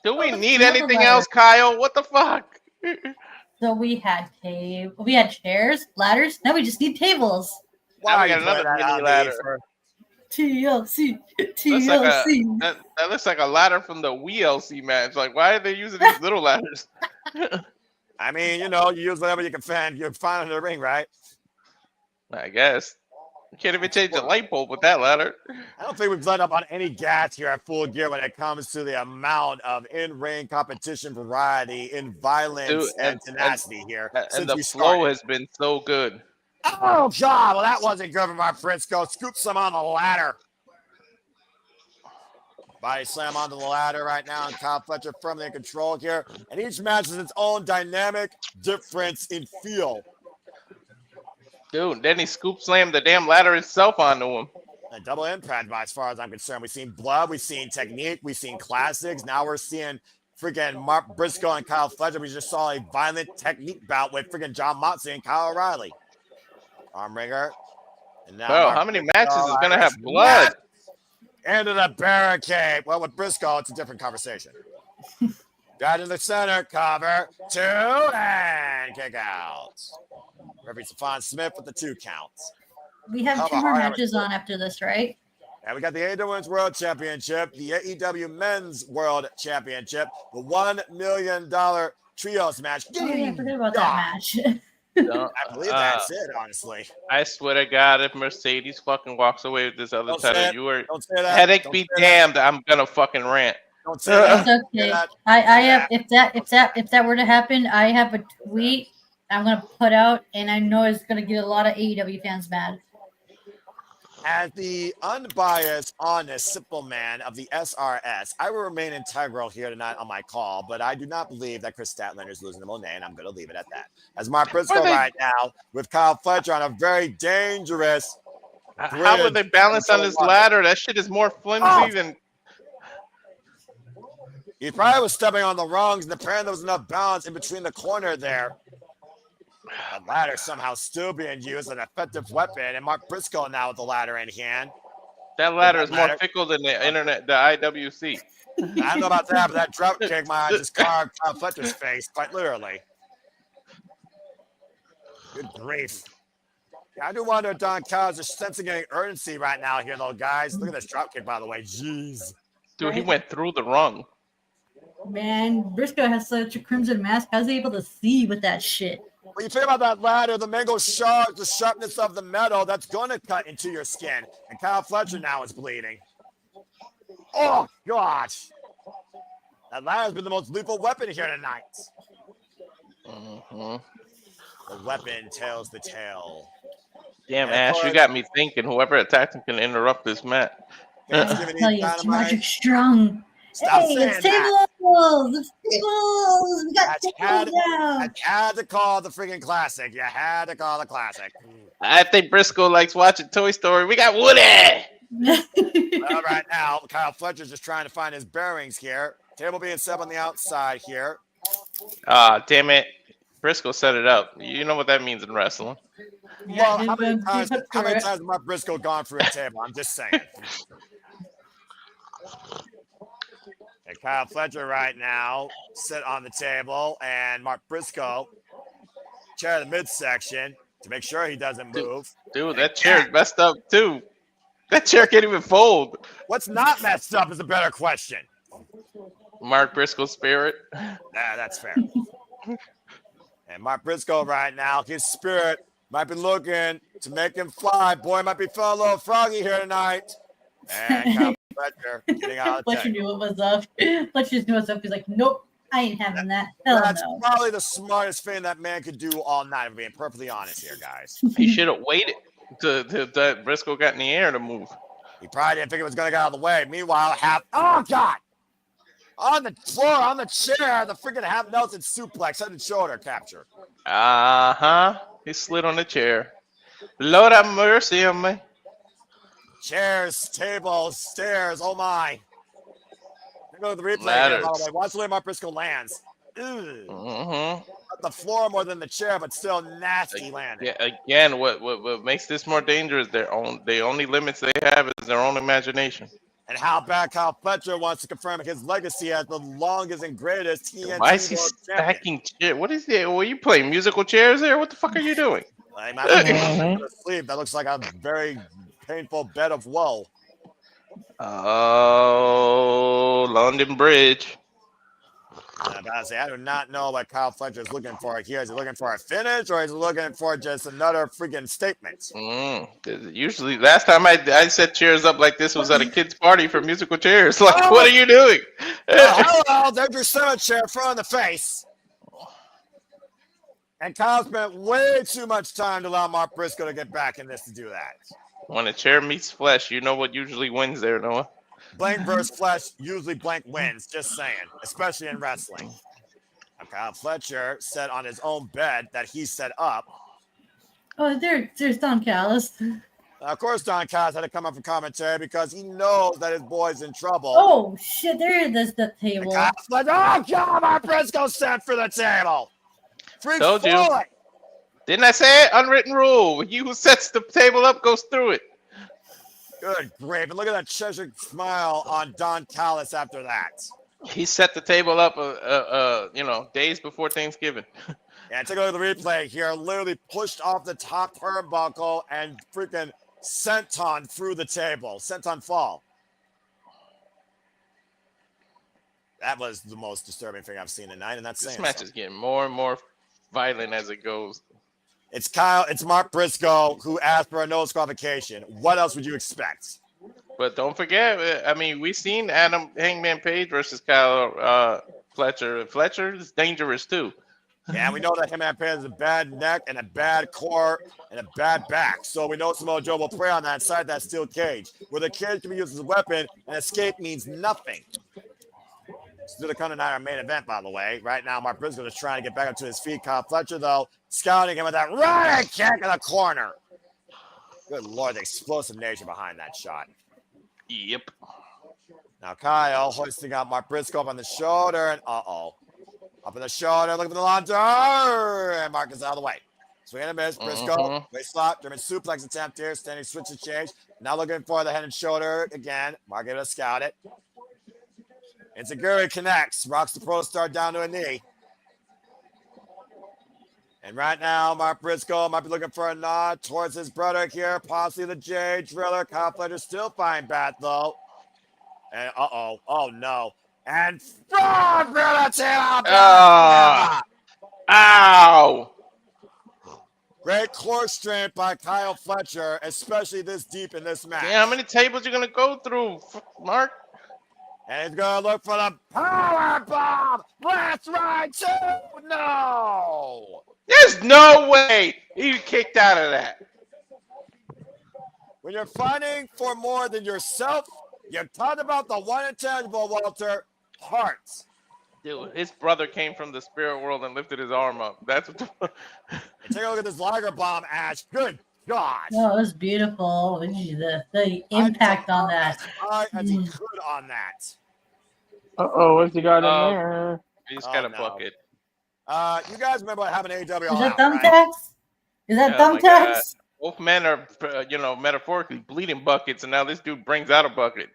Do we need anything else, Kyle? What the fuck? So we had chairs, ladders. Now we just need tables. Now we got another mini ladder. TLC. That looks like a ladder from the WLC match. Like, why are they using these little ladders? I mean, you know, you use whatever you can find. You're fine in the ring, right? I guess. You can't even change the light bulb with that ladder. I don't think we've let up on any gas here at Full Gear when it comes to the amount of in-ring competition variety in violence and tenacity here. And the flow has been so good. Oh, God. Well, that wasn't good from Mark Briscoe. Scoops him on the ladder. Body slam onto the ladder right now, and Kyle Fletcher firmly in control here. And each match has its own dynamic difference in feel. Dude, then he scoop slammed the damn ladder itself onto him. A double impact, as far as I'm concerned. We've seen blood, we've seen technique, we've seen classics. Now we're seeing freaking Mark Briscoe and Kyle Fletcher. We just saw a violent technique bout with freaking John Moxley and Kyle O'Reilly. Arm wringer. And now bro, how many matches is going to have blood? Into the barricade. Well, with Briscoe, it's a different conversation. Got in the center, cover, 2, and kick out. Referee Stephon Smith with the 2 counts. We have 2 more matches on after this, right? And we got the AEW Women's World Championship, the AEW Men's World Championship, the $1 million trios match. Oh, yeah, I forgot about that match. I believe that's it, honestly. I swear to God, if Mercedes fucking walks away with this other title, you are don't say that. headache be damned. I'm gonna fucking rant. Don't say that. It's okay. I have if that were to happen, I have a tweet I'm gonna put out, and I know it's gonna get a lot of AEW fans mad. As the unbiased, honest, simple man of the SRS, I will remain integral here tonight on my call, but I do not believe that Chris Statlander is losing to Monet, and I'm going to leave it at that. As Mark Briscoe right now with Kyle Fletcher on a very dangerous. How would they balance on this ladder? That shit is more flimsy than. He probably was stepping on the rungs, and apparently there was enough balance in between the corner there. The ladder somehow still being used as an effective weapon, and Mark Briscoe now with the ladder in hand. That ladder is more fickle than the internet, the IWC. I don't know about that, but that drop kick might just carved Kyle Fletcher's face, quite literally. Good grief. Yeah, I do wonder if Don Callis is sensing any urgency right now here, though, guys. Look at this drop kick, by the way. Jeez. Dude, he went through the rung. Man, Briscoe has such a crimson mask. How's he able to see with that shit? When you think about that ladder, the mango sharp, the sharpness of the metal, that's going to cut into your skin. And Kyle Fletcher now is bleeding. Oh, gosh. That ladder's been the most lethal weapon here tonight. Mm-hmm. The weapon tells the tale. Damn, Ash, you got me thinking. Whoever attacked him can interrupt this match. I tell you, it's Magic Strong. Stop hey, saying it's tables! It's tables! We got tables now! I had to call the freaking classic. You had to call the classic. I think Briscoe likes watching Toy Story. We got Woody! Well, right now, Kyle Fletcher's just trying to find his bearings here. Table being set on the outside here. Damn it. Briscoe set it up. You know what that means in wrestling. Well, how many times has Mark Briscoe gone through a table? I'm just saying. And Kyle Fletcher right now sit on the table, and Mark Briscoe chair the midsection to make sure he doesn't move. Dude, that chair's messed up too. That chair can't even fold. What's not messed up is a better question. Mark Briscoe's spirit. That's fair. And Mark Briscoe right now, his spirit might be looking to make him fly. Boy, might be feeling a little froggy here tonight. And Kyle Fletcher getting out of Fletcher knew what was up. Fletcher knew what was up. He's like, nope, I ain't having that. Hell That's no. probably the smartest thing that man could do all night, if being perfectly honest here, guys. He should have waited till Briscoe got in the air to move. He probably didn't think it was going to get out of the way. Meanwhile, oh, God. On the floor, on the chair, the freaking half Nelson suplex, head and shoulder capture. Uh-huh. He slid on the chair. Lord have mercy on me. Chairs, tables, stairs, oh my. Go to the replay here, by the way. Watch the way Mark Briscoe lands. Mm-hmm. The floor more than the chair, but still nasty landing. Yeah, again, what makes this more dangerous, the only limits they have is their own imagination. And how bad Kyle Fletcher wants to confirm his legacy as the longest and greatest TNT Why is he stacking chairs? What is it? Were you playing musical chairs there? What the fuck are you doing? He might be asleep. That looks like a very painful bed of woe. Oh, London Bridge. I do not know what Kyle Fletcher is looking for here. Is he looking for a finish, or is he looking for just another freaking statement? Usually, last time I set chairs up like this was at a kid's party for musical chairs. Like, what are you doing? Hello, there's your summit chair thrown in the face. And Kyle spent way too much time to allow Mark Briscoe to get back in this to do that. When a chair meets flesh, you know what usually wins there, Noah. Blank versus flesh, usually blank wins, just saying, especially in wrestling. Now, Kyle Fletcher sat on his own bed that he set up. Oh, there's Don Callis. Of course, Don Callis had to come up for commentary because he knows that his boy's in trouble. Oh, shit, there it is, the table. Kyle Fletcher, oh, God, Mark Briscoe set for the table. Told you. Didn't I say it? Unwritten rule. He who sets the table up goes through it. Good grief. And look at that Cheshire smile on Don Callis after that. He set the table up, days before Thanksgiving. Yeah, take a look at the replay here. Literally pushed off the top turnbuckle and freaking senton through the table. Senton fall. That was the most disturbing thing I've seen tonight, and that's this saying match is getting more and more violent as it goes. It's Mark Briscoe who asked for a no disqualification. What else would you expect? But don't forget, I mean, we've seen Adam Hangman Page versus Kyle Fletcher. Fletcher is dangerous too. Yeah, we know that Hangman Page has a bad neck and a bad core and a bad back. So we know Samoa Joe will prey on that side, that steel cage, where the cage can be used as a weapon and escape means nothing. Still to come tonight, our main event, by the way. Right now, Mark Briscoe is trying to get back up to his feet. Kyle Fletcher, though, scouting him with that right kick in the corner. Good Lord, the explosive nature behind that shot. Yep. Now, Kyle hoisting up Mark Briscoe up on the shoulder, and up on the shoulder, looking for the launcher, and Mark is out of the way. Swing and a miss, Briscoe, waist slot, German suplex attempt here, standing switch and change. Now looking for the head and shoulder again. Mark able to scout it. Enziguri connects, rocks the Pro Star down to a knee. And right now, Mark Briscoe might be looking for a nod towards his brother here, possibly the J Driller. Kyle Fletcher still fine bat though. And oh no. And from Ow! Great core strength by Kyle Fletcher, especially this deep in this match. Yeah, how many tables you gonna go through, Mark? And he's gonna look for the power bomb. Last ride two. No. There's no way he kicked out of that. When you're fighting for more than yourself, you talk about the one intangible, Walter, heart. Dude, his brother came from the spirit world and lifted his arm up. That's what. And take a look at this Liger Bomb, Ash. Good God. Oh, it was beautiful. The impact on that. As high as he could on that. What's he got in there? He's got a bucket. You guys remember what happened to AEW? Is that thumbtacks? Is that thumbtacks? Both men are, metaphorically bleeding buckets, and now this dude brings out a bucket.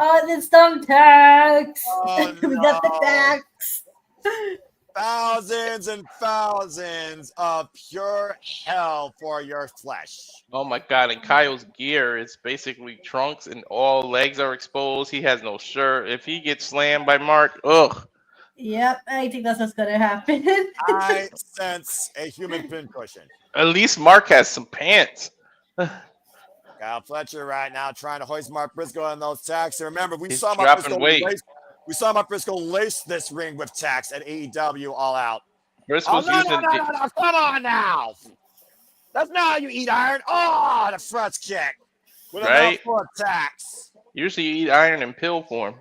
Oh, it's thumbtacks. Oh, We got the tacks. Thousands and thousands of pure hell for your flesh. Oh my God! And Kyle's gear is basically trunks, and all legs are exposed. He has no shirt. If he gets slammed by Mark, ugh. Yep, I think that's what's gonna happen. I sense a human pincushion. At least Mark has some pants. Kyle Fletcher right now trying to hoist Mark Briscoe on those tacks. And remember, we He's saw Mark dropping weight. Briscoe lace this ring with tacks at AEW All Out. Briscoe's no, using. No, come on now. That's not how you eat iron. Oh, the front kick with a mouthful of tacks. Usually you eat iron in pill form.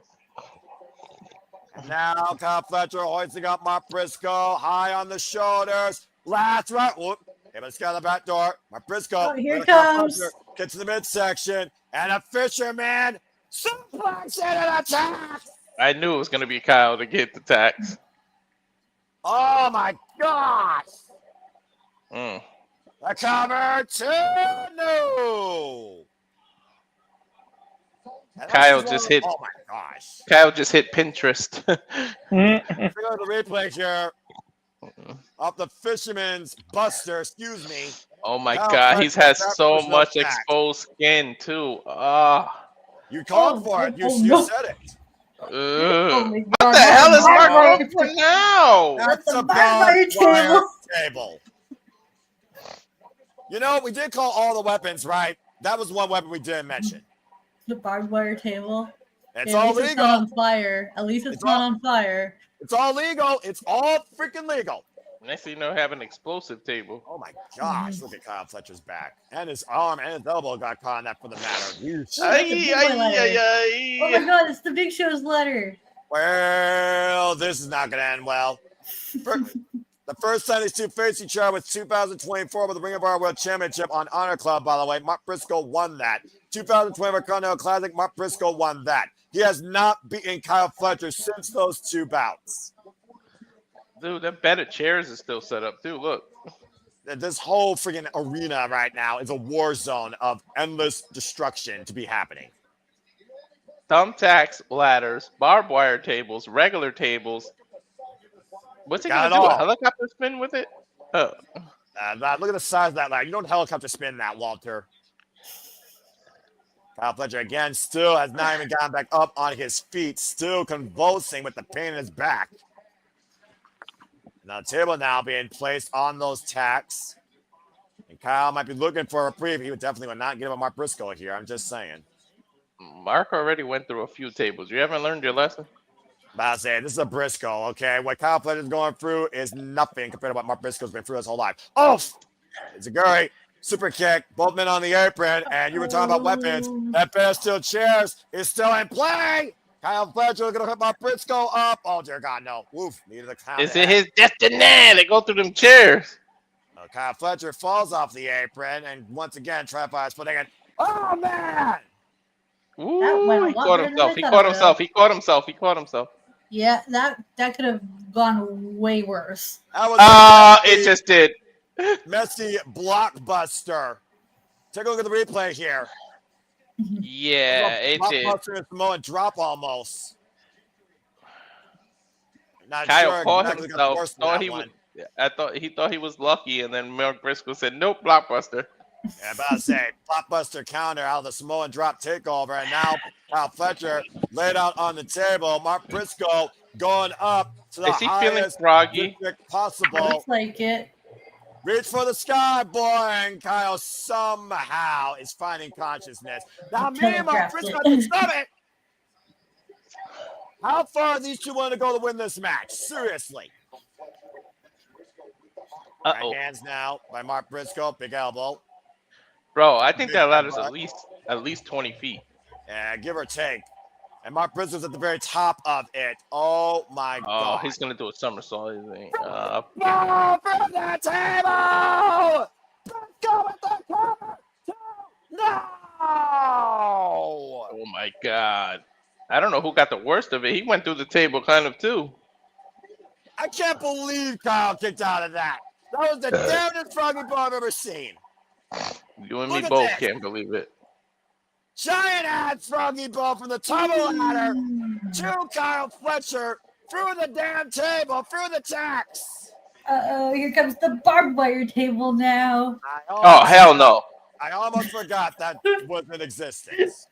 And now Kyle Fletcher hoisting up Mark Briscoe high on the shoulders. Last right. Whoop. Hey, let's get out the back door. Mark Briscoe. Oh, here comes. Get to the midsection. And a fisherman suplex and attack. I knew it was going to be Kyle to get the tax. Oh, my gosh. Mm. The cover to no. Kyle just hit. Oh, my gosh. Kyle just hit Pinterest. Go to the replay here. Of the fisherman's buster, excuse me. Oh my God, he has so much exposed skin too. You called for it. You said it. What the hell is Mark going for now? That's a barbed wire table. You know, we did call all the weapons, right? That was one weapon we didn't mention. The barbed wire table. It's all legal. It's not on fire. At least it's not on fire. It's all legal. It's all freaking legal. Next thing you know, have an explosive table. Oh my gosh, look at Kyle Fletcher's back. And his arm and his elbow got caught in that for the matter. Oh my God, it's the Big Show's letter. Well, this is not going to end well. The first time these two faced each other was 2024 with the Ring of Honor World Championship on Honor Club, by the way. Mark Briscoe won that. 2024 Continental Classic, Mark Briscoe won that. He has not beaten Kyle Fletcher since those two bouts. Dude, that bed of chairs is still set up, too. Look. This whole freaking arena right now is a war zone of endless destruction to be happening. Thumbtacks, ladders, barbed wire tables, regular tables. What's he going to do? A helicopter spin with it? Oh. Look at the size of that ladder. You don't helicopter spin that, Walter. Kyle Fletcher, again, still has not even gotten back up on his feet, still convulsing with the pain in his back. Now, the table now being placed on those tacks. And Kyle might be looking for a reprieve. He would definitely not give him Mark Briscoe here. I'm just saying. Mark already went through a few tables. You haven't learned your lesson? But I say, this is a Briscoe, okay? What Kyle Fletcher's going through is nothing compared to what Mark Briscoe's been through his whole life. Oh! It's a great super kick. Both men on the apron. And you were talking about weapons. That pair of steel chairs is still in play. Kyle Fletcher is going to hit Mark Briscoe up. Oh, dear God, no. Woof. Needed a count. Is it his destiny to go through them chairs? Kyle Fletcher falls off the apron and once again try to find his footing. Oh, man! Ooh, he caught himself. He caught himself. He caught himself. He caught himself. Yeah, that could have gone way worse. It just did. Messy blockbuster. Take a look at the replay here. Yeah, it did. Blockbuster and Samoan drop almost. Not Kyle sure caught exactly got himself. forced in Thought that he one. he thought he was lucky, and then Mark Briscoe said, "Nope, blockbuster." Yeah, about to say, blockbuster counter out of the Samoan drop takeover, and now Kyle Fletcher laid out on the table. Mark Briscoe going up to the Is he feeling highest froggy? district possible. Looks like it. Reach for the sky, boy, and Kyle somehow is finding consciousness. Now, me and Mark Briscoe can stop it. How far are these two willing to go to win this match? Seriously. Right hands now by Mark Briscoe, big elbow. Bro, I think that ladder's at least 20 feet. Yeah, give or take. And Mark Briscoe's at the very top of it. Oh my God. Oh, he's gonna do a somersault, isn't he? Ball from the table! Briscoe with the cover! No! Oh my God. I don't know who got the worst of it. He went through the table kind of too. I can't believe Kyle kicked out of that. That was the damnedest froggy ball I've ever seen. You and Look me at both this. can't believe it. Giant ass froggy ball from the top of the ladder to Kyle Fletcher through the damn table, through the tacks. Uh-oh, here comes the barbed wire table now. Oh, hell no. I almost forgot that was in existence.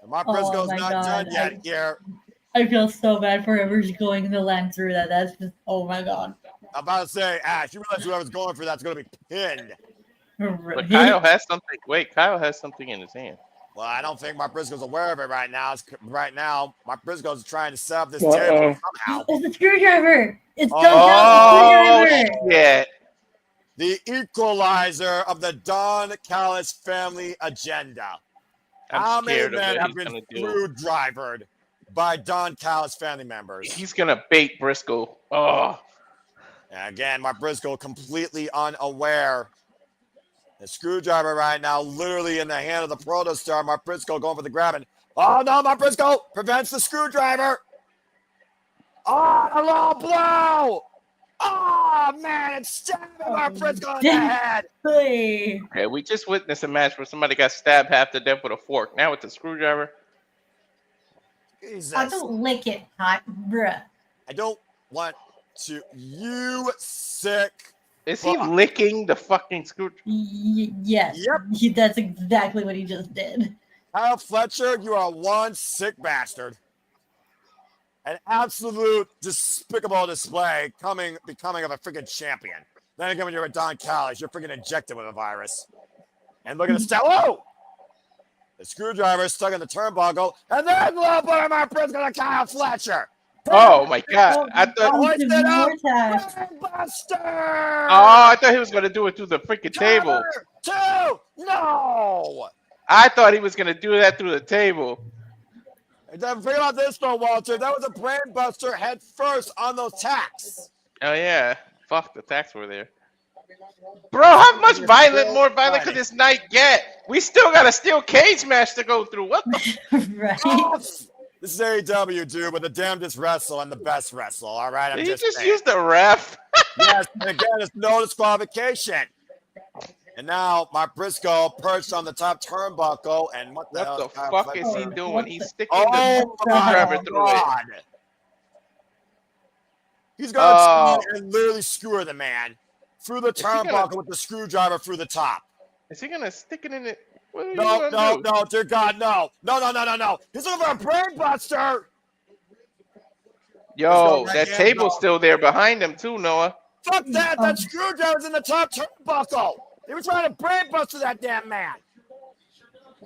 Mark Briscoe's not done yet here. I feel so bad for whoever's going to land through that. That's just, oh my God. I'm about to say, Ash, you realize whoever's going for that's going to be pinned. But Kyle has something. Wait, Kyle has something in his hand. Well, I don't think Mark Briscoe's aware of it right now. Right now, Mark Briscoe's trying to set up this table somehow. It's the screwdriver. It's Oh, shit. The equalizer of the Don Callis family agenda. How many men have been screwdrivered by Don Callis family members? He's going to bait Briscoe. Oh. And again, Mark Briscoe completely unaware. The screwdriver right now, literally in the hand of the protostar. Mark Briscoe going for the grabbing. Oh no, Mark Briscoe prevents the screwdriver. Oh, a low blow. Oh man, it's stabbing Mark Briscoe in the head. Hey. Okay, we just witnessed a match where somebody got stabbed half to death with a fork. Now with the screwdriver. Jesus. I don't lick it, hot bruh. I don't want to. You sick. Is he licking the fucking screwdriver? Yes. Yep. That's exactly what he just did. Kyle Fletcher, you are one sick bastard. An absolute despicable display becoming of a freaking champion. Then again, when you're a Don Callis, you're freaking injected with a virus. And look at the stat. Whoa! The screwdriver stuck in the turnbuckle, and then low blow Mark Briscoe to Kyle Fletcher. Oh my God! I thought he was gonna do it through the freaking table. No! I thought he was gonna do that through the table. Think about this though, Walter. That was a brain buster head first on those tacks. Oh yeah, fuck, the tacks were there. Bro, how much more violent could this night get? We still got a steel cage match to go through. What the? Right. Oh, this is AEW, dude, with the damnedest wrestle and the best wrestle. All right, Did he just use the ref? Yes, and again, it's no disqualification. And now Mark Briscoe perched on the top turnbuckle, and what the fuck is he doing? He's sticking the screwdriver through it. He's gonna try and literally skewer the man through the turnbuckle with the screwdriver through the top. Is he gonna stick it in it? No, dear God, no. He's looking for a brain buster. Yo, that table's still there behind him too, Noah. Fuck that! That screwdriver's in the top turnbuckle. They were trying to brain buster that damn man.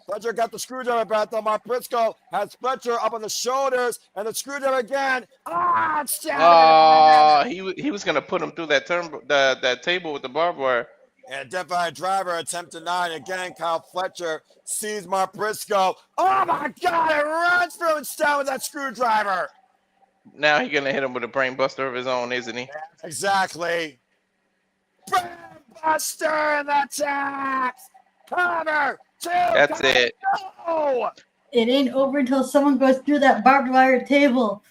Fletcher got the screwdriver back though. Mark Briscoe has Fletcher up on the shoulders, and the screwdriver again. He was gonna put him through that that table with the barbed wire. And Defiant driver attempt denied again. Kyle Fletcher sees Mark Briscoe. Oh my God! It runs through and down with that screwdriver. Now he's gonna hit him with a brain buster of his own, isn't he? Exactly. Brain buster and the tax. Cover. That's it. No! It ain't over until someone goes through that barbed wire table.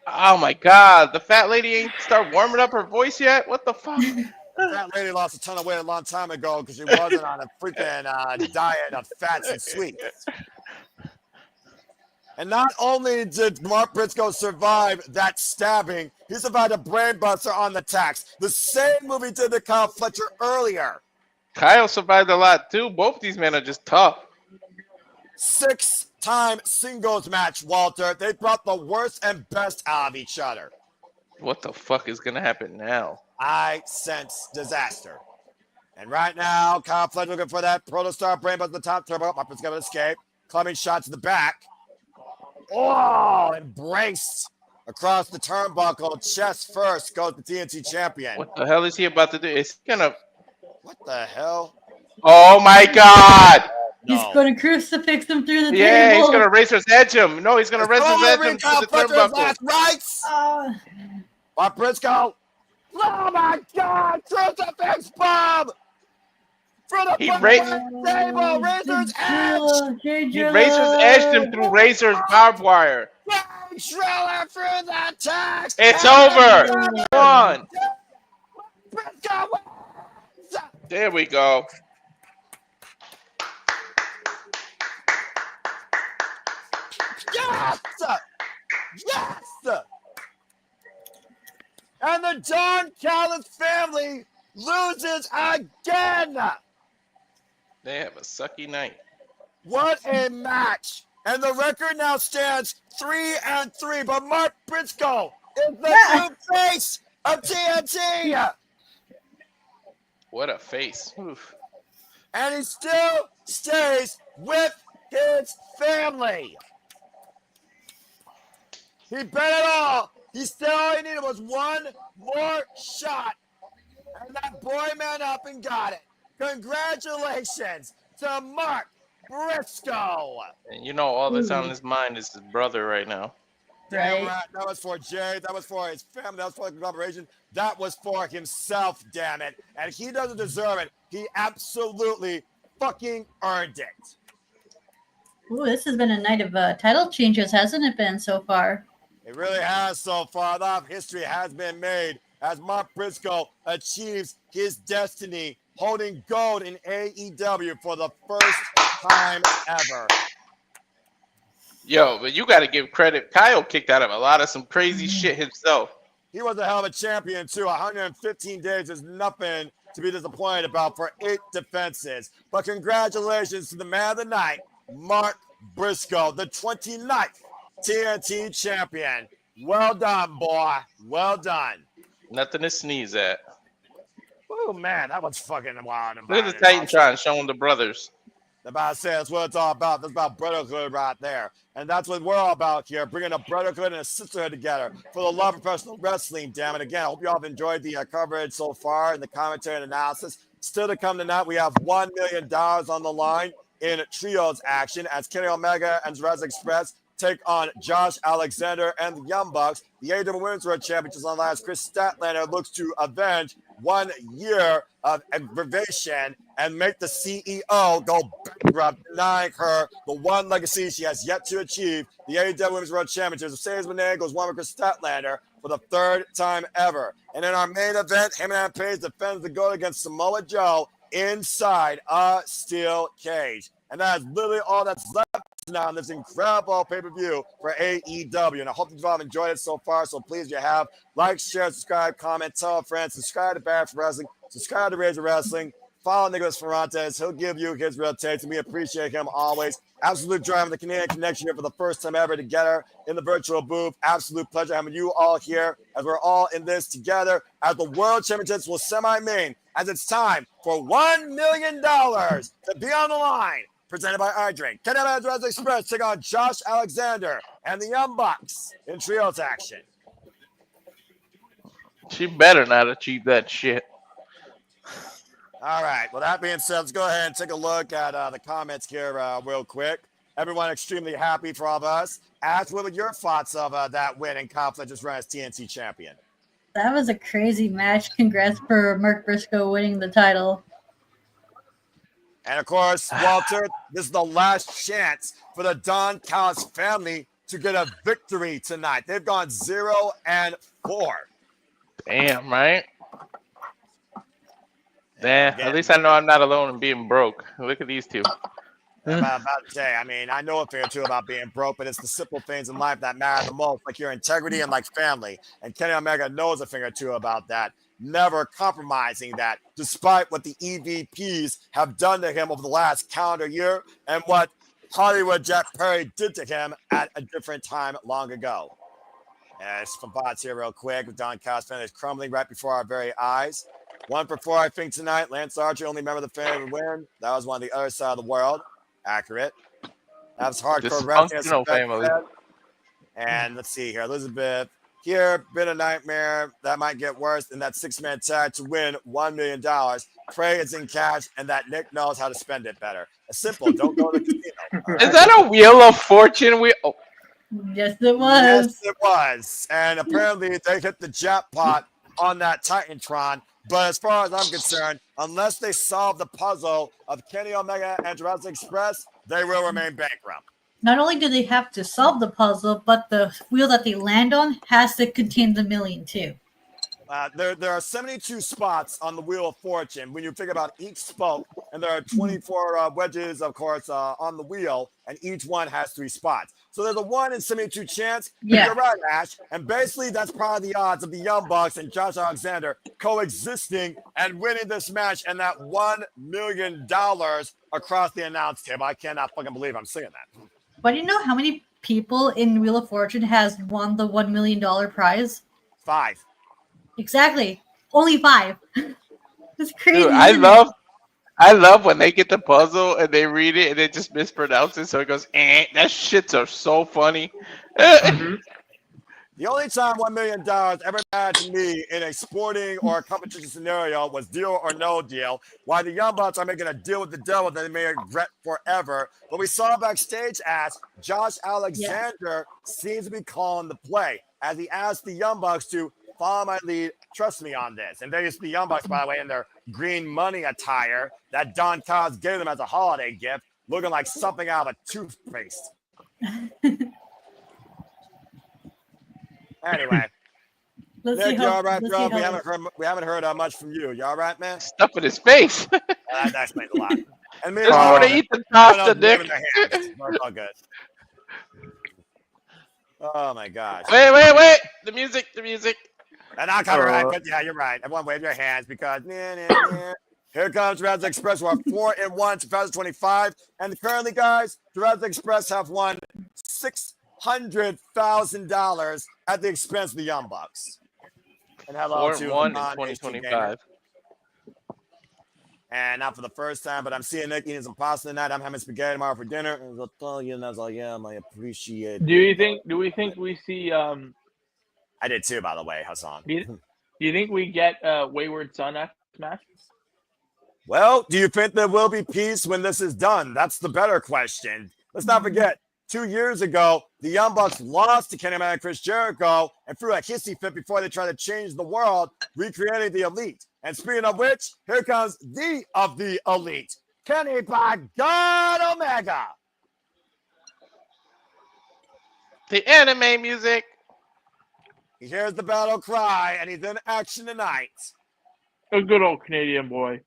Oh my God! The fat lady ain't start warming up her voice yet. What the fuck? That lady lost a ton of weight a long time ago because she wasn't on a freaking diet of fats and sweets. And not only did Mark Briscoe survive that stabbing, he survived a brainbuster on the tax. The same movie did to Kyle Fletcher earlier. Kyle survived a lot too. Both of these men are just tough. 6-time singles match, Walter. They brought the worst and best out of each other. What the fuck is gonna happen now? I sense disaster. And right now, Kyle Fletcher looking for that Protostar brainbuster at the top turbo. Mark Briscoe to escape. Clubbing shot to the back. Oh, embraced across the turnbuckle. Chest first goes the TNT champion. What the hell is he about to do? Is he gonna... What the hell? Oh my god! He's going to crucifix him through the table. Yeah, he's gonna razor's edge him. No, he's gonna razor's edge him Kyle to the turnbuckle. last rights. Mark Briscoe. Oh my god! Crucifix bomb! He razor's edge. He razor's edged him through razor's barbed wire. Trailer through the tax. It's over. Come on. Briscoe wins. There we go. Yes! Yes! And the Don Callis family loses again. They have a sucky night. What a match. And the record now stands 3-3. But Mark Briscoe is the new face of TNT. What a face. Oof. And he still stays with his family. He bet it all. All he needed was one more shot. And that boy man up and got it. Congratulations to Mark Briscoe. And you know, all that's on his mind is his brother right now. Damn right. That was for Jay. That was for his family. That was for the conglomeration. That was for himself, damn it. And he doesn't deserve it. He absolutely fucking earned it. Ooh, this has been a night of title changes, hasn't it been so far? It really has so far. A lot of history has been made as Mark Briscoe achieves his destiny, holding gold in AEW for the first time ever. Yo, but you got to give credit. Kyle kicked out of a lot of some crazy shit himself. He was a hell of a champion, too. 115 days is nothing to be disappointed about for 8 defenses. But congratulations to the man of the night, Mark Briscoe, the 29th TNT champion. Well done, boy. Well done. Nothing to sneeze at. Oh, man, that was fucking wild. Look at the Titantron showing the brothers. About to say, that's what it's all about. That's about brotherhood right there. And that's what we're all about here, bringing a brotherhood and a sisterhood together for the love of professional wrestling, damn it. Again, I hope you all have enjoyed the coverage so far and the commentary and analysis. Still to come tonight, we have $1 million on the line in trios action as Kenny Omega and Jurassic Express take on Josh Alexander and the Young Bucks. The AEW Women's World Championships on last. Chris Statlander looks to avenge 1 year of aggravation and make the CEO go bankrupt, denying her the one legacy she has yet to achieve. The AEW Women's World Championships. Mercedes Moné goes one with Chris Statlander for the 3rd time ever. And in our main event, Heyman Page defends the goal against Samoa Joe inside a steel cage. And that is literally all that's left now on this incredible pay-per-view for AEW. And I hope you've all enjoyed it so far. So please, you have, like, share, subscribe, comment, tell a friend, subscribe to Bad for Wrestling, subscribe to Razor Wrestling, follow Nicholas Ferrantes. He'll give you his real takes, and we appreciate him always. Absolute joy having the Canadian Connection here for the first time ever together in the virtual booth. Absolute pleasure having you all here as we're all in this together as the World Championships will semi-main as it's time for $1 million to be on the line. Presented by iDrink. Canada Jurassic Express take on Josh Alexander and the Young Bucks in trios action. She better not achieve that shit. All right. Well, that being said, let's go ahead and take a look at the comments here real quick. Everyone extremely happy for all of us. Ash, what were your thoughts of that win and Kyle Fletcher's run as TNT champion? That was a crazy match. Congrats for Mark Briscoe winning the title. And, of course, Walter, this is the last chance for the Don Callis family to get a victory tonight. They've gone 0-4. Damn, right? Damn, at least I know I'm not alone in being broke. Look at these two. I'm about to say, I mean, I know a thing or two about being broke, but it's the simple things in life that matter the most, like your integrity and like family. And Kenny Omega knows a thing or two about that, never compromising that, despite what the EVPs have done to him over the last calendar year and what Hollywood Jack Perry did to him at a different time long ago. It's from bots here real quick with Don Cosman is crumbling right before our very eyes. 1 for 4, I think, tonight. Lance Archer, only member of the family, would win. That was one on the other side of the world. Accurate. That was hardcore wrestling. Dysfunctional family. And let's see here. Elizabeth here, been a nightmare. That might get worse. And that 6-man tag to win $1 million. Pray it's in cash and that Nick knows how to spend it better. It's simple. Don't go to the casino. Right? Is that a Wheel of Fortune? Yes, it was. Yes, it was. And apparently they hit the jackpot on that Titantron. But as far as I'm concerned, unless they solve the puzzle of Kenny Omega and Jurassic Express, they will remain bankrupt. Not only do they have to solve the puzzle, but the wheel that they land on has to contain the million too. There are 72 spots on the Wheel of Fortune when you think about each spoke, and there are 24 wedges, of course, on the wheel, and each one has 3 spots. So there's a 1 in 72 chance. Yeah. You're right, Ash. And basically, that's probably the odds of the Young Bucks and Josh Alexander coexisting and winning this match and that $1 million across the announce table. I cannot fucking believe I'm saying that. But do you know how many people in Wheel of Fortune has won the $1 million prize? 5. Exactly. Only 5. It's crazy. Dude, I love when they get the puzzle and they read it and they just mispronounce it, so it goes, eh. That shits are so funny. The only time $1 million ever mattered to me in a sporting or a competition scenario was deal or no deal. While the Young Bucks are making a deal with the devil that they may regret forever. But we saw backstage as Josh Alexander seems to be calling the play as he asked the Young Bucks to follow my lead, trust me on this. And there's the Young Bucks, by the way, in their green money attire that Don Cos gave them as a holiday gift, looking like something out of a toothpaste. Anyway, Nick, you all right, bro? We haven't heard much from you. You all right, man? Stuff in his face. That explains a lot. And me, Just want to eat the pasta, Nick. We're all good. Oh my gosh! Wait! The music. And I'll cover right, but yeah, you're right. Everyone wave your hands because here comes Jurassic Express. We're 4-1 2025, and currently, guys, Jurassic Express have won $600,000 at the expense of the Young Bucks. And hello to 4-1 in 2025. And not for the first time, but I'm seeing Nick eating some pasta tonight. I'm having spaghetti tomorrow for dinner. And I'll tell you, and I was like, yeah, I appreciate it. Do we think we see I did too, by the way, Hassan. Do you think we get Wayward Son after this match? Well, do you think there will be peace when this is done? That's the better question. Let's not forget, 2 years ago, the Young Bucks lost to Kenny Omega and Chris Jericho and threw a hissy fit before they tried to change the world, recreating the Elite. And speaking of which, here comes the of the Elite, Kenny by God Omega. The anime music. He hears the battle cry, and he's in action tonight. A good old Canadian boy.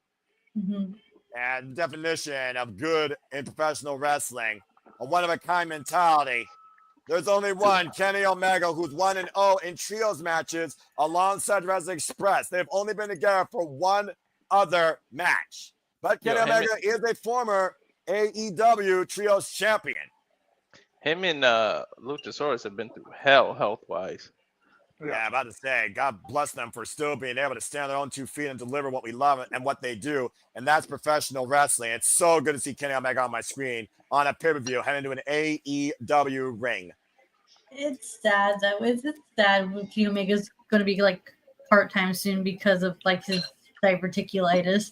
Mm-hmm. And definition of good in professional wrestling, a one-of-a-kind mentality. There's only one, Kenny Omega, who's 1-0 in trios matches alongside Jurassic Express. They've only been together for one other match. But Kenny Omega is a former AEW trios champion. Him and Luchasaurus have been through hell health-wise. Yeah, about to say, God bless them for still being able to stand on their own 2 feet and deliver what we love and what they do, and that's professional wrestling. It's so good to see Kenny Omega on my screen on a pay-per-view heading to an AEW ring. It's sad that it's sad. Kenny Omega's going to be like part-time soon because of like his diverticulitis.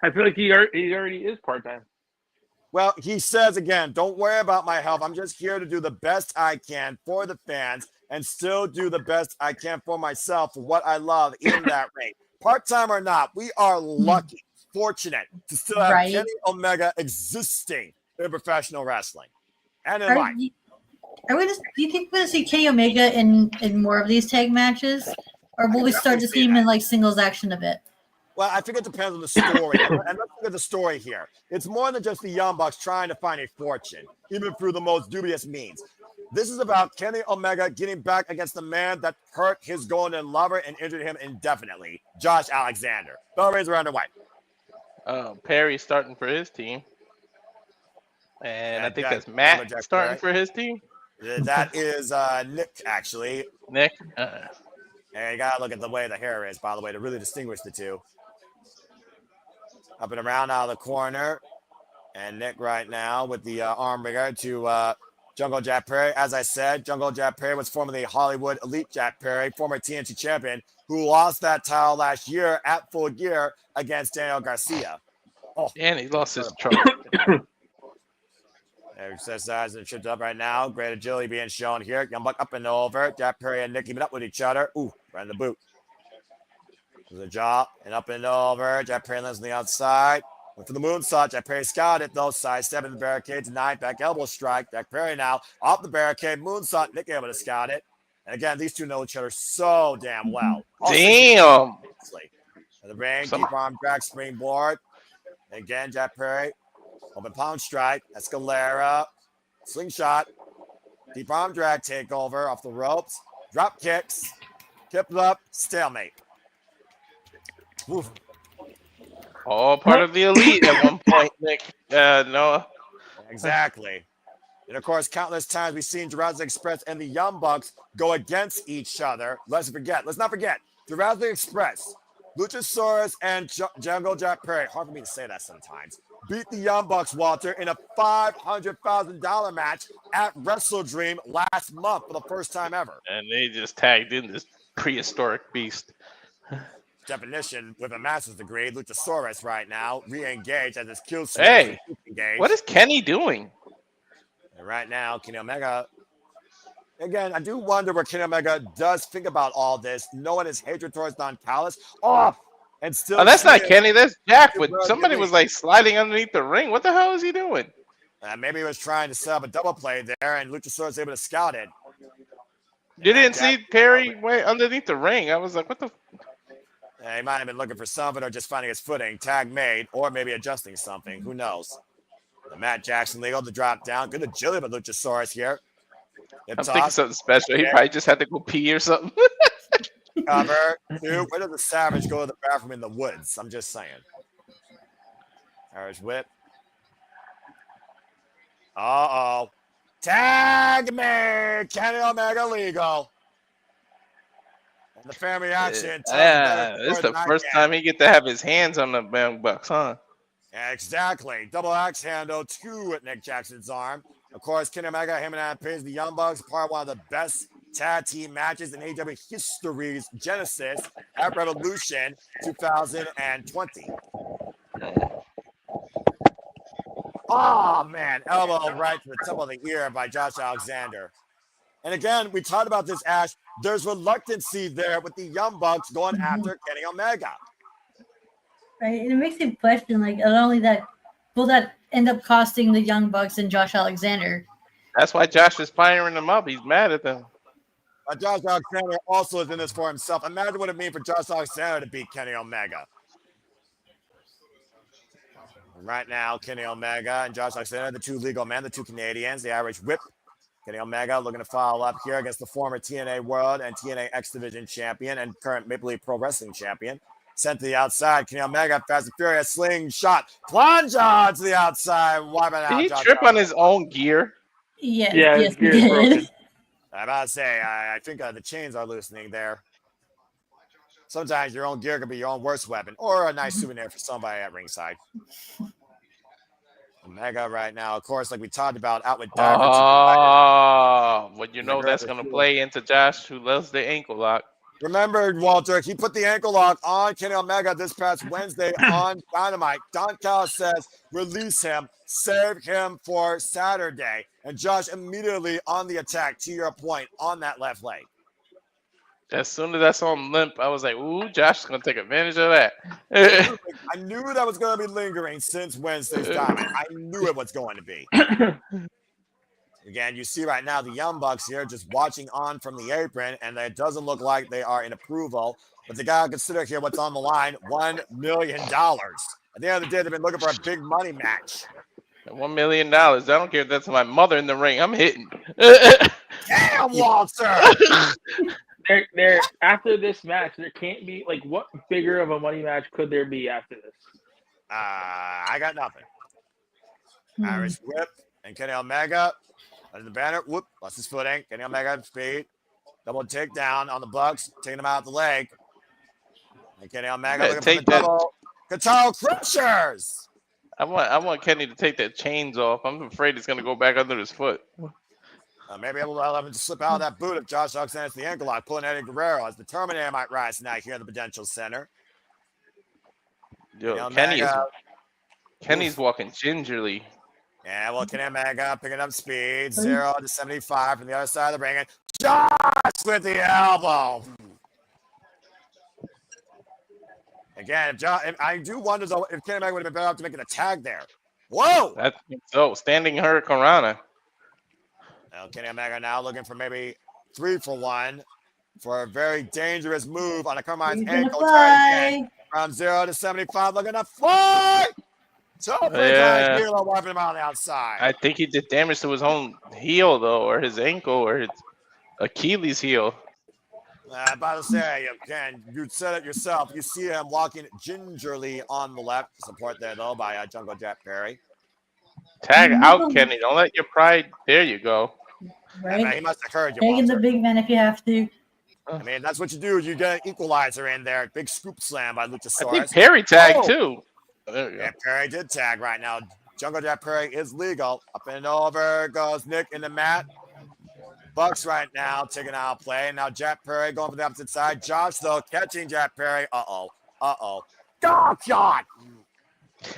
I feel like he already is part-time. Well, he says again, don't worry about my health. I'm just here to do the best I can for the fans and still do the best I can for myself for what I love in that ring. Part-time or not, we are lucky, fortunate to still have Kenny Omega existing in professional wrestling and in life. Do you think we're going to see Kenny Omega in more of these tag matches? Or will we start to see him in like singles action a bit? Well, I think it depends on the story. And let's look at the story here. It's more than just the Young Bucks trying to find a fortune, even through the most dubious means. This is about Kenny Omega getting back against the man that hurt his golden lover and injured him indefinitely, Josh Alexander. Bell rings are underway. Perry starting for his team. And Yeah, I think that's Matt starting for his team. That is Nick, actually. Nick? And you gotta look at the way the hair is, by the way, to really distinguish the two. Up and around out of the corner. And Nick right now with the arm wringer to Jungle Jack Perry. As I said, Jungle Jack Perry was formerly Hollywood Elite Jack Perry, former TNT champion, who lost that title last year at Full Gear against Daniel Garcia. Oh, and he lost his trouble. Exercise and tripped up right now. Great agility being shown here. Young Buck up and over. Jack Perry and Nick keeping up with each other. Ooh, right in the boot. There's a jaw and up and over. Jack Perry lands on the outside. Went for the moonsault. Jack Perry scouted it though. Sidestepping the barricade. Denied. Back elbow strike. Jack Perry now off the barricade. Moonsault. Nick able to scout it. And again, these two know each other so damn well. Damn. And the ring. Deep arm drag springboard. And again, Jack Perry. Open pound strike, Escalera, slingshot, deep arm drag takeover off the ropes, drop kicks, kip up, stalemate. Oof. All part of the elite at one point, Nick. Noah. Exactly. And of course, countless times we've seen Jurassic Express and the Young Bucks go against each other. Let's not forget, Jurassic Express, Luchasaurus, and Jungle Jack Perry. Hard for me to say that sometimes. Beat the Young Bucks, Walter, in a $500,000 match at Wrestle Dream last month for the first time ever. And they just tagged in this prehistoric beast. Definition with a master's degree, Luchasaurus right now, re-engaged as his kill switch. Hey, what is Kenny doing? And right now, Kenny Omega. Again, I do wonder what Kenny Omega does think about all this, knowing his hatred towards Don Callis. And still, that's not Kenny. That's Jack. But somebody was like sliding underneath the ring. What the hell is he doing? Maybe he was trying to set up a double play there, and Luchasaurus was able to scout it. You didn't see Perry way underneath the ring. I was like, what the? He might have been looking for something or just finding his footing. Tag made, or maybe adjusting something. Who knows? The Matt Jackson legal to drop down. Good agility by Luchasaurus here. I'm thinking something special. He probably just had to go pee or something. Cover. Dude, where does the Savage go to the bathroom in the woods? I'm just saying. Irish whip. Uh-oh. Tag me! Kenny Omega legal. And the family action. This is the first time he get to have his hands on the Young Bucks, huh? Yeah, exactly. Double axe handle, 2 at Nick Jackson's arm. Of course, Kenny Omega, him and Adam Page, the Young Bucks, part of one of the best tag team matches in AEW history's genesis at Revolution 2020. Oh, man. Elbow right to the top of the ear by Josh Alexander. And again, we talked about this, Ash. There's reluctancy there with the Young Bucks going after Kenny Omega. Right, and it makes you question, like, not only that, will that end up costing the Young Bucks and Josh Alexander? That's why Josh is firing them up. He's mad at them. Josh Alexander also is in this for himself. Imagine what it means for Josh Alexander to beat Kenny Omega. Right now, Kenny Omega and Josh Alexander, the 2 legal men, the 2 Canadians, the Irish whip. Kenny Omega looking to follow up here against the former TNA World and TNA X Division champion and current Maple Leaf Pro Wrestling champion. Sent to the outside. Kenny Omega, fast and furious, slingshot, plunge on to the outside. Wiping out. Did he trip on his own gear? Yes, his gear is broken. I'm about to say, I think the chains are loosening there. Sometimes your own gear can be your own worst weapon or a nice souvenir for somebody at ringside. Omega right now, of course, like we talked about, out with Darby. Oh, well, you know that's going to play into Josh, who loves the ankle lock. Remember, Walter, he put the ankle lock on Kenny Omega this past Wednesday on Dynamite. Don Callis says, release him, save him for Saturday. And Josh immediately on the attack, to your point, on that left leg. As soon as I saw him limp, I was like, ooh, Josh is going to take advantage of that. I knew that was going to be lingering since Wednesday's Dynamite. I knew it was going to be. Again, you see right now the Young Bucks here just watching on from the apron, and it doesn't look like they are in approval. But they got to consider here what's on the line, $1 million. At the end of the day, they've been looking for a big money match. $1 million. I don't care if that's my mother in the ring. I'm hitting. Damn, Walter! There. After this match, there can't be like what bigger of a money match could there be after this? I got nothing. Irish whip and Kenny Omega under the banner. Whoop, lost his footing. Kenny Omega speed. Double takedown on the Bucks, taking him out the leg. And Kenny Omega looking for the double. Guitar Crushers! I want Kenny to take that chains off. I'm afraid it's gonna go back under his foot. Maybe able to allow him to slip out of that boot if Josh Alexander's the ankle lock, pulling Eddie Guerrero as the Terminator might rise tonight here in the Prudential Center. Yo, Kenny's walking gingerly. Yeah, well, Kenny Omega picking up speed, 0 to 75 from the other side of the ring, and Josh with the elbow. Again, I do wonder though if Kenny Omega would have been better off to making a tag there. Whoa! That's so standing Hurricanrana. Now Kenny Omega now looking for maybe 3-for-1 for a very dangerous move on a Carmine's ankle. From 0 to 75, looking to fly. Hero wiping him on the outside. I think he did damage to his own heel though, or his ankle, or his Achilles heel. About to say, again, you said it yourself. You see him walking gingerly on the left. Support there, though, by Jungle Jack Perry. Tag out, Kenny. Don't let your pride. There you go. Right? Yeah, he must have heard you. Taking the big man if you have to. I mean, that's what you do. You get an equalizer in there. Big scoop slam by Luchasaurus. I think Perry tagged, too. There you go. Yeah, Perry did tag right now. Jungle Jack Perry is legal. Up and over goes Nick in the mat. Bucks right now taking out play. Now Jack Perry going for the opposite side. Josh, though, catching Jack Perry. Uh-oh. Dog shot!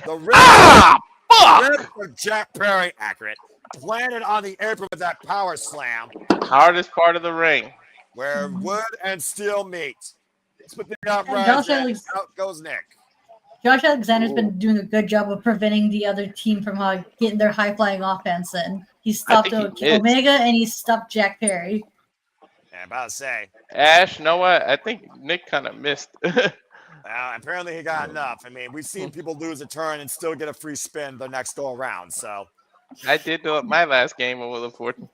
The rip of Jack Perry, accurate. Planted on the apron with that power slam. Hardest part of the ring. Where wood and steel meet. Split the upright. Out goes Nick. Josh Alexander's been doing a good job of preventing the other team from getting their high-flying offense in. He stopped Omega and he stopped Jack Perry. Yeah, about to say. Ash, you know what? I think Nick kind of missed. Apparently he got enough. I mean, we've seen people lose a turn and still get a free spin the next go around. So I did my last game of Wheel of Fortune.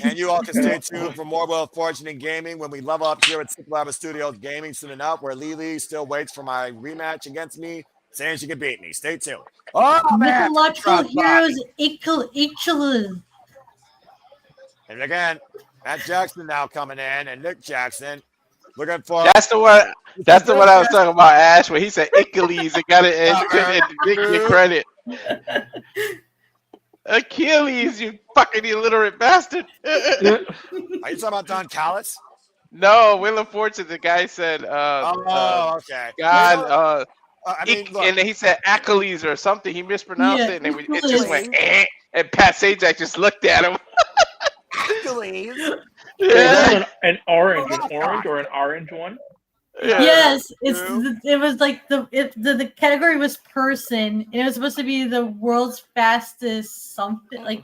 And you all can stay tuned for more Wheel of Fortune in gaming when we level up here at Super Lava Studios Gaming soon enough, where Lily still waits for my rematch against me, saying she can beat me. Stay tuned. Oh, man. Mythological heroes, Ichilus. And again, Matt Jackson now coming in, and Nick Jackson looking for. That's the one. That's the one I was talking about, Ash, where he said Achilles and got it and Nick your credit. Achilles, you fucking illiterate bastard. Are you talking about Don Callis? No, Wheel of Fortune. The guy said, okay. God, I mean, look, and then he said Achilles or something. He mispronounced it, and it just went, and Pat Sajak just looked at him. Achilles? Yeah. An orange or an orange one? Yeah. Yes, it was like the category was person, and it was supposed to be the world's fastest something like.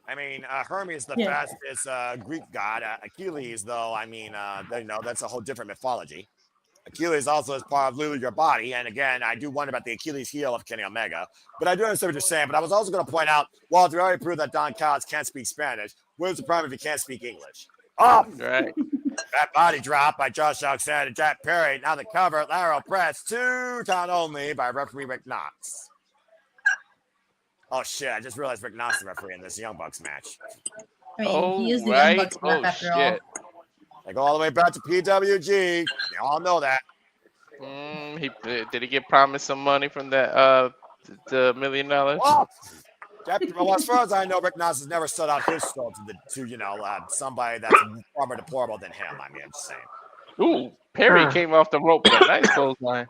I mean, Hermes is the fastest Greek god. Achilles, though, I mean, that's a whole different mythology. Achilles also is part of Lulu Your Body, and again, I do wonder about the Achilles heel of Kenny Omega. But I do understand what you're saying. But I was also going to point out, well, if we already proved that Don Callis can't speak Spanish, where's the problem if he can't speak English? Oh, right. That body drop by Josh Alexander, Jack Perry. Now the cover, lateral press, 2 count only by referee Rick Knox. Oh shit! I just realized Rick Knox is the referee in this Young Bucks match. I mean, he is the Young Bucks ref after all. They go all the way back to PWG. They all know that. Did he get promised some money from that the $1 million? Well, as far as I know, Rick Knox has never set out his soul to somebody that's far more deplorable than him. I mean, I'm just saying. Ooh, Perry came off the rope with a nice clothesline.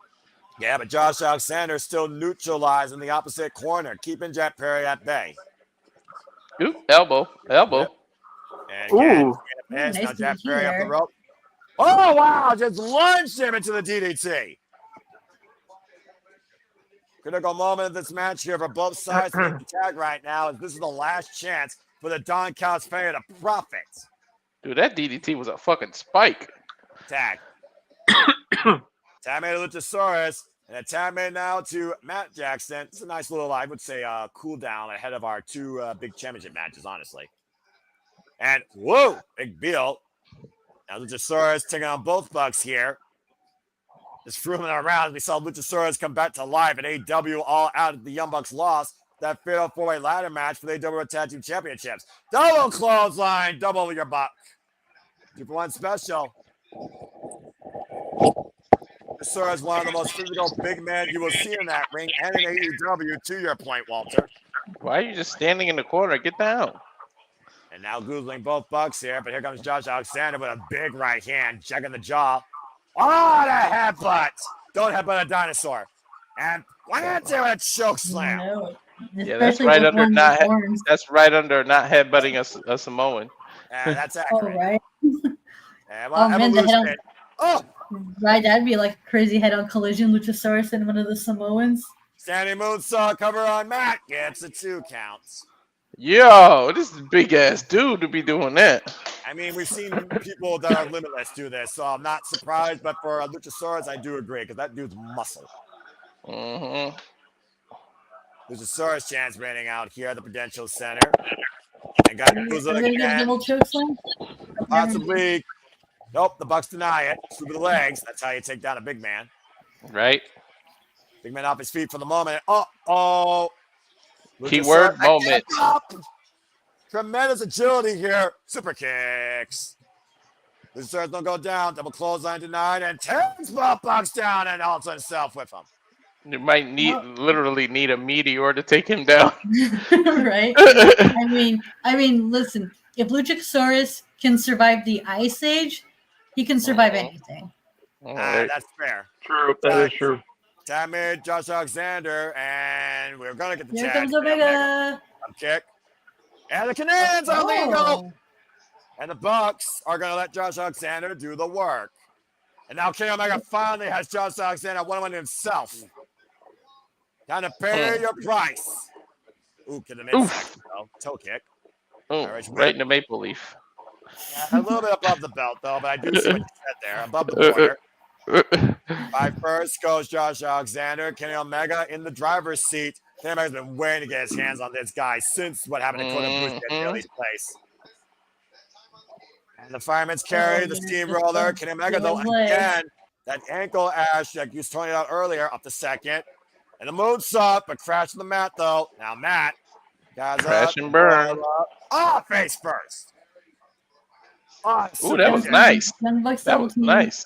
Yeah, but Josh Alexander still neutralized in the opposite corner, keeping Jack Perry at bay. Ooh, elbow. And again, now Jack Perry up the rope. Oh, wow, just lunged him into the DDT. Critical moment of this match here for both sides to make the tag right now, as this is the last chance for the Don Callis family to profit. Dude, that DDT was a fucking spike. Tag. Tag made to Luchasaurus, and a tag made now to Matt Jackson. It's a nice little, I would say, cool down ahead of our two big championship matches, honestly. And whoa, big deal. Now Luchasaurus taking on both Bucks here. Just frooming around. We saw Luchasaurus come back to life at AEW, all out of the Young Bucks loss. That fatal four-way ladder match for the AEW Tag Team Championships. Double clothesline, double your buck. 2-for-1 special. Luchasaurus is one of the most physical big men you will see in that ring and in AEW, to your point, Walter. Why are you just standing in the corner? Get down. And now googling both Bucks here, but here comes Josh Alexander with a big right hand, checking the jaw. Oh, the headbutt! Don't headbutt a dinosaur. And Valiente with a choke slam. No. Yeah, that's right under not. That's right under not headbutting a Samoan. That's accurate. Oh, right. And Oh, man, the head on. Right, that'd be like a crazy head-on collision. Luchasaurus and one of the Samoans. Standing moonsault cover on Matt. Gets the 2 counts. Yo, this is a big ass dude to be doing that. I mean, we've seen people that are limitless do this, so I'm not surprised. But for Luchasaurus, I do agree, because that dude's muscle. Mm-hmm. Luchasaurus chance raining out here at the Prudential Center. And got Cruz again. Possibly. Nope, the Bucks deny it. Through the legs. That's how you take down a big man. Right. Big man off his feet for the moment. Uh-oh. Keyword moment. Tremendous agility here. Super kicks. Luchasaurus don't go down. Double clothesline denied. And takes both Bucks down and also himself with him. You might literally need a meteor to take him down. Right? I mean, listen. If Luchasaurus can survive the Ice Age, he can survive anything. That's fair. True. That is true. Tag made Josh Alexander, and we're going to get the Here tag. comes Omega. Kick. And the Canadians are legal. And the Bucks are going to let Josh Alexander do the work. And now Kenny Omega finally has Josh Alexander one-on-one himself. Time to pay your price. Ooh, get the midsection, though. Toe kick. Oh, right in the maple leaf. Yeah, a little bit above the belt, though, but I do see what you said there. Above the border. By first goes Josh Alexander. Kenny Omega in the driver's seat. Kenny Omega's been waiting to get his hands on this guy since what happened to Kota Ibushi at Bayley's place. And the fireman's carry, the steamroller. Kenny Omega, though, again, that ankle ash that you was pointing out earlier, up to second. And the moonsault, but crashed the mat, though. Now, Matt. Crash and burn. Face first. Ooh, that was nice. That was nice.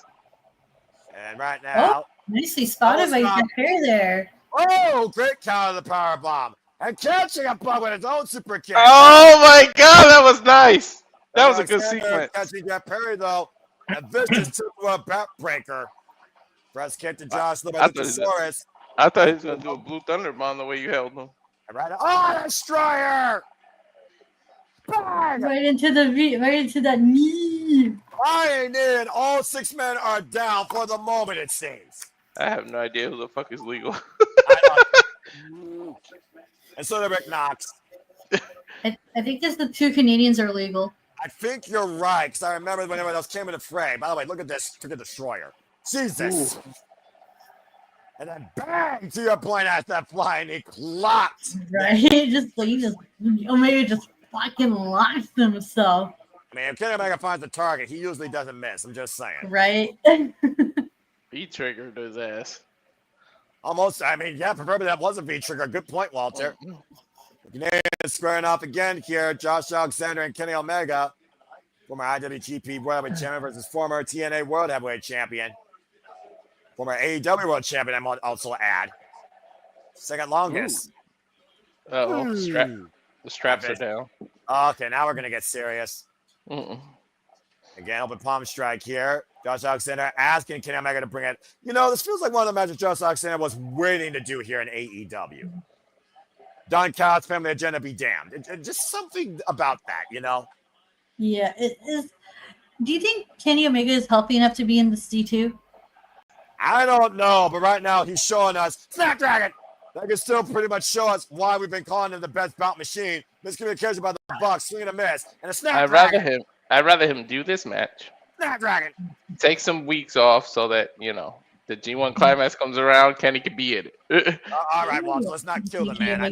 And right now. Nicely spotted by Shafir there. Oh, great counter of the power bomb. And catching a bug with his own super kick. Oh, my God. That was nice. That was a good sequence. Catching Jeff Perry, though. And vicious to a backbreaker. Press kick to Josh Luchasaurus. I thought he was going to do a Blue Thunder bomb the way you held him. Right, destroyer! Bang! Right into that knee. I need all 6 men are down for the moment, it seems. I have no idea who the fuck is legal. And so did Rick Knox. I think just the 2 Canadians are legal. I think you're right, because I remember when everyone else came in the fray. By the way, look at this. Look at Destroyer. Jesus. Ooh. And then bang, to your point, at that flying, he clocked. Right, Omega just fucking lost himself. I mean, if Kenny Omega finds the target, he usually doesn't miss. I'm just saying. Right. He triggered his ass. Almost. I mean, yeah, preferably that was a V trigger. Good point, Walter. Canadians squaring off again here. Josh Alexander and Kenny Omega, former IWGP World Heavyweight Champion versus former TNA World Heavyweight Champion. Former AEW World Champion, I might also add. Second longest. Oh, the straps are down. Okay, now we're going to get serious. Again, open palm strike here. Josh Alexander asking Kenny Omega to bring it. You know, this feels like one of the matches Josh Alexander was waiting to do here in AEW. Don Callis family agenda be damned. Just something about that, you know? Yeah, it is. Do you think Kenny Omega is healthy enough to be in the C2? I don't know, but right now he's showing us Snapdragon. That can still pretty much show us why we've been calling him the best bout machine. Miscommunication by the Bucks, swing and a miss, and a I'd rather him do this match. Snapdragon. Take some weeks off so that the G1 climax comes around. Kenny can be in it. All right, Walter, let's not kill the man. I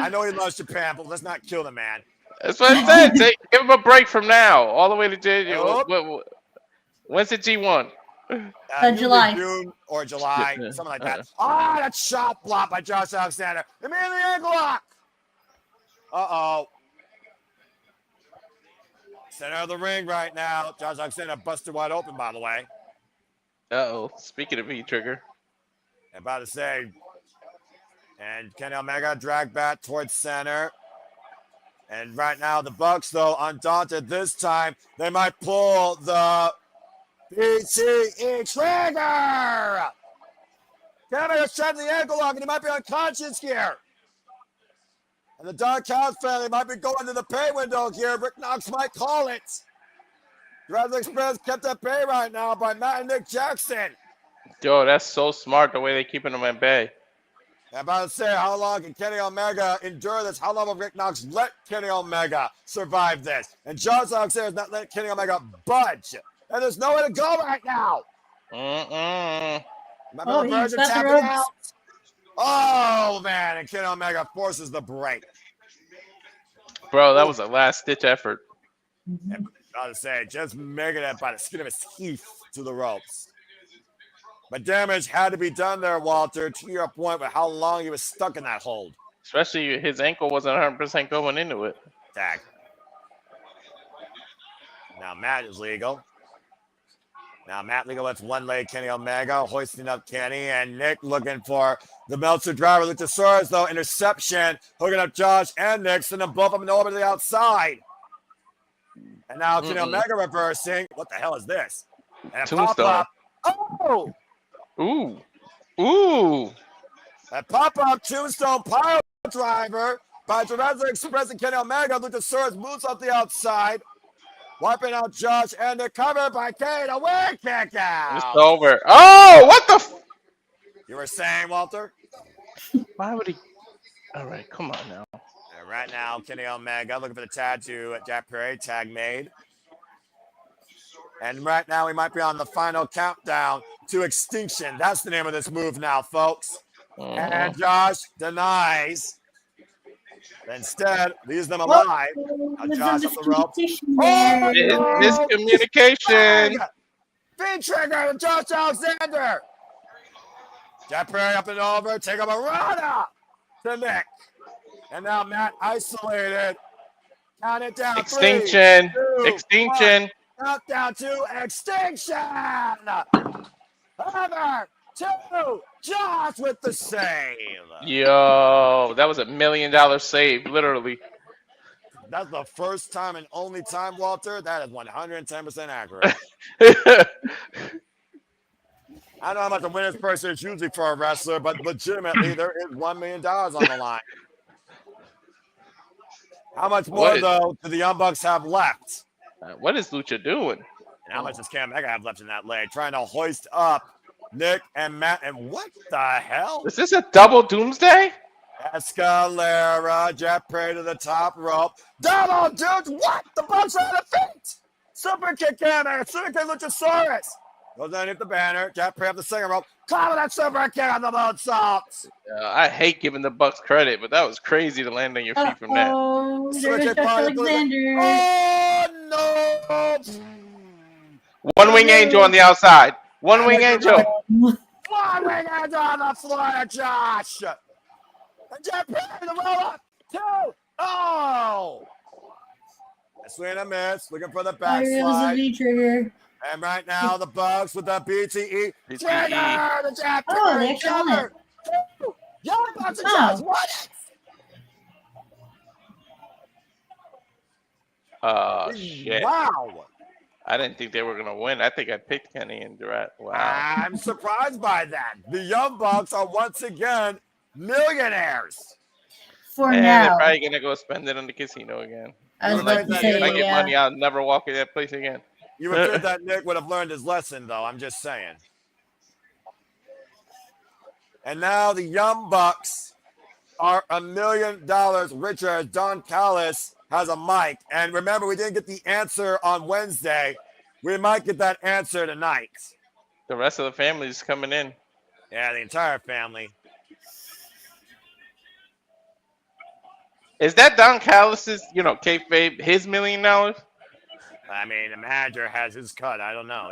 know he loves Japan, but let's not kill the man. That's what I said. Give him a break from now, all the way to January. When's the G1? July. June or July, something like that. That shot block by Josh Alexander. Immediately ankle lock. Uh-oh. Center of the ring right now. Josh Alexander busted wide open, by the way. Uh-oh. Speaking of E-Trigger. I'm about to say. And Kenny Omega dragged back towards center. And right now, the Bucks, though, undaunted this time, they might pull the PTE trigger. Kenny Omega's trying the ankle lock, and he might be unconscious here. And the Dark House family might be going to the pay window here. Rick Knox might call it. Jurassic Express kept at bay right now by Matt and Nick Jackson. Yo, that's so smart the way they're keeping them at bay. I'm about to say, how long can Kenny Omega endure this? How long will Rick Knox let Kenny Omega survive this? And Josh Alexander is not letting Kenny Omega budge. And there's nowhere to go right now. He's got the ropes. Oh, man. And Kenny Omega forces the break. Bro, that was a last-ditch effort. I'm about to say, just making it by the skin of his teeth to the ropes. But damage had to be done there, Walter, to your point with how long he was stuck in that hold. Especially his ankle wasn't 100% going into it. Tag. Now Matt is legal. Now Matt legal lets one leg Kenny Omega, hoisting up Kenny, and Nick looking for the Meltzer driver. Luchasaurus, though, interception, hooking up Josh and Nick, sending them both up and over to the outside. And now Kenny Omega reversing. What the hell is this? And a pop-up. Oh! Ooh. A pop-up tombstone pile driver by Jurassic Express and Kenny Omega. Luchasaurus moves off the outside. Wiping out Josh and the cover by Kane. A weird kick out. It's over. Oh, what the You were saying, Walter? Why would he? All right, come on now. And right now, Kenny Omega looking for the tattoo at Jack Perry. Tag made. And right now, we might be on the final countdown to extinction. That's the name of this move now, folks. And Josh denies. Instead, leaves them alive. Josh up the rope. Miscommunication. Big trigger to Josh Alexander. Jack Perry up and over. Take up a run to Nick. And now Matt isolated. Count it down. Extinction. 3, 2, Extinction. 1. Countdown to extinction. Over to Josh with the save. Yo, that was $1 million save, literally. That's the first time and only time, Walter. That is 110% accurate. I don't know how much a winner's person is usually for a wrestler, but legitimately, there is $1 million on the line. How much more, though, do the Young Bucks have left? What is Lucha doing? And how much does Cam Omega have left in that leg? Trying to hoist up Nick and Matt. And what the hell? Is this a double doomsday? Escalera, Jack Perry to the top rope. Double dudes. What? The Bucks are on the feet. Super kick Cam Omega. Super kick Luchasaurus. Goes underneath the banner. Jack Perry up the second rope. Climb that super kick on the moonsaults. I hate giving the Bucks credit, but that was crazy to land on your feet from that. There's Josh Alexander. Oh, no. One wing angel on the outside. One wing angel. One wing angel on the floor, Josh. And Jack Perry the roll up. 2. Oh. A swing and a miss. Looking for the backslide. Trigger. And right now, the Bucks with the BTE. Trigger. The Jack Perry. Oh, they actually won it. Young Bucks and Josh won it. Oh, shit. Wow. I didn't think they were going to win. I think I picked Kenny and Durant. Wow. I'm surprised by that. The Young Bucks are once again millionaires. For and now. They're probably going to go spend it on the casino again. I was about to say, if I get money, I'll never walk in that place again. You would think that Nick would have learned his lesson, though. I'm just saying. And now the Young Bucks are $1 million richer as Don Callis has a mic. And remember, we didn't get the answer on Wednesday. We might get that answer tonight. The rest of the family is coming in. Yeah, the entire family. Is that Don Callis's, kayfabe, his $1 million? I mean, the manager has his cut. I don't know,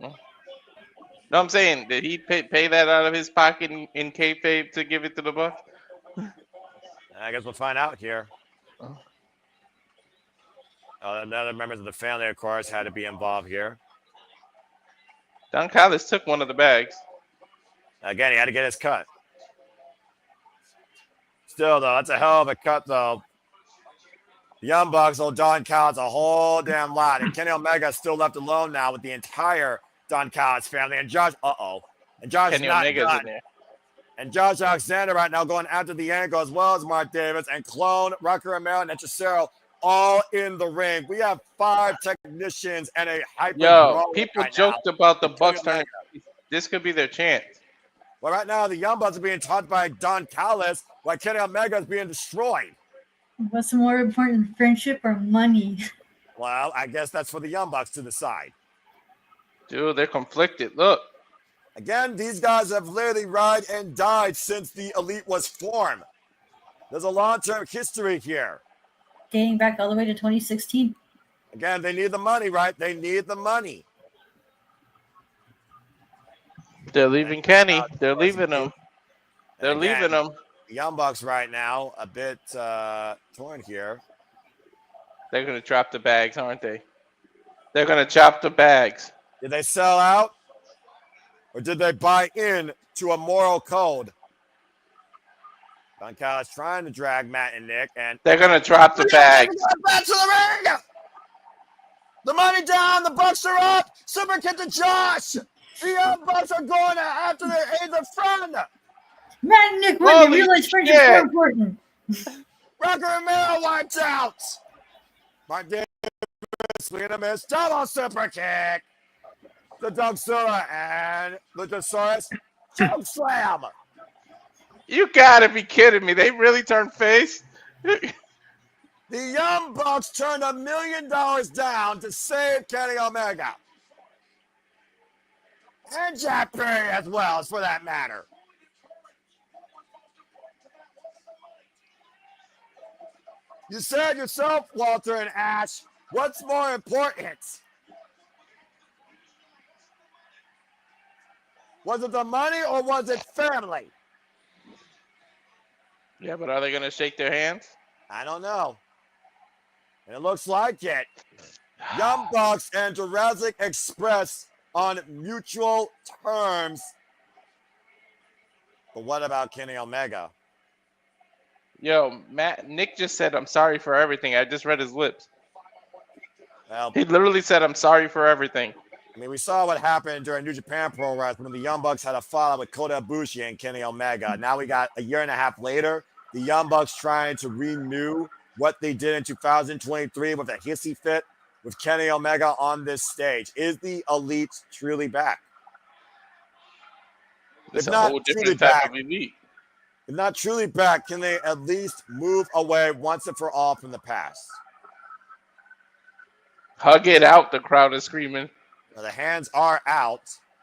No, I'm saying, did he pay that out of his pocket in kayfabe to give it to the Bucks? I guess we'll find out here. Another members of the family, of course, had to be involved here. Don Callis took one of the bags. Again, he had to get his cut. Still, though, that's a hell of a cut, though. The Young Bucks owe Don Callis a whole damn lot. And Kenny Omega is still left alone now with the entire Don Callis family. And Josh, And Josh Kenny is not Omega's done. in there. And Josh Alexander right now going after the angle, as well as Mark Davis and Clone, Rucker Romero, and Hechicero all in the ring. We have 5 technicians and a hyper. Yo, people joked about the Bucks turning. This could be their chance. Well, right now, the Young Bucks are being taught by Don Callis while Kenny Omega is being destroyed. What's more important, friendship or money? Well, I guess that's for the Young Bucks to decide. Dude, they're conflicted. Look. Again, these guys have literally ride and died since the Elite was formed. There's a long-term history here. Dating back all the way to 2016. Again, they need the money, right? They need the money. They're leaving Kenny. They're leaving him. They're leaving him. Young Bucks right now, a bit torn here. They're going to drop the bags, aren't they? They're going to chop the bags. Did they sell out? Or did they buy in to a moral code? Don Callis trying to drag Matt and Nick. And they're going to drop the bags. Back to the ring! The money down. The Bucks are up. Super kick to Josh. The Young Bucks are going after their aides friend. Matt and Nick win. They realize friendship is so important. Rucker and Romero wiped out. Mark Davis, swing and a miss. Double super kick. The Dogsula and Luchasaurus choke slam. You gotta be kidding me. They really turned face? The Young Bucks turned $1 million down to save Kenny Omega. And Jack Perry as well, for that matter. You said yourself, Walter and Ash, what's more important? Was it the money or was it family? Yeah, but are they going to shake their hands? I don't know. And it looks like it. Young Bucks and Jurassic Express on mutual terms. But what about Kenny Omega? Yo, Nick just said, I'm sorry for everything. I just read his lips. Well, he literally said, I'm sorry for everything. I mean, we saw what happened during New Japan Pro Wrestling when the Young Bucks had a fallout with Kota Ibushi and Kenny Omega. Now we got a year and a half later, the Young Bucks trying to renew what they did in 2023 with a hissy fit with Kenny Omega on this stage. Is the Elite truly back? It's a whole different type of Elite. If not truly back, can they at least move away once and for all from the past? Hug it out, the crowd is screaming. Now, the hands are out.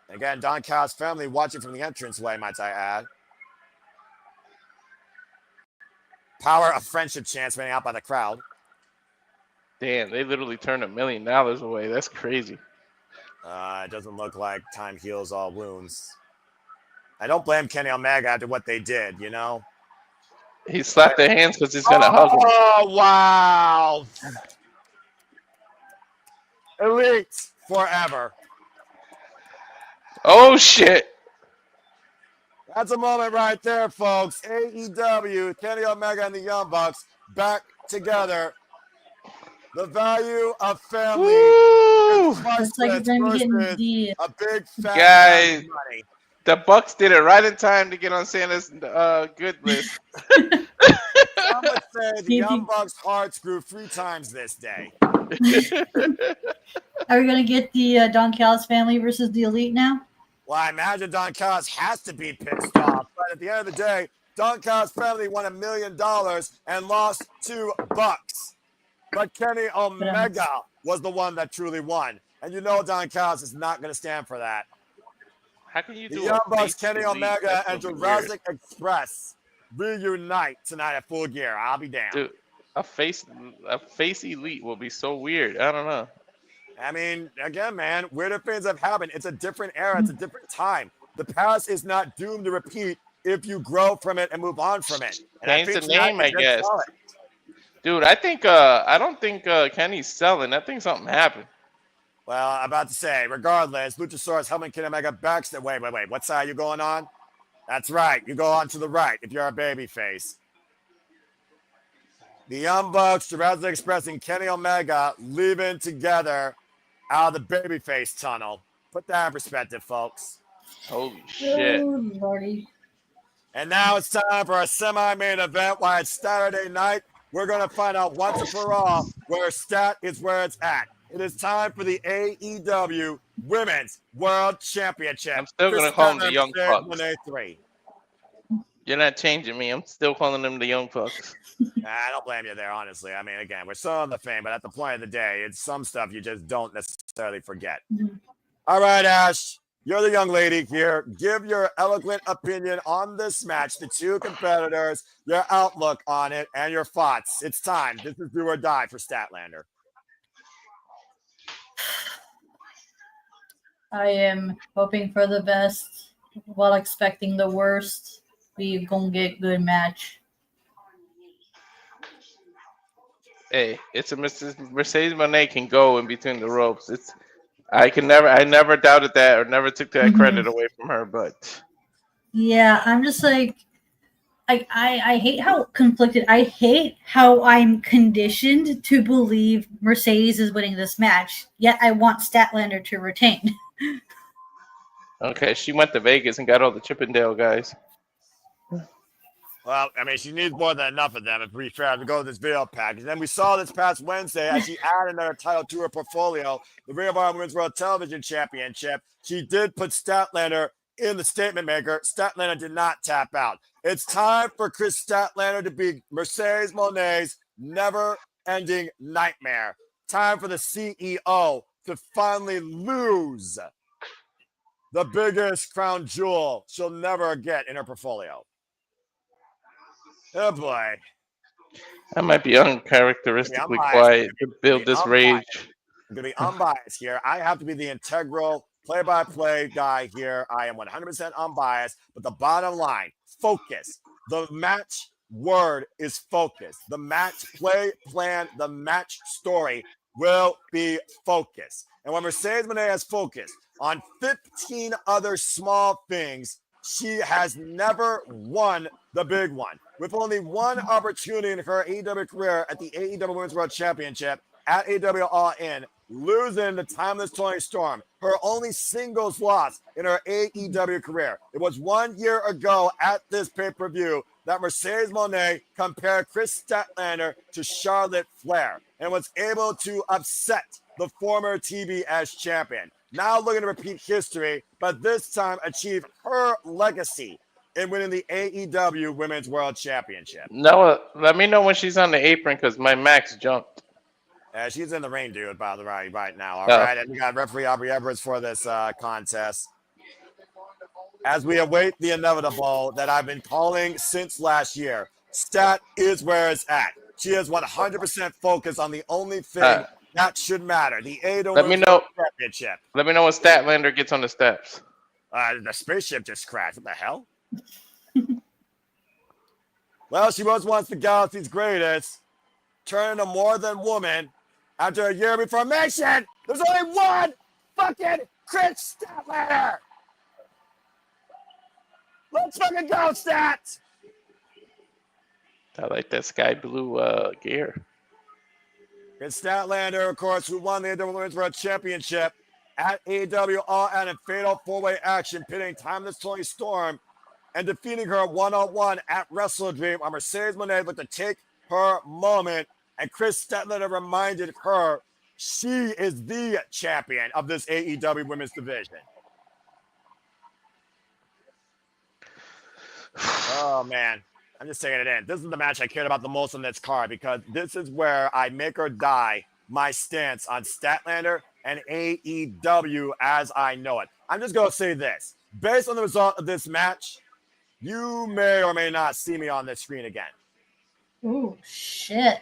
Again, Don Callis' family watching from the entranceway, might I add. Power of friendship chants running out by the crowd. Damn, they literally turned $1 million away. That's crazy. It doesn't look like time heals all wounds. I don't blame Kenny Omega after what they did, you know? He slapped their hands because he's going to hug them. Oh, wow. Elite forever. Oh, shit. That's a moment right there, folks. AEW, Kenny Omega and the Young Bucks back together. The value of family is priceless like versus a big fat guys. money. The Bucks did it right in time to get on Santa's good list. Some would say the Young Bucks' hearts grew 3 times this day. Are we going to get the Don Callis family versus the Elite now? Well, I imagine Don Callis has to be pissed off. But at the end of the day, Don Callis' family won $1 million and lost $2. But Kenny Omega was the one that truly won. And you know Don Callis is not going to stand for that. How can you do the Young Bucks, Kenny elite? Omega, and Jurassic Express reunite tonight at Full Gear. I'll be damned. Dude, a face elite will be so weird. I don't know. I mean, again, man, weirder things have happened. It's a different era. It's a different time. The past is not doomed to repeat if you grow from it and move on from it. And change the name, I guess. Dude, I don't think Kenny's selling. I think something happened. Well, I'm about to say, regardless, Luchasaurus helping Kenny Omega backstage. Wait. What side are you going on? That's right. You go on to the right if you're a babyface. The Young Bucks, Jurassic Express, and Kenny Omega leaving together out of the babyface tunnel. Put that in perspective, folks. Holy shit. Oh, Lordy. And now it's time for a semi-main event. While it's Saturday night, we're going to find out once and for all where Stat is where it's at. It is time for the AEW Women's World Championship. I'm still going to call them the Young Bucks. 3. You're not changing me. I'm still calling them the Young Bucks. I don't blame you there, honestly. I mean, again, we're still on the fame, but at the point of the day, it's some stuff you just don't necessarily forget. Mm-hmm. All right, Ash, you're the young lady here. Give your eloquent opinion on this match, the two competitors, your outlook on it, and your thoughts. It's time. This is do or die for Statlander. I am hoping for the best while expecting the worst. We gonna get good match. Hey, it's a Mercedes Moné can go in between the ropes. I never doubted that or never took that credit away from her, but yeah, I'm just like I hate how conflicted. I hate how I'm conditioned to believe Mercedes is winning this match, yet I want Statlander to retain. Okay, she went to Vegas and got all the Chippendale guys. Well, I mean, she needs more than enough of them, to be fair, to go to this video package. And then we saw this past Wednesday as she added another title to her portfolio, the Ring of Honor Women's World Television Championship. She did put Statlander in the statement maker. Statlander did not tap out. It's time for Chris Statlander to be Mercedes Moné's never-ending nightmare. Time for the CEO to finally lose the biggest crown jewel she'll never get in her portfolio. Oh, boy. I might be uncharacteristically quiet to build this rage. I'm going to be unbiased here. I have to be the integral play-by-play guy here. I am 100% unbiased. But the bottom line, focus. The match word is focus. The match play plan, the match story will be focused. And when Mercedes Moné has focused on 15 other small things, she has never won the big one. With only one opportunity in her AEW career at the AEW Women's World Championship at AEW All In, losing the timeless Toni Storm, her only singles loss in her AEW career. It was 1 year ago at this pay-per-view that Mercedes Moné compared Chris Statlander to Charlotte Flair and was able to upset the former TBS champion. Now looking to repeat history, but this time achieve her legacy in winning the AEW Women's World Championship. Noah, let me know when she's on the apron because my max jumped. She's in the ring, dude, by the way, right now. All right, and we got referee Aubrey Edwards for this contest. As we await the inevitable that I've been calling since last year, Stat is where it's at. She is 100% focused on the only thing that should matter, the AEW Women's World Championship. Let me know when Statlander gets on the steps. The spaceship just crashed. What the hell? Well, she was once the galaxy's greatest, turning to more than woman after a year before formation. There's only one fucking Chris Statlander. Let's fucking go, Stat. I like that sky blue gear. Chris Statlander, of course, who won the AEW Women's World Championship at AEW All Out in fatal four-way action, pitting timeless Toni Storm and defeating her one-on-one at Wrestle Dream on Mercedes Moné looked to take her moment. And Chris Statlander reminded her she is the champion of this AEW women's division. Oh, man. I'm just taking it in. This is the match I cared about the most on this card because this is where I make or die my stance on Statlander and AEW as I know it. I'm just going to say this. Based on the result of this match, you may or may not see me on this screen again. Ooh, shit.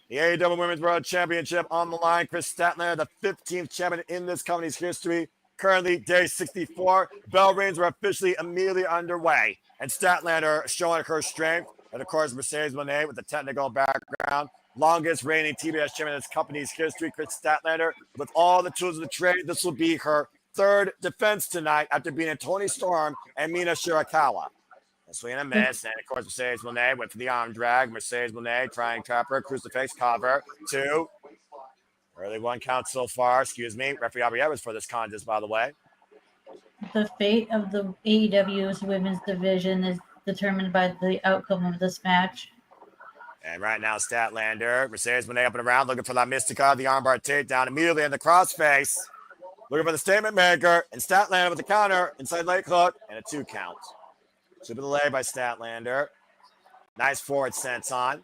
The AEW Women's World Championship on the line. Chris Statlander, the 15th champion in this company's history. Currently, day 64. Bell rings are officially immediately underway. And Statlander showing her strength. And, of course, Mercedes Moné with the technical background. Longest reigning TBS champion in this company's history, Chris Statlander. With all the tools of the trade, this will be her third defense tonight after beating Toni Storm and Mina Shirakawa. A swing and a miss, and of course Mercedes Moné went for the arm drag. Mercedes Moné trying trapper, crucifix cover, 2. Early 1 count so far, excuse me. Referee Aubrey Edwards for this contest, by the way. The fate of the AEW's women's division is determined by the outcome of this match. And right now, Statlander, Mercedes Moné up and around, looking for that Mistico, the armbar takedown immediately in the crossface. Looking for the statement maker, and Statlander with the counter, inside leg hook, and a 2 count. Super delay by Statlander. Nice forward sense on.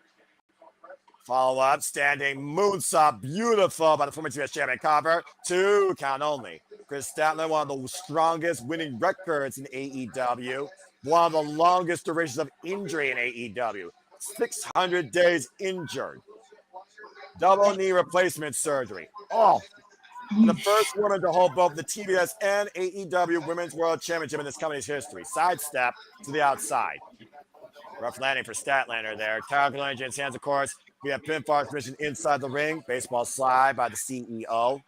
Follow up, standing moonsault, beautiful by the former TBS champion cover. 2 count only. Chris Statlander, one of the strongest winning records in AEW. One of the longest durations of injury in AEW. 600 days injured. Double knee replacement surgery. Oh, and the first woman to hold both the TBS and AEW Women's World Championship in this company's history. Sidestep to the outside. Rough landing for Statlander there. Calculation against hands, of course. We have pinfall submission inside the ring. Baseball slide by the CEO.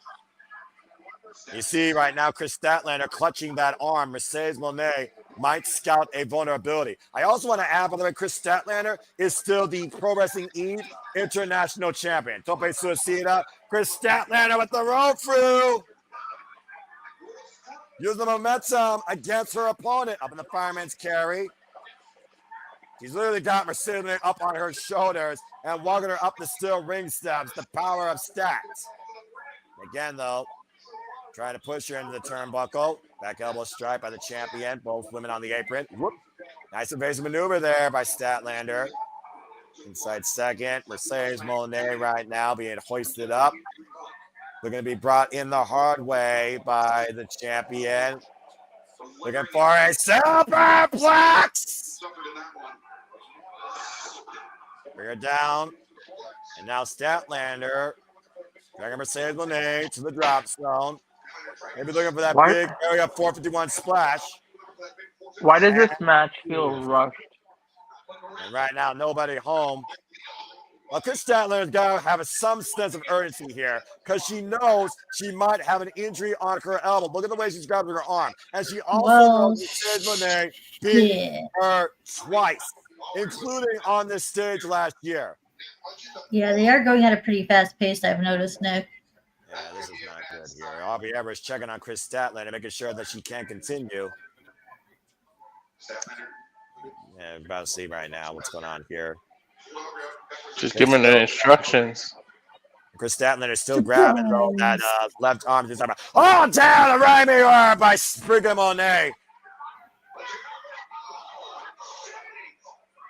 You see right now Chris Statlander clutching that arm. Mercedes Moné might scout a vulnerability. I also want to add, by the way, Chris Statlander is still the Pro Wrestling Eve International Champion. Tope Suicida. Chris Statlander with the roll through. Use the momentum against her opponent. Up in the fireman's carry. She's literally got Mercedes Moné up on her shoulders and walking her up the steel ring steps. The power of stats. Again, though, trying to push her into the turnbuckle. Back elbow strike by the champion. Both women on the apron. Whoop. Nice evasive maneuver there by Statlander. Inside second. Mercedes Moné right now being hoisted up. They're going to be brought in the hard way by the champion. Looking for a superplex. Bring her down. And now Statlander. Dragging Mercedes Moné to the drop zone. Maybe looking for that big area 451 splash. Why does this match feel rushed? And right now, nobody home. Well, Chris Statlander's got to have some sense of urgency here because she knows she might have an injury on her elbow. Look at the way she's grabbing her arm. And she also knows Mercedes Moné beat her twice, including on this stage last year. Yeah, they are going at a pretty fast pace, I've noticed, Nick. Yeah, this is not good here. Aubrey Edwards checking on Chris Statlander, making sure that she can continue. Yeah, I'm about to see right now what's going on here. Just give me the instructions. Chris Statlander is still grabbing though, that left arm. Oh, down! A right mirror by Sprigga Moné.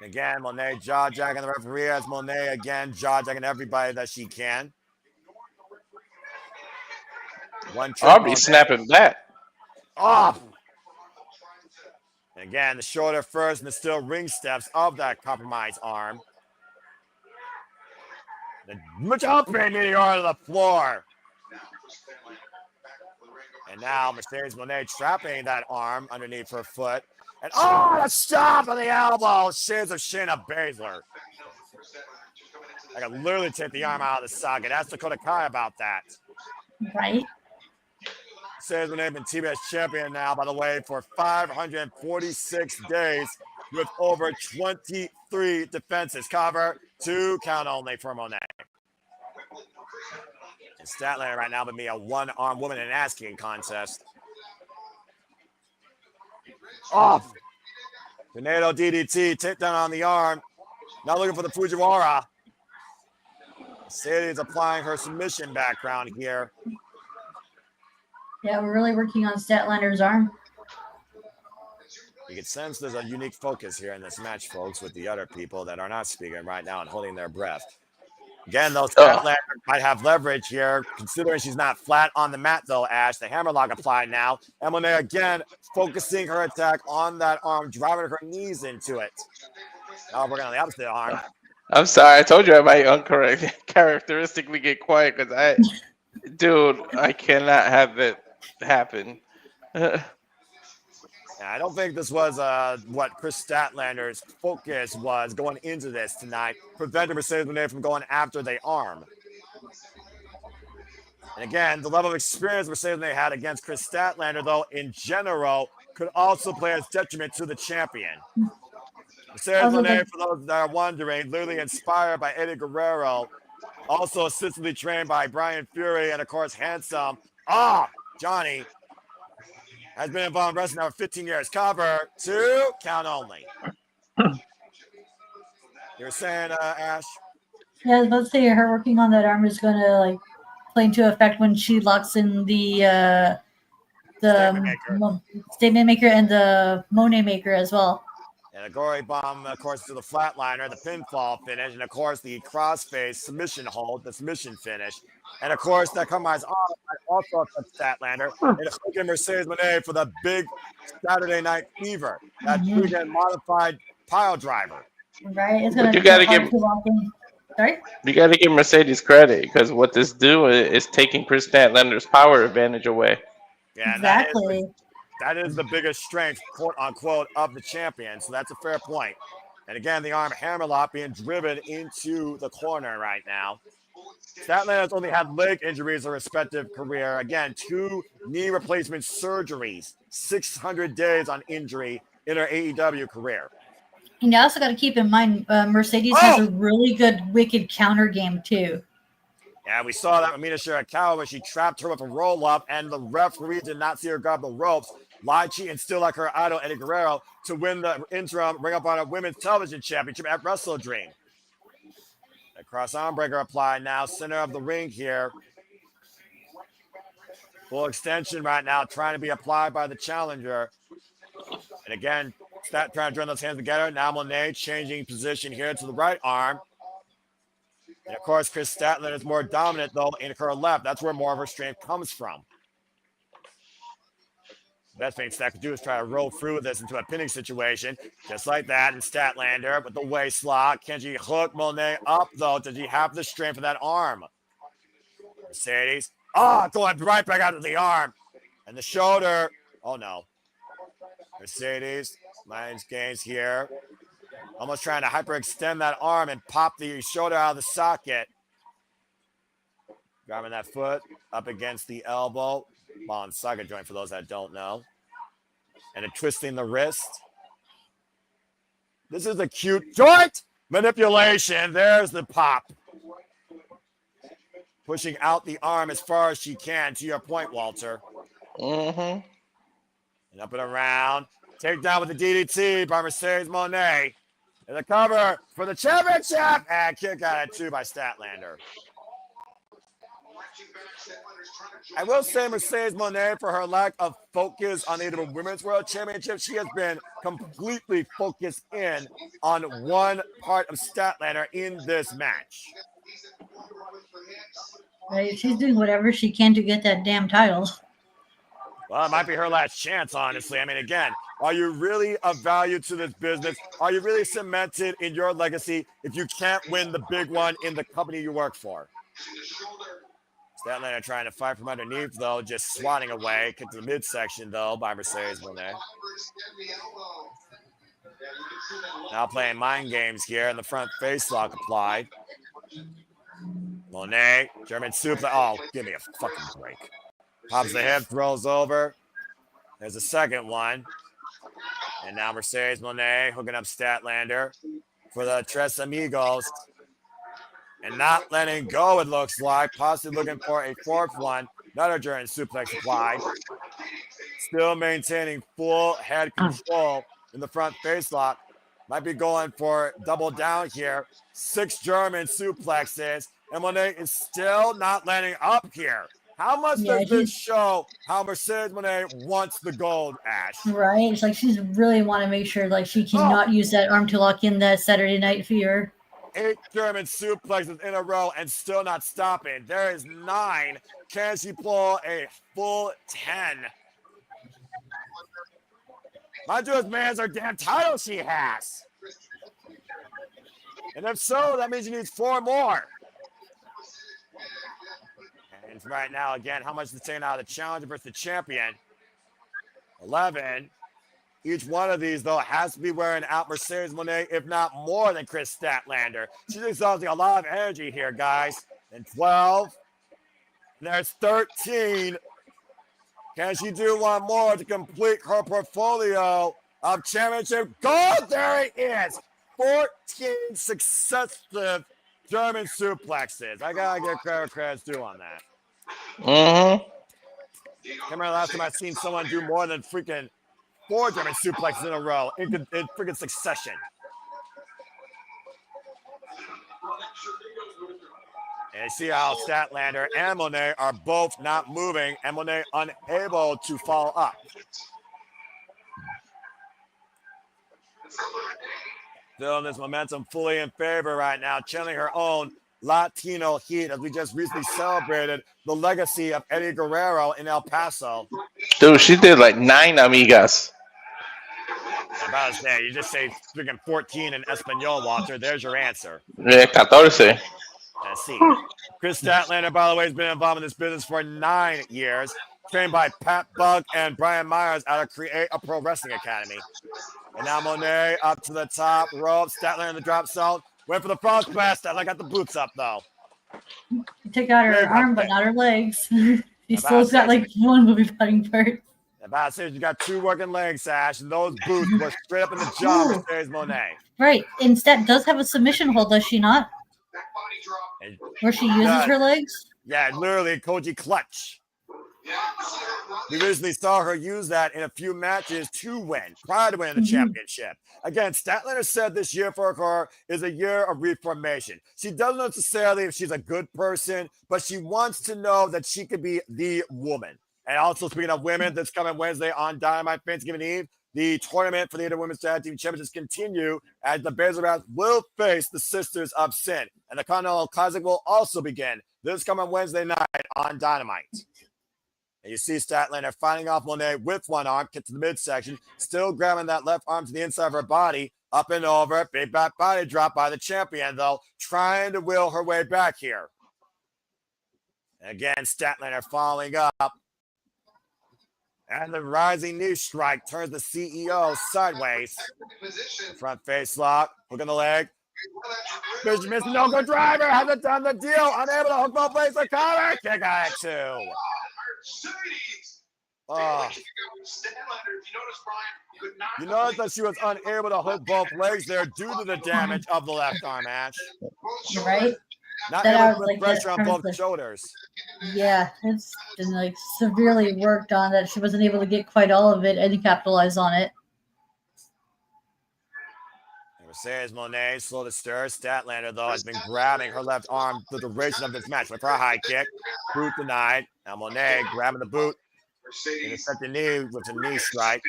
Again, Moné jaw-jacking the referee as Moné again jaw-jacking everybody that she can. I'll be snapping back. Off. And again, the shoulder first and the still ring steps of that compromised arm. The jumping meteor to the floor. And now Mercedes Moné trapping that arm underneath her foot. And the stop of the elbow. Shades of Shayna Baszler. I can literally take the arm out of the socket. Ask Dakota Kai about that. Right. Mercedes Moné been TBS champion now, by the way, for 546 days with over 23 defenses. Cover, 2 count only for Moné. And Statlander right now would be a one-arm woman in an ass-kicking contest. Off. Tornado DDT, takedown on the arm. Now looking for the Fujiwara. Mercedes applying her submission background here. Yeah, we're really working on Statlander's arm. You can sense there's a unique focus here in this match, folks, with the other people that are not speaking right now and holding their breath. Again, though, Statlander might have leverage here, considering she's not flat on the mat, though, Ash. The hammerlock applied now. And Monet, again, focusing her attack on that arm, driving her knees into it. Now we're going on the opposite arm. I'm sorry. I told you I might uncharacteristically get quiet because I cannot have that happen. Yeah, I don't think this was what Chris Statlander's focus was going into this tonight, preventing Mercedes Moné from going after the arm. And again, the level of experience Mercedes Moné had against Chris Statlander, though, in general, could also play as detriment to the champion. Mercedes Moné, for those that are wondering, literally inspired by Eddie Guerrero, also assistantly trained by Brian Fury, and of course, handsome Johnny. Has been involved in wrestling now for 15 years. Cover 2, count only. You were saying, Ash? Yeah, I was about to say her working on that arm is going to like play into effect when she locks in the statement maker and the Monet maker as well. And a gory bomb, of course, to the flatliner, the pinfall finish, and of course the crossface submission hold, the submission finish. And of course, that combines also a Statlander and hooking Mercedes Moné for the big Saturday Night Fever, that weekend modified pile driver. Right, it's gonna you got to give. Sorry? You got to give Mercedes credit because what this do is taking Chris Statlander's power advantage away. Yeah, exactly. That is the biggest strength, quote unquote, of the champion. So that's a fair point. And again, the arm hammerlock being driven into the corner right now. Statlander has only had leg injuries in her respective career. Again, 2 knee replacement surgeries, 600 days on injury in her AEW career. And you also got to keep in mind, Mercedes has a really good wicked counter game too. Yeah, we saw that with Mina Shirakawa, where she trapped her with a roll-up, and the referee did not see her grab the ropes. Lied, cheat, and still like her idol, Eddie Guerrero, to win the interim Ring of Honor Women's Television Championship at Wrestle Dream. A cross arm breaker applied now, center of the ring here. Full extension right now, trying to be applied by the challenger. And again, Stat trying to join those hands together. Now Monet changing position here to the right arm. And of course, Chris Statlander is more dominant, though, in her left. That's where more of her strength comes from. The best thing Stat could do is try to roll through this into a pinning situation. Just like that. And Statlander with the waist lock. Can she hook Monet up, though? Does she have the strength for that arm? Mercedes. Going right back out to the arm. And the shoulder. Oh, no. Mercedes. Lions gains here. Almost trying to hyperextend that arm and pop the shoulder out of the socket. Grabbing that foot up against the elbow. Ball and socket joint for those that don't know. And then twisting the wrist. This is a cute joint manipulation. There's the pop. Pushing out the arm as far as she can, to your point, Walter. Mm-hmm. And up and around. Take down with the DDT by Mercedes Moné. And the cover for the championship. And kick out at 2 by Statlander. I will say Mercedes Moné, for her lack of focus on the Women's World Championship, she has been completely focused in on one part of Statlander in this match. Right, she's doing whatever she can to get that damn title. Well, it might be her last chance, honestly. I mean, again, are you really of value to this business? Are you really cemented in your legacy if you can't win the big one in the company you work for? Statlander trying to fight from underneath, though, just swatting away. Kick to the midsection, though, by Mercedes Moné. Now playing mind games here, and the front face lock applied. Moné, German suplex. Oh, give me a fucking break. Pops the hip, throws over. There's a second one. And now Mercedes Moné hooking up Statlander for the Tres Amigos. And not letting go, it looks like. Possibly looking for a fourth one. Another German suplex applied. Still maintaining full head control in the front face lock. Might be going for double down here. 6 German suplexes. And Moné is still not letting up here. How much does this show how Mercedes Moné wants the gold, Ash? Right. It's like she's really want to make sure like she cannot use that arm to lock in that Saturday Night Fever. 8 German suplexes in a row and still not stopping. There is 9. Can she pull a full 10? Mind you, as man's our damn title she has. And if so, that means she needs 4 more. And right now, again, how much is it taking out of the challenger versus the champion? 11. Each one of these, though, has to be wearing out Mercedes Moné, if not more than Chris Statlander. She's exhausting a lot of energy here, guys. And 12. And there's 13. Can she do one more to complete her portfolio of championship gold? There it is. 14 successive German suplexes. I gotta get credit's due on that. Can't remember last time I've seen someone do more than freaking 4 German suplexes in a row in freaking succession. And you see how Statlander and Moné are both not moving, and Moné unable to follow up. Still in this momentum fully in favor right now, channeling her own Latino heat as we just recently celebrated the legacy of Eddie Guerrero in El Paso. Dude, she did like 9 amigas. About to say, you just say freaking 14 in Espanol, Walter. There's your answer. Yeah, 14. Let's see. Chris Statlander, by the way, has been involved in this business for 9 years. Trained by Pat Bug and Brian Myers out of Create a Pro Wrestling Academy. And now Moné up to the top rope. Statlander in the drop zone. Went for the frog splash. Statlander got the boots up, though. He took out her arm, but not her legs. He still's got like one movie putting part. About to say, you got 2 working legs, Sash, and those boots were straight up in the jaw of Mercedes Moné. Right. And Stat does have a submission hold, does she not? Where she uses her legs? Yeah, literally Koji clutch. We recently saw her use that in a few matches to win, prior to winning the championship. Again, Statlander said this year for her is a year of reformation. She doesn't necessarily if she's a good person, but she wants to know that she could be the woman. And also, speaking of women, this coming Wednesday on Dynamite Thanksgiving Eve, the tournament for the AEW Women's Tag Team Championships continue as the Bears will face the Sisters of Sin. And the Continental Classic will also begin this coming Wednesday night on Dynamite. And you see Statlander fighting off Moné with one arm, get to the midsection, still grabbing that left arm to the inside of her body, up and over, big back body drop by the champion, though, trying to will her way back here. And again, Statlander following up. And the rising knee strike turns the CEO sideways. Front face lock, hook on the leg. Fish missing, no good driver, hasn't done the deal, unable to hook both legs, the cover, kick out 2. Oh. You notice that she was unable to hook both legs there due to the damage of the left arm, Ash. Right? Not able to put pressure on both shoulders. Yeah, it's been like severely worked on that she wasn't able to get quite all of it and capitalize on it. Mercedes Moné slow to stir. Statlander, though, has been grabbing her left arm the duration of this match with her high kick. Boot denied. Now Moné grabbing the boot. Intercept the knee with a knee strike.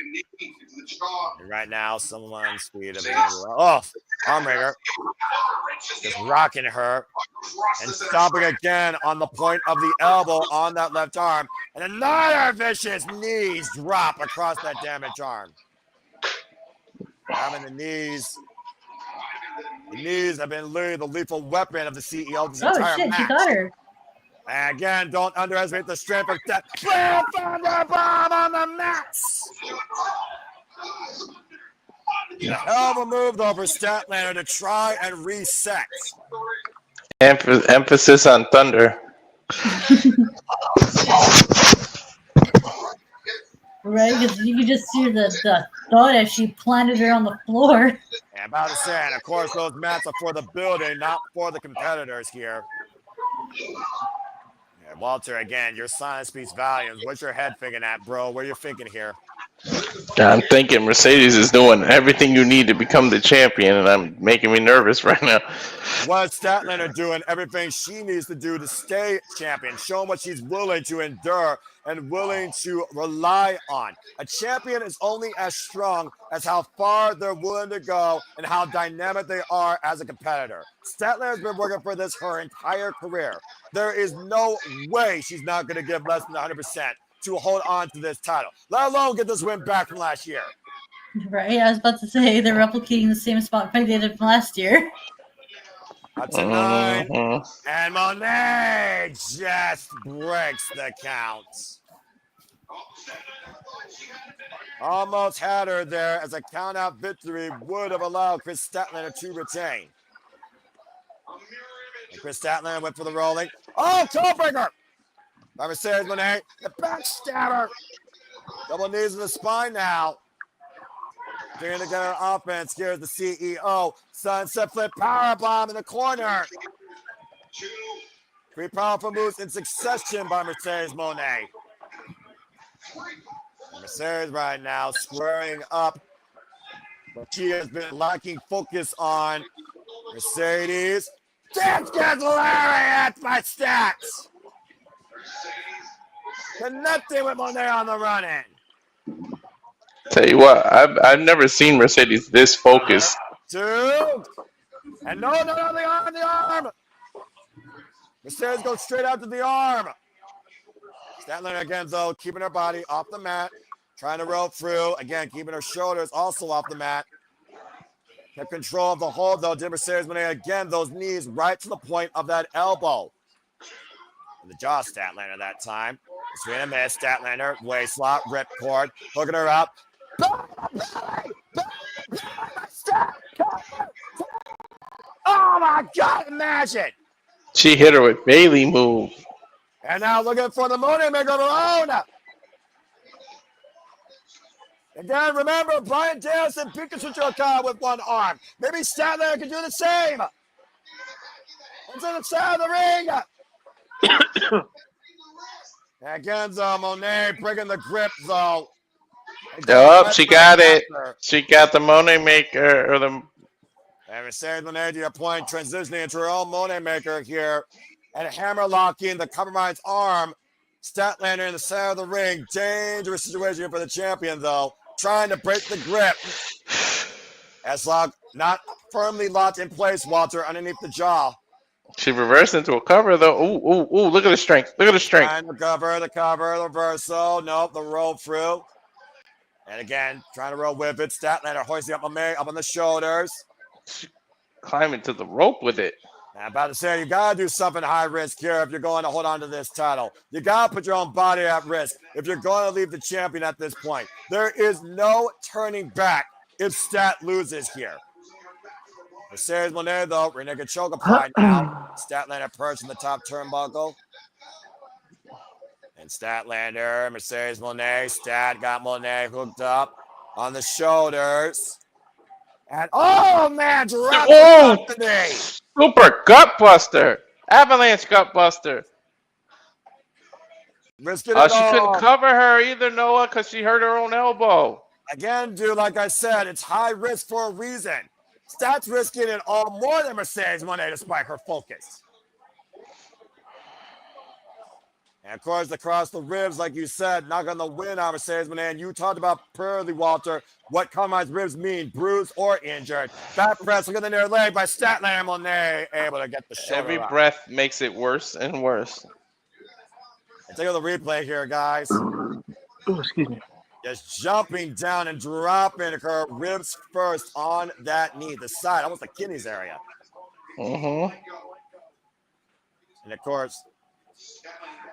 And right now, someone's speed of arm ringer. Just rocking her. And stopping again on the point of the elbow on that left arm. And another vicious knees drop across that damaged arm. Grabbing the knees. The knees have been literally the lethal weapon of the CEO this entire match. She got her. And again, don't underestimate the strength of that. Bam, thunder bomb on the mats. A hell of a move, though, for Statlander to try and reset. Emphasis on thunder. Right, because you can just see the thought as she planted her on the floor. Yeah, about to say, and of course, those mats are for the building, not for the competitors here. Yeah, Walter, again, your silence speaks volumes. What's your head thinking at, bro? What are you thinking here? I'm thinking Mercedes is doing everything you need to become the champion, and I'm making me nervous right now. What Statlander doing everything she needs to do to stay champion, showing what she's willing to endure and willing to rely on. A champion is only as strong as how far they're willing to go and how dynamic they are as a competitor. Statlander has been working for this her entire career. There is no way she's not going to give less than 100% to hold on to this title, let alone get this win back from last year. Right, I was about to say they're replicating the same spot fight they did from last year. Up to 9, and Monet just breaks the count. Almost had her there as a count-out victory would have allowed Chris Statlander to retain. And Chris Statlander went for the rolling. Oh, codebreaker! By Mercedes Monet, the backstabber. Double knees in the spine now. Doing together offense. Here's the CEO. Sunset flip powerbomb in the corner. 3 powerful moves in succession by Mercedes Monet. Mercedes right now squaring up what she has been lacking focus on. Mercedes. That's gets lariat by Stats. Connecting with Monet on the run-in. Tell you what, I've never seen Mercedes this focused. 2. And no, the arm. Mercedes goes straight out to the arm. Statlander again, though, keeping her body off the mat, trying to roll through. Again, keeping her shoulders also off the mat. Kept control of the hold, though. Did Mercedes Monet again, those knees right to the point of that elbow. And the jaw Statlander that time. Swing and miss. Statlander, waist lock, rip cord, hooking her up. Oh my God, imagine. She hit her with Bailey move. And now looking for the Monet Maker of her own. Again, remember, Bryan Danielson beat Kazuchika with one arm. Maybe Statlander can do the same. Into the side of the ring. Again, though, Monet breaking the grip, though. Yup, she got it. She got the Monet Maker, or the... And Mercedes Monet, to your point, transitioning into her own Monet Maker here. And hammer locking the compromised arm. Statlander in the center of the ring. Dangerous situation for the champion, though. Trying to break the grip. S-lock not firmly locked in place, Walter, underneath the jaw. She reversed into a cover, though. Ooh, look at the strength. Look at the strength. And the cover, the reversal. Nope, the roll through. And again, trying to roll with it. Statlander hoisting up on the shoulders. Climbing to the rope with it. I'm about to say, you got to do something high risk here if you're going to hold on to this title. You got to put your own body at risk if you're going to leave the champion at this point. There is no turning back if Stat loses here. Mercedes Monet, though, Renega choke applied now. Statlander perched in the top turnbuckle. And Statlander, Mercedes Monet, Stat got Monet hooked up on the shoulders. And, oh, man, dropped the knee. Super gut buster. Avalanche gut buster. Risking She couldn't cover her either, Noah, because she hurt her own elbow. Again, dude, like I said, it's high risk for a reason. Stat's risking it all more than Mercedes Monet despite her focus. And, of course, across the ribs, like you said, not going to win on Mercedes Monet. And you talked about Pearly, Walter, what compromised ribs mean, bruised or injured. Back press, look at the near leg by Statlander. Monet able to get the shoulder Every out. breath makes it worse and worse. And take a look at the replay here, guys. Oh, excuse me. Just jumping down and dropping her ribs first on that knee, the side, almost the kidneys area. Mm-hmm. And, of course,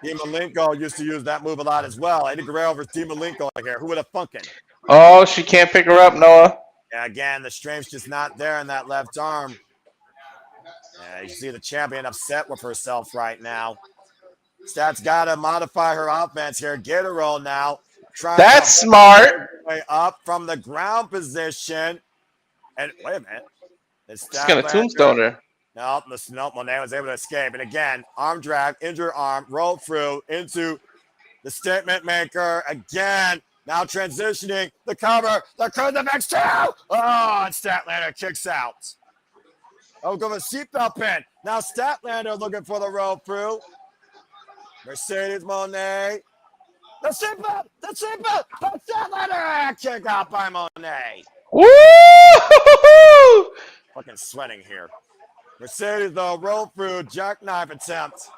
Dean Malenko used to use that move a lot as well. Eddie Guerrero versus Dean Malenko here. Who would have funkin'? Oh, she can't pick her up, Noah. Yeah, again, the strength's just not there in that left arm. You see the champion upset with herself right now. Stat's got to modify her offense here. Get a roll now. That's smart. Way up from the ground position. And wait a minute. It's going to tombstone her. Nope, Monet was able to escape. And again, arm drag, injured arm, roll through into the statement maker. Again, Now transitioning, the cover, the crucifix too. Oh, and Statlander kicks out. Oh, go for seatbelt pin. Now Statlander looking for the roll through. Mercedes Moné. The seatbelt, but Statlander kick out by Moné. Woo! Fucking sweating here. Mercedes though, roll through, jackknife attempt.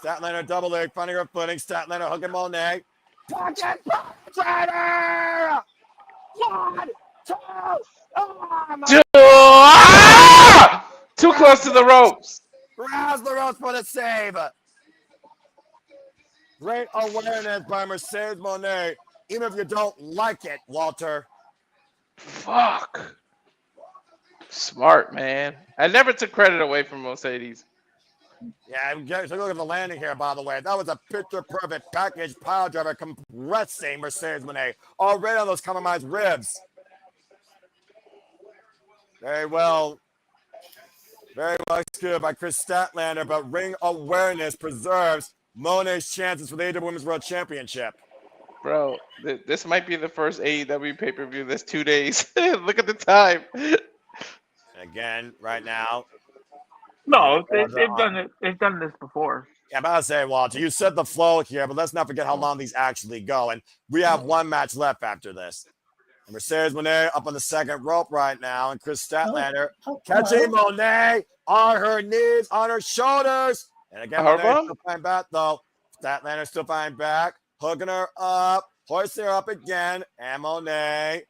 Statlander double leg, finding her footing. Statlander hooking Moné. Pocket Strider! 1, 2, oh my Ah! Too close to the ropes. Rouse the ropes for the save. Great awareness by Mercedes Moné, even if you don't like it, Walter. Fuck. Smart, man. I never took credit away from Mercedes. Yeah, take a look at the landing here, by the way. That was a picture-perfect package pile driver compressing Mercedes Moné already on those compromised ribs. Very well executed by Chris Statlander, but ring awareness preserves Moné's chances for the AEW Women's World Championship. Bro, this might be the first AEW pay-per-view that's 2 days. Look at the time. Again, right now. No, they've done it. They've done this before. Yeah, I'm about to say, Walter, you said the flow here, but let's not forget how long these actually go. And we have one match left after this. And Mercedes Moné up on the second rope right now, and Chris Statlander catching Moné on her knees, on her shoulders. And again, Moné still fighting back, though. Statlander still fighting back, hooking her up, hoisting her up again, and Moné.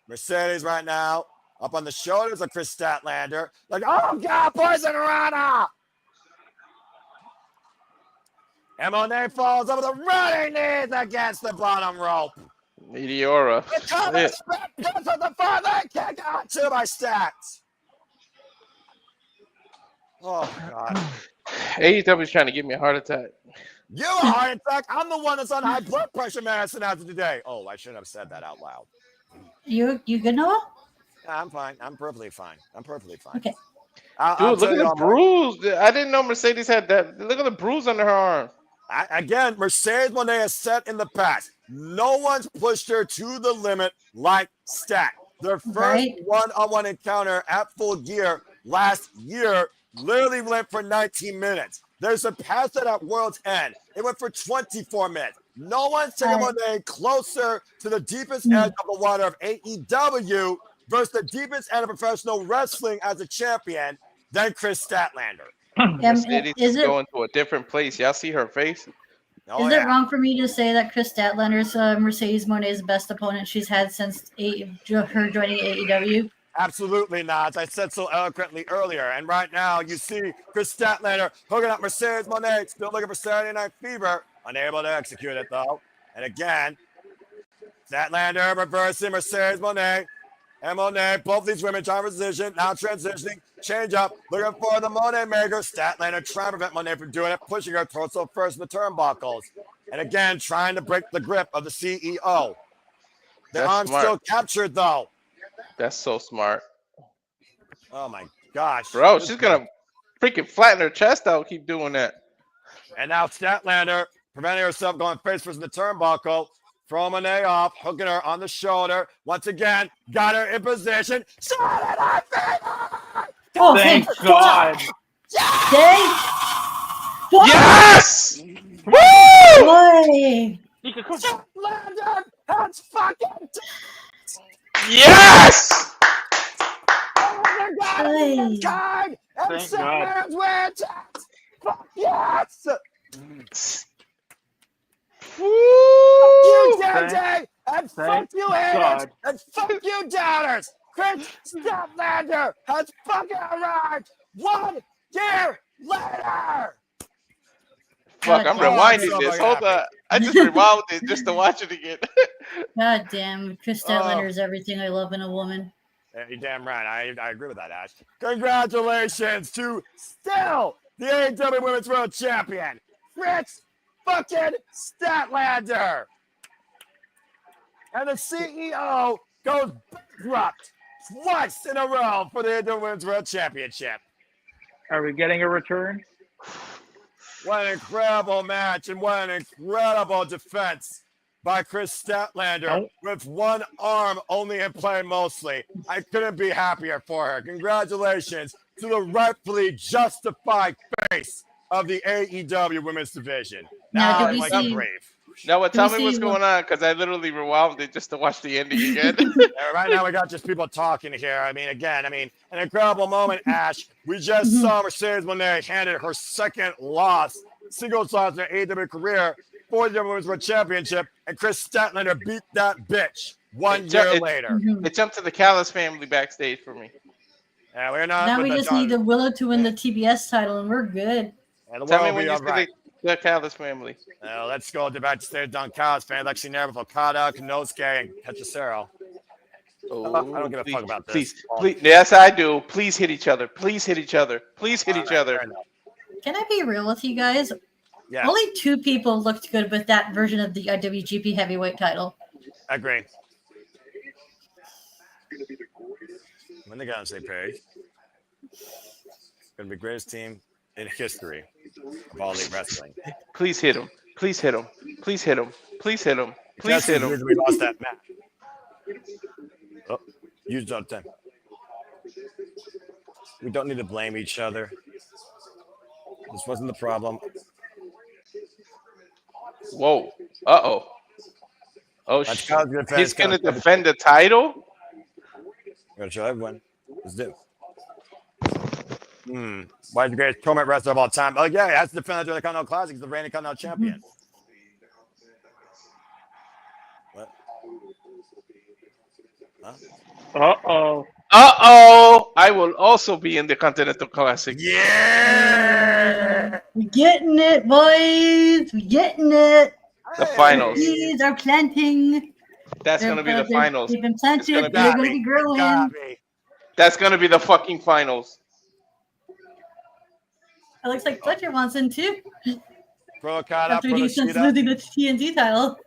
Mercedes right now up on the shoulders of Chris Statlander. Like, oh, God, Poison Rana! And Moné falls over the running knees against the bottom rope. Meteora. The cover split goes to the father kick out to my stats. Oh, God. AEW's trying to give me a heart attack. You a heart attack? I'm the one that's on high blood pressure medicine after today. Oh, I shouldn't have said that out loud. You good, Noah? Yeah, I'm fine. I'm perfectly fine. Okay. Dude, look at the bruise. I didn't know Mercedes had that. Look at the bruise under her arm. Again, Mercedes Moné has said in the past, no one's pushed her to the limit like Stat. Their first one-on-one encounter at Full Gear last year literally went for 19 minutes. They surpassed it at World's End. It went for 24 minutes. No one's taken Moné closer to the deepest edge of the water of AEW versus the deepest end of professional wrestling as a champion than Chris Statlander. Mercedes is going to a different place. Y'all see her face? Is it wrong for me to say that Chris Statlander's Mercedes Moné's best opponent she's had since her joining AEW? Absolutely not. I said so eloquently earlier. And right now, you see Chris Statlander hooking up Mercedes Moné, still looking for Saturday Night Fever. Unable to execute it, though. And again, Statlander reversing Mercedes Moné. And Moné, both these women trying position, now transitioning, change up, looking for the Moné maker. Statlander trying to prevent Moné from doing it, pushing her torso first in the turnbuckles. And again, trying to break the grip of the CEO. The arm's still captured, though. That's so smart. Oh, my gosh. Bro, she's going to freaking flatten her chest out. Keep doing that. And now Statlander preventing herself going face first in the turnbuckle. Throw Moné off, hooking her on the shoulder. Once again, got her in position. Oh, thank God. Yes! Woo! Boy. Statlander has fucking yes! Oh my God! God! And Statlander's wins! Fuck yes! Fuck you, Dante! And fuck you, haters! And fuck you, doubters! Chris Statlander has fucking arrived 1 year later! Fuck, I'm rewinding this. Hold on. I just rewound it just to watch it again. God damn. Chris Statlander is everything I love in a woman. Yeah, you're damn right. I agree with that, Ash. Congratulations to still the AEW Women's World Champion, Chris fucking Statlander. And the CEO goes bankrupt twice in a row for the AEW Women's World Championship. Are we getting a return? What an incredible match and what an incredible defense by Chris Statlander with one arm only in play mostly. I couldn't be happier for her. Congratulations to the rightfully justified face of the AEW Women's Division. Now I'm like a brave. No, tell me what's going on, because I literally rewound it just to watch the ending again. Right now we got just people talking here. I mean, an incredible moment, Ash. We just saw Mercedes Moné handed her second singles loss in her AEW career for the Women's World Championship, and Chris Statlander beat that bitch 1 year later. It jumped to the Callis family backstage for me. Yeah, we're not. Now we just need the Willow to win the TBS title, and we're good. Tell me when you see the Callis family. Let's go to backstage on Callis fans. Like seen there with Okada, Konosuke, and Hechicero. Oh, I don't give a fuck about this. Please. Yes, I do. Please hit each other. Please hit each other. Please hit each other. Can I be real with you guys? Yeah. Only 2 people looked good with that version of the IWGP Heavyweight title. I agree. When they got on the same page, it's going to be the greatest team in history of all elite wrestling. Please hit him. Please hit him. Please hit him. Please hit him. Please hit him. We lost that match. Oh, used up 10. We don't need to blame each other. This wasn't the problem. Whoa. Uh-oh. Oh, shit. He's going to defend the title? I'm going to show everyone. Let's do. Why is the greatest tournament wrestler of all time? Oh, yeah, he has to defend the Continental Classic. He's the reigning Continental champion. What? Huh? Uh-oh. I will also be in the Continental Classic. Yeah! We're getting it, boys. We're getting it. The finals. These are planting. That's going to be the finals. They've been planted. They're going to be growing. That's going to be the fucking finals. It looks like Fletcher wants in too. After he since losing the TNT title.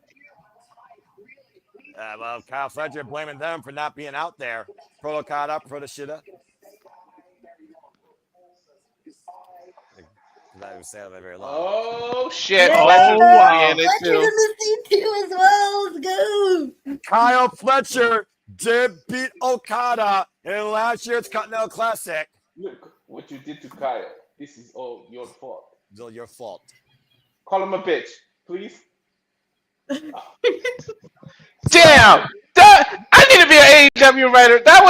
Well, Kyle Fletcher blaming them for not being out there. Pro Okada, Pro Shida. Not even saying that very long. Oh shit! Yeah, wow. Fletcher's in the C2 as well. Let's go. Kyle Fletcher did beat Okada in last year's Continental Classic. Look what you did to Kyle. This is all your fault. It's all your fault. Call him a bitch, please. Damn! I need to be an AEW writer. That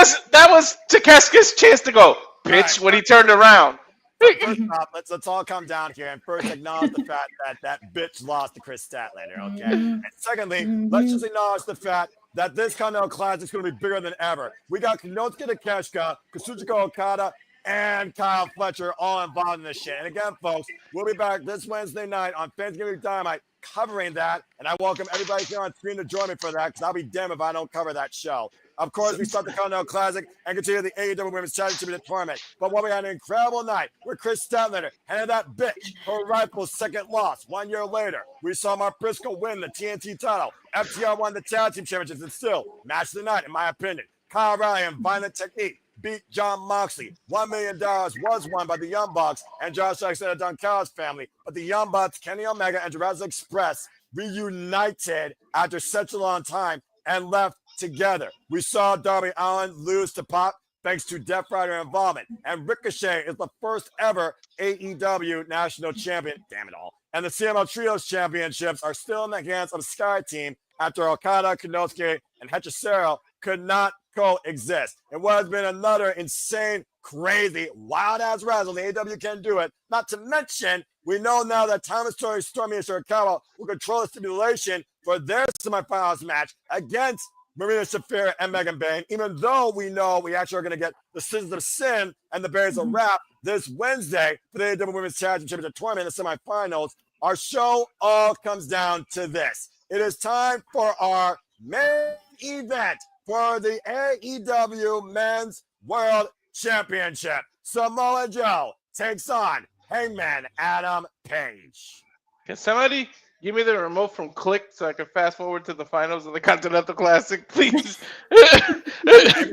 was Takeshita's chance to go, bitch, when he turned around. First off, let's all come down here and first acknowledge the fact that bitch lost to Chris Statlander, okay? And secondly, let's just acknowledge the fact that this Continental Classic is going to be bigger than ever. We got Konosuke Takeshita, Kazuchika Okada, and Kyle Fletcher all involved in this shit. And again, folks, we'll be back this Wednesday night on Thanksgiving Dynamite covering that. And I welcome everybody here on screen to join me for that, because I'll be damned if I don't cover that show. Of course, we start the Continental Classic and continue the AEW Women's Championship in the tournament. But what we had an incredible night with Chris Statlander handed that bitch her rightful second loss 1 year later. We saw Mark Briscoe win the TNT title. FTR won the Tag Team Championships, and still, match of the night, in my opinion. Kyle O'Reilly and Violent Technique beat John Moxley. $1 million was won by the Young Bucks and Josh Alexander Don Callis family. But the Young Bucks, Kenny Omega, and Jurassic Express reunited after such a long time and left together. We saw Darby Allin lose to Pop thanks to Death Rider involvement. And Ricochet is the first ever AEW national champion. Damn it all. And the CML Trios championships are still in the hands of Sky Team after Okada, Konosuke, and Hechicero could not coexist. It was been another insane, crazy, wild-ass wrestle. The AEW can do it. Not to mention, we know now that Thomas Tori, Stormy, and Shirakawa will control the stipulation for their semifinals match against Marina, Shafir, and Megan Bayne, even though we know we actually are going to get the Scissors of Sin and the Berries of Rap this Wednesday for the AEW Women's Tag Team Championship tournament in the semifinals. Our show all comes down to this. It is time for our main event for the AEW Men's World Championship. Samoa Joe takes on Hangman Adam Page. Can somebody give me the remote from Click so I can fast forward to the finals of the Continental Classic, please? Hey,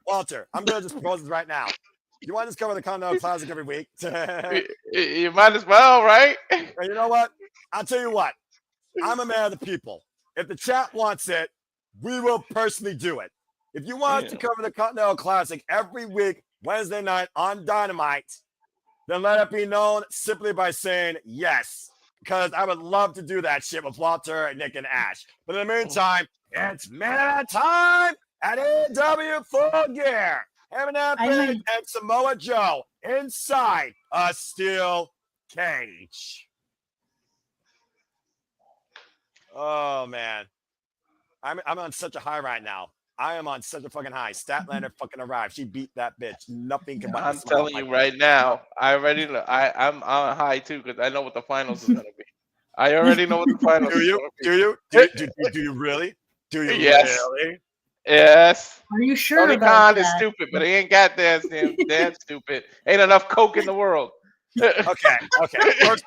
Walter, I'm going to just propose this right now. You want to just cover the Continental Classic every week? You might as well, right? And you know what? I'll tell you what. I'm a man of the people. if the chat wants it, we will personally do it. If you want us to cover the Continental Classic every week, Wednesday night on Dynamite, then let it be known simply by saying yes. Because I would love to do that shit with Walter, Nick, and Ash. But in the meantime, it's Mina time at AEW Full Gear. Eminem Page and Samoa Joe inside a steel cage. Oh, man. I'm on such a high right now. I am on such a fucking high. Statlander fucking arrived. She beat that bitch. Nothing can. I'm telling you right now. I already know. I'm on high too because I know what the finals is gonna be. I already know what the finals. Do you? Do you really? Do you really? Yes. Are you sure Tony about Khan is stupid, but he ain't got that damn stupid. Ain't enough coke in the world. Okay. First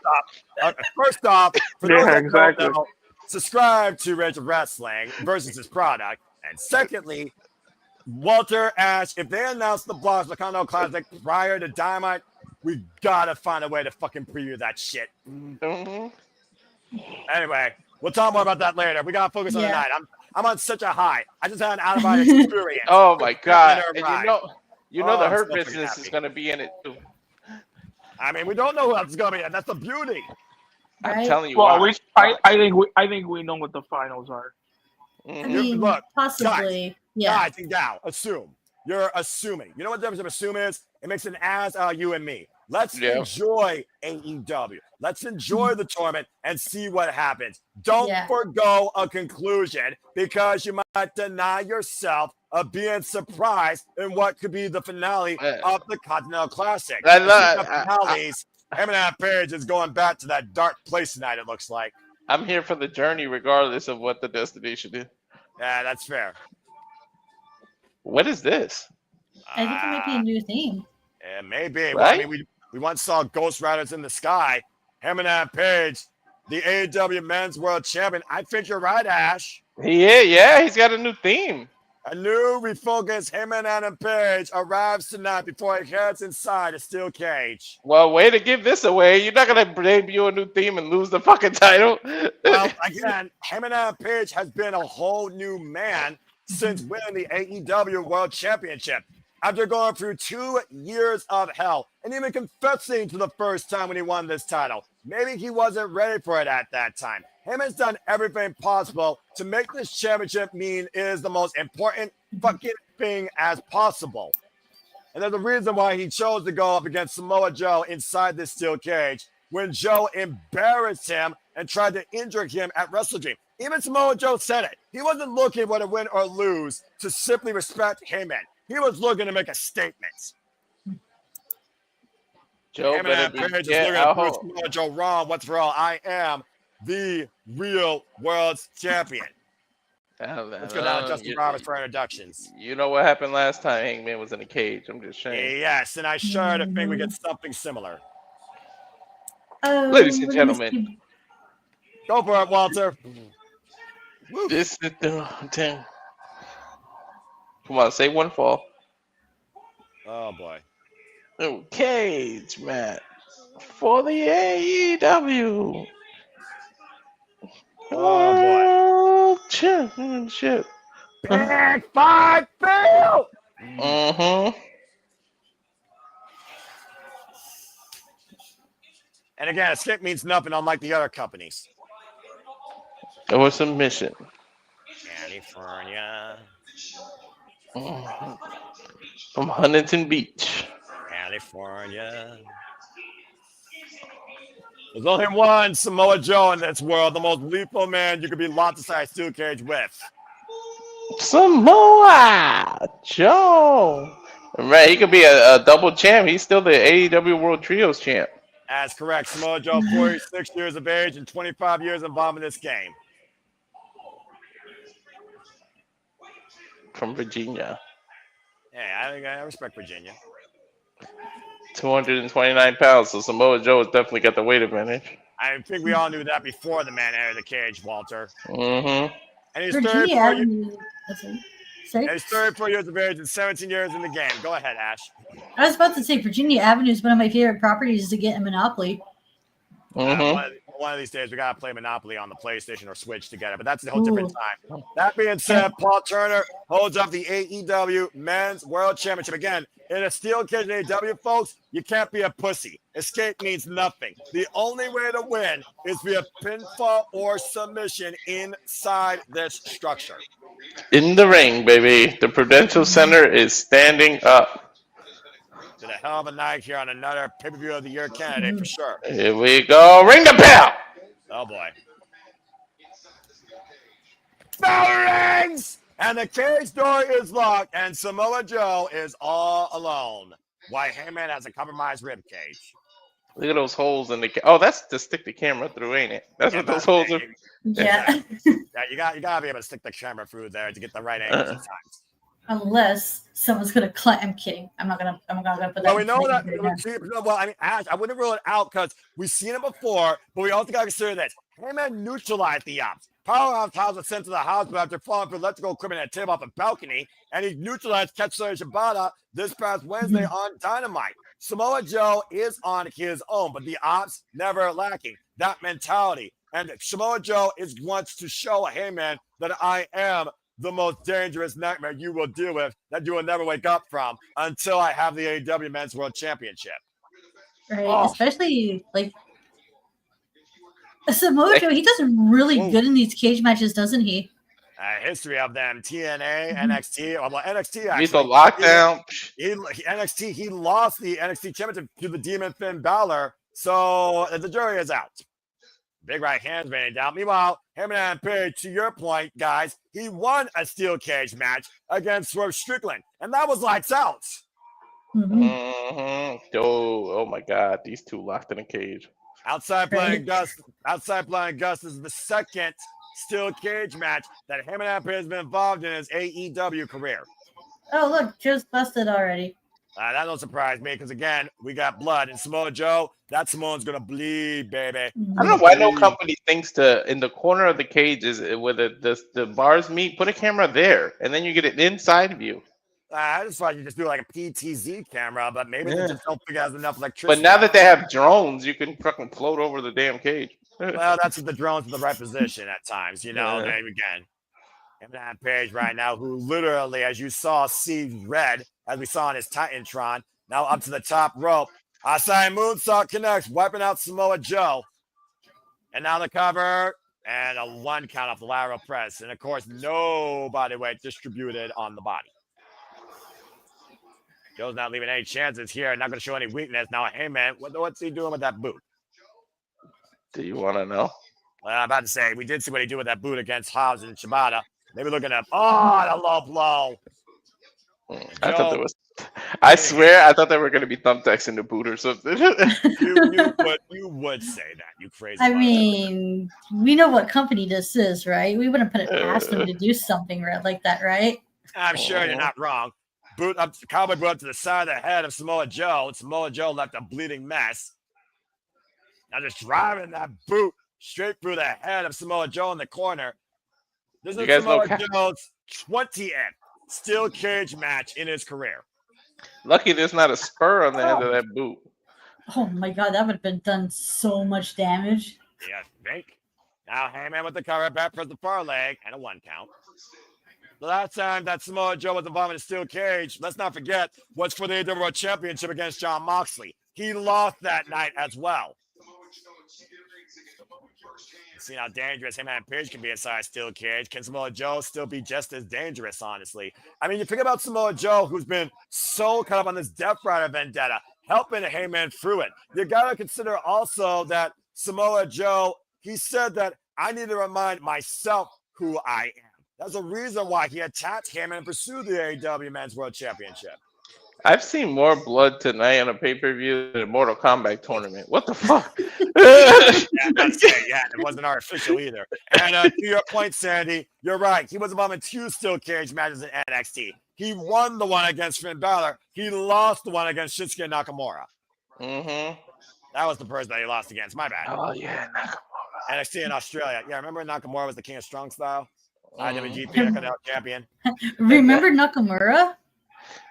off, for those that don't know, subscribe to Rage of Wrestling versus his product. And secondly, Walter, Ash, if they announce the blocks for the Continental Classic prior to Dynamite, we gotta find a way to fucking preview that shit. Mm-hmm. Anyway, we'll talk more about that later. We gotta focus on the night. I'm on such a high. I just had an out-of-body experience. Oh my god! And you know the Hurt Business is gonna be in it too. I mean, we don't know who else is gonna be in. That's the beauty. Right? I'm telling you. Well, I think we know what the finals are. I mean, look, possibly. Guys, assume. You're assuming. You know what the difference of assume is? It makes an ass out of you and me. Let's enjoy AEW. Let's enjoy the tournament and see what happens. Don't forgo a conclusion because you might deny yourself of being surprised in what could be the finale of the Continental Classic. Eminem Page is going back to that dark place tonight, it looks like. I'm here for the journey regardless of what the destination is. Yeah, that's fair. What is this? I think it might be a new theme. Yeah, maybe. Right? Well, I mean, we once saw Ghost Riders in the sky. Eminem Page, the AEW Men's World Champion. I think you're right, Ash. Yeah, he's got a new theme. A new refocused Eminem Page arrives tonight before he heads inside a steel cage. Well, way to give this away. You're not going to debut a new theme and lose the fucking title. Well, again, Eminem Page has been a whole new man since winning the AEW World Championship. After going through 2 years of hell and even confessing to the first time when he won this title. Maybe he wasn't ready for it at that time. Him has done everything possible to make this championship mean it is the most important fucking thing as possible. And there's a reason why he chose to go up against Samoa Joe inside this steel cage when Joe embarrassed him and tried to injure him at Wrestle Dream. Even Samoa Joe said it. He wasn't looking for to win or lose to simply respect Heyman. He was looking to make a statement. Joe better be Joe wrong. What's wrong? I am the real world's champion. Let's go down to Justin Roberts for introductions. You know what happened last time Hangman was in a cage. I'm just saying. Yes, and I sure to think we get something similar. Ladies and gentlemen. Go for it, Walter. This is the thing. Come on, say one fall. Oh, boy. Oh, cage match for the AEW. Oh, boy. Championship. Big 5 Bill! Mm-hmm. And again, escape means nothing unlike the other companies. It was a mission. California. From Huntington Beach. California. There's only one Samoa Joe in this world, the most lethal man you could be locked inside a steel cage with. Samoa Joe. Right, he could be a double champ. He's still the AEW World Trios champ. That's correct. Samoa Joe, 46 years of age and 25 years involved in this game. From Virginia. Yeah, I respect Virginia. 229 pounds, so Samoa Joe has definitely got the weight advantage. I think we all knew that before the man entered the cage, Walter. Mm-hmm. And he's Virginia. 34 years of age and 17 years in the game. Go ahead, Ash. I was about to say Virginia Avenue is one of my favorite properties to get in Monopoly. Mm-hmm. one of these days we gotta play Monopoly on the PlayStation or Switch together, but that's a whole different time. That being said, Paul Turner holds up the AEW Men's World Championship. Again, in a steel cage in AEW, folks, you can't be a pussy. Escape means nothing. The only way to win is via pinfall or submission inside this structure. In the ring, baby. The Prudential Center is standing up. Did a hell of a night here on another pay-per-view of the year candidate for sure. Here we go. Ring the bell. Oh boy. Bell rings! And the cage door is locked, and Samoa Joe is all alone. Why Heyman has a compromised rib cage. Look at those holes in the oh, that's to stick the camera through, ain't it? That's what those holes are. Yeah. Yeah, you gotta be able to stick the camera through there to get the right angle sometimes. Unless someone's gonna climb. I'm kidding. I'm not gonna put that. Well, we know that. Well, I mean, Ash, I wouldn't rule it out because we've seen it before, but we also gotta consider this. Heyman neutralized the ops. Powerhouse House was sent to the hospital after falling for electrical equipment at a table off a balcony, and he neutralized Kazuchika Shibata this past Wednesday on Dynamite. Samoa Joe is on his own, but the ops never lacking that mentality. And Samoa Joe wants to show Heyman that I am the most dangerous nightmare you will deal with that you will never wake up from until I have the AEW Men's World Championship. Right, especially like Samoa Joe, he does really good in these cage matches, doesn't he? History of them: TNA, NXT. Well, NXT actually. He's a lockdown. NXT. He lost the NXT championship to the Demon Finn Balor, so the jury is out. Big right hands raining down. Meanwhile, Heyman Page, to your point, guys, he won a steel cage match against Swerve Strickland, and that was lights out. Oh my God, these two locked in a cage. Outside playing Gus is the second steel cage match that Heyman Page has been involved in his AEW career. Oh, look, Joe's busted already. That don't surprise me because, again, we got blood. And Samoa Joe, that Samoan's going to bleed, baby. I don't know why no company thinks to, in the corner of the cage is where the bars meet, put a camera there, and then you get an inside view. I just thought you just do like a PTZ camera, but maybe they just don't think it has enough electricity. But now that they have drones, you can fucking float over the damn cage. Well, that's the drones in the right position at times, you know. Yeah. Then again, Heyman Page right now, who literally, as you saw, sees red, as we saw in his Titantron, now up to the top rope. Asai Moonsault connects, wiping out Samoa Joe. And now the cover, and a 1 count off the lateral press. And, of course, no body weight distributed on the body. Joe's not leaving any chances here, not going to show any weakness. Now, Heyman, what's he doing with that boot? Do you want to know? Well, I'm about to say, we did see what he did with that boot against Hobbs and Shibata. Maybe looking at, the low blow. I thought there was. I swear, I thought there were going to be thumbtacks in the boot or something. you would say that, you crazy. I mean, we know what company this is, right? We wouldn't put it past them to do something like that, right? I'm sure you're not wrong. Boot up, cowboy boot up to the side of the head of Samoa Joe. Samoa Joe left a bleeding mess. Now just driving that boot straight through the head of Samoa Joe in the corner. This is Samoa Joe's 20th steel cage match in his career. Lucky there's not a spur on the end of that boot. Oh my God, that would have been done so much damage. Yeah, I think. Now Heyman with the cover, back press the far leg, and a 1 count. The last time that Samoa Joe was involved in a steel cage, let's not forget, was for the AEW World Championship against Jon Moxley. He lost that night as well. See how dangerous Heyman Page can be inside steel cage. Can Samoa Joe still be just as dangerous, honestly? I mean, you think about Samoa Joe, who's been so caught up on this Death Rider vendetta, helping Heyman through it. You got to consider also that Samoa Joe, he said that I need to remind myself who I am. That's the reason why he attacked Heyman and pursued the AEW Men's World Championship. I've seen more blood tonight on a pay-per-view than a Mortal Kombat tournament. What the fuck? Yeah, it wasn't artificial either. And to your point, Sandy, you're right. He was involved in 2 steel cage matches in NXT. He won the one against Finn Balor. He lost the one against Shinsuke Nakamura. That was the person that he lost against. My bad. Oh, yeah, Nakamura. NXT in Australia. Yeah, remember Nakamura was the King of Strong Style? IWGP champion. Remember Nakamura?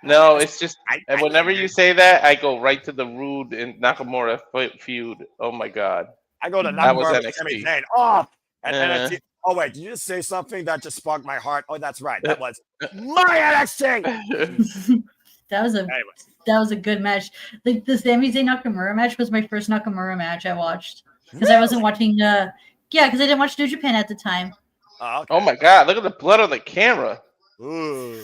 No, it's just whenever you say that, I go right to the Rude and Nakamura feud. Oh my God! I go to That was Nakamura with Sami NXT. Zayn off. And NXT. Oh, wait. Did you just say something that just sparked my heart? Oh, that's right. That was my NXT. That was a good match. Like the Sami Zayn Nakamura match was my first Nakamura match I watched because I wasn't watching. Because I didn't watch New Japan at the time. Oh, okay. Oh my God! Look at the blood on the camera. Ooh.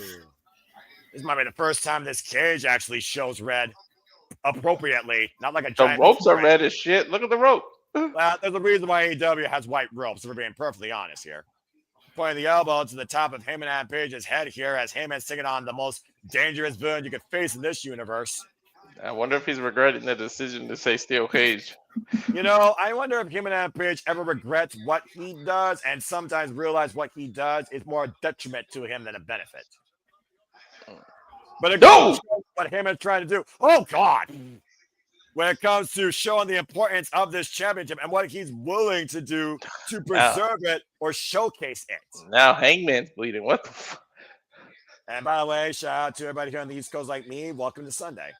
This might be the first time this cage actually shows red appropriately, not like a The giant. ropes are red as shit. Look at the rope. Well, there's a reason why AEW has white ropes, if we're being perfectly honest here. Pointing the elbow to the top of Heyman Page's head here as Heyman's taking on the most dangerous villain you could face in this universe. I wonder if he's regretting the decision to say steel cage. You know, I wonder if Heyman Page ever regrets what he does and sometimes realize what he does is more a detriment to him than a benefit. But it goes to show what Heyman's trying to do. Oh, God. When it comes to showing the importance of this championship and what he's willing to do to preserve it or showcase it. Now Hangman's bleeding. What the fuck? And by the way, shout out to everybody here on the East Coast like me. Welcome to Sunday.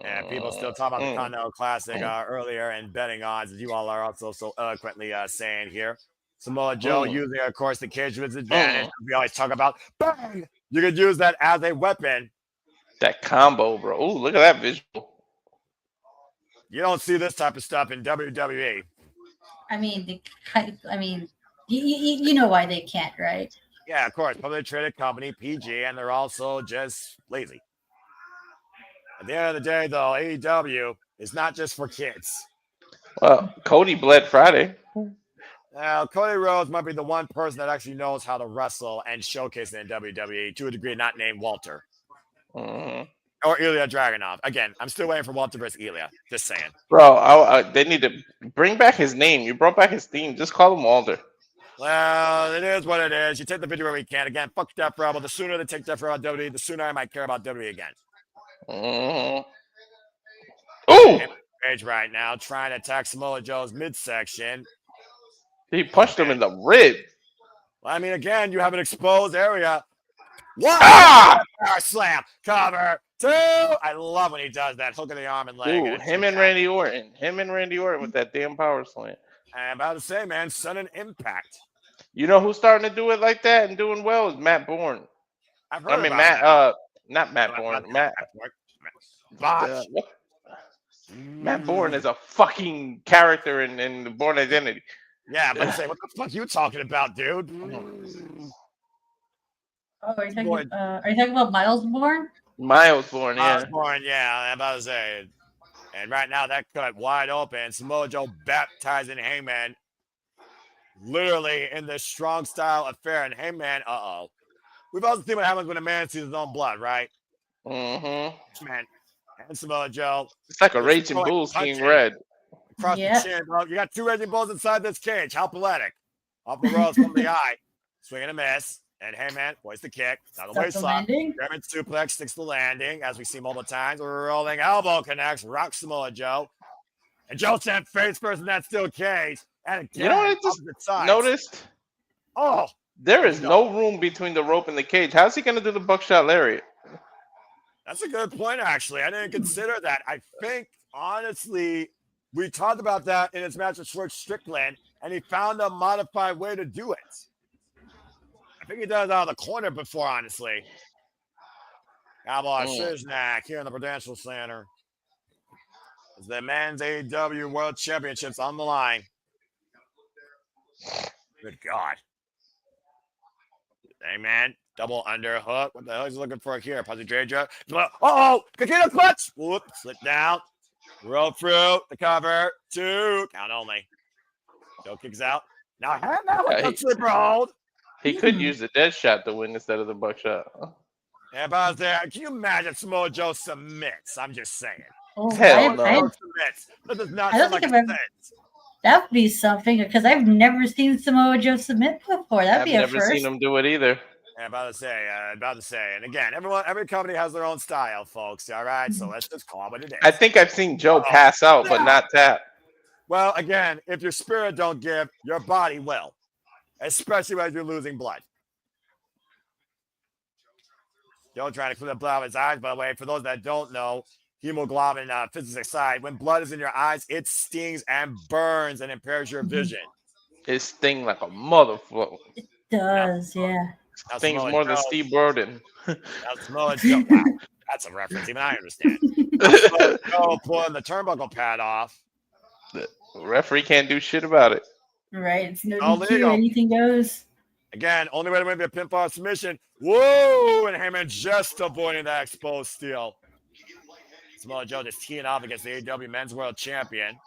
And people still talk about the Continental Classic earlier and betting odds, as you all are also so eloquently saying here. Samoa Joe using, of course, the cage with his advantage. We always talk about bang. You could use that as a weapon. That combo, bro. Ooh, look at that visual. You don't see this type of stuff in WWE. I mean, you know why they can't, right? Yeah, of course. Publicly traded company, PG, and they're also just lazy. At the end of the day, though, AEW is not just for kids. Well, Cody bled Friday. Now, Cody Rhodes might be the one person that actually knows how to wrestle and showcase it in WWE to a degree not named Walter. Or Ilya Dragunov. Again, I'm still waiting for Walter versus Ilya. Just saying. Bro, they need to bring back his name. You brought back his theme. Just call him Walter. Well, it is what it is. You take the video where you can. Again, fuck Death Row, but the sooner they take Death Row out of WWE, the sooner I might care about WWE again. Ooh! Page right now, trying to attack Samoa Joe's midsection. He punched him in the rib. Well, I mean, again, you have an exposed area. One! Power slam! Cover! Two! I love when he does that. Hook of the arm and leg. Ooh, him and Randy Orton. Him and Randy Orton with that damn power slam. I'm about to say, man, sudden impact. You know who's starting to do it like that and doing well is Matt Bourne. I've heard about not Matt Bourne. Matt Bourne is a fucking character in the Bourne Identity. Yeah, but say, what the fuck are you talking about, dude? Oh, are you talking about Miles Bourne? Miles Bourne, yeah. Miles Bourne, yeah, I'm about to say. And right now, that cut wide open. Samoa Joe baptizing Heyman. Literally in this strong style affair. And Heyman, we've also seen what happens when a man sees his own blood, right? Man, and Samoa Joe. It's like a Raging Bull seeing red. Across the chin, bro. You got two Raging Bulls inside this cage. How poetic. Off the ropes from the eye. Swing and a miss. And Heyman hoists the kick. Down the waistline. German suplex sticks the landing, as we see multiple times. Rolling elbow connects. Rocks Samoa Joe. And Joe sent face first in that steel cage. And again, you know what I just noticed? Oh. There is no room between the rope and the cage. How's he going to do the buckshot lariat? That's a good point, actually. I didn't consider that. I think, honestly, we talked about that in his match with Schwartz Strickland, and he found a modified way to do it. I think he does it out of the corner before, honestly. Cowboy Shiznak here in the Prudential Center. As the men's AEW World Championships on the line. Good God. Hey, man. Double underhook. What the hell is he looking for here? Pazudraja. Oh, Kakita clutch. Whoop. Slip down. Roll through. The cover. 2. Count only. Joe kicks out. Now, hand that with the slipper hold. He could use the dead shot to win instead of the buckshot. Yeah, but I was there. Can you imagine Samoa Joe submits? I'm just saying. Oh, hell no. Submits. That does not sound like a sense. That would be something, because I've never seen Samoa Joe submit before. That'd be a first. I've never seen him do it either. Yeah, about to say. And again, every company has their own style, folks. All right, so let's just call it what it is. I think I've seen Joe pass out, but not tap. Well, again, if your spirit don't give, your body will, especially as you're losing blood. Joe trying to clear the blood out of his eyes, by the way. For those that don't know, hemoglobin physics aside, when blood is in your eyes, it stings and burns and impairs your vision. It stings like a motherfucker. It does, yeah. Stings more than Steve Burden. Wow, that's a reference. Even I understand. Joe pulling the turnbuckle pad off. The referee can't do shit about it. Right, it's no All DQ, legal. anything goes. Again, only way to win be a pinfall submission. Whoa! And Heyman just avoiding that exposed steel. Samoa Joe just teeing off against the AEW Men's World Champion.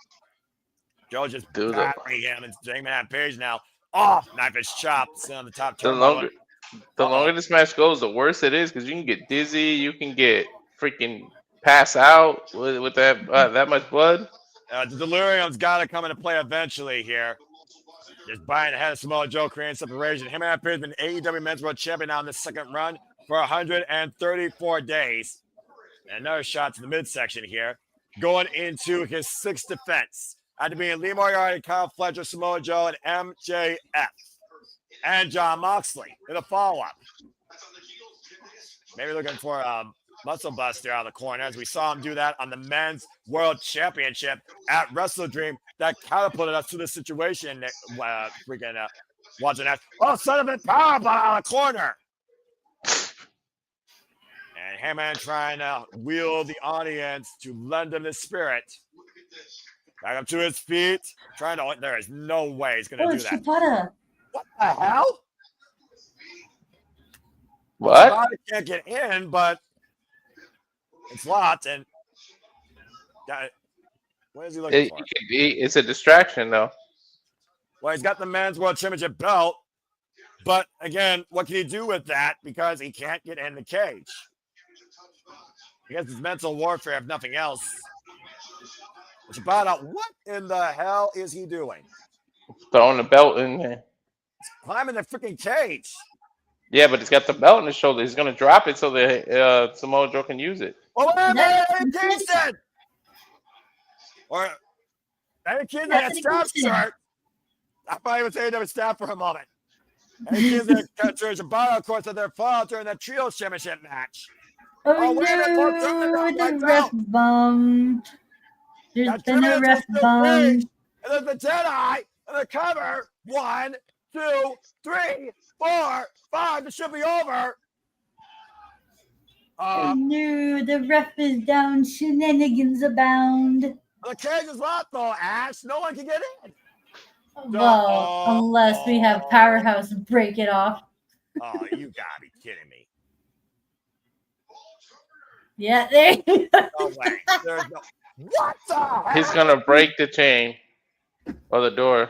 Joe just battering him and Hangman Page now. Oh, knife is chopped. Still on the top turnbuckle. The longer this match goes, the worse it is because you can get dizzy. You can get freaking pass out with that much blood. The delirium's got to come into play eventually here. Just buying ahead of Samoa Joe, creating separation. Hangman Page has been AEW Men's World Champion now in the second run for 134 days. And another shot to the midsection here, going into his sixth defense. After being Lee Moriarty, Kyle Fletcher, Samoa Joe, and MJF. And John Moxley in a follow-up. Maybe looking for a muscle buster out of the corner, as we saw him do that on the Men's World Championship at Wrestle Dream. That catapulted us to this situation. Watching that. Oh, son of a powerbomb out of the corner. And Heyman trying to wheel the audience to lend him his spirit. Back up to his feet. There is no way he's going to do that. Shibata. What the hell? What? Shibata can't get in, but it's locked. And what is he looking for? It's a distraction, though. Well, he's got the Men's World Championship belt. But again, what can he do with that? Because he can't get in the cage. I guess it's mental warfare, if nothing else. Shibata, what in the hell is he doing? Throwing the belt in there. Climbing the freaking cage. Yeah, but he's got the belt on his shoulder. He's going to drop it so that Samoa Joe can use it. Oh, Eddie Kingston! Or Eddie Kingston had staff shirt. I thought he was saying that was staff for a moment. Eddie Kingston and Shibata, of course, had their fall during the Trios Championship match. Oh, no, the ref bummed. There's been a ref bummed. And there's the Jedi and the cover. 1, 2, 3, 4, 5. It should be over. Oh, no, the ref is down. Shenanigans abound. The cage is locked, though, Ash. No one can get in. Well, unless we have Powerhouse break it off. Oh, you gotta be kidding me. Yeah, there you go. No way. There's no. What the hell? He's going to break the chain or the door.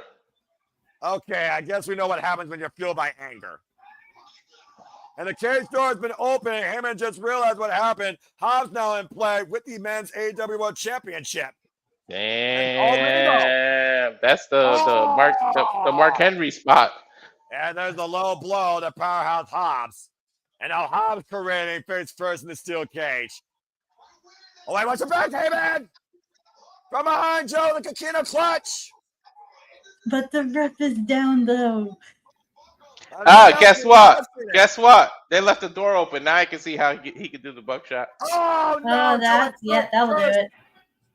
Okay, I guess we know what happens when you're fueled by anger. And the cage door has been open. Heyman just realized what happened. Hobbs now in play with the men's AEW World Championship. Damn, that's the Mark Henry spot. And there's the low blow to Powerhouse Hobbs. And now Hobbs parading face first in the steel cage. Oh, wait, watch your back, Heyman! From behind Joe, the Kakina clutch. But the ref is down, though. Guess what? Guess what? They left the door open. Now I can see how he could do the buckshot. Oh, no. That will do it.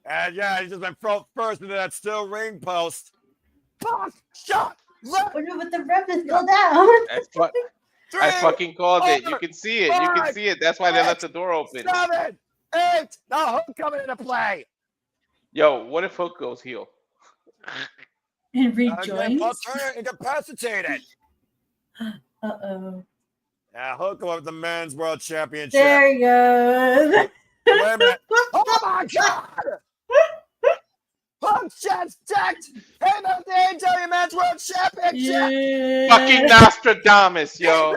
And yeah, he just went first into that steel ring post. Buckshot! Oh, no, but the ref is still down. I fucking called it. You can see it. You can see it. That's why they left the door open. 7, 8. Now Hook coming into play. Yo, what if Hook goes heel? And rejoins. Incapacitated. Uh-oh. Yeah, Hook with the men's world championship. There he goes. Wait a minute. Oh my God! Hook just decked him of the AEW men's world championship. Yeah. Fucking Nostradamus, yo.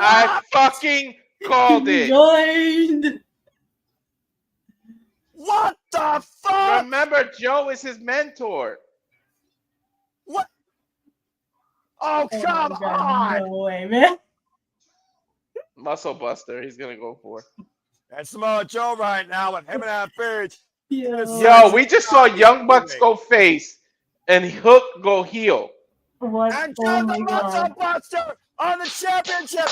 I fucking called it. Joined. What the fuck? Remember, Joe is his mentor. What? Oh, come on. No way, man. Muscle Buster, he's gonna go for. And Samoa Joe right now with him and that Page. Yo, we just saw Young Bucks go face and Hook go heel. What? And Oh John my the Muscle God. Buster on the championship.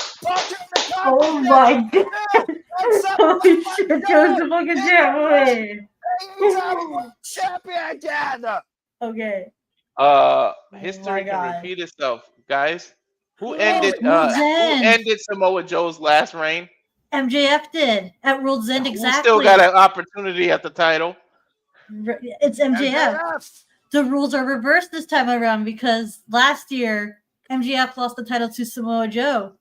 Oh my God. Holy shit, Joe's the fucking champ. Champion again. Okay. History can God. repeat itself, guys. Who ended World's who End. ended Samoa Joe's last reign? MJF did at World's End Who exactly. still got an opportunity at the title? It's MJF. The rules are reversed this time around because last year MJF lost the title to Samoa Joe.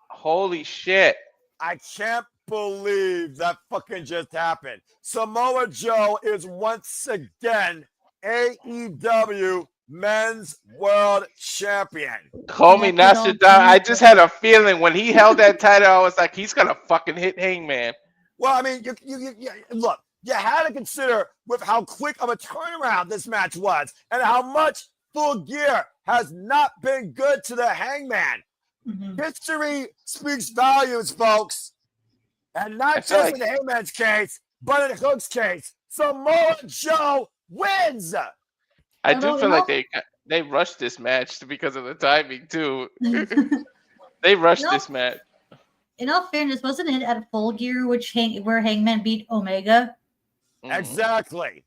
Holy shit. I can't believe that fucking just happened. Samoa Joe is once again AEW Men's World Champion. Call me Nostradamus. I just had a feeling when he held that title, I was like, he's gonna fucking hit Hangman. Well, I mean, you look, you had to consider with how quick of a turnaround this match was and how much Full Gear has not been good to the Hangman. Mm-hmm. History speaks volumes, folks. And not just in Hangman's case, but in Hook's case. Samoa Joe wins. I do feel like they rushed this match because of the timing, too. They rushed this match. In all fairness, wasn't it at Full Gear where Hangman beat Omega? Exactly.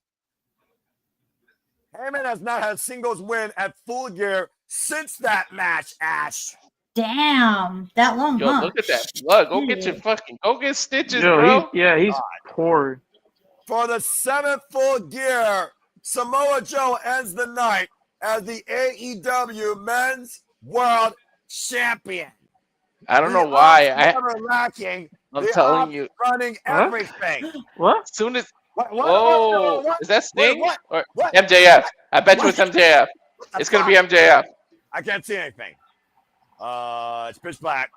Hangman has not had a singles win at Full Gear since that match, Ash. Damn, that long, Yo, huh? look at that blood. Go get go get stitches, Yo, bro. He's poor. For the 7th Full Gear, Samoa Joe ends the night as the AEW Men's World Champion. I don't know why. I'm telling you, running everything. What? As soon as What? is that Sting or What? MJF? I bet you it's MJF. It's gonna be MJF. I can't see anything. It's pitch black.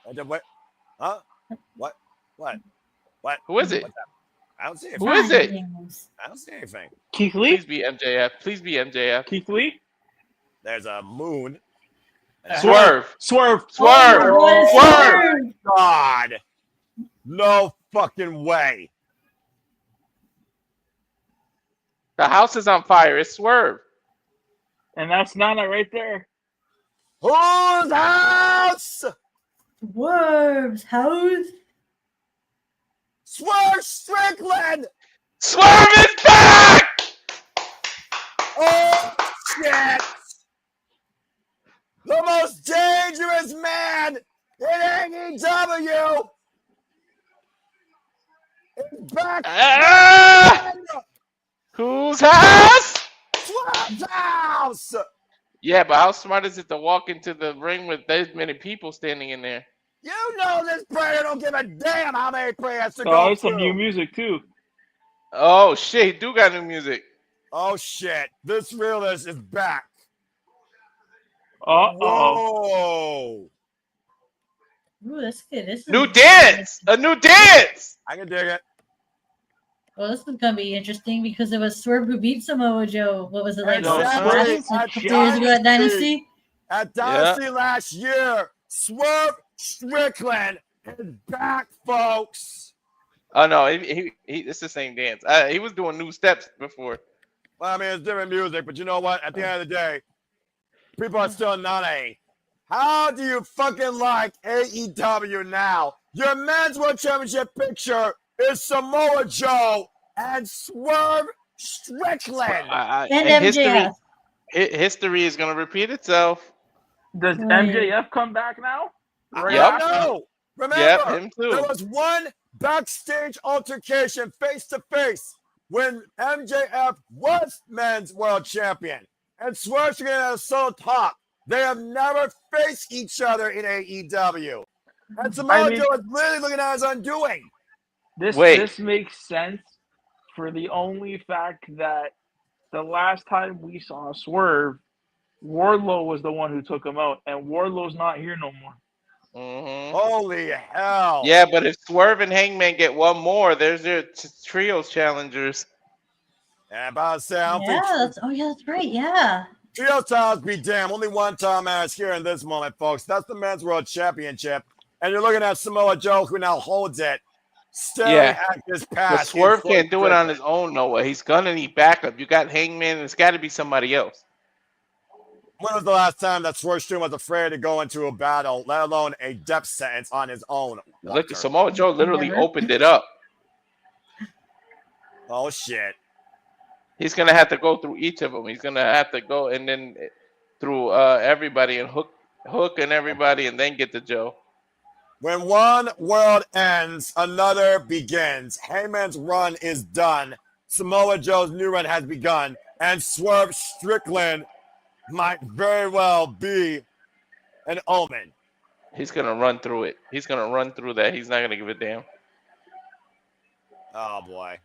What? Huh? What? Who is it? I don't see it. Who is it? I don't see anything. Keith Lee? Please be MJF. Please be MJF. Keith Lee? There's a moon. Swerve. Oh God. No fucking way. The house is on fire. It's Swerve. And that's Nana right there. Whose house? Swerve's house. Swerve Strickland. Swerve is back. Oh shit. The most dangerous man in AEW is back. Whose house? Swerve's house. Yeah, but how smart is it to walk into the ring with that many people standing in there? You know this player don't give a damn how many players to go Oh, it's through. some new music too. Oh shit, he do got new music. Oh shit, this realist is back. Uh-oh. Whoa. Ooh, that's good. This is New dance! A new dance! I can dig it. Well, this is gonna be interesting because it was Swerve who beat Samoa Joe. What was it like? Exactly. A couple years ago at Dynasty. At Dynasty last year, Swerve Strickland is back, folks. Oh no, it's the same dance. He was doing new steps before. Well, I mean, it's different music, but you know what? At the end of the day, people are still not A. How do you fucking like AEW now? Your Men's World Championship picture is Samoa Joe and Swerve Strickland. And MJF. History is going to repeat itself. Does MJF come back now? I don't know. Remember, him too. there was one backstage altercation face-to-face when MJF was Men's World Champion. And Swerve Strickland had a solo talk. They have never faced each other in AEW. And Samoa Joe is literally looking at his undoing. This makes sense for the only fact that the last time we saw Swerve, Wardlow was the one who took him out, and Wardlow's not here no more. Mm-hmm. Holy hell. Yeah, but if Swerve and Hangman get one more, there's their trios challengers. Yeah, about to say, I don't think that's right. Yeah. Trio titles be damn. Only one time match here in this moment, folks. That's the Men's World Championship. And you're looking at Samoa Joe, who now holds it. Staring at this pass. But Swerve can't do it on his own, Noah. He's gonna need backup. You got Hangman, and it's got to be somebody else. When was the last time that Swerve was afraid to go into a battle, let alone a death sentence on his own? Look, Samoa Joe literally opened it up. Oh shit! He's gonna have to go through each of them. He's gonna have to go and then through everybody and hook and everybody, and then get to Joe. When one world ends, another begins. Heyman's run is done. Samoa Joe's new run has begun, and Swerve Strickland might very well be an omen. He's gonna run through it. He's gonna run through that. He's not gonna give a damn. Oh boy!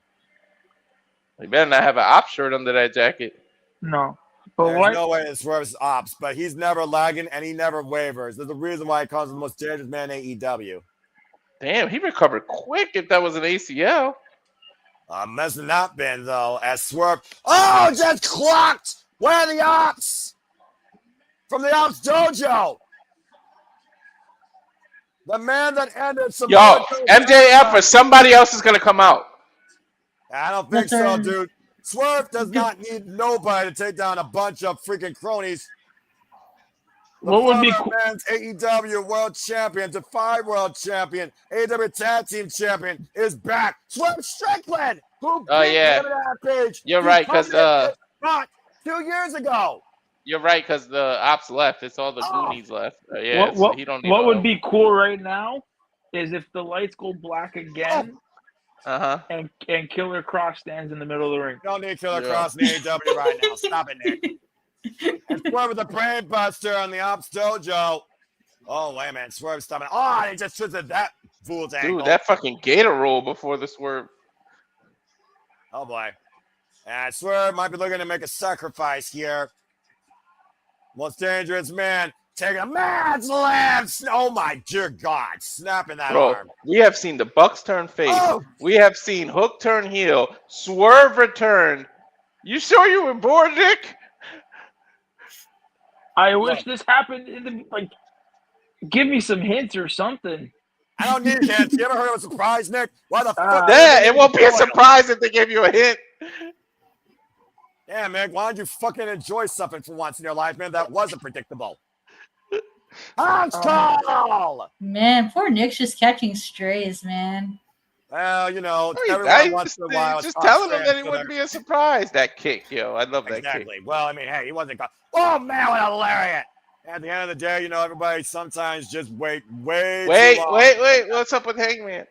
He better not have an op shirt under that jacket. No. But There's no way that Swerve's ops, but he's never lagging and he never wavers. There's a reason why he calls him the most dangerous man in AEW. Damn, he recovered quick if that was an ACL. Must have not been, though, as Swerve. Oh, just clocked! Where are the ops? From the ops dojo! The man that ended some. Yo, MJF or somebody else is going to come out. I don't think so, dude. Swerve does not need nobody to take down a bunch of freaking cronies. What would be men's AEW World Champion, Defy World Champion, AEW Tag Team Champion is back. Swerve Strickland, who yeah, page. You're right, because 2 years ago. You're right, because the ops left. It's all the Goonies left. Yeah, what, so he don't need what would be cool right now is if the lights go black again. And Killer Cross stands in the middle of the ring. Don't need Killer Cross in AEW right now. Stop it, Nick. And Swerve with the brain buster on the Ops Dojo. Oh, wait a minute. Swerve stopping. Oh, he just twisted that fool's ankle. Dude, that fucking gator roll before the Swerve. Oh, boy. And Swerve might be looking to make a sacrifice here. Most dangerous man. Taking a mad slam. Oh, my dear God. Snapping that arm. We have seen the Bucks turn face. Oh. We have seen Hook turn heel. Swerve return. You sure you were bored, Nick? I wish this happened in the, give me some hints or something. I don't need hints. You ever heard of a surprise, Nick? Why the fuck? Yeah, it won't be a surprise if they give you a hint. Yeah, man. Why don't you fucking enjoy something for once in your life, man? That wasn't predictable. Man, poor Nick's just catching strays, man. Well, you know, every once in a while. Just telling him that it wouldn't be a surprise. That kick, yo. I love that kick. Exactly. Well, I mean, hey, he wasn't caught. Oh, man, what a lariat. At the end of the day, you know, everybody sometimes just wait. Wait. What's up with Hangman?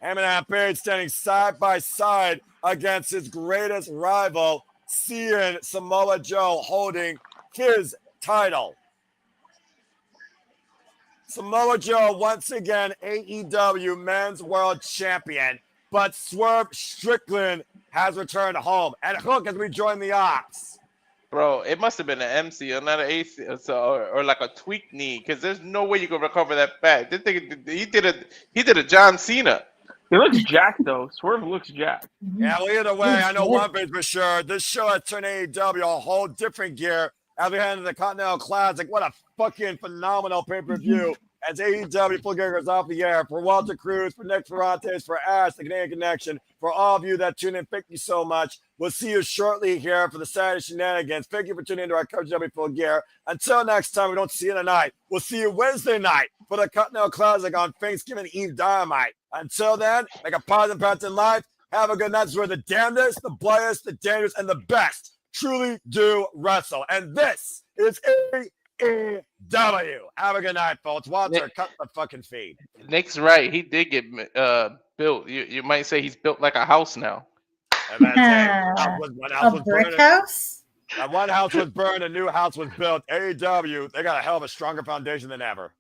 Hangman and Page standing side by side against his greatest rival, seeing Samoa Joe holding his title. Samoa Joe, once again, AEW Men's World Champion, but Swerve Strickland has returned home. And Hook as we join the Ops. Bro, it must have been an MC or not an AC or like a tweaked knee, because there's no way you can recover that back. This thing, he did a John Cena. He looks jacked though. Swerve looks jacked. Yeah, well, either way, I know one thing for sure. This show has turned AEW a whole different gear. As we head into the Continental Classic, what a fucking phenomenal pay-per-view. As AEW Full Gear goes off the air. For Walter Cruz, for Nick Ferrantes, for Ash, the Canadian Connection, for all of you that tune in, thank you so much. We'll see you shortly here for the Saturday Shenanigans. Thank you for tuning into our AEW Full Gear. Until next time, we don't see you tonight. We'll see you Wednesday night for the Continental Classic on Thanksgiving Eve Dynamite. Until then, make a positive impact in life. Have a good night. This is where the damnedest, the bloodiest, the dangerous, and the best truly do wrestle. And this is AEW. Have a good night, folks. Walter, cut the fucking feed. Nick's right. He did get built. You might say he's built like a house now. A brick house? One house was burned, a new house was built. AEW, they got a hell of a stronger foundation than ever.